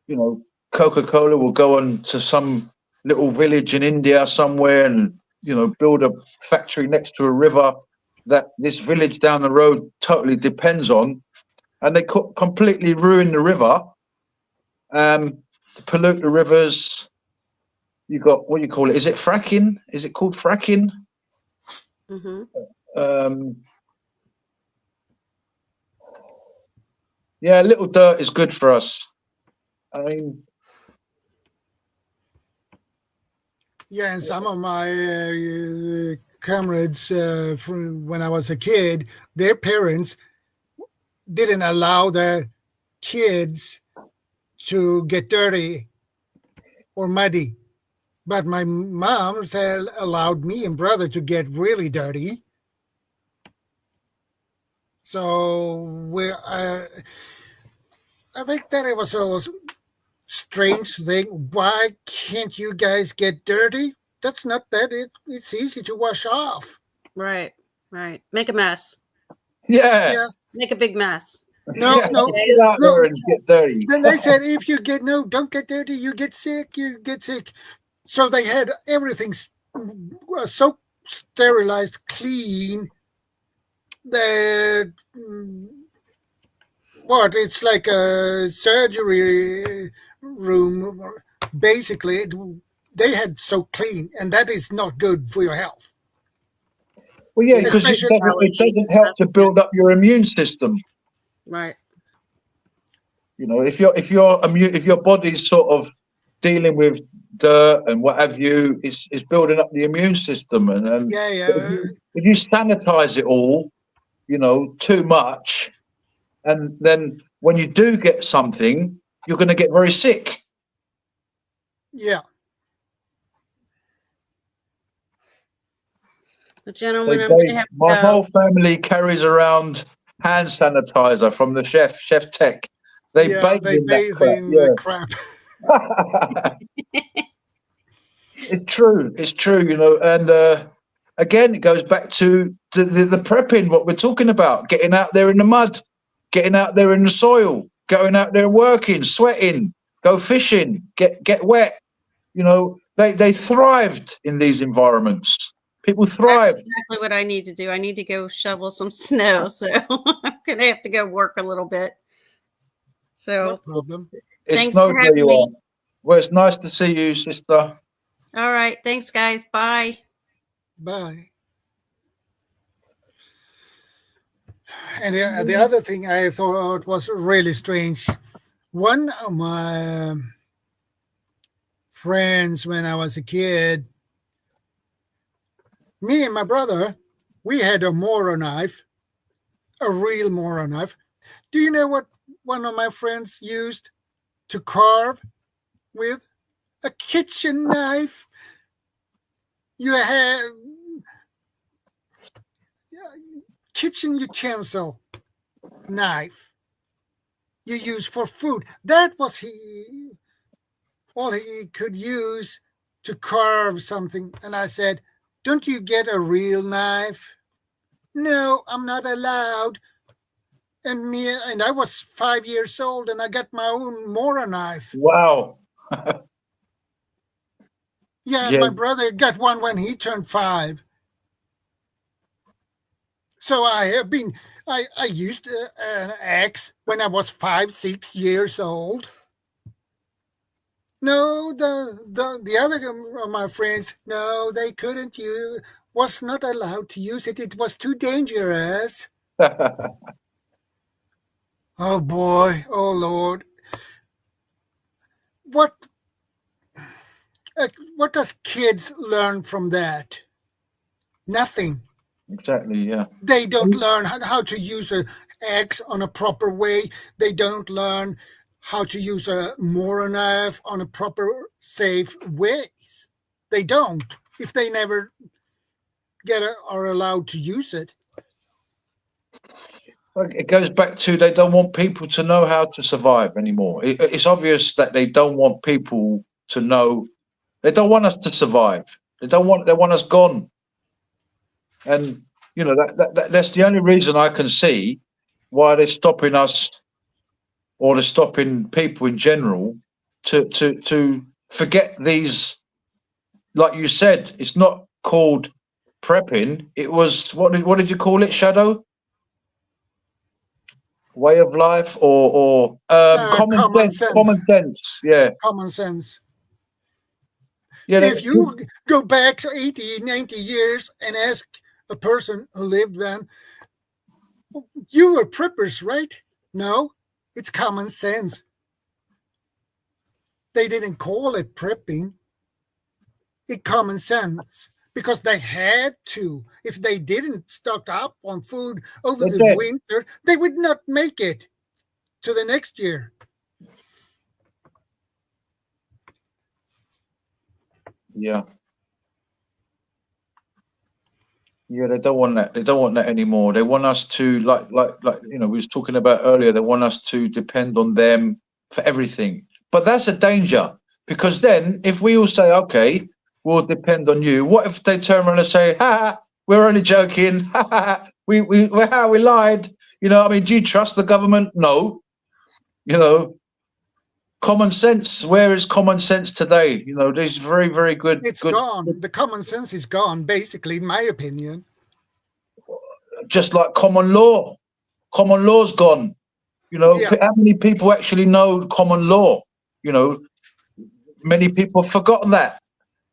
know, Coca-Cola will go on to some little village in India somewhere and, you know, build a factory next to a river that this village down the road totally depends on. And they completely ruin the river, pollute the rivers. You got, what do you call it? Is it fracking? Is it called fracking? Mm-hmm. Yeah, a little dirt is good for us. I mean, Yeah, and some of my comrades from when I was a kid, their parents didn't allow their kids to get dirty or muddy. But my mom said allowed me and brother to get really dirty. So I think that it was a strange thing. Why can't you guys get dirty? That's not that it's easy to wash off. Right. Make a mess. Yeah. Make a big mess. No, Yeah, no, get out no. there and get dirty. Then they said, if you don't get dirty, you get sick. So they had everything so sterilized, clean that it's like a surgery room. Basically, they had so clean, and that is not good for your health. Well, yeah, because it doesn't help to build up your immune system. Right. You know, if your body's sort of dealing with dirt and what have you, it's building up the immune system, and if you sanitize it all, you know, too much, and then when you do get something, you're going to get very sick. Yeah. Gentlemen, my whole family carries around hand sanitizer from the chef Tech. They bathe in that crap. It's true, you know, and again, it goes back to the prepping, what we're talking about, getting out there in the mud, getting out there in the soil, going out there working, sweating, go fishing, get wet. You know, they thrived in these environments. People thrive. That's exactly what I need to do. I need to go shovel some snow. So I'm going to have to go work a little bit. So no problem. It snows where you are. Well, it's nice to see you, sister. All right. Thanks, guys. Bye. Bye. And the other thing I thought was really strange. One of my friends when I was a kid, me and my brother, we had a Mora knife, a real Mora knife. Do you know what one of my friends used to carve with? A kitchen knife. You have kitchen utensil knife you use for food. That was all he could use to carve something. And I said, don't you get a real knife? No, I'm not allowed. And I was 5 years old, and I got my own Mora knife. Wow. Yeah, my brother got one when he turned 5. So I used an axe when I was 5, 6 years old. No, the other of my friends, no, they couldn't use, was not allowed to use it. It was too dangerous. Oh boy, oh Lord. What does kids learn from that? Nothing. Exactly, yeah. They don't learn how to use an axe on a proper way. They don't learn how to use a Mora knife on a proper, safe ways. They don't, if they never are allowed to use it. It goes back to they don't want people to know how to survive anymore. It's obvious that they don't want people to know. They don't want us to survive. They want us gone. And you know that's the only reason I can see why they're stopping us, or they're stopping people in general to forget these. Like you said, it's not called prepping. It was what did you call it, Shadow? Way of life or common sense. Common sense, yeah. Common sense. Yeah, if you go back to 80, 90 years and ask a person who lived then, you were preppers, right? No, it's common sense. They didn't call it prepping. it common sense because they had to. If they didn't stock up on food over the winter, they would not make it to the next year. Yeah. Yeah, they don't want that. They don't want that anymore. They want us to, like we was talking about earlier, they want us to depend on them for everything. But that's a danger, because then if we all say, okay, we'll depend on you, what if they turn around and say, we're only joking, we lied. I mean, do you trust the government? No. Common sense. Where is common sense today? There's very, very good. It's gone. The common sense is gone, basically, in my opinion. Just like common law. Common law's gone. How many people actually know common law? Many people have forgotten that.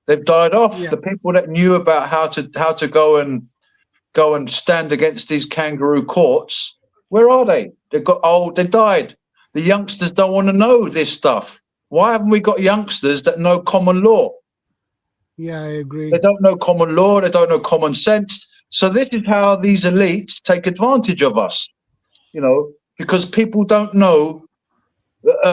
They've died off. Yeah. The people that knew about how to go and stand against these kangaroo courts, where are they? They got old. They died. The youngsters don't want to know this stuff. Why haven't we got youngsters that know common law? Yeah, I agree. They don't know common law. They don't know common sense. So this is how these elites take advantage of us, because people don't know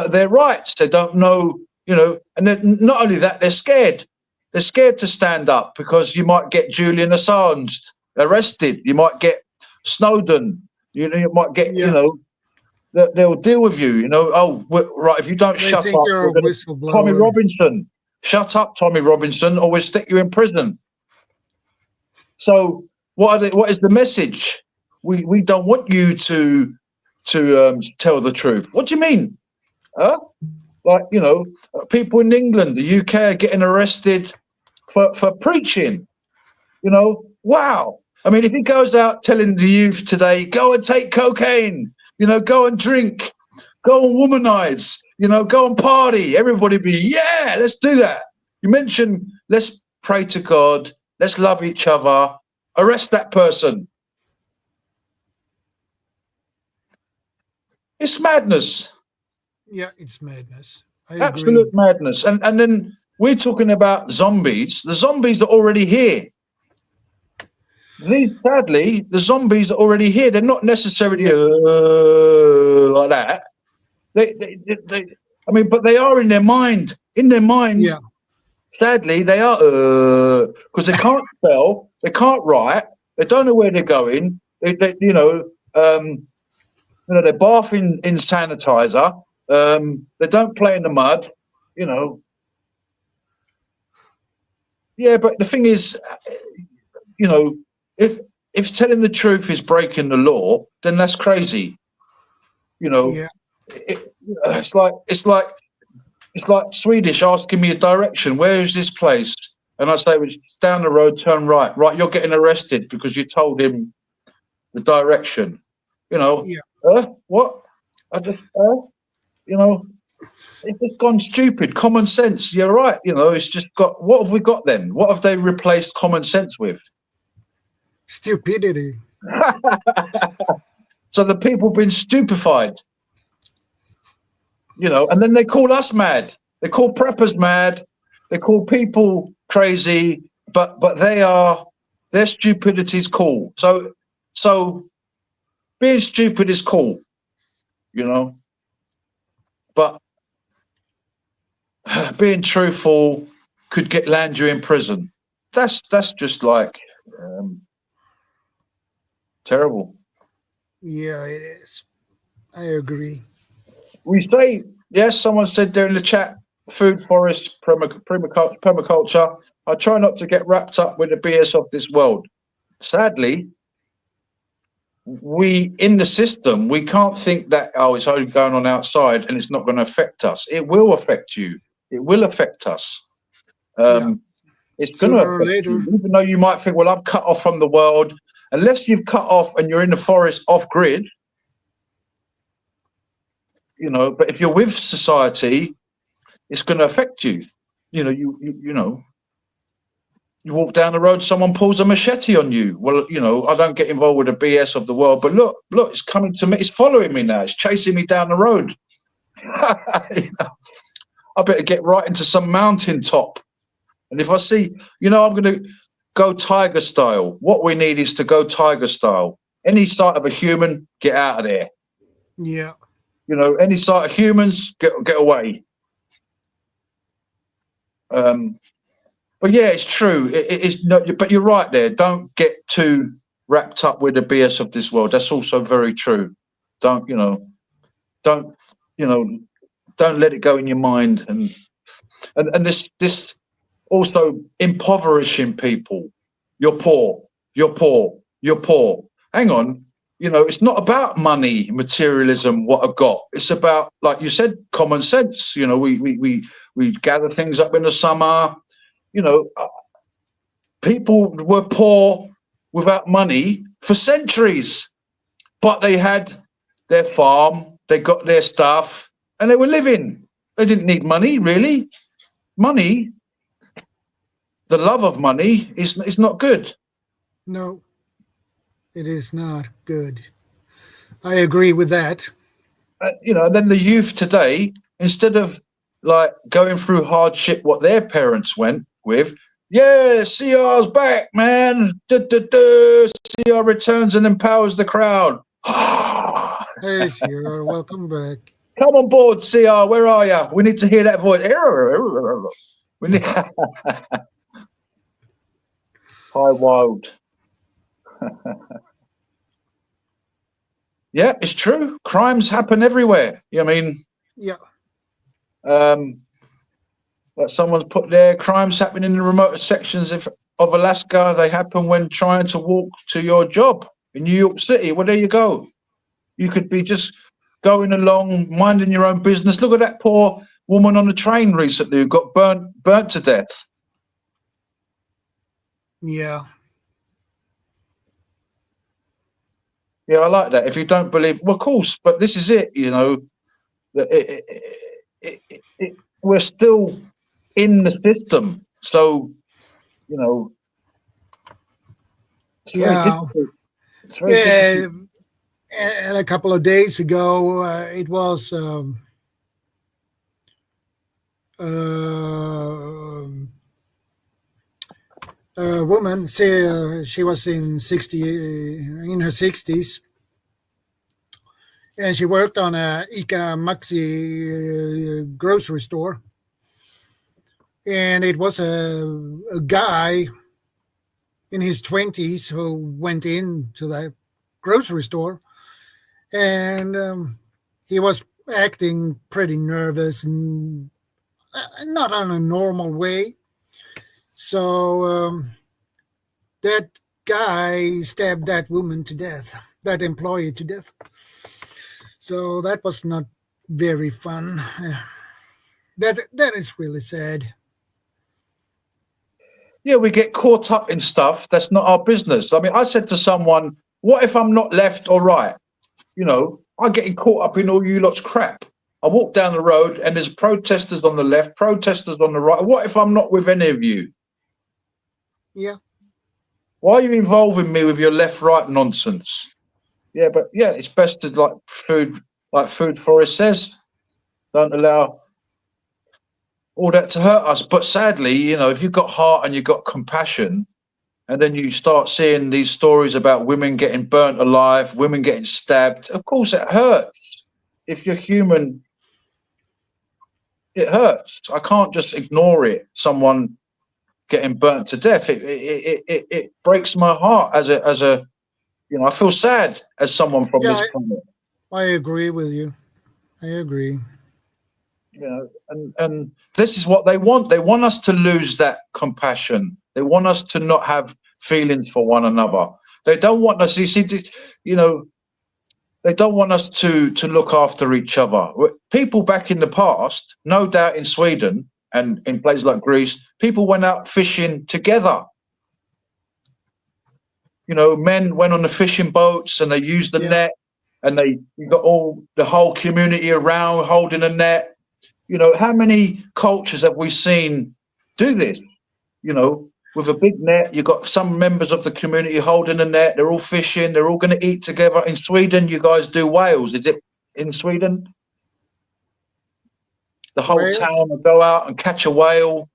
their rights. They don't know, and not only that, they're scared. They're scared to stand up because you might get Julian Assange arrested. You might get Snowden. You might get, they'll deal with you, Oh, right. If you don't shut up, Tommy Robinson, shut up, Tommy Robinson, or we'll stick you in prison. So what is the message? We don't want you to tell the truth. What do you mean? Huh? Like, people in England, the UK are getting arrested for preaching. Wow. I mean, if he goes out telling the youth today, go and take cocaine, go and drink, go and womanize, go and party, everybody be, yeah, let's do that. You mentioned, let's pray to God, let's love each other, arrest that person. It's madness. Yeah, it's madness. Absolute madness. And then we're talking about zombies. The zombies are already here. Sadly, the zombies are already here. They're not necessarily like that. But they are in their mind. In their mind, yeah. Sadly, they are because they can't spell, they can't write, they don't know where they're going. They bath in sanitizer. They don't play in the mud. Yeah, but the thing is, if telling the truth is breaking the law, then that's crazy. Yeah. It's like Swedish asking me a direction. Where is this place? And I say, it's down the road, turn right. Right, you're getting arrested because you told him the direction. Yeah. What? It's just gone stupid. Common sense. You're right. It's just got. What have we got then? What have they replaced common sense with? Stupidity. So the people have been stupefied. And then they call us mad. They call preppers mad. They call people crazy. But their stupidity is cool. So being stupid is cool, But being truthful could land you in prison. That's just like terrible. Yeah, it is. I agree. We say, yes, someone said there in the chat, food, forest, permaculture. I try not to get wrapped up with the BS of this world. Sadly, we in the system, we can't think that, it's only going on outside and it's not going to affect us. It will affect you. It will affect us. It's going to affect you. Even though you might think, well, I'm cut off from the world. Unless you've cut off and you're in the forest off grid, but if you're with society, it's going to affect you. You walk down the road, someone pulls a machete on you. Well, I don't get involved with the BS of the world, but look, it's coming to me. It's following me now. It's chasing me down the road. I better get right into some mountain top. And if I see, I'm going to go tiger style. What we need is to go tiger style. Any sight of a human, get out of there. Yeah. Any sight of humans, get away. But yeah, it's true. It's not. But you're right there. Don't get too wrapped up with the BS of this world. That's also very true. Don't let it go in your mind. And this also impoverishing people. You're poor. You're poor. You're poor. Hang on. It's not about money, materialism, what I got. It's about, like you said, common sense. We gather things up in the summer. People were poor without money for centuries, but they had their farm, they got their stuff, and they were living. They didn't need money, really. Money, the love of money, is not good. No, it is not good. I agree with that. Then the youth today, instead of like going through hardship, what their parents went with, yeah, CR's back, man. CR returns and empowers the crowd. Hey, CR, welcome back. Come on board, CR. Where are you? We need to hear that voice. We need Hi, wild. Yeah, it's true. Crimes happen everywhere. Yeah. Like someone's put there, crimes happen in the remote sections of Alaska. They happen when trying to walk to your job in New York City. Well, there you go. You could be just going along, minding your own business. Look at that poor woman on the train recently who got burnt to death. Yeah. Yeah, I like that. If you don't believe, well, of course, but this is it, we're still in the system. So, it's very difficult. It's very difficult. And a couple of days ago, it was a woman. She was in her 60s, and she worked on a Ica Maxi grocery store. And it was a guy in his 20s who went into that grocery store, and he was acting pretty nervous and not on a normal way. So that guy stabbed that woman to death, that employee to death. So that was not very fun. That is really sad. Yeah, we get caught up in stuff that's not our business. I mean, I said to someone, what if I'm not left or right? I'm getting caught up in all you lot's crap. I walk down the road and there's protesters on the left, protesters on the right. What if I'm not with any of you? Yeah. Why are you involving me with your left-right nonsense? Yeah, but yeah, it's best to like Food Forest says, don't allow all that to hurt us. But sadly, if you've got heart and you've got compassion, and then you start seeing these stories about women getting burnt alive, women getting stabbed, of course it hurts. If you're human, it hurts. I can't just ignore it. Someone getting burnt to death. It breaks my heart as a I feel sad as someone from this planet. I agree with you. I agree. And this is what they want. They want us to lose that compassion. They want us to not have feelings for one another. They don't want us, they don't want us to look after each other. People back in the past, no doubt in Sweden and in places like Greece, people went out fishing together. Men went on the fishing boats and they used the net, and you got the whole community around holding a net. How many cultures have we seen do this? With a big net, you've got some members of the community holding a net. They're all fishing. They're all going to eat together. In Sweden, you guys do whales. Is it in Sweden? The whole town will go out and catch a whale.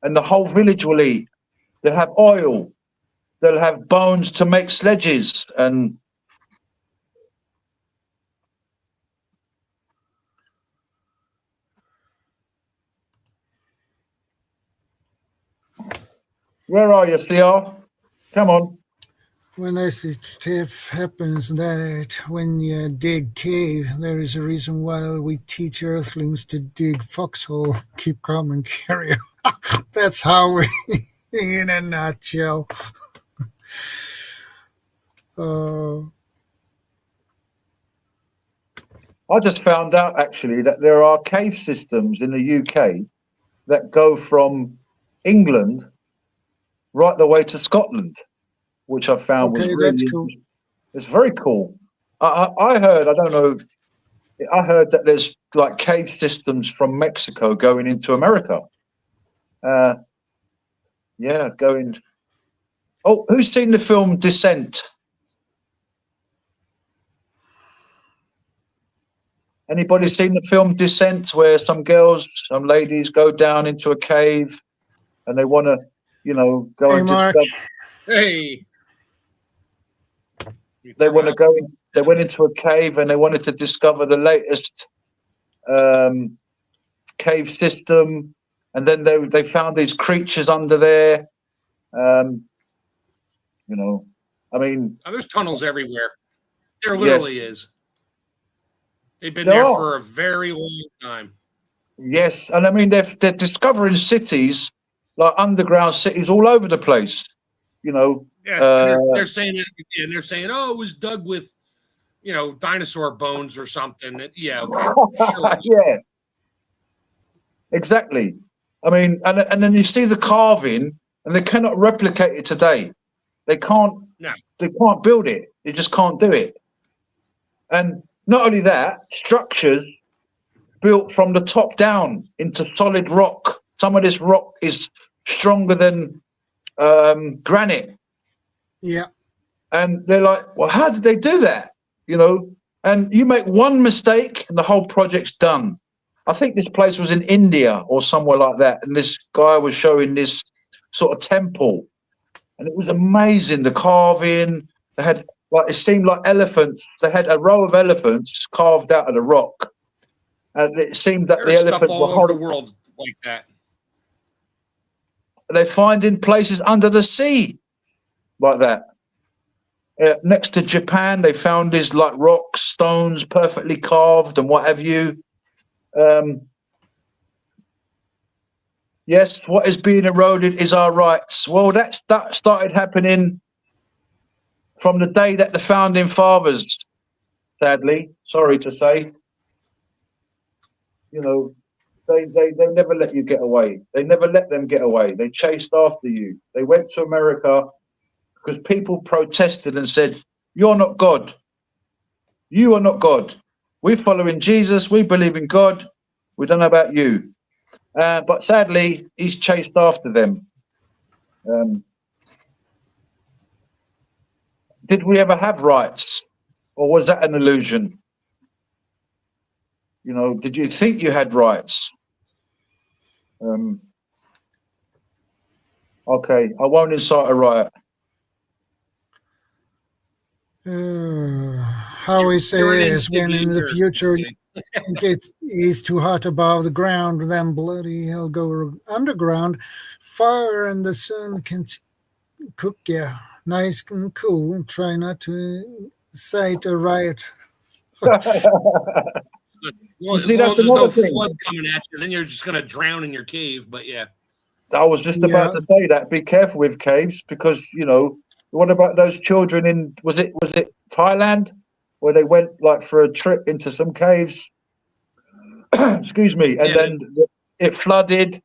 and the whole village will eat. They'll have oil. They'll have bones to make sledges. And where are you, CR? Come on. When I say stuff happens that when you dig cave, there is a reason why we teach earthlings to dig foxhole. Keep calm and carry on. That's how we, in a nutshell. I just found out actually that there are cave systems in the UK that go from England right the way to Scotland, which I found was really that's cool. It's very cool. I heard, I don't know, I heard that there's like cave systems from Mexico going into America. Yeah, going. Oh, who's seen the film Descent? Anybody seen the film Descent, where some ladies go down into a cave and they want to, go and Mark. discover. Hey. They want to go. They went into a cave and they wanted to discover the latest cave system, and then they found these creatures under there. I mean, there's tunnels everywhere. There literally is. They've been there there are. for a very long time. Yes, and I mean they're discovering cities, like underground cities all over the place. Yeah, they're saying it, and they're saying, "Oh, it was dug with, dinosaur bones or something." Yeah, okay, sure. Yeah, exactly. I mean, and then you see the carving, and they cannot replicate it today. They can't. No. They can't build it. They just can't do it. And not only that, structures built from the top down into solid rock. Some of this rock is stronger than granite. Yeah. And they're like, well, how did they do that? And you make one mistake and the whole project's done. I think this place was in India or somewhere like that. And this guy was showing this sort of temple. And it was amazing. The carving, they had, it seemed like elephants. They had a row of elephants carved out of the rock. And it seemed that There's the elephants stuff all were over the world like that. They find in places under the sea like that. Next to Japan, they found these like rocks, stones, perfectly carved and what have you. Yes, what is being eroded is our rights. Well, that started happening from the day that the founding fathers, sadly, sorry to say, they never let you get away. They never let them get away. They chased after you. They went to America because people protested and said, "You're not God. You are not God. We're following Jesus. We believe in God. We don't know about you." But sadly, he's chased after them. Did we ever have rights? Or was that an illusion? Did you think you had rights? Okay, I won't incite a riot. How we say is when in the future it is too hot above the ground, then bloody hell go underground. Fire and the sun can cook you nice and cool. Try not to incite a riot. As long as there's no flood coming at you, then you're just going to drown in your cave. But yeah. I was just about to say that. Be careful with caves because, what about those children in, was it Thailand, where they went like for a trip into some caves? Excuse me. And then it flooded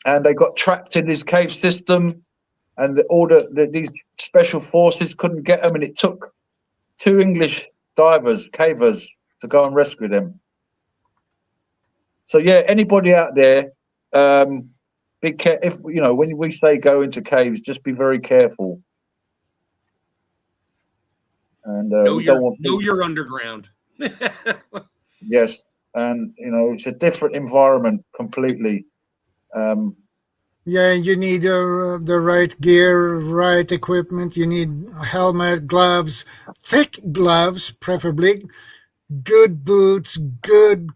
and they got trapped in this cave system and these special forces couldn't get them. And it took 2 English cavers to go and rescue them. So yeah, anybody out there, be careful. If when we say go into caves, just be very careful. And know you're underground. Yes, and it's a different environment completely. Yeah, you need the right gear, right equipment. You need a helmet, gloves, thick gloves, preferably, good boots, good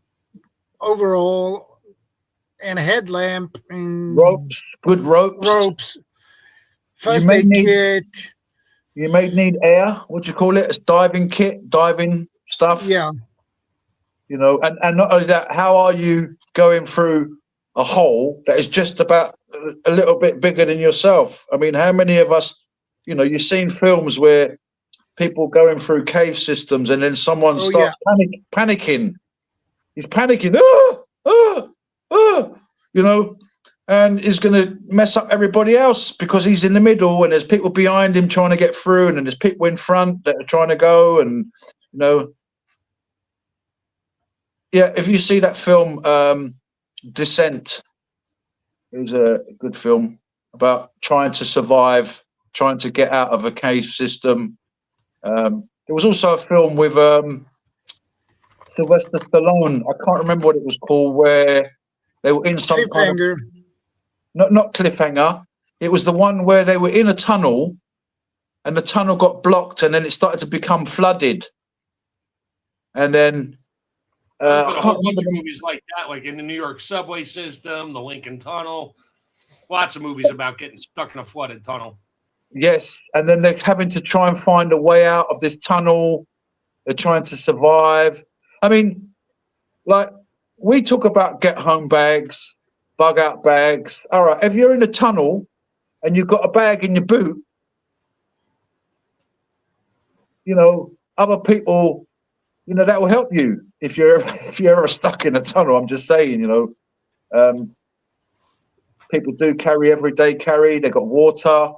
overall, and a headlamp and good ropes. Ropes. You First may aid need kit. you may need air. What do you call it? It's diving kit, diving stuff. Yeah. You know, and not only that, how are you going through a hole that is just about a little bit bigger than yourself? I mean, how many of us, you know, you've seen films where people going through cave systems and then someone starts panicking. He's panicking, you know, and he's going to mess up everybody else because he's in the middle and there's people behind him trying to get through and then there's people in front that are trying to go and, you know. Yeah, if you see that film, Descent, it was a good film about trying to survive, trying to get out of a cave system. There was also a film with Sylvester Stallone. I can't remember what it was called, where they were in some Cliffhanger. Not Cliffhanger. It was the one where they were in a tunnel, and the tunnel got blocked, and then it started to become flooded, and then. There's been a whole bunch of movies like that, like in the New York subway system, the Lincoln Tunnel. Lots of movies about getting stuck in a flooded tunnel. Yes, and then they're having to try and find a way out of this tunnel. They're trying to survive. I mean, like, we talk about get home bags, bug out bags. All right, if you're in a tunnel and you've got a bag in your boot, you know, other people, you know, that will help you if you're ever stuck in a tunnel. I'm just saying, you know, people do carry everyday carry. They got water,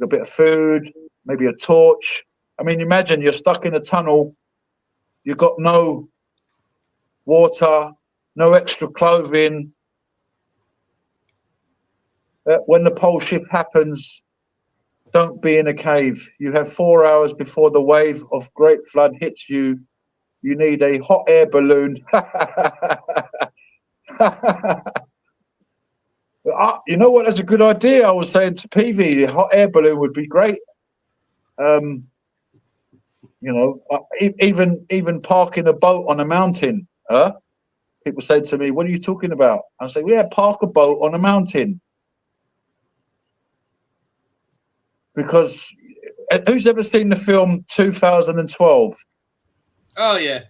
a bit of food, maybe a torch. I mean, imagine you're stuck in a tunnel. You've got no water, no extra clothing. When the pole shift happens, don't be in a cave. You have 4 hours before the wave of great flood hits you. You need a hot air balloon. You know what? That's a good idea. I was saying to Peavy, the hot air balloon would be great. You know, even parking a boat on a mountain. People say to me, "What are you talking about?" I say, "Yeah, park a boat on a mountain." Because who's ever seen the film 2012? Oh yeah.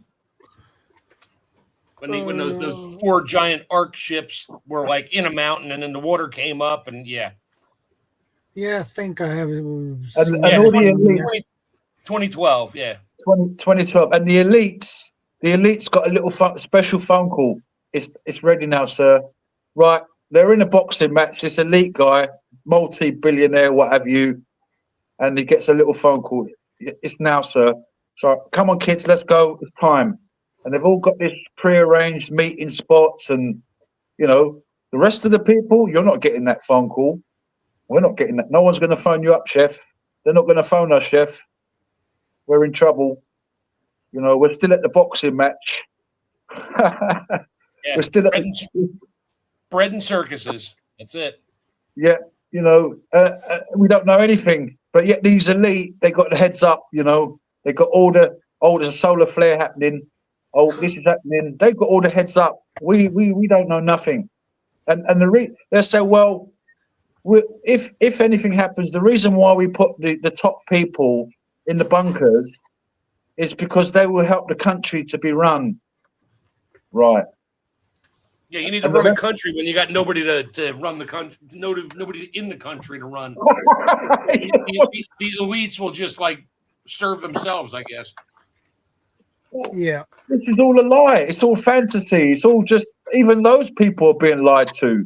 When those four giant arc ships were like in a mountain and then the water came up and yeah. Yeah, I think I have. And all the elites, 2012, yeah. 2012, and the elites got a little special phone call. It's ready now, sir. Right, they're in a boxing match. This elite guy, multi-billionaire, what have you, and he gets a little phone call. It's now, sir. So come on, kids, let's go. It's time. And they've all got this pre-arranged meeting spots, and you know, the rest of the people, you're not getting that phone call. We're not getting that. No one's going to phone you up, chef. They're not going to phone us, chef. We're in trouble. You know, we're still at the boxing match. Yeah, we're still at bread and circuses. That's it. Yeah, you know, we don't know anything, but yet these elite, they got the heads up. You know, they got all the there's a solar flare happening. Oh, this is happening. They've got all the heads up. We don't know nothing, and they say, well, if anything happens, the reason why we put the top people in the bunkers is because they will help the country to be run. Right. Yeah, you need to run a country when you got nobody to run the country, nobody in the country to run. the elites will just like serve themselves, I guess. Yeah. This is all a lie. It's all fantasy. It's all just, even those people are being lied to.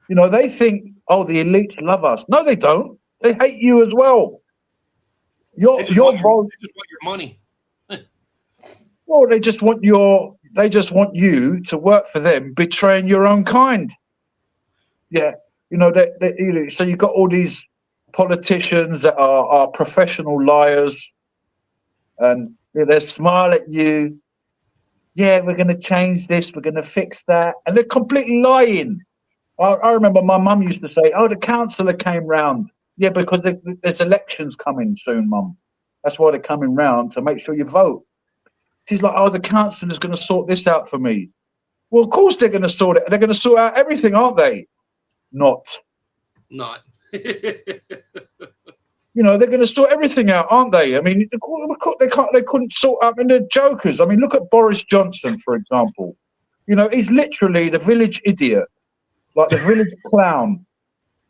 You know, they think, oh, the elites love us. No, they don't. They hate you as well. Your want your money. Well, they just want you to work for them, betraying your own kind. Yeah, you know, so you've got all these politicians that are professional liars, and they smile at you. Yeah, we're going to change this, we're going to fix that, and they're completely lying. I remember my mum used to say, "Oh, the councillor came round." Yeah, because there's elections coming soon, Mum. That's why they're coming round, to make sure you vote. She's like, "Oh, the councillor's going to sort this out for me." Well, of course they're going to sort it. They're going to sort out everything, aren't they? Not. You know, they're going to sort everything out, aren't they? I mean, they couldn't sort out. I mean, they're jokers. I mean, look at Boris Johnson, for example. You know, he's literally the village idiot, like the village clown.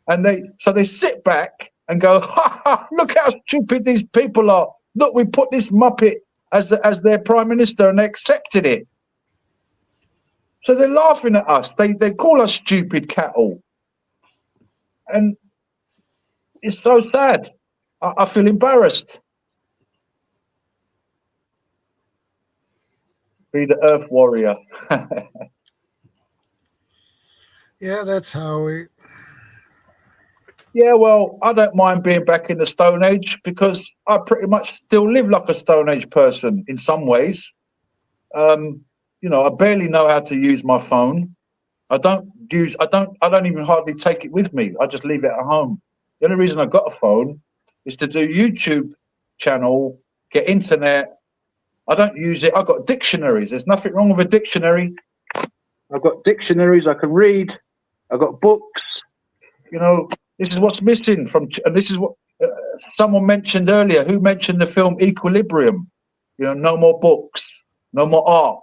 And they sit back and go, ha ha, look how stupid these people are. Look, we put this muppet as their prime minister and they accepted it. So they're laughing at us. They call us stupid cattle. And it's so sad. I feel embarrassed. Be the Earth Warrior. Yeah, that's how we. Yeah, well, I don't mind being back in the Stone Age because I pretty much still live like a Stone Age person in some ways. You know, I barely know how to use my phone. I don't even hardly take it with me. I just leave it at home. The only reason I got a phone is to do YouTube channel, get internet. I don't use it. I've got dictionaries. There's nothing wrong with a dictionary. I've got dictionaries I can read. I've got books. You know, this is what's missing and this is what someone mentioned earlier. Who mentioned the film Equilibrium? You know, no more books, no more art,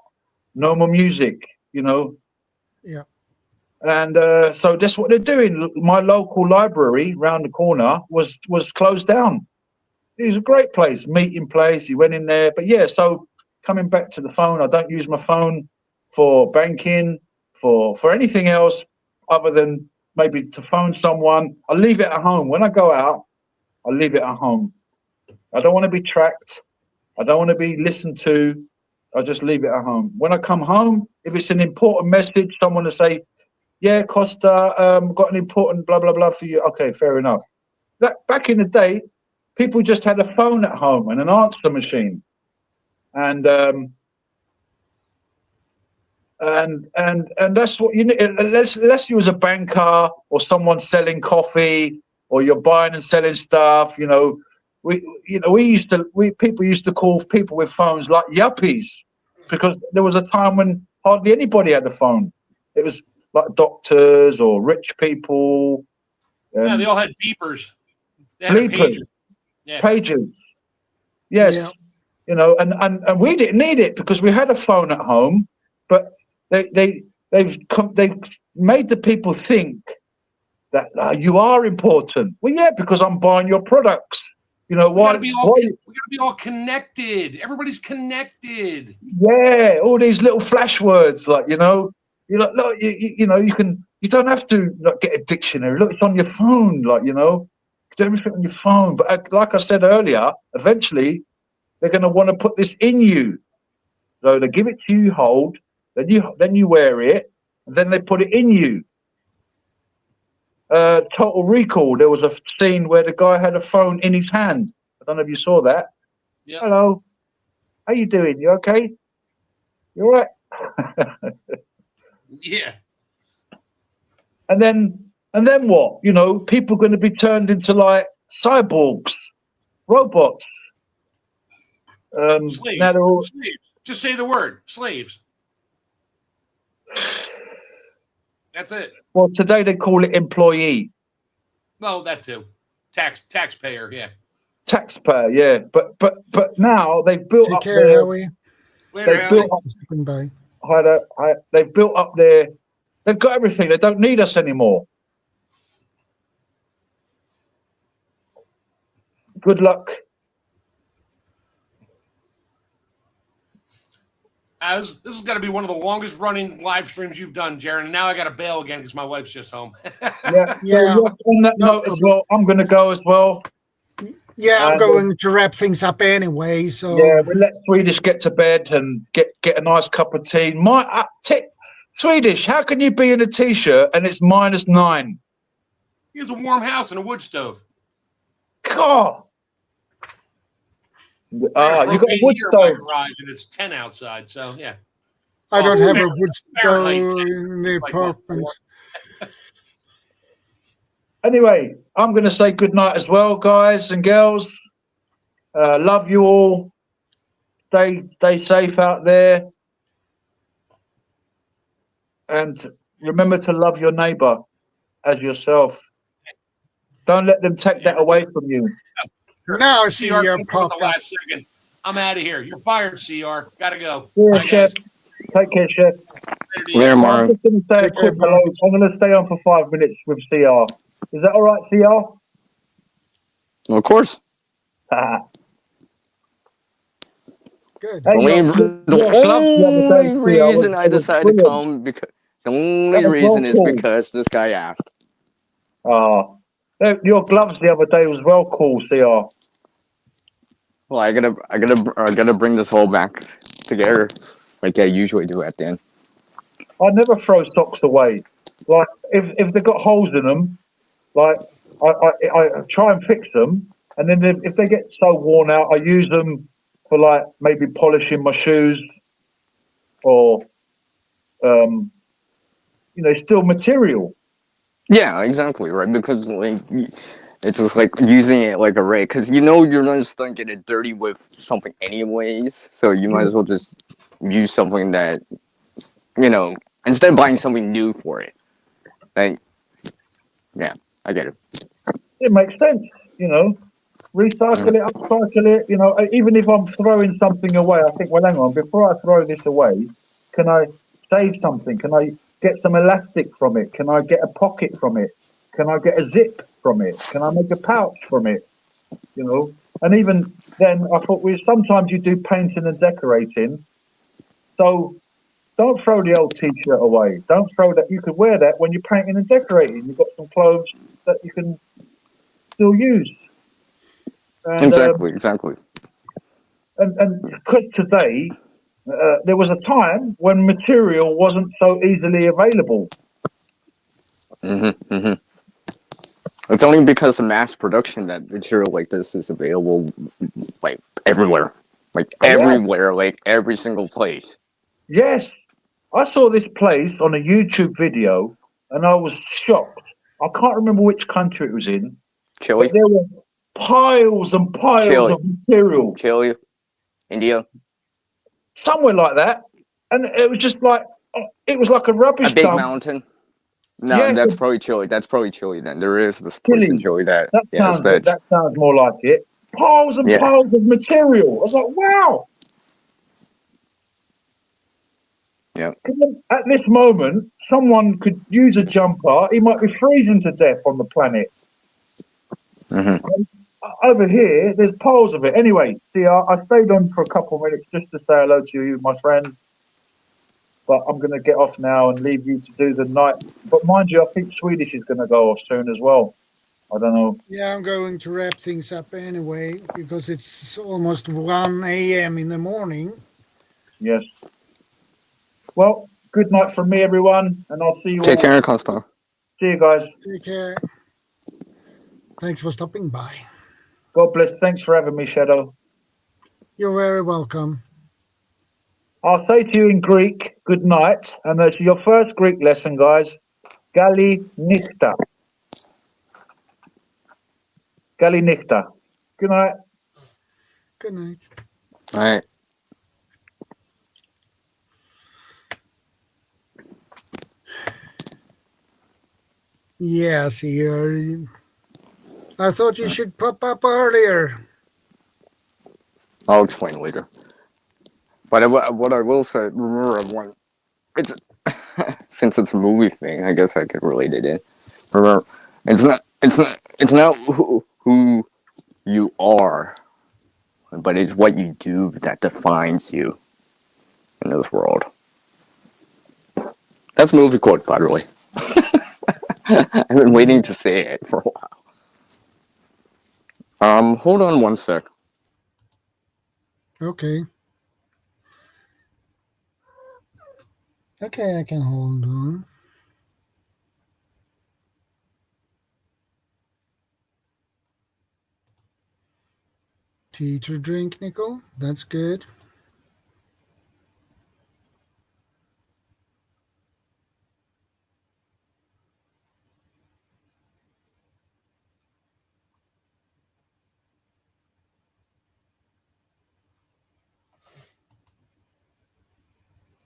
no more music, you know. Yeah. And so that's what they're doing. My local library round the corner was closed down. It was a great place, meeting place. You went in there. But yeah, so coming back to the phone, I don't use my phone for banking, for anything else other than maybe to phone someone. I leave it at home. When I go out, I leave it at home. I don't want to be tracked. I don't want to be listened to. I just leave it at home. When I come home, if it's an important message, someone to say, yeah, Costa, got an important blah, blah, blah for you. Okay, fair enough. Back in the day, people just had a phone at home and an answer machine. And that's what you need. Unless you was a banker or someone selling coffee or you're buying and selling stuff, you know, people used to call people with phones like yuppies because there was a time when hardly anybody had a phone. It was like doctors or rich people. Yeah, they all had beepers. They had Bleepers. Pages. Yes. Yeah. You know, and we didn't need it because we had a phone at home, but they've made the people think that you are important. Well, yeah, because I'm buying your products. You know, why? We gotta be all connected. Everybody's connected. Yeah, all these little flash words, like you know, look, you know, you don't have to get a dictionary. Look, it's on your phone, like you know, do everything on your phone. But like I said earlier, eventually they're going to want to put this in you. So they give it to you, hold, then you wear it, and then they put it in you. Total Recall, there was a scene where the guy had a phone in his hand. I don't know if you saw that. Yep. Hello, how you doing? You okay? You all right? Yeah. And then what? You know, people are going to be turned into like cyborgs, robots. Slaves. Now they're all... Slaves. Just say the word, slaves. That's it. Well, today they call it employee. Well, that too. Taxpayer, yeah. Taxpayer, yeah. But now they've built Take up care, their... Howie. Later, They've built up their... They've got everything. They don't need us anymore. Good luck. This is going to be one of the longest running live streams you've done, Jaron. And now I got to bail again because my wife's just home. Yeah. So on that note as well, I'm going to go as well. Yeah, I'm going to wrap things up anyway. So yeah, we'll let Swedish get to bed and get a nice cup of tea. Swedish, how can you be in a t-shirt and it's -9? He has a warm house and a wood stove. God. You got a wood stove. And it's 10 outside, so yeah. I don't have a wood stove in the apartment. Anyway, I'm going to say good night as well, guys and girls. Love you all. Stay safe out there. And remember to love your neighbor as yourself. Don't let them take that away from you. Now, CR, CR come on popped the up. last second. I'm out of here. You're fired, CR. Gotta go. Yeah, Bye, Chef. guys. Take care, Chef. Later, I'm Mario. just going to say a Take care, quick hello. Mark. I'm going to stay on for 5 minutes with CR. Is that all right, CR? Of course. Good. Hey, your gloves the other day, The only CR, reason I was decided to brilliant. come because the That only was well reason is cool. because this guy asked. Your gloves the other day was well cool, CR. Well, I gotta bring this whole back together, like I usually do at the end. I never throw socks away. Like if they got holes in them, like I try and fix them, and then if they get so worn out, I use them for like maybe polishing my shoes, or still material. Yeah, exactly, right? Because like it's just like using it like a rake, because you're not just gonna get it dirty with something anyways, so you might as well just use something that instead of buying something new for it. Like, yeah, I get it. It makes sense, recycle it, upcycle it. Even if I'm throwing something away, I think, well, hang on, before I throw this away, can I save something? Can I get some elastic from it? Can I get a pocket from it? Can I get a zip from it? Can I make a pouch from it? And even then, I thought, well, sometimes you do painting and decorating, so don't throw the old T-shirt away. Don't throw that. You could wear that when you're painting and decorating. You've got some clothes that you can still use. And Exactly. and because today there was a time when material wasn't so easily available. It's only because of mass production that material like this is available, like everywhere, like every single place. Yes, I saw this place on a YouTube video, and I was shocked. I can't remember which country it was in, but Chile, there were piles and piles Chile, of material, Chile, India, somewhere like that, and it was just like it was like a a rubbish big dump. mountain. No, Yes, that's probably Chile. That's probably Chile. Then there is this place in Chile. Chile that That yes, sounds that's that sounds more like it. Piles and yeah, piles of material. I was like, wow. yeah. At this moment, someone could use a jumper. He might be freezing to death on the planet. Over here, there's piles of it. Anyway, see, I stayed on for a couple of minutes just to say hello to you, my friend. But I'm going to get off now and leave you to do the night. But mind you, I think Swedish is going to go off soon as well. I don't know. Yeah, I'm going to wrap things up anyway because it's almost 1 a.m. in the morning. Yes. Well, good night from me, everyone, and I'll see you Take all. care, Costa. See you guys. Take care. Thanks for stopping by. God bless. Thanks for having me, Shadow. You're very welcome. I'll say to you in Greek, good night. And that's your first Greek lesson, guys. Gali nichta. Gali nichta. Good night. Good night. All right. Yes, here. I thought you should pop up earlier. I'll explain later. But what I will say, remember, it's since it's a movie thing, I guess I could relate it in. Remember, it's not who you are, but it's what you do that defines you in this world. That's a movie quote, by the way. I've been waiting to say it for a while. Hold on one sec. Okay. Okay, I can hold on. Tea to drink, Nicole. That's good.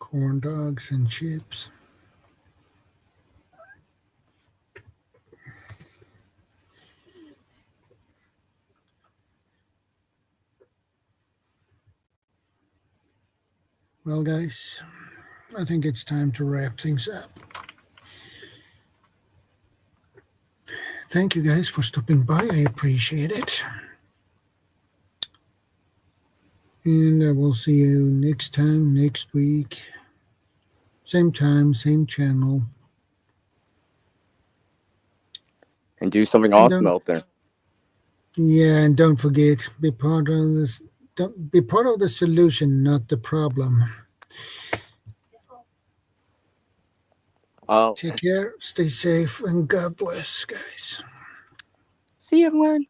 Corn dogs and chips. Well, guys, I think it's time to wrap things up. Thank you guys for stopping by. I appreciate it. And I will see you next time, next week. Same time, same channel. And do something awesome out there. Yeah, and don't forget, be part of this. Be part of the solution, not the problem. Take care, stay safe, and God bless, guys. See you, everyone.